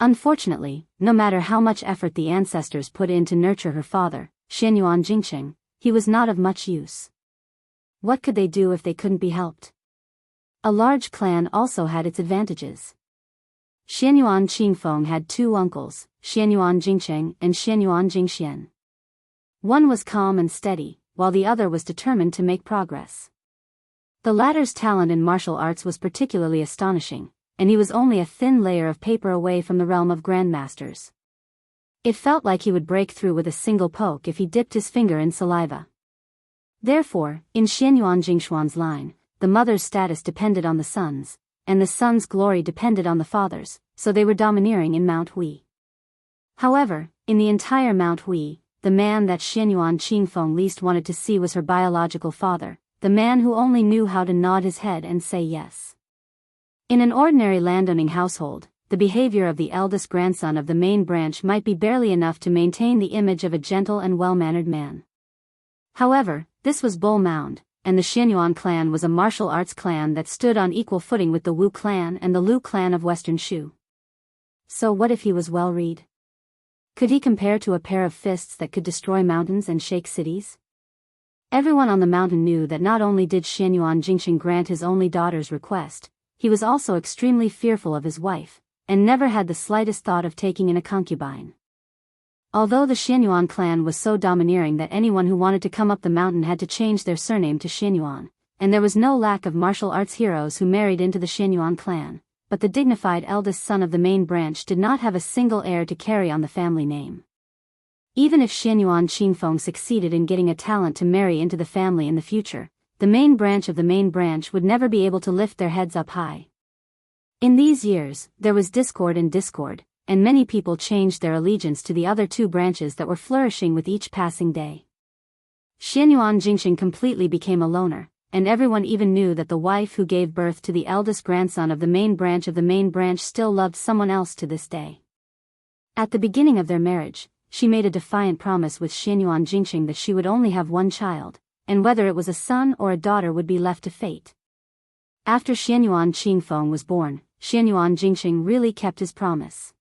Unfortunately, no matter how much effort the ancestors put in to nurture her father, Xianyuan Jingqing, he was not of much use. What could they do if they couldn't be helped? A large clan also had its advantages. Xianyuan Qingfeng had two uncles, Xianyuan Jingqing and Xianyuan Jingxian. One was calm and steady, while the other was determined to make progress. The latter's talent in martial arts was particularly astonishing, and he was only a thin layer of paper away from the realm of grandmasters. It felt like he would break through with a single poke if he dipped his finger in saliva. Therefore, in Xianyuan Jingshuan's line, the mother's status depended on the son's, and the son's glory depended on the father's, so they were domineering in Mount Hui. However, in the entire Mount Hui, the man that Xianyuan Qingfeng least wanted to see was her biological father, the man who only knew how to nod his head and say yes. In an ordinary landowning household, the behavior of the eldest grandson of the main branch might be barely enough to maintain the image of a gentle and well-mannered man. However, this was Bull Mound, and the Xianyuan clan was a martial arts clan that stood on equal footing with the Wu clan and the Lu clan of Western Shu. So what if he was well-read? Could he compare to a pair of fists that could destroy mountains and shake cities? Everyone on the mountain knew that not only did Xianyuan Jingqing grant his only daughter's request, he was also extremely fearful of his wife, and never had the slightest thought of taking in a concubine. Although the Xianyuan clan was so domineering that anyone who wanted to come up the mountain had to change their surname to Xianyuan, and there was no lack of martial arts heroes who married into the Xianyuan clan, but the dignified eldest son of the main branch did not have a single heir to carry on the family name. Even if Xianyuan Qingfeng succeeded in getting a talent to marry into the family in the future, the main branch of the main branch would never be able to lift their heads up high. In these years, there was discord, and many people changed their allegiance to the other two branches that were flourishing with each passing day. Xianyuan Jingqing completely became a loner, and everyone even knew that the wife who gave birth to the eldest grandson of the main branch still loved someone else to this day. At the beginning of their marriage, she made a defiant promise with Xianyuan Jingqing that she would only have one child, and whether it was a son or a daughter would be left to fate. After Xianyuan Qingfeng was born, Xianyuan Jingqing really kept his promise.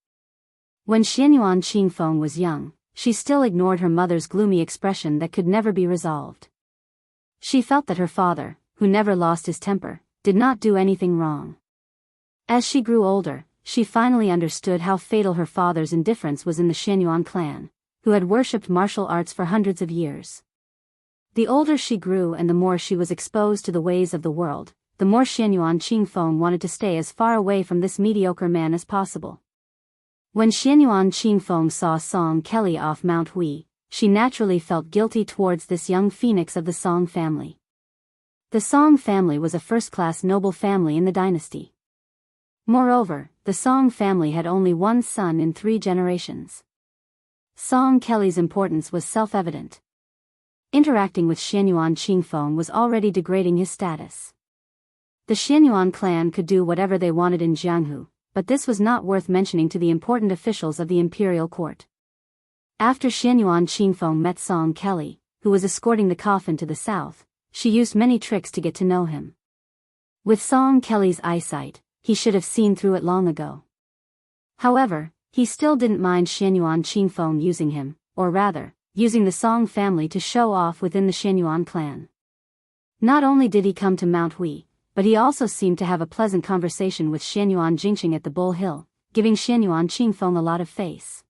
When Xianyuan Qingfeng was young, she still ignored her mother's gloomy expression that could never be resolved. She felt that her father, who never lost his temper, did not do anything wrong. As she grew older, she finally understood how fatal her father's indifference was in the Xianyuan clan, who had worshipped martial arts for hundreds of years. The older she grew and the more she was exposed to the ways of the world, the more Xianyuan Qingfeng wanted to stay as far away from this mediocre man as possible. When Xianyuan Qingfeng saw Song Kelly off Mount Hui, she naturally felt guilty towards this young phoenix of the Song family. The Song family was a first-class noble family in the dynasty. Moreover, the Song family had only one son in 3 generations. Song Kelly's importance was self-evident. Interacting with Xianyuan Qingfeng was already degrading his status. The Xianyuan clan could do whatever they wanted in Jianghu, but this was not worth mentioning to the important officials of the imperial court. After Xianyuan Qingfeng met Song Kelly, who was escorting the coffin to the south, she used many tricks to get to know him. With Song Kelly's eyesight, he should have seen through it long ago. However, he still didn't mind Xianyuan Qingfeng using him, or rather, using the Song family to show off within the Xianyuan clan. Not only did he come to Mount Hui, but he also seemed to have a pleasant conversation with Xianyuan Jingqing at the Bull Hill, giving Xianyuan Qingfeng a lot of face.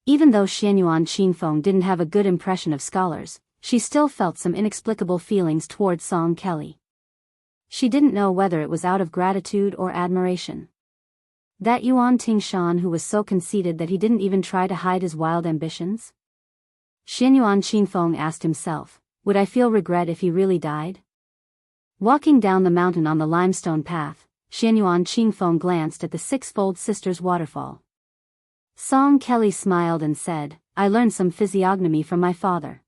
Even though Xianyuan Qingfeng didn't have a good impression of scholars, she still felt some inexplicable feelings towards Song Kelly. She didn't know whether it was out of gratitude or admiration. That Yuan Tingshan who was so conceited that he didn't even try to hide his wild ambitions? Xianyuan Qingfeng asked himself, would I feel regret if he really died? Walking down the mountain on the limestone path, Xianyuan Qingfeng glanced at the six-fold sisters' waterfall. Song Kelly smiled and said, I learned some physiognomy from my father.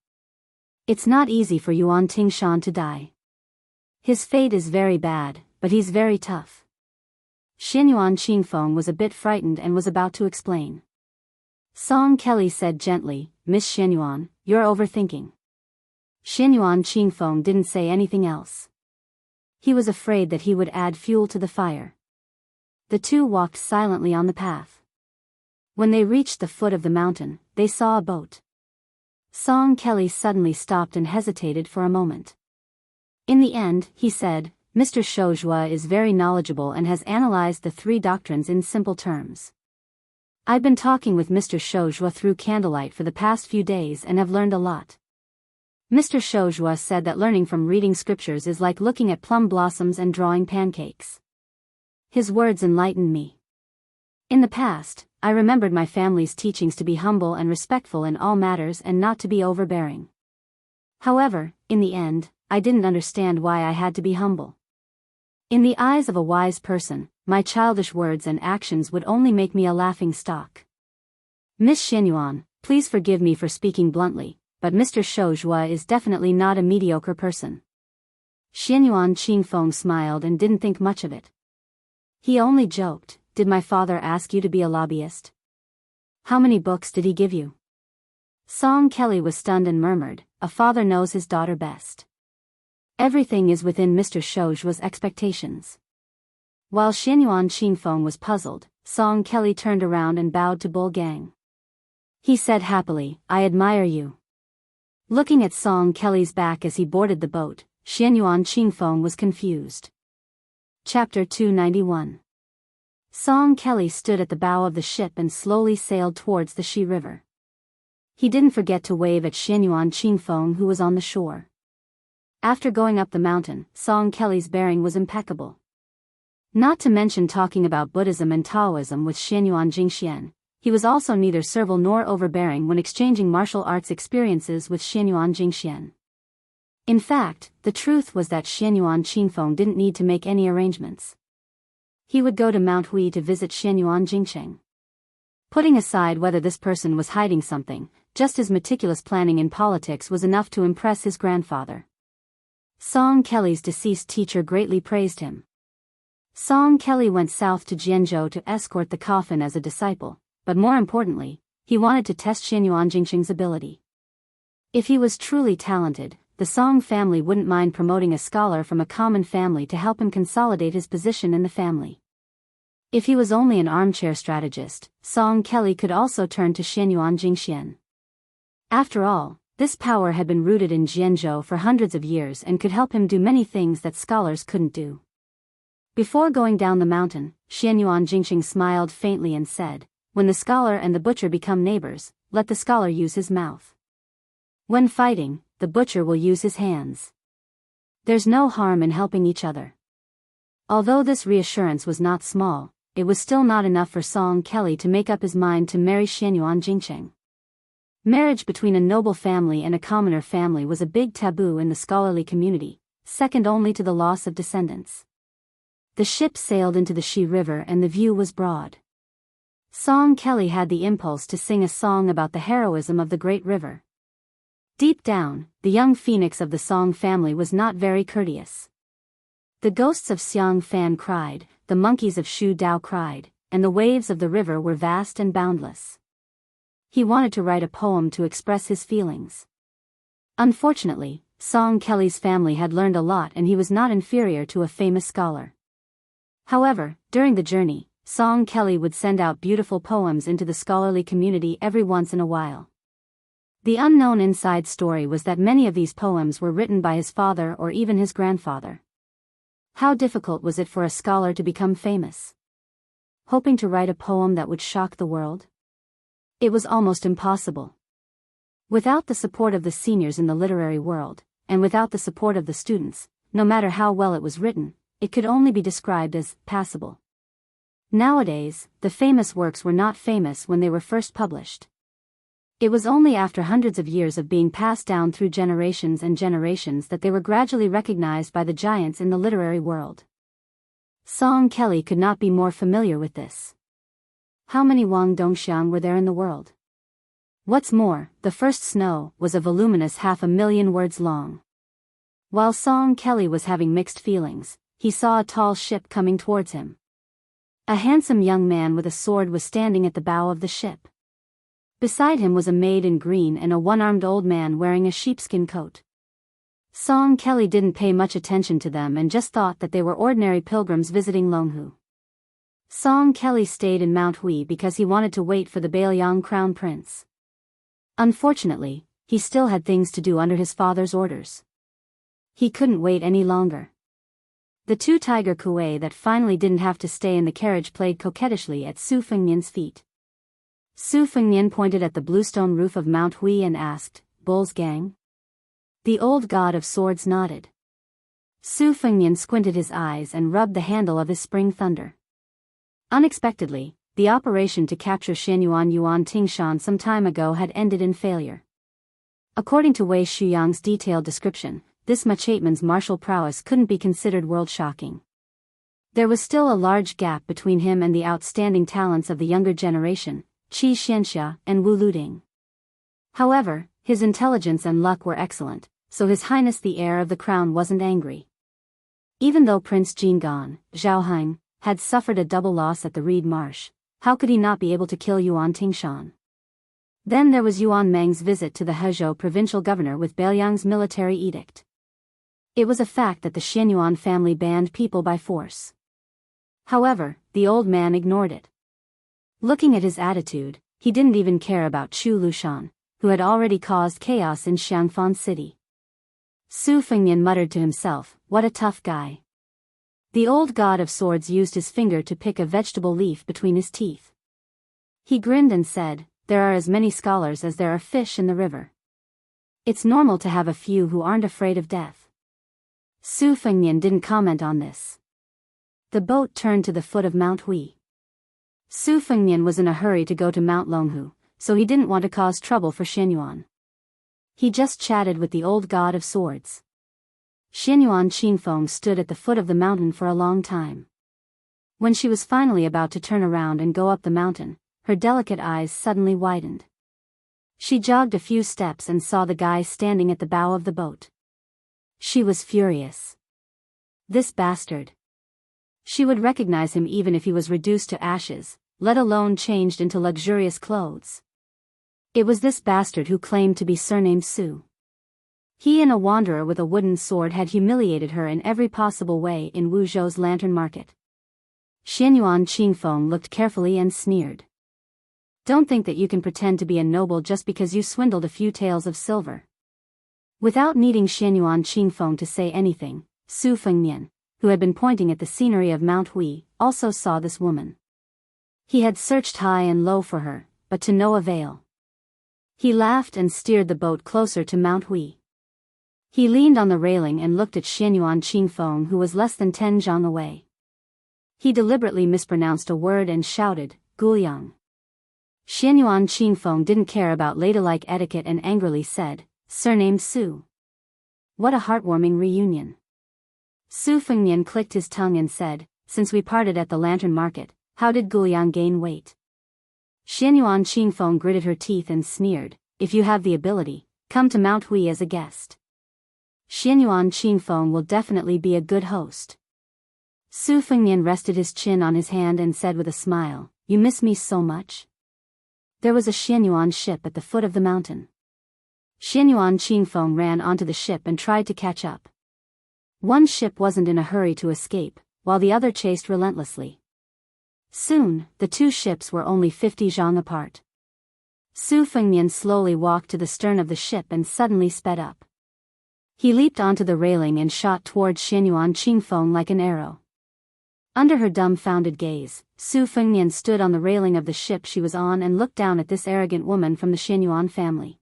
It's not easy for Yuan Tingshan to die. His fate is very bad, but he's very tough. Xianyuan Qingfeng was a bit frightened and was about to explain. Song Kelly said gently, Miss Xianyuan, you're overthinking. Xianyuan Qingfeng didn't say anything else. He was afraid that he would add fuel to the fire. The two walked silently on the path. When they reached the foot of the mountain, they saw a boat. Song Kelly suddenly stopped and hesitated for a moment. In the end, he said, Mr. Shouzhua is very knowledgeable and has analyzed the three doctrines in simple terms. I've been talking with Mr. Shouzhua through candlelight for the past few days and have learned a lot. Mr. Shouzhua said that learning from reading scriptures is like looking at plum blossoms and drawing pancakes. His words enlightened me. In the past, I remembered my family's teachings to be humble and respectful in all matters and not to be overbearing. However, in the end, I didn't understand why I had to be humble. In the eyes of a wise person, my childish words and actions would only make me a laughing stock. Miss Xianyuan, please forgive me for speaking bluntly, but Mr. Shouzhua is definitely not a mediocre person. Xianyuan Qingfeng smiled and didn't think much of it. He only joked, did my father ask you to be a lobbyist? How many books did he give you? Song Kelly was stunned and murmured, a father knows his daughter best. Everything is within Mr. Shouzhua's expectations. While Xianyuan Qingfeng was puzzled, Song Kelly turned around and bowed to Bull Gang. He said happily, I admire you. Looking at Song Kelly's back as he boarded the boat, Xianyuan Qingfeng was confused. Chapter 291. Song Kelly stood at the bow of the ship and slowly sailed towards the Shi River. He didn't forget to wave at Xianyuan Qingfeng who was on the shore. After going up the mountain, Song Kelly's bearing was impeccable. Not to mention talking about Buddhism and Taoism with Xianyuan Jingxian, he was also neither servile nor overbearing when exchanging martial arts experiences with Xianyuan Jingxian. In fact, the truth was that Xianyuan Qingfeng didn't need to make any arrangements. He would go to Mount Hui to visit Xianyuan Jingcheng. Putting aside whether this person was hiding something, just his meticulous planning in politics was enough to impress his grandfather. Song Kelly's deceased teacher greatly praised him. Song Kelly went south to Jianghu to escort the coffin as a disciple, but more importantly, he wanted to test Xianyuan Jingcheng's ability. If he was truly talented, the Song family wouldn't mind promoting a scholar from a common family to help him consolidate his position in the family. If he was only an armchair strategist, Song Kelly could also turn to Xianyuan Jingxian. After all, this power had been rooted in Jianghu for hundreds of years and could help him do many things that scholars couldn't do. Before going down the mountain, Xianyuan Jingxing smiled faintly and said, when the scholar and the butcher become neighbors, let the scholar use his mouth. When fighting, the butcher will use his hands. There's no harm in helping each other. Although this reassurance was not small, it was still not enough for Song Kelly to make up his mind to marry Xianyuan Jingcheng. Marriage between a noble family and a commoner family was a big taboo in the scholarly community, second only to the loss of descendants. The ship sailed into the Shi River and the view was broad. Song Kelly had the impulse to sing a song about the heroism of the great river. Deep down, the young phoenix of the Song family was not very courteous. The ghosts of Xiang Fan cried, the monkeys of Shu Dao cried, and the waves of the river were vast and boundless. He wanted to write a poem to express his feelings. Unfortunately, Song Kelly's family had learned a lot and he was not inferior to a famous scholar. However, during the journey, Song Kelly would send out beautiful poems into the scholarly community every once in a while. The unknown inside story was that many of these poems were written by his father or even his grandfather. How difficult was it for a scholar to become famous? Hoping to write a poem that would shock the world? It was almost impossible. Without the support of the seniors in the literary world, and without the support of the students, no matter how well it was written, it could only be described as passable. Nowadays, the famous works were not famous when they were first published. It was only after hundreds of years of being passed down through generations and generations that they were gradually recognized by the giants in the literary world. Song Kelly could not be more familiar with this. How many Wang Dongxiang were there in the world? What's more, the first snow was a voluminous 500,000 words long. While Song Kelly was having mixed feelings, he saw a tall ship coming towards him. A handsome young man with a sword was standing at the bow of the ship. Beside him was a maid in green and a one-armed old man wearing a sheepskin coat. Song Kelly didn't pay much attention to them and just thought that they were ordinary pilgrims visiting Longhu. Song Kelly stayed in Mount Hui because he wanted to wait for the Bailiang crown prince. Unfortunately, he still had things to do under his father's orders. He couldn't wait any longer. The two tiger kuei that finally didn't have to stay in the carriage played coquettishly at Su Fengnian's feet. Su Fengnian pointed at the bluestone roof of Mount Hui and asked, "Bull's gang?" The old god of swords nodded. Su Fengnian squinted his eyes and rubbed the handle of his spring thunder. Unexpectedly, the operation to capture Xianyuan Yuan Tingshan some time ago had ended in failure. According to Wei Shuyang's detailed description, this Machateman's martial prowess couldn't be considered world-shocking. There was still a large gap between him and the outstanding talents of the younger generation, Wuxia Xianxia and Wu Luding. However, his intelligence and luck were excellent, so His Highness the heir of the crown wasn't angry. Even though Prince Jingan, Zhaohang, had suffered a double loss at the Reed Marsh, how could he not be able to kill Yuan Tingshan? Then there was Yuan Meng's visit to the Hezhou provincial governor with Bailiang's military edict. It was a fact that the Xianyuan family banned people by force. However, the old man ignored it. Looking at his attitude, he didn't even care about Chu Lushan, who had already caused chaos in Xiangfan City. Su Fengnian muttered to himself, "What a tough guy." The old god of swords used his finger to pick a vegetable leaf between his teeth. He grinned and said, "There are as many scholars as there are fish in the river. It's normal to have a few who aren't afraid of death." Su Fengnian didn't comment on this. The boat turned to the foot of Mount Hui. Su Fengnian was in a hurry to go to Mount Longhu, so he didn't want to cause trouble for Xianyuan. He just chatted with the old god of swords. Xianyuan Qingfeng stood at the foot of the mountain for a long time. When she was finally about to turn around and go up the mountain, her delicate eyes suddenly widened. She jogged a few steps and saw the guy standing at the bow of the boat. She was furious. This bastard. She would recognize him even if he was reduced to ashes, let alone changed into luxurious clothes. It was this bastard who claimed to be surnamed Su. He and a wanderer with a wooden sword had humiliated her in every possible way in Wuzhou's lantern market. Xianyuan Qingfeng looked carefully and sneered. "Don't think that you can pretend to be a noble just because you swindled a few taels of silver." Without needing Xianyuan Qingfeng to say anything, Su Fengnian, who had been pointing at the scenery of Mount Hui, also saw this woman. He had searched high and low for her, but to no avail. He laughed and steered the boat closer to Mount Hui. He leaned on the railing and looked at Xianyuan Qingfeng, who was less than 10 zhang away. He deliberately mispronounced a word and shouted, "Guliang." Xianyuan Qingfeng didn't care about ladylike etiquette and angrily said, "Surnamed Su." What a heartwarming reunion. Su Fengnian clicked his tongue and said, "Since we parted at the lantern market, how did Guliang gain weight?" Xianyuan Qingfeng gritted her teeth and sneered, "If you have the ability, come to Mount Hui as a guest. Xianyuan Qingfeng will definitely be a good host." Su Fengnian rested his chin on his hand and said with a smile, "You miss me so much?" There was a Xianyuan ship at the foot of the mountain. Xianyuan Qingfeng ran onto the ship and tried to catch up. One ship wasn't in a hurry to escape, while the other chased relentlessly. Soon, the two ships were only 50 zhang apart. Su Fengmian slowly walked to the stern of the ship and suddenly sped up. He leaped onto the railing and shot towards Xianyuan Qingfeng like an arrow. Under her dumbfounded gaze, Su Fengmian stood on the railing of the ship she was on and looked down at this arrogant woman from the Xianyuan family.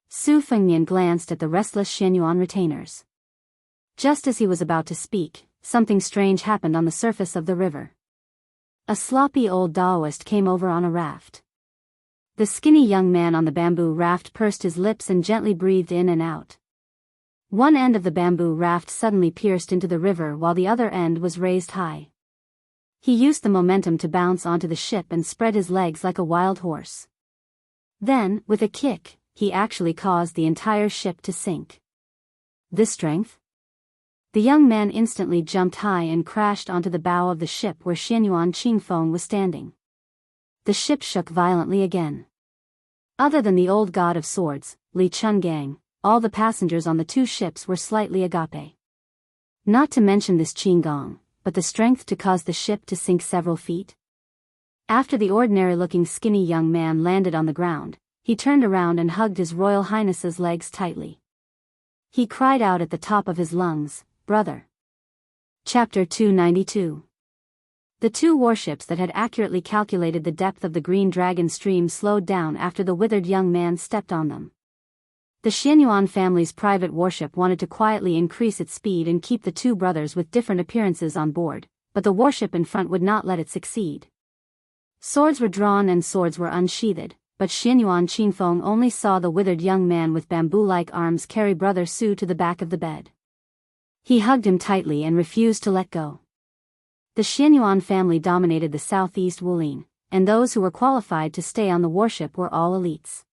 Su Fengmian glanced at the restless Xianyuan retainers. Just as he was about to speak, something strange happened on the surface of the river. A sloppy old Daoist came over on a raft. The skinny young man on the bamboo raft pursed his lips and gently breathed in and out. One end of the bamboo raft suddenly pierced into the river while the other end was raised high. He used the momentum to bounce onto the ship and spread his legs like a wild horse. Then, with a kick, he actually caused the entire ship to sink. This strength? The young man instantly jumped high and crashed onto the bow of the ship where Xianyuan Qingfeng was standing. The ship shook violently again. Other than the old god of swords, Li Chungang, all the passengers on the two ships were slightly agape. Not to mention this Qinggong, but the strength to cause the ship to sink several feet. After the ordinary-looking skinny young man landed on the ground, he turned around and hugged His Royal Highness's legs tightly. He cried out at the top of his lungs, "Brother!" Chapter 292. The two warships that had accurately calculated the depth of the Green Dragon stream slowed down after the withered young man stepped on them. The Xianyuan family's private warship wanted to quietly increase its speed and keep the two brothers with different appearances on board, but the warship in front would not let it succeed. Swords were drawn and swords were unsheathed, but Xianyuan Qingfeng only saw the withered young man with bamboo-like arms carry Brother Su to the back of the bed. He hugged him tightly and refused to let go. The Xianyuan family dominated the southeast Wulin, and those who were qualified to stay on the warship were all elites.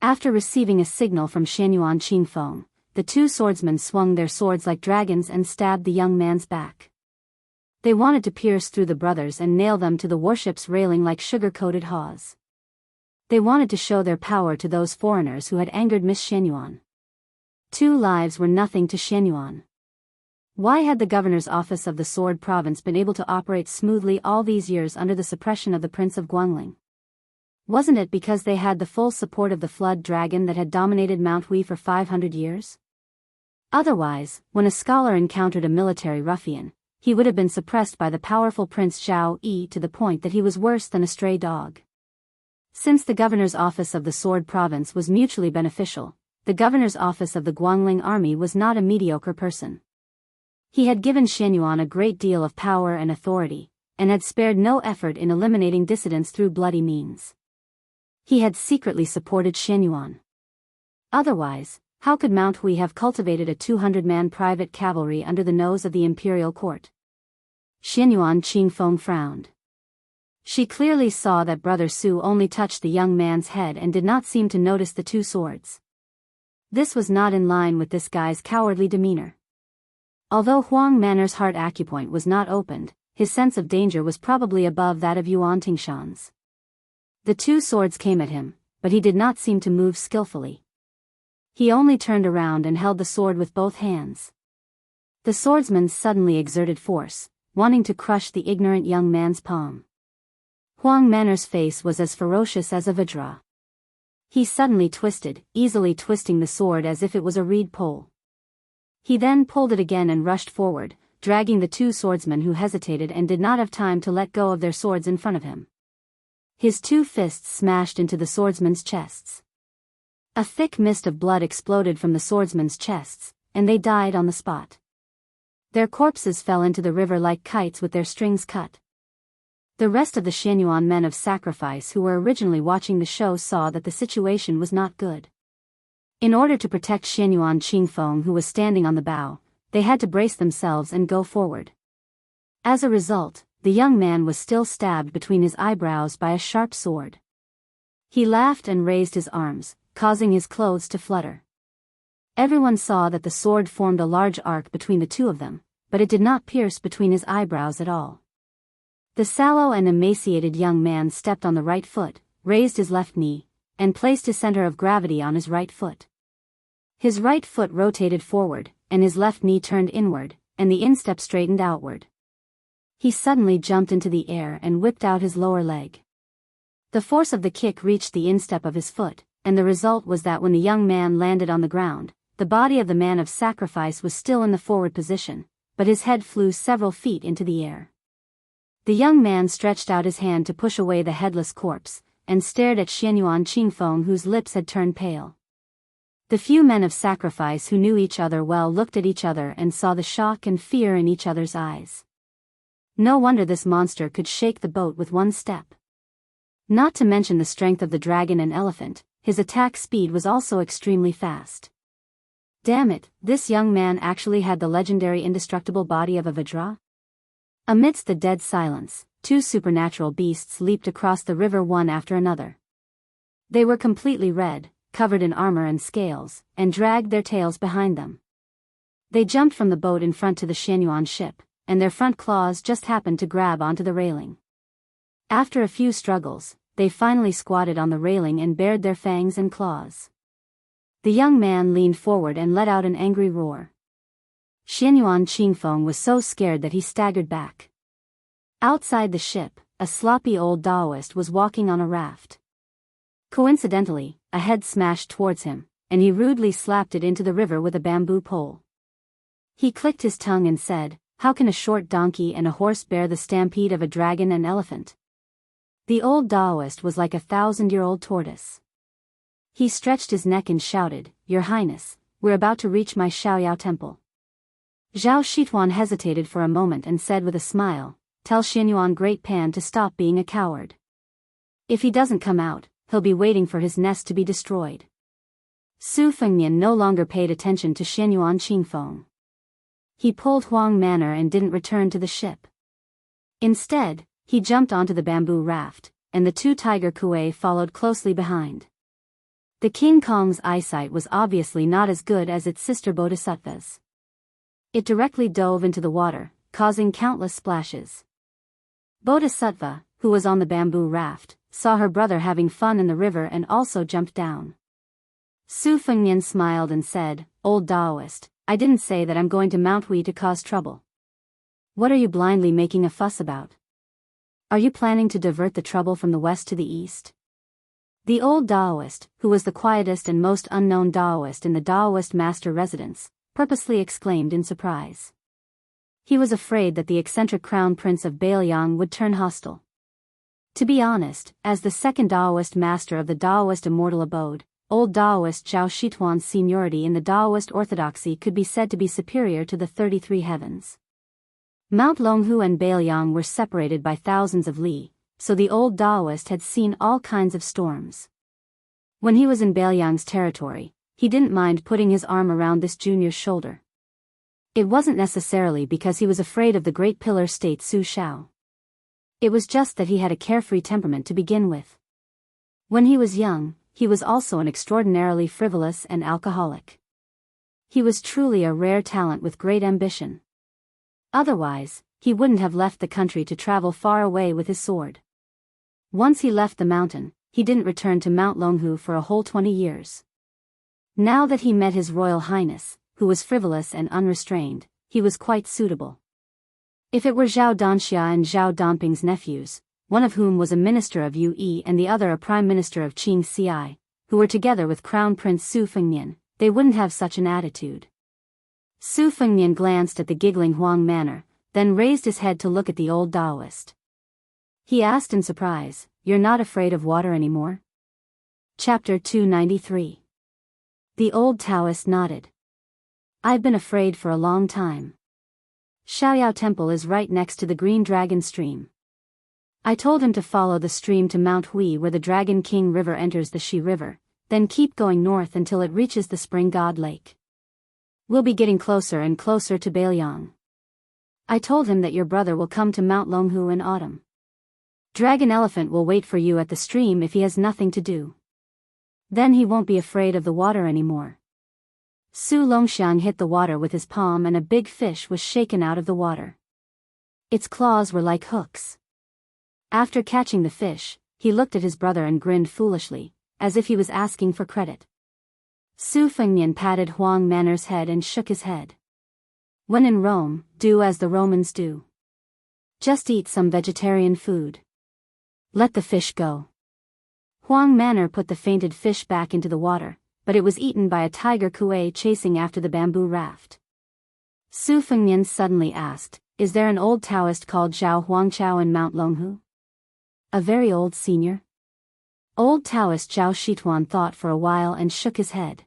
After receiving a signal from Xianyuan Qingfeng, the two swordsmen swung their swords like dragons and stabbed the young man's back. They wanted to pierce through the brothers and nail them to the warship's railing like sugar-coated haws. They wanted to show their power to those foreigners who had angered Miss Xianyuan. 2 lives were nothing to Xianyuan. Why had the governor's office of the Sword Province been able to operate smoothly all these years under the suppression of the Prince of Guangling? Wasn't it because they had the full support of the Flood Dragon that had dominated Mount Hui for 500 years? Otherwise, when a scholar encountered a military ruffian, he would have been suppressed by the powerful Prince Zhao Yi to the point that he was worse than a stray dog. Since the governor's office of the Sword Province was mutually beneficial, the governor's office of the Guangling army was not a mediocre person. He had given Xianyuan a great deal of power and authority, and had spared no effort in eliminating dissidents through bloody means. He had secretly supported Xianyuan. Otherwise, how could Mount Hui have cultivated a 200-man private cavalry under the nose of the imperial court? Xianyuan Qingfeng frowned. She clearly saw that Brother Su only touched the young man's head and did not seem to notice the 2 swords. This was not in line with this guy's cowardly demeanor. Although Huang Manor's heart acupoint was not opened, his sense of danger was probably above that of Yuan Tingshan's. The 2 swords came at him, but he did not seem to move skillfully. He only turned around and held the sword with both hands. The swordsman suddenly exerted force, wanting to crush the ignorant young man's palm. Huang Manor's face was as ferocious as a vajra. He suddenly twisted, easily twisting the sword as if it was a reed pole. He then pulled it again and rushed forward, dragging the 2 swordsmen who hesitated and did not have time to let go of their swords in front of him. His 2 fists smashed into the swordsmen's chests. A thick mist of blood exploded from the swordsmen's chests, and they died on the spot. Their corpses fell into the river like kites with their strings cut. The rest of the Xianyuan men of sacrifice who were originally watching the show saw that the situation was not good. In order to protect Xianyuan Qingfeng who was standing on the bow, they had to brace themselves and go forward. As a result, the young man was still stabbed between his eyebrows by a sharp sword. He laughed and raised his arms, causing his clothes to flutter. Everyone saw that the sword formed a large arc between the 2 of them, but it did not pierce between his eyebrows at all. The sallow and emaciated young man stepped on the right foot, raised his left knee, and placed his center of gravity on his right foot. His right foot rotated forward, and his left knee turned inward, and the instep straightened outward. He suddenly jumped into the air and whipped out his lower leg. The force of the kick reached the instep of his foot, and the result was that when the young man landed on the ground, the body of the man of sacrifice was still in the forward position, but his head flew several feet into the air. The young man stretched out his hand to push away the headless corpse, and stared at Xianyuan Qingfeng, whose lips had turned pale. The few men of sacrifice who knew each other well looked at each other and saw the shock and fear in each other's eyes. No wonder this monster could shake the boat with one step. Not to mention the strength of the dragon and elephant, his attack speed was also extremely fast. Damn it, this young man actually had the legendary indestructible body of a Vajra? Amidst the dead silence, two supernatural beasts leaped across the river one after another. They were completely red, covered in armor and scales, and dragged their tails behind them. They jumped from the boat in front to the Xianyuan ship, and their front claws just happened to grab onto the railing. After a few struggles, they finally squatted on the railing and bared their fangs and claws. The young man leaned forward and let out an angry roar. Xianyuan Qingfeng was so scared that he staggered back. Outside the ship, a sloppy old Daoist was walking on a raft. Coincidentally, a head smashed towards him, and he rudely slapped it into the river with a bamboo pole. He clicked his tongue and said, "How can a short donkey and a horse bear the stampede of a dragon and elephant?" The old Daoist was like a 1,000-year-old tortoise. He stretched his neck and shouted, "Your Highness, we're about to reach my Xiaoyao temple." Zhao Shituan hesitated for a moment and said with a smile, "Tell Xianyuan Great Pan to stop being a coward. If he doesn't come out, he'll be waiting for his nest to be destroyed." Su Fengnian no longer paid attention to Xianyuan Qingfeng. He pulled Huang Manor and didn't return to the ship. Instead, he jumped onto the bamboo raft, and the two tiger kuei followed closely behind. The King Kong's eyesight was obviously not as good as its sister Bodhisattva's. It directly dove into the water, causing countless splashes. Bodhisattva, who was on the bamboo raft, saw her brother having fun in the river and also jumped down. Su Fengnian smiled and said, "Old Daoist, I didn't say that I'm going to Mount Hui to cause trouble. What are you blindly making a fuss about? Are you planning to divert the trouble from the west to the east?" The old Daoist, who was the quietest and most unknown Daoist in the Daoist master residence, purposely exclaimed in surprise. He was afraid that the eccentric crown prince of Bailiang would turn hostile. To be honest, as the second Daoist master of the Daoist immortal abode, old Daoist Zhao Shituan's seniority in the Daoist orthodoxy could be said to be superior to the 33 heavens. Mount Longhu and Bailiang were separated by thousands of li, so the old Daoist had seen all kinds of storms. When he was in Bailiang's territory, he didn't mind putting his arm around this junior's shoulder. It wasn't necessarily because he was afraid of the great pillar state Su Shao. It was just that he had a carefree temperament to begin with. When he was young, he was also an extraordinarily frivolous and alcoholic. He was truly a rare talent with great ambition. Otherwise, he wouldn't have left the country to travel far away with his sword. Once he left the mountain, he didn't return to Mount Longhu for a whole 20 years. Now that he met His Royal Highness, who was frivolous and unrestrained, he was quite suitable. If it were Zhao Danxia and Zhao Danping's nephews, one of whom was a minister of Yue and the other a prime minister of Qing Ci, who were together with Crown Prince Su Fengnian, they wouldn't have such an attitude. Su Fengnian glanced at the giggling Huang Manor, then raised his head to look at the old Daoist. He asked in surprise, "You're not afraid of water anymore?" Chapter 293. The old Taoist nodded. "I've been afraid for a long time. Xiaoyao Temple is right next to the Green Dragon Stream. I told him to follow the stream to Mount Hui where the Dragon King River enters the Shi River, then keep going north until it reaches the Spring God Lake. We'll be getting closer and closer to Bailiang. I told him that your brother will come to Mount Longhu in autumn. Dragon Elephant will wait for you at the stream if he has nothing to do. Then he won't be afraid of the water anymore." Su Longxiang hit the water with his palm and a big fish was shaken out of the water. Its claws were like hooks. After catching the fish, he looked at his brother and grinned foolishly, as if he was asking for credit. Su Fengnian patted Huang Manor's head and shook his head. "When in Rome, do as the Romans do." Just eat some vegetarian food. Let the fish go. Huang Manor put the fainted fish back into the water, but it was eaten by a tiger kuei chasing after the bamboo raft. Su Fengnian suddenly asked, "Is there an old Taoist called Zhao Huangchao in Mount Longhu?" "A very old senior?" Old Taoist Zhao Shituan thought for a while and shook his head.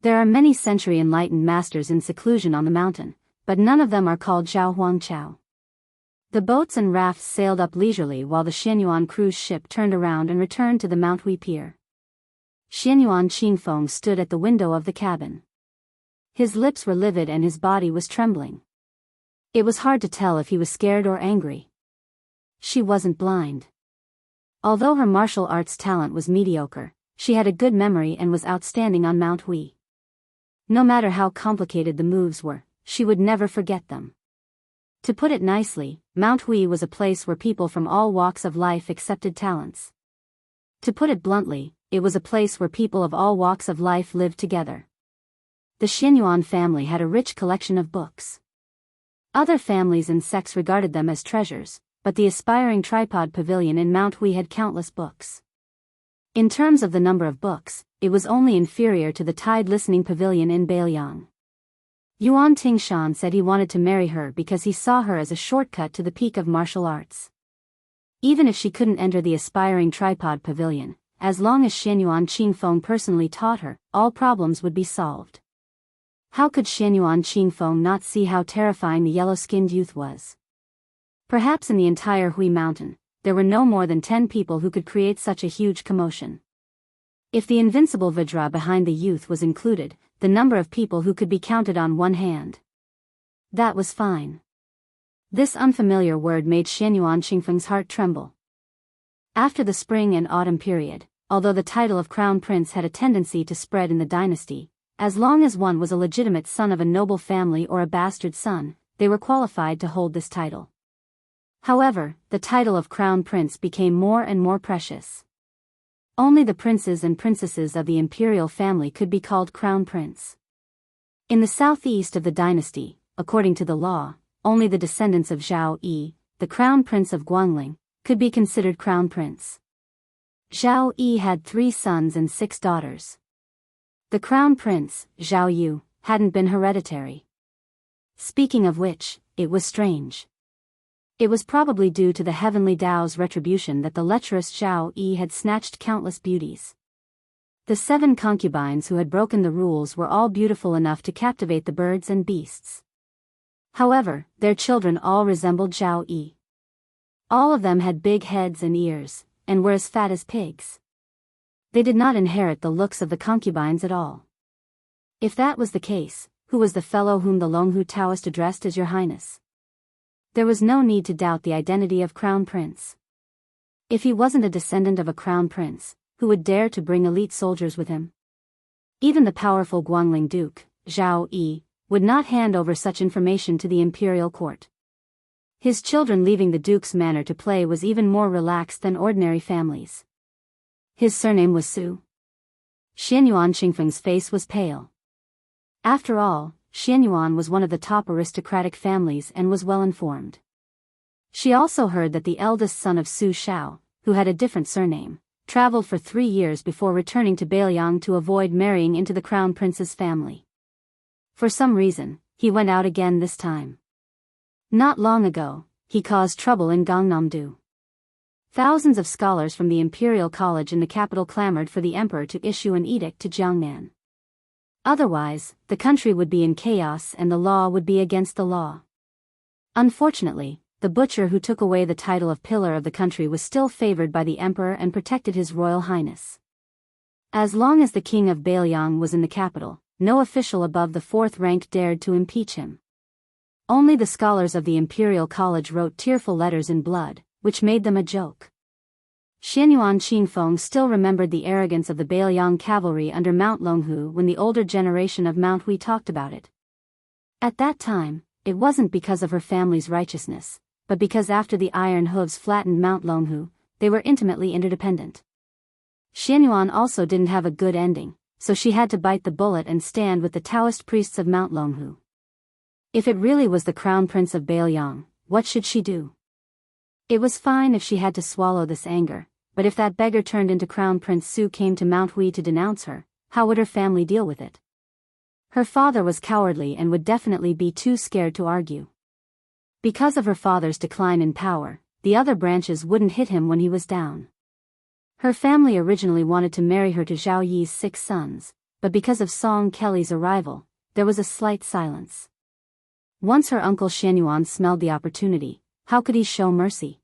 "There are many century enlightened masters in seclusion on the mountain, but none of them are called Zhao Huangchao." The boats and rafts sailed up leisurely while the Xianyuan cruise ship turned around and returned to the Mount Hui pier. Xianyuan Qingfeng stood at the window of the cabin. His lips were livid and his body was trembling. It was hard to tell if he was scared or angry. She wasn't blind. Although her martial arts talent was mediocre, she had a good memory and was outstanding on Mount Hui. No matter how complicated the moves were, she would never forget them. To put it nicely, Mount Hui was a place where people from all walks of life accepted talents. To put it bluntly, it was a place where people of all walks of life lived together. The Xianyuan family had a rich collection of books. Other families and sects regarded them as treasures, but the aspiring tripod pavilion in Mount Hui had countless books. In terms of the number of books, it was only inferior to the Tide Listening Pavilion in Beiliang. Yuan Tingshan said he wanted to marry her because he saw her as a shortcut to the peak of martial arts. Even if she couldn't enter the aspiring tripod pavilion, as long as Xianyuan Qingfeng personally taught her, all problems would be solved. How could Xianyuan Qingfeng not see how terrifying the yellow-skinned youth was? Perhaps in the entire Hui Mountain, there were no more than 10 people who could create such a huge commotion. If the invincible Vajra behind the youth was included, the number of people who could be counted on one hand. That was fine. This unfamiliar word made Xianyuan Qingfeng's heart tremble. After the spring and autumn period, although the title of crown prince had a tendency to spread in the dynasty, as long as one was a legitimate son of a noble family or a bastard son, they were qualified to hold this title. However, the title of crown prince became more and more precious. Only the princes and princesses of the imperial family could be called crown prince. In the southeast of the dynasty, according to the law, only the descendants of Zhao Yi, the crown prince of Guangling, could be considered crown prince. Zhao Yi had 3 sons and 6 daughters. The crown prince, Zhao Yu, hadn't been hereditary. Speaking of which, it was strange. It was probably due to the heavenly Tao's retribution that the lecherous Zhao Yi had snatched countless beauties. The 7 concubines who had broken the rules were all beautiful enough to captivate the birds and beasts. However, their children all resembled Zhao Yi. All of them had big heads and ears, and were as fat as pigs. They did not inherit the looks of the concubines at all. If that was the case, who was the fellow whom the Longhu Taoist addressed as Your Highness? There was no need to doubt the identity of Crown Prince. If he wasn't a descendant of a Crown Prince, who would dare to bring elite soldiers with him? Even the powerful Guangling Duke, Zhao Yi, would not hand over such information to the imperial court. His children leaving the duke's manor to play was even more relaxed than ordinary families. His surname was Su. Xianyuan Qingfeng's face was pale. After all, Xianyuan was one of the top aristocratic families and was well informed. She also heard that the eldest son of Su Shao, who had a different surname, traveled for 3 years before returning to Beiliang to avoid marrying into the crown prince's family. For some reason, he went out again this time. Not long ago, he caused trouble in Gangnam-do. Thousands of scholars from the Imperial College in the capital clamored for the emperor to issue an edict to Jiangnan. Otherwise, the country would be in chaos and the law would be against the law. Unfortunately, the butcher who took away the title of pillar of the country was still favored by the emperor and protected his royal highness. As long as the king of Beiliang was in the capital, no official above the 4th rank dared to impeach him. Only the scholars of the Imperial College wrote tearful letters in blood, which made them a joke. Xianyuan Qingfeng still remembered the arrogance of the Beiliang cavalry under Mount Longhu when the older generation of Mount Hui talked about it. At that time, it wasn't because of her family's righteousness, but because after the iron hooves flattened Mount Longhu, they were intimately interdependent. Xianyuan also didn't have a good ending, so she had to bite the bullet and stand with the Taoist priests of Mount Longhu. If it really was the crown prince of Beiliang, what should she do? It was fine if she had to swallow this anger, but if that beggar turned into Crown Prince Su came to Mount Hui to denounce her, how would her family deal with it? Her father was cowardly and would definitely be too scared to argue. Because of her father's decline in power, the other branches wouldn't hit him when he was down. Her family originally wanted to marry her to Zhao Yi's 6 sons, but because of Song Kelly's arrival, there was a slight silence. Once her uncle Xianyuan smelled the opportunity, how could he show mercy?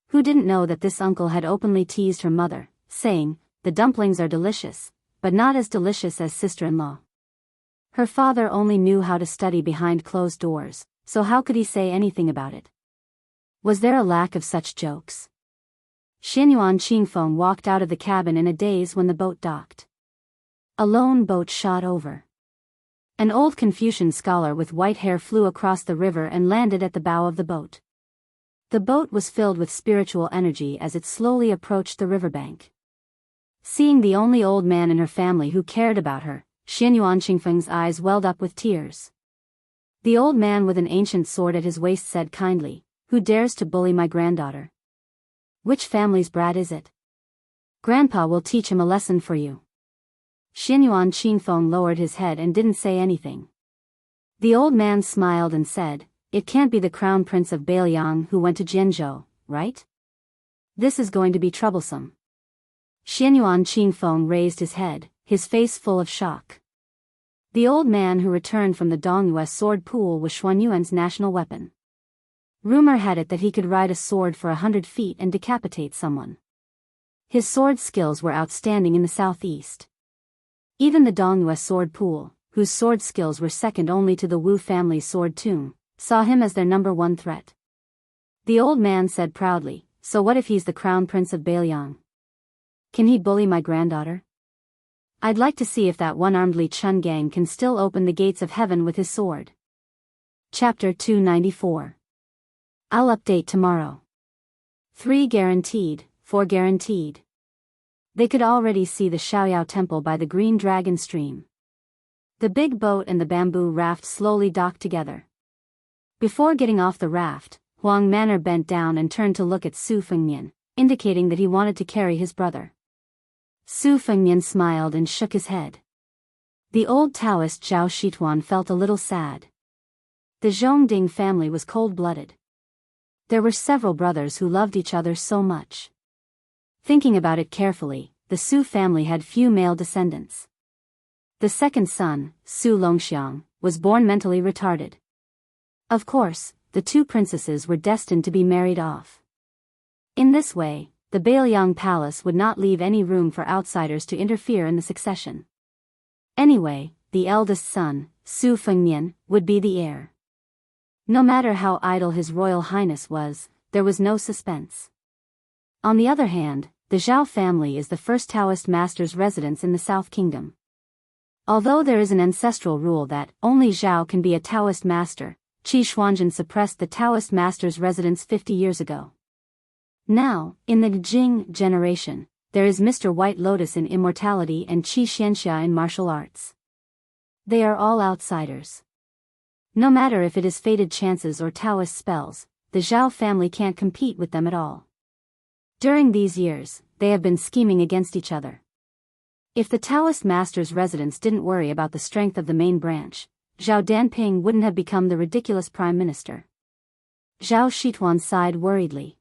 Who didn't know that this uncle had openly teased her mother, saying, "The dumplings are delicious, but not as delicious as sister-in-law." Her father only knew how to study behind closed doors, so how could he say anything about it? Was there a lack of such jokes? Xianyuan Qingfeng walked out of the cabin in a daze when the boat docked. A lone boat shot over. An old Confucian scholar with white hair flew across the river and landed at the bow of the boat. The boat was filled with spiritual energy as it slowly approached the riverbank. Seeing the only old man in her family who cared about her, Xianyuan Qingfeng's eyes welled up with tears. The old man with an ancient sword at his waist said kindly, "Who dares to bully my granddaughter? Which family's brat is it? Grandpa will teach him a lesson for you." Xianyuan Qingfeng lowered his head and didn't say anything. The old man smiled and said, "It can't be the Crown Prince of Bailiang who went to Jianghu, right? This is going to be troublesome." Xianyuan Qingfeng raised his head, his face full of shock. The old man who returned from the Dongyue sword pool was Xuanyuan's national weapon. Rumor had it that he could ride a sword for 100 feet and decapitate someone. His sword skills were outstanding in the southeast. Even the Dongyue sword pool, whose sword skills were second only to the Wu family's sword tomb, saw him as their #1 threat. The old man said proudly, "So what if he's the Crown Prince of Bailiang? Can he bully my granddaughter? I'd like to see if that one-armed Li Chungang can still open the gates of heaven with his sword." Chapter 294. I'll update tomorrow. 3 guaranteed, 4 guaranteed. They could already see the Shaoyao Temple by the Green Dragon Stream. The big boat and the bamboo raft slowly docked together. Before getting off the raft, Huang Manor bent down and turned to look at Su Fengnian, indicating that he wanted to carry his brother. Su Fengnian smiled and shook his head. The old Taoist Zhao Shituan felt a little sad. The Zhongding family was cold-blooded. There were several brothers who loved each other so much. Thinking about it carefully, the Su family had few male descendants. The second son, Su Longxiang, was born mentally retarded. Of course, the 2 princesses were destined to be married off. In this way, the Bailiang Palace would not leave any room for outsiders to interfere in the succession. Anyway, the eldest son, Su Fengnian, would be the heir. No matter how idle His Royal Highness was, there was no suspense. On the other hand, the Zhao family is the first Taoist master's residence in the South Kingdom. Although there is an ancestral rule that only Zhao can be a Taoist master, Qi Xuanzhen suppressed the Taoist master's residence 50 years ago. Now, in the Jing generation, there is Mr. White Lotus in immortality and Wuxia Xianxia in martial arts. They are all outsiders. No matter if it is fated chances or Taoist spells, the Zhao family can't compete with them at all. During these years, they have been scheming against each other. If the Taoist master's residence didn't worry about the strength of the main branch, Zhao Danping wouldn't have become the ridiculous prime minister. Zhao Shituan sighed worriedly.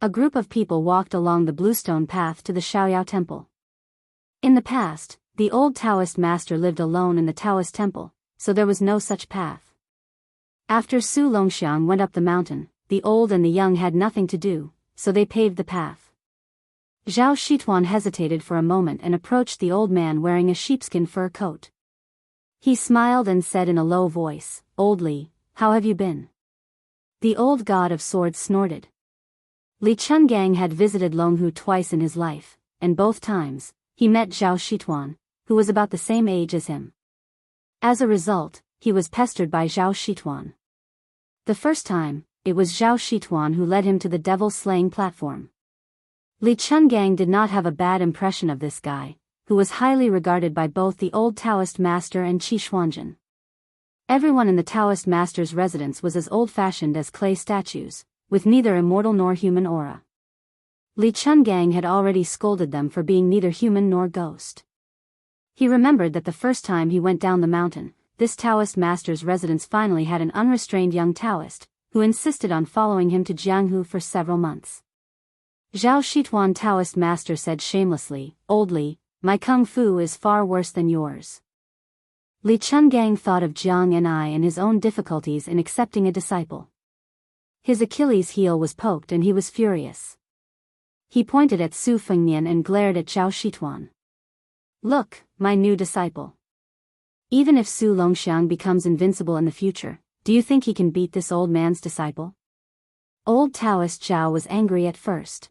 A group of people walked along the bluestone path to the Shaoyao Temple. In the past, the old Taoist master lived alone in the Taoist temple, so there was no such path. After Su Longxiang went up the mountain, the old and the young had nothing to do, so they paved the path. Zhao Shituan hesitated for a moment and approached the old man wearing a sheepskin fur coat. He smiled and said in a low voice, "Old Li, how have you been?" The old god of swords snorted. Li Chungang had visited Longhu twice in his life, and both times, he met Zhao Shituan, who was about the same age as him. As a result, he was pestered by Zhao Shituan. The first time, it was Zhao Shituan who led him to the devil-slaying platform. Li Chungang did not have a bad impression of this guy, who was highly regarded by both the old Taoist master and Qi Xuanzhen. Everyone in the Taoist master's residence was as old-fashioned as clay statues, with neither immortal nor human aura. Li Chungang had already scolded them for being neither human nor ghost. He remembered that the first time he went down the mountain, this Taoist master's residence finally had an unrestrained young Taoist, who insisted on following him to Jianghu for several months. Zhao Shituan Taoist master said shamelessly, "Old Li, my kung fu is far worse than yours." Li Chungang thought of Jiang and his own difficulties in accepting a disciple. His Achilles heel was poked and he was furious. He pointed at Su Fengnian and glared at Zhao Shituan. "Look, my new disciple. Even if Su Longxiang becomes invincible in the future, do you think he can beat this old man's disciple?" Old Taoist Zhao was angry at first.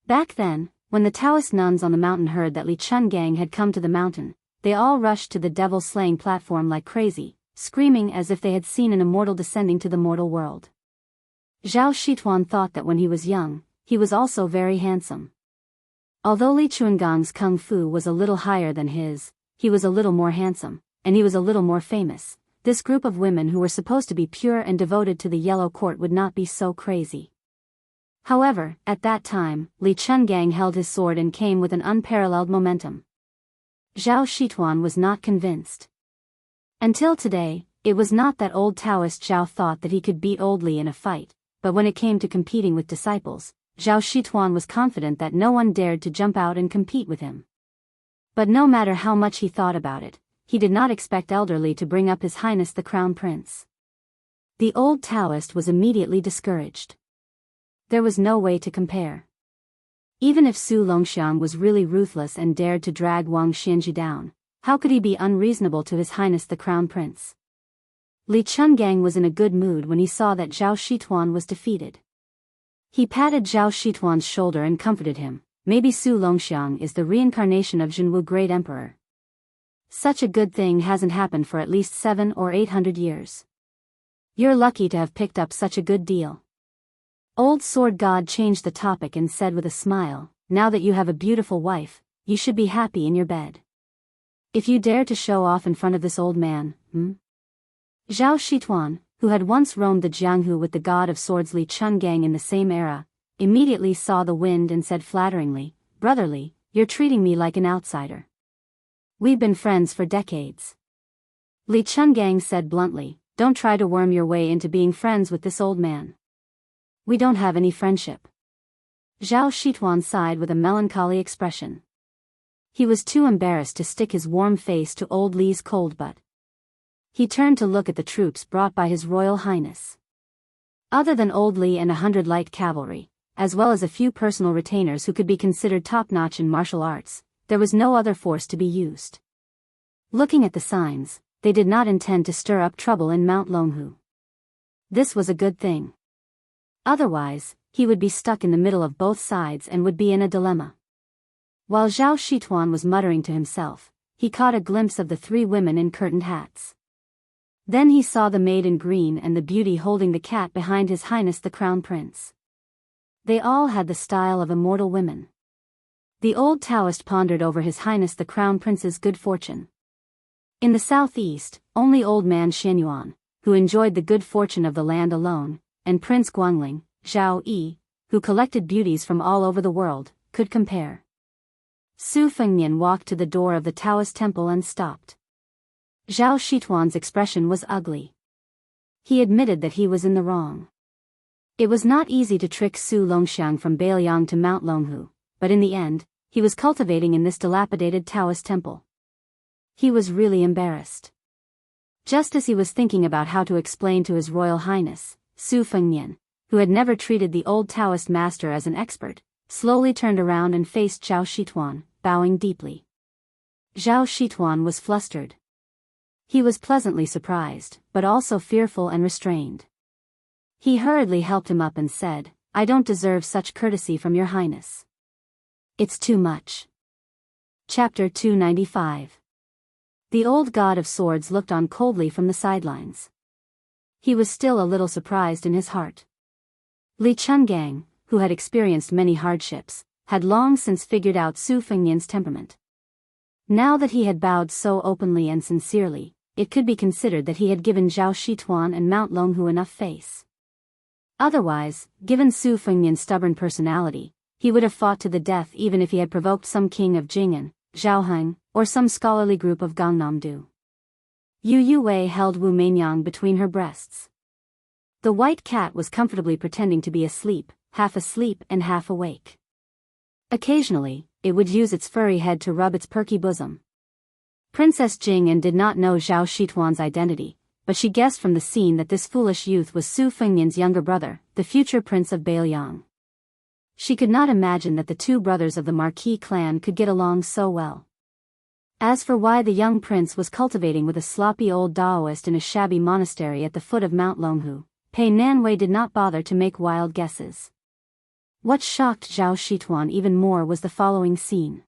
Back then, when the Taoist nuns on the mountain heard that Li Chungang had come to the mountain, they all rushed to the devil-slaying platform like crazy, screaming as if they had seen an immortal descending to the mortal world. Zhao Shituan thought that when he was young, he was also very handsome. Although Li Chungang's kung fu was a little higher than his, he was a little more handsome, and he was a little more famous. This group of women who were supposed to be pure and devoted to the Yellow Court would not be so crazy. However, at that time, Li Chungang held his sword and came with an unparalleled momentum. Zhao Shituan was not convinced. Until today, it was not that old Taoist Zhao thought that he could beat old Li in a fight, but when it came to competing with disciples, Zhao Shituan was confident that no one dared to jump out and compete with him. But no matter how much he thought about it, he did not expect Elder Li to bring up His Highness the Crown Prince. The old Taoist was immediately discouraged. There was no way to compare. Even if Su Longxiang was really ruthless and dared to drag Wang Xianji down, how could he be unreasonable to His Highness the Crown Prince? Li Chungang was in a good mood when he saw that Zhao Shituan was defeated. He patted Zhao Shituan's shoulder and comforted him. "Maybe Su Longxiang is the reincarnation of Jianghu Great Emperor. Such a good thing hasn't happened for at least 700 or 800 years. You're lucky to have picked up such a good deal." Old Sword God changed the topic and said with a smile, "Now that you have a beautiful wife, you should be happy in your bed. If you dare to show off in front of this old man, Zhao Shituan, who had once roamed the Jianghu with the god of swords Li Chungang in the same era, immediately saw the wind and said flatteringly, "Brotherly, you're treating me like an outsider. We've been friends for decades." Li Chungang said bluntly, "Don't try to worm your way into being friends with this old man. We don't have any friendship." Zhao Shituan sighed with a melancholy expression. He was too embarrassed to stick his warm face to old Li's cold butt. He turned to look at the troops brought by His Royal Highness. Other than old Li and 100 light cavalry, as well as a few personal retainers who could be considered top-notch in martial arts, there was no other force to be used. Looking at the signs, they did not intend to stir up trouble in Mount Longhu. This was a good thing. Otherwise, he would be stuck in the middle of both sides and would be in a dilemma. While Zhao Shituan was muttering to himself, he caught a glimpse of the 3 women in curtained hats. Then he saw the maid in green and the beauty holding the cat behind His Highness the Crown Prince. They all had the style of immortal women. The old Taoist pondered over His Highness the Crown Prince's good fortune. In the southeast, only old man Xianyuan, who enjoyed the good fortune of the land alone, and Prince Guangling, Zhao Yi, who collected beauties from all over the world, could compare. Su Fengnian walked to the door of the Taoist temple and stopped. Zhao Shituan's expression was ugly. He admitted that he was in the wrong. It was not easy to trick Su Longxiang from Beiliang to Mount Longhu, but in the end, he was cultivating in this dilapidated Taoist temple. He was really embarrassed. Just as he was thinking about how to explain to His Royal Highness, Su Fengnian, who had never treated the old Taoist master as an expert, slowly turned around and faced Zhao Shituan, bowing deeply. Zhao Shituan was flustered. He was pleasantly surprised, but also fearful and restrained. He hurriedly helped him up and said, "I don't deserve such courtesy from your highness. It's too much." Chapter 295. The old god of swords looked on coldly from the sidelines. He was still a little surprised in his heart. Li Chungang, who had experienced many hardships, had long since figured out Su Fengnian's temperament. Now that he had bowed so openly and sincerely, it could be considered that he had given Zhao Shituan and Mount Longhu enough face. Otherwise, given Su Fengnian's stubborn personality, he would have fought to the death even if he had provoked some king of Jing'an, Zhaoheng, or some scholarly group of Gangnam-do. Yu Yue held Wu Meinyang between her breasts. The white cat was comfortably pretending to be asleep and half awake. Occasionally, it would use its furry head to rub its perky bosom. Princess Jing'an did not know Zhao Shituan's identity, but she guessed from the scene that this foolish youth was Su Fengnian's younger brother, the future prince of Beiliang. She could not imagine that the two brothers of the Marquis clan could get along so well. As for why the young prince was cultivating with a sloppy old Daoist in a shabby monastery at the foot of Mount Longhu, Pei Nanwei did not bother to make wild guesses. What shocked Zhao Shituan even more was the following scene.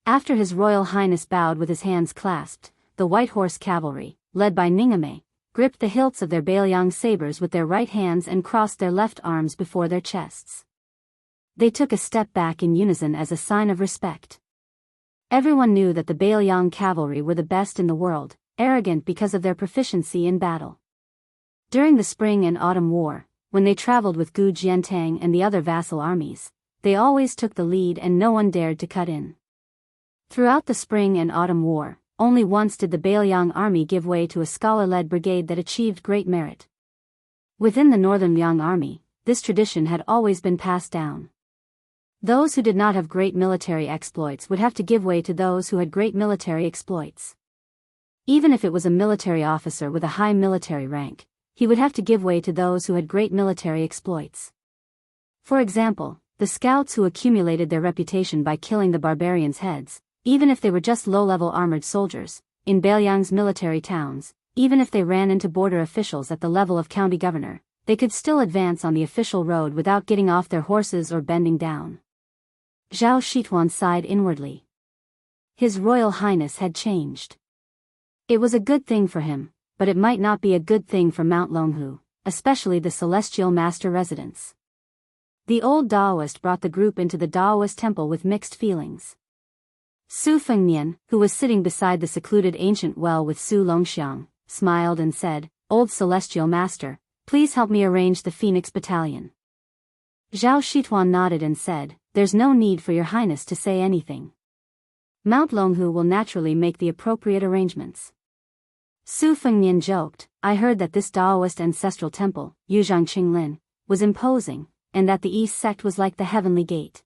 After His Royal Highness bowed with his hands clasped, the White Horse Cavalry, led by Ningame, gripped the hilts of their Beiliang sabers with their right hands and crossed their left arms before their chests. They took a step back in unison as a sign of respect. Everyone knew that the Beiliang cavalry were the best in the world, arrogant because of their proficiency in battle. During the Spring and Autumn War, when they traveled with Gu Jiantang and the other vassal armies, they always took the lead and no one dared to cut in. Throughout the Spring and Autumn War, only once did the Beiliang army give way to a scholar-led brigade that achieved great merit. Within the Northern Liang army, this tradition had always been passed down. Those who did not have great military exploits would have to give way to those who had great military exploits. Even if it was a military officer with a high military rank, he would have to give way to those who had great military exploits. For example, the scouts who accumulated their reputation by killing the barbarians' heads, even if they were just low-level armored soldiers, in Beiliang's military towns, even if they ran into border officials at the level of county governor, they could still advance on the official road without getting off their horses or bending down. Zhao Shituan sighed inwardly. His Royal Highness had changed. It was a good thing for him, but it might not be a good thing for Mount Longhu, especially the Celestial Master residence. The old Daoist brought the group into the Daoist temple with mixed feelings. Su Fengnian, who was sitting beside the secluded ancient well with Su Longxiang, smiled and said, "Old Celestial Master, please help me arrange the Phoenix Battalion." Zhao Shituan nodded and said, "There's no need for your highness to say anything. Mount Longhu will naturally make the appropriate arrangements." Su Fengnian joked, "I heard that this Daoist ancestral temple, Yuzhang Qinglin, was imposing, and that the East sect was like the heavenly gate.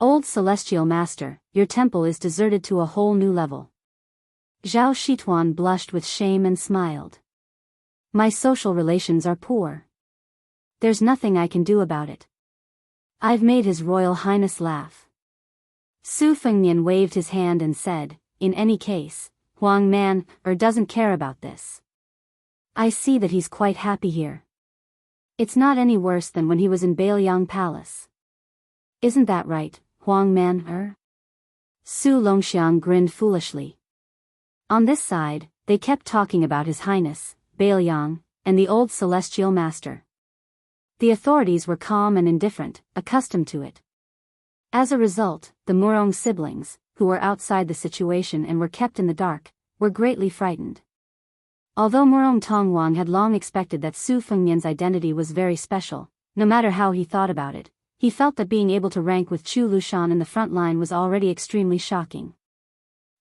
Old Celestial Master, your temple is deserted to a whole new level." Zhao Shituan blushed with shame and smiled. "My social relations are poor. There's nothing I can do about it. I've made His Royal Highness laugh." Su Fengnian waved his hand and said, "In any case, Huang Man doesn't care about this. I see that he's quite happy here. It's not any worse than when he was in Beiliang Palace. Isn't that right, Huang Man Su Longxiang grinned foolishly. On this side, they kept talking about His Highness, Beiliang, and the old Celestial Master. The authorities were calm and indifferent, accustomed to it. As a result, the Murong siblings, who were outside the situation and were kept in the dark, were greatly frightened. Although Murong Tongwang had long expected that Su Fengnian's identity was very special, no matter how he thought about it, he felt that being able to rank with Chu Lushan in the front line was already extremely shocking.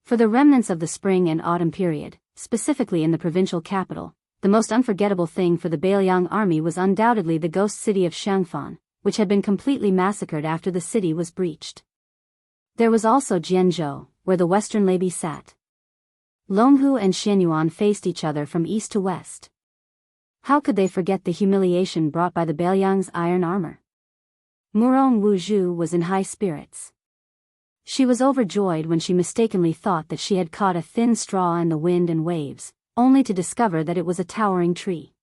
For the remnants of the spring and autumn period, specifically in the provincial capital, the most unforgettable thing for the Beiliang army was undoubtedly the ghost city of Xiangfan, which had been completely massacred after the city was breached. There was also Jianzhou, where the Western Lady sat. Longhu and Xianyuan faced each other from east to west. How could they forget the humiliation brought by the Beiliang's iron armor? Murong Wuzhu was in high spirits. She was overjoyed when she mistakenly thought that she had caught a thin straw in the wind and waves, only to discover that it was a towering tree.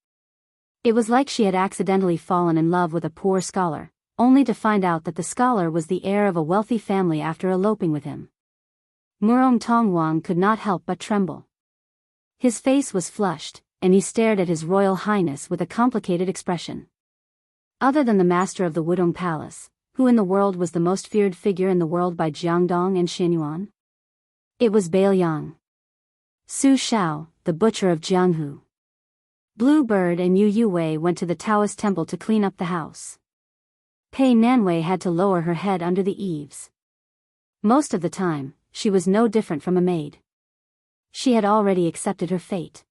It was like she had accidentally fallen in love with a poor scholar, only to find out that the scholar was the heir of a wealthy family after eloping with him. Murong Tongwang could not help but tremble. His face was flushed, and he stared at His Royal Highness with a complicated expression. Other than the master of the Wudong Palace, who in the world was the most feared figure in the world by Jiangdong and Xianyuan? It was Beiliang. Su Shao, the butcher of Jianghu. Blue Bird and Yu Yuwei went to the Taoist temple to clean up the house. Pei Nanwei had to lower her head under the eaves. Most of the time, she was no different from a maid. She had already accepted her fate.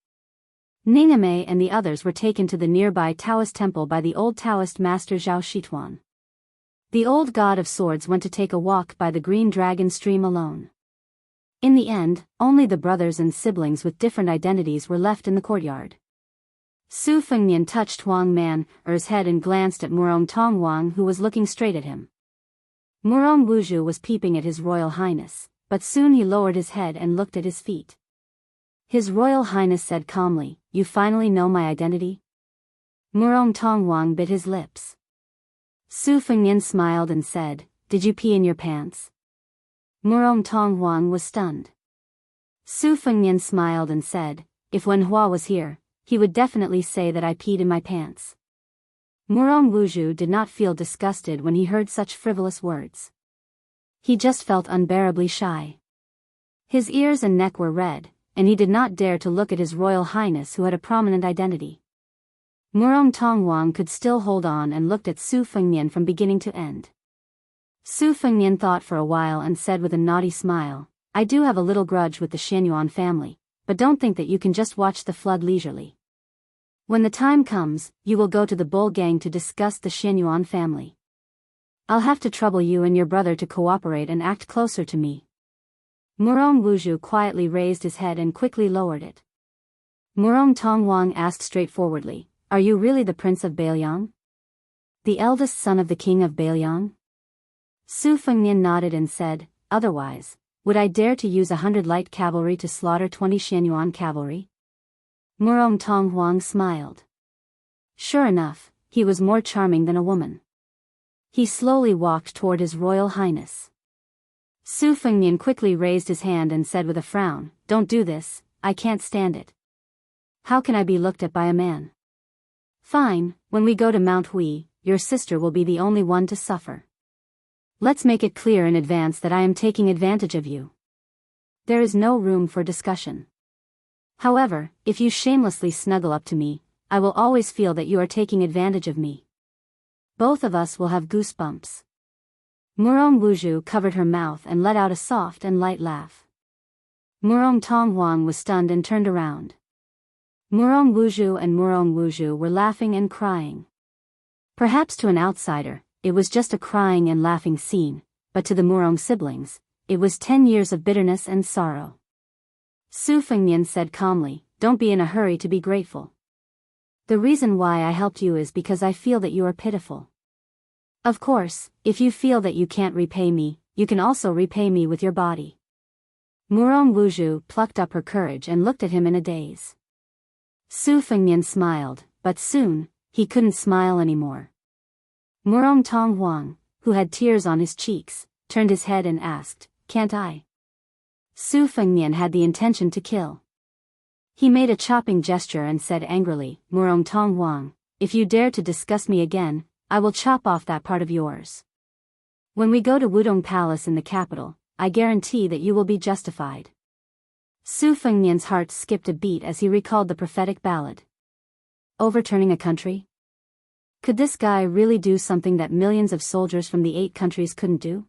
Ningame and the others were taken to the nearby Taoist temple by the old Taoist master Zhao Shituan. The old god of swords went to take a walk by the green dragon stream alone. In the end, only the brothers and siblings with different identities were left in the courtyard. Su Fengnian touched Huang Man'er's head and glanced at Murong Tongwang, who was looking straight at him. Murong Wuzhu was peeping at His Royal Highness, but soon he lowered his head and looked at his feet. His Royal Highness said calmly, "You finally know my identity?" Murong Tongwang bit his lips. Su Fengnian smiled and said, "Did you pee in your pants?" Murong Tongwang was stunned. Su Fengnian smiled and said, "If Wen Hua was here, he would definitely say that I peed in my pants." Murong Wuzhu did not feel disgusted when he heard such frivolous words. He just felt unbearably shy. His ears and neck were red, and he did not dare to look at His Royal Highness, who had a prominent identity. Murong Tongwang could still hold on and looked at Su Fengnian from beginning to end. Su Fengnian thought for a while and said with a naughty smile, "I do have a little grudge with the Xianyuan family, but don't think that you can just watch the flood leisurely. When the time comes, you will go to the bull gang to discuss the Xianyuan family. I'll have to trouble you and your brother to cooperate and act closer to me." Murong Wuzhu quietly raised his head and quickly lowered it. Murong Tongwang asked straightforwardly, "Are you really the Prince of Bailiang? The eldest son of the King of Bailiang?" Su Fengnian nodded and said, "Otherwise, would I dare to use 100 light cavalry to slaughter 20 Xianyuan cavalry?" Murong Tongwang smiled. Sure enough, he was more charming than a woman. He slowly walked toward His Royal Highness. Su Fengnian quickly raised his hand and said with a frown, "Don't do this, I can't stand it. How can I be looked at by a man?" "Fine, when we go to Mount Hui, your sister will be the only one to suffer. Let's make it clear in advance that I am taking advantage of you. There is no room for discussion. However, if you shamelessly snuggle up to me, I will always feel that you are taking advantage of me. Both of us will have goosebumps." Murong Wuzhu covered her mouth and let out a soft and light laugh. Murong Tongwang was stunned and turned around. Murong Wuzhu were laughing and crying. Perhaps to an outsider, it was just a crying and laughing scene, but to the Murong siblings, it was 10 years of bitterness and sorrow. Su Fengnian said calmly, "Don't be in a hurry to be grateful. The reason why I helped you is because I feel that you are pitiful. Of course, if you feel that you can't repay me, you can also repay me with your body." Murong Wuzhu plucked up her courage and looked at him in a daze. Su Fengnian smiled, but soon, he couldn't smile anymore. Murong Tongwang, who had tears on his cheeks, turned his head and asked, "Can't I?" Su Fengnian had the intention to kill. He made a chopping gesture and said angrily, "Murong Tongwang, if you dare to discuss me again, I will chop off that part of yours. When we go to Wudong Palace in the capital, I guarantee that you will be justified." Su Fengnian's heart skipped a beat as he recalled the prophetic ballad. Overturning a country? Could this guy really do something that millions of soldiers from the 8 countries couldn't do?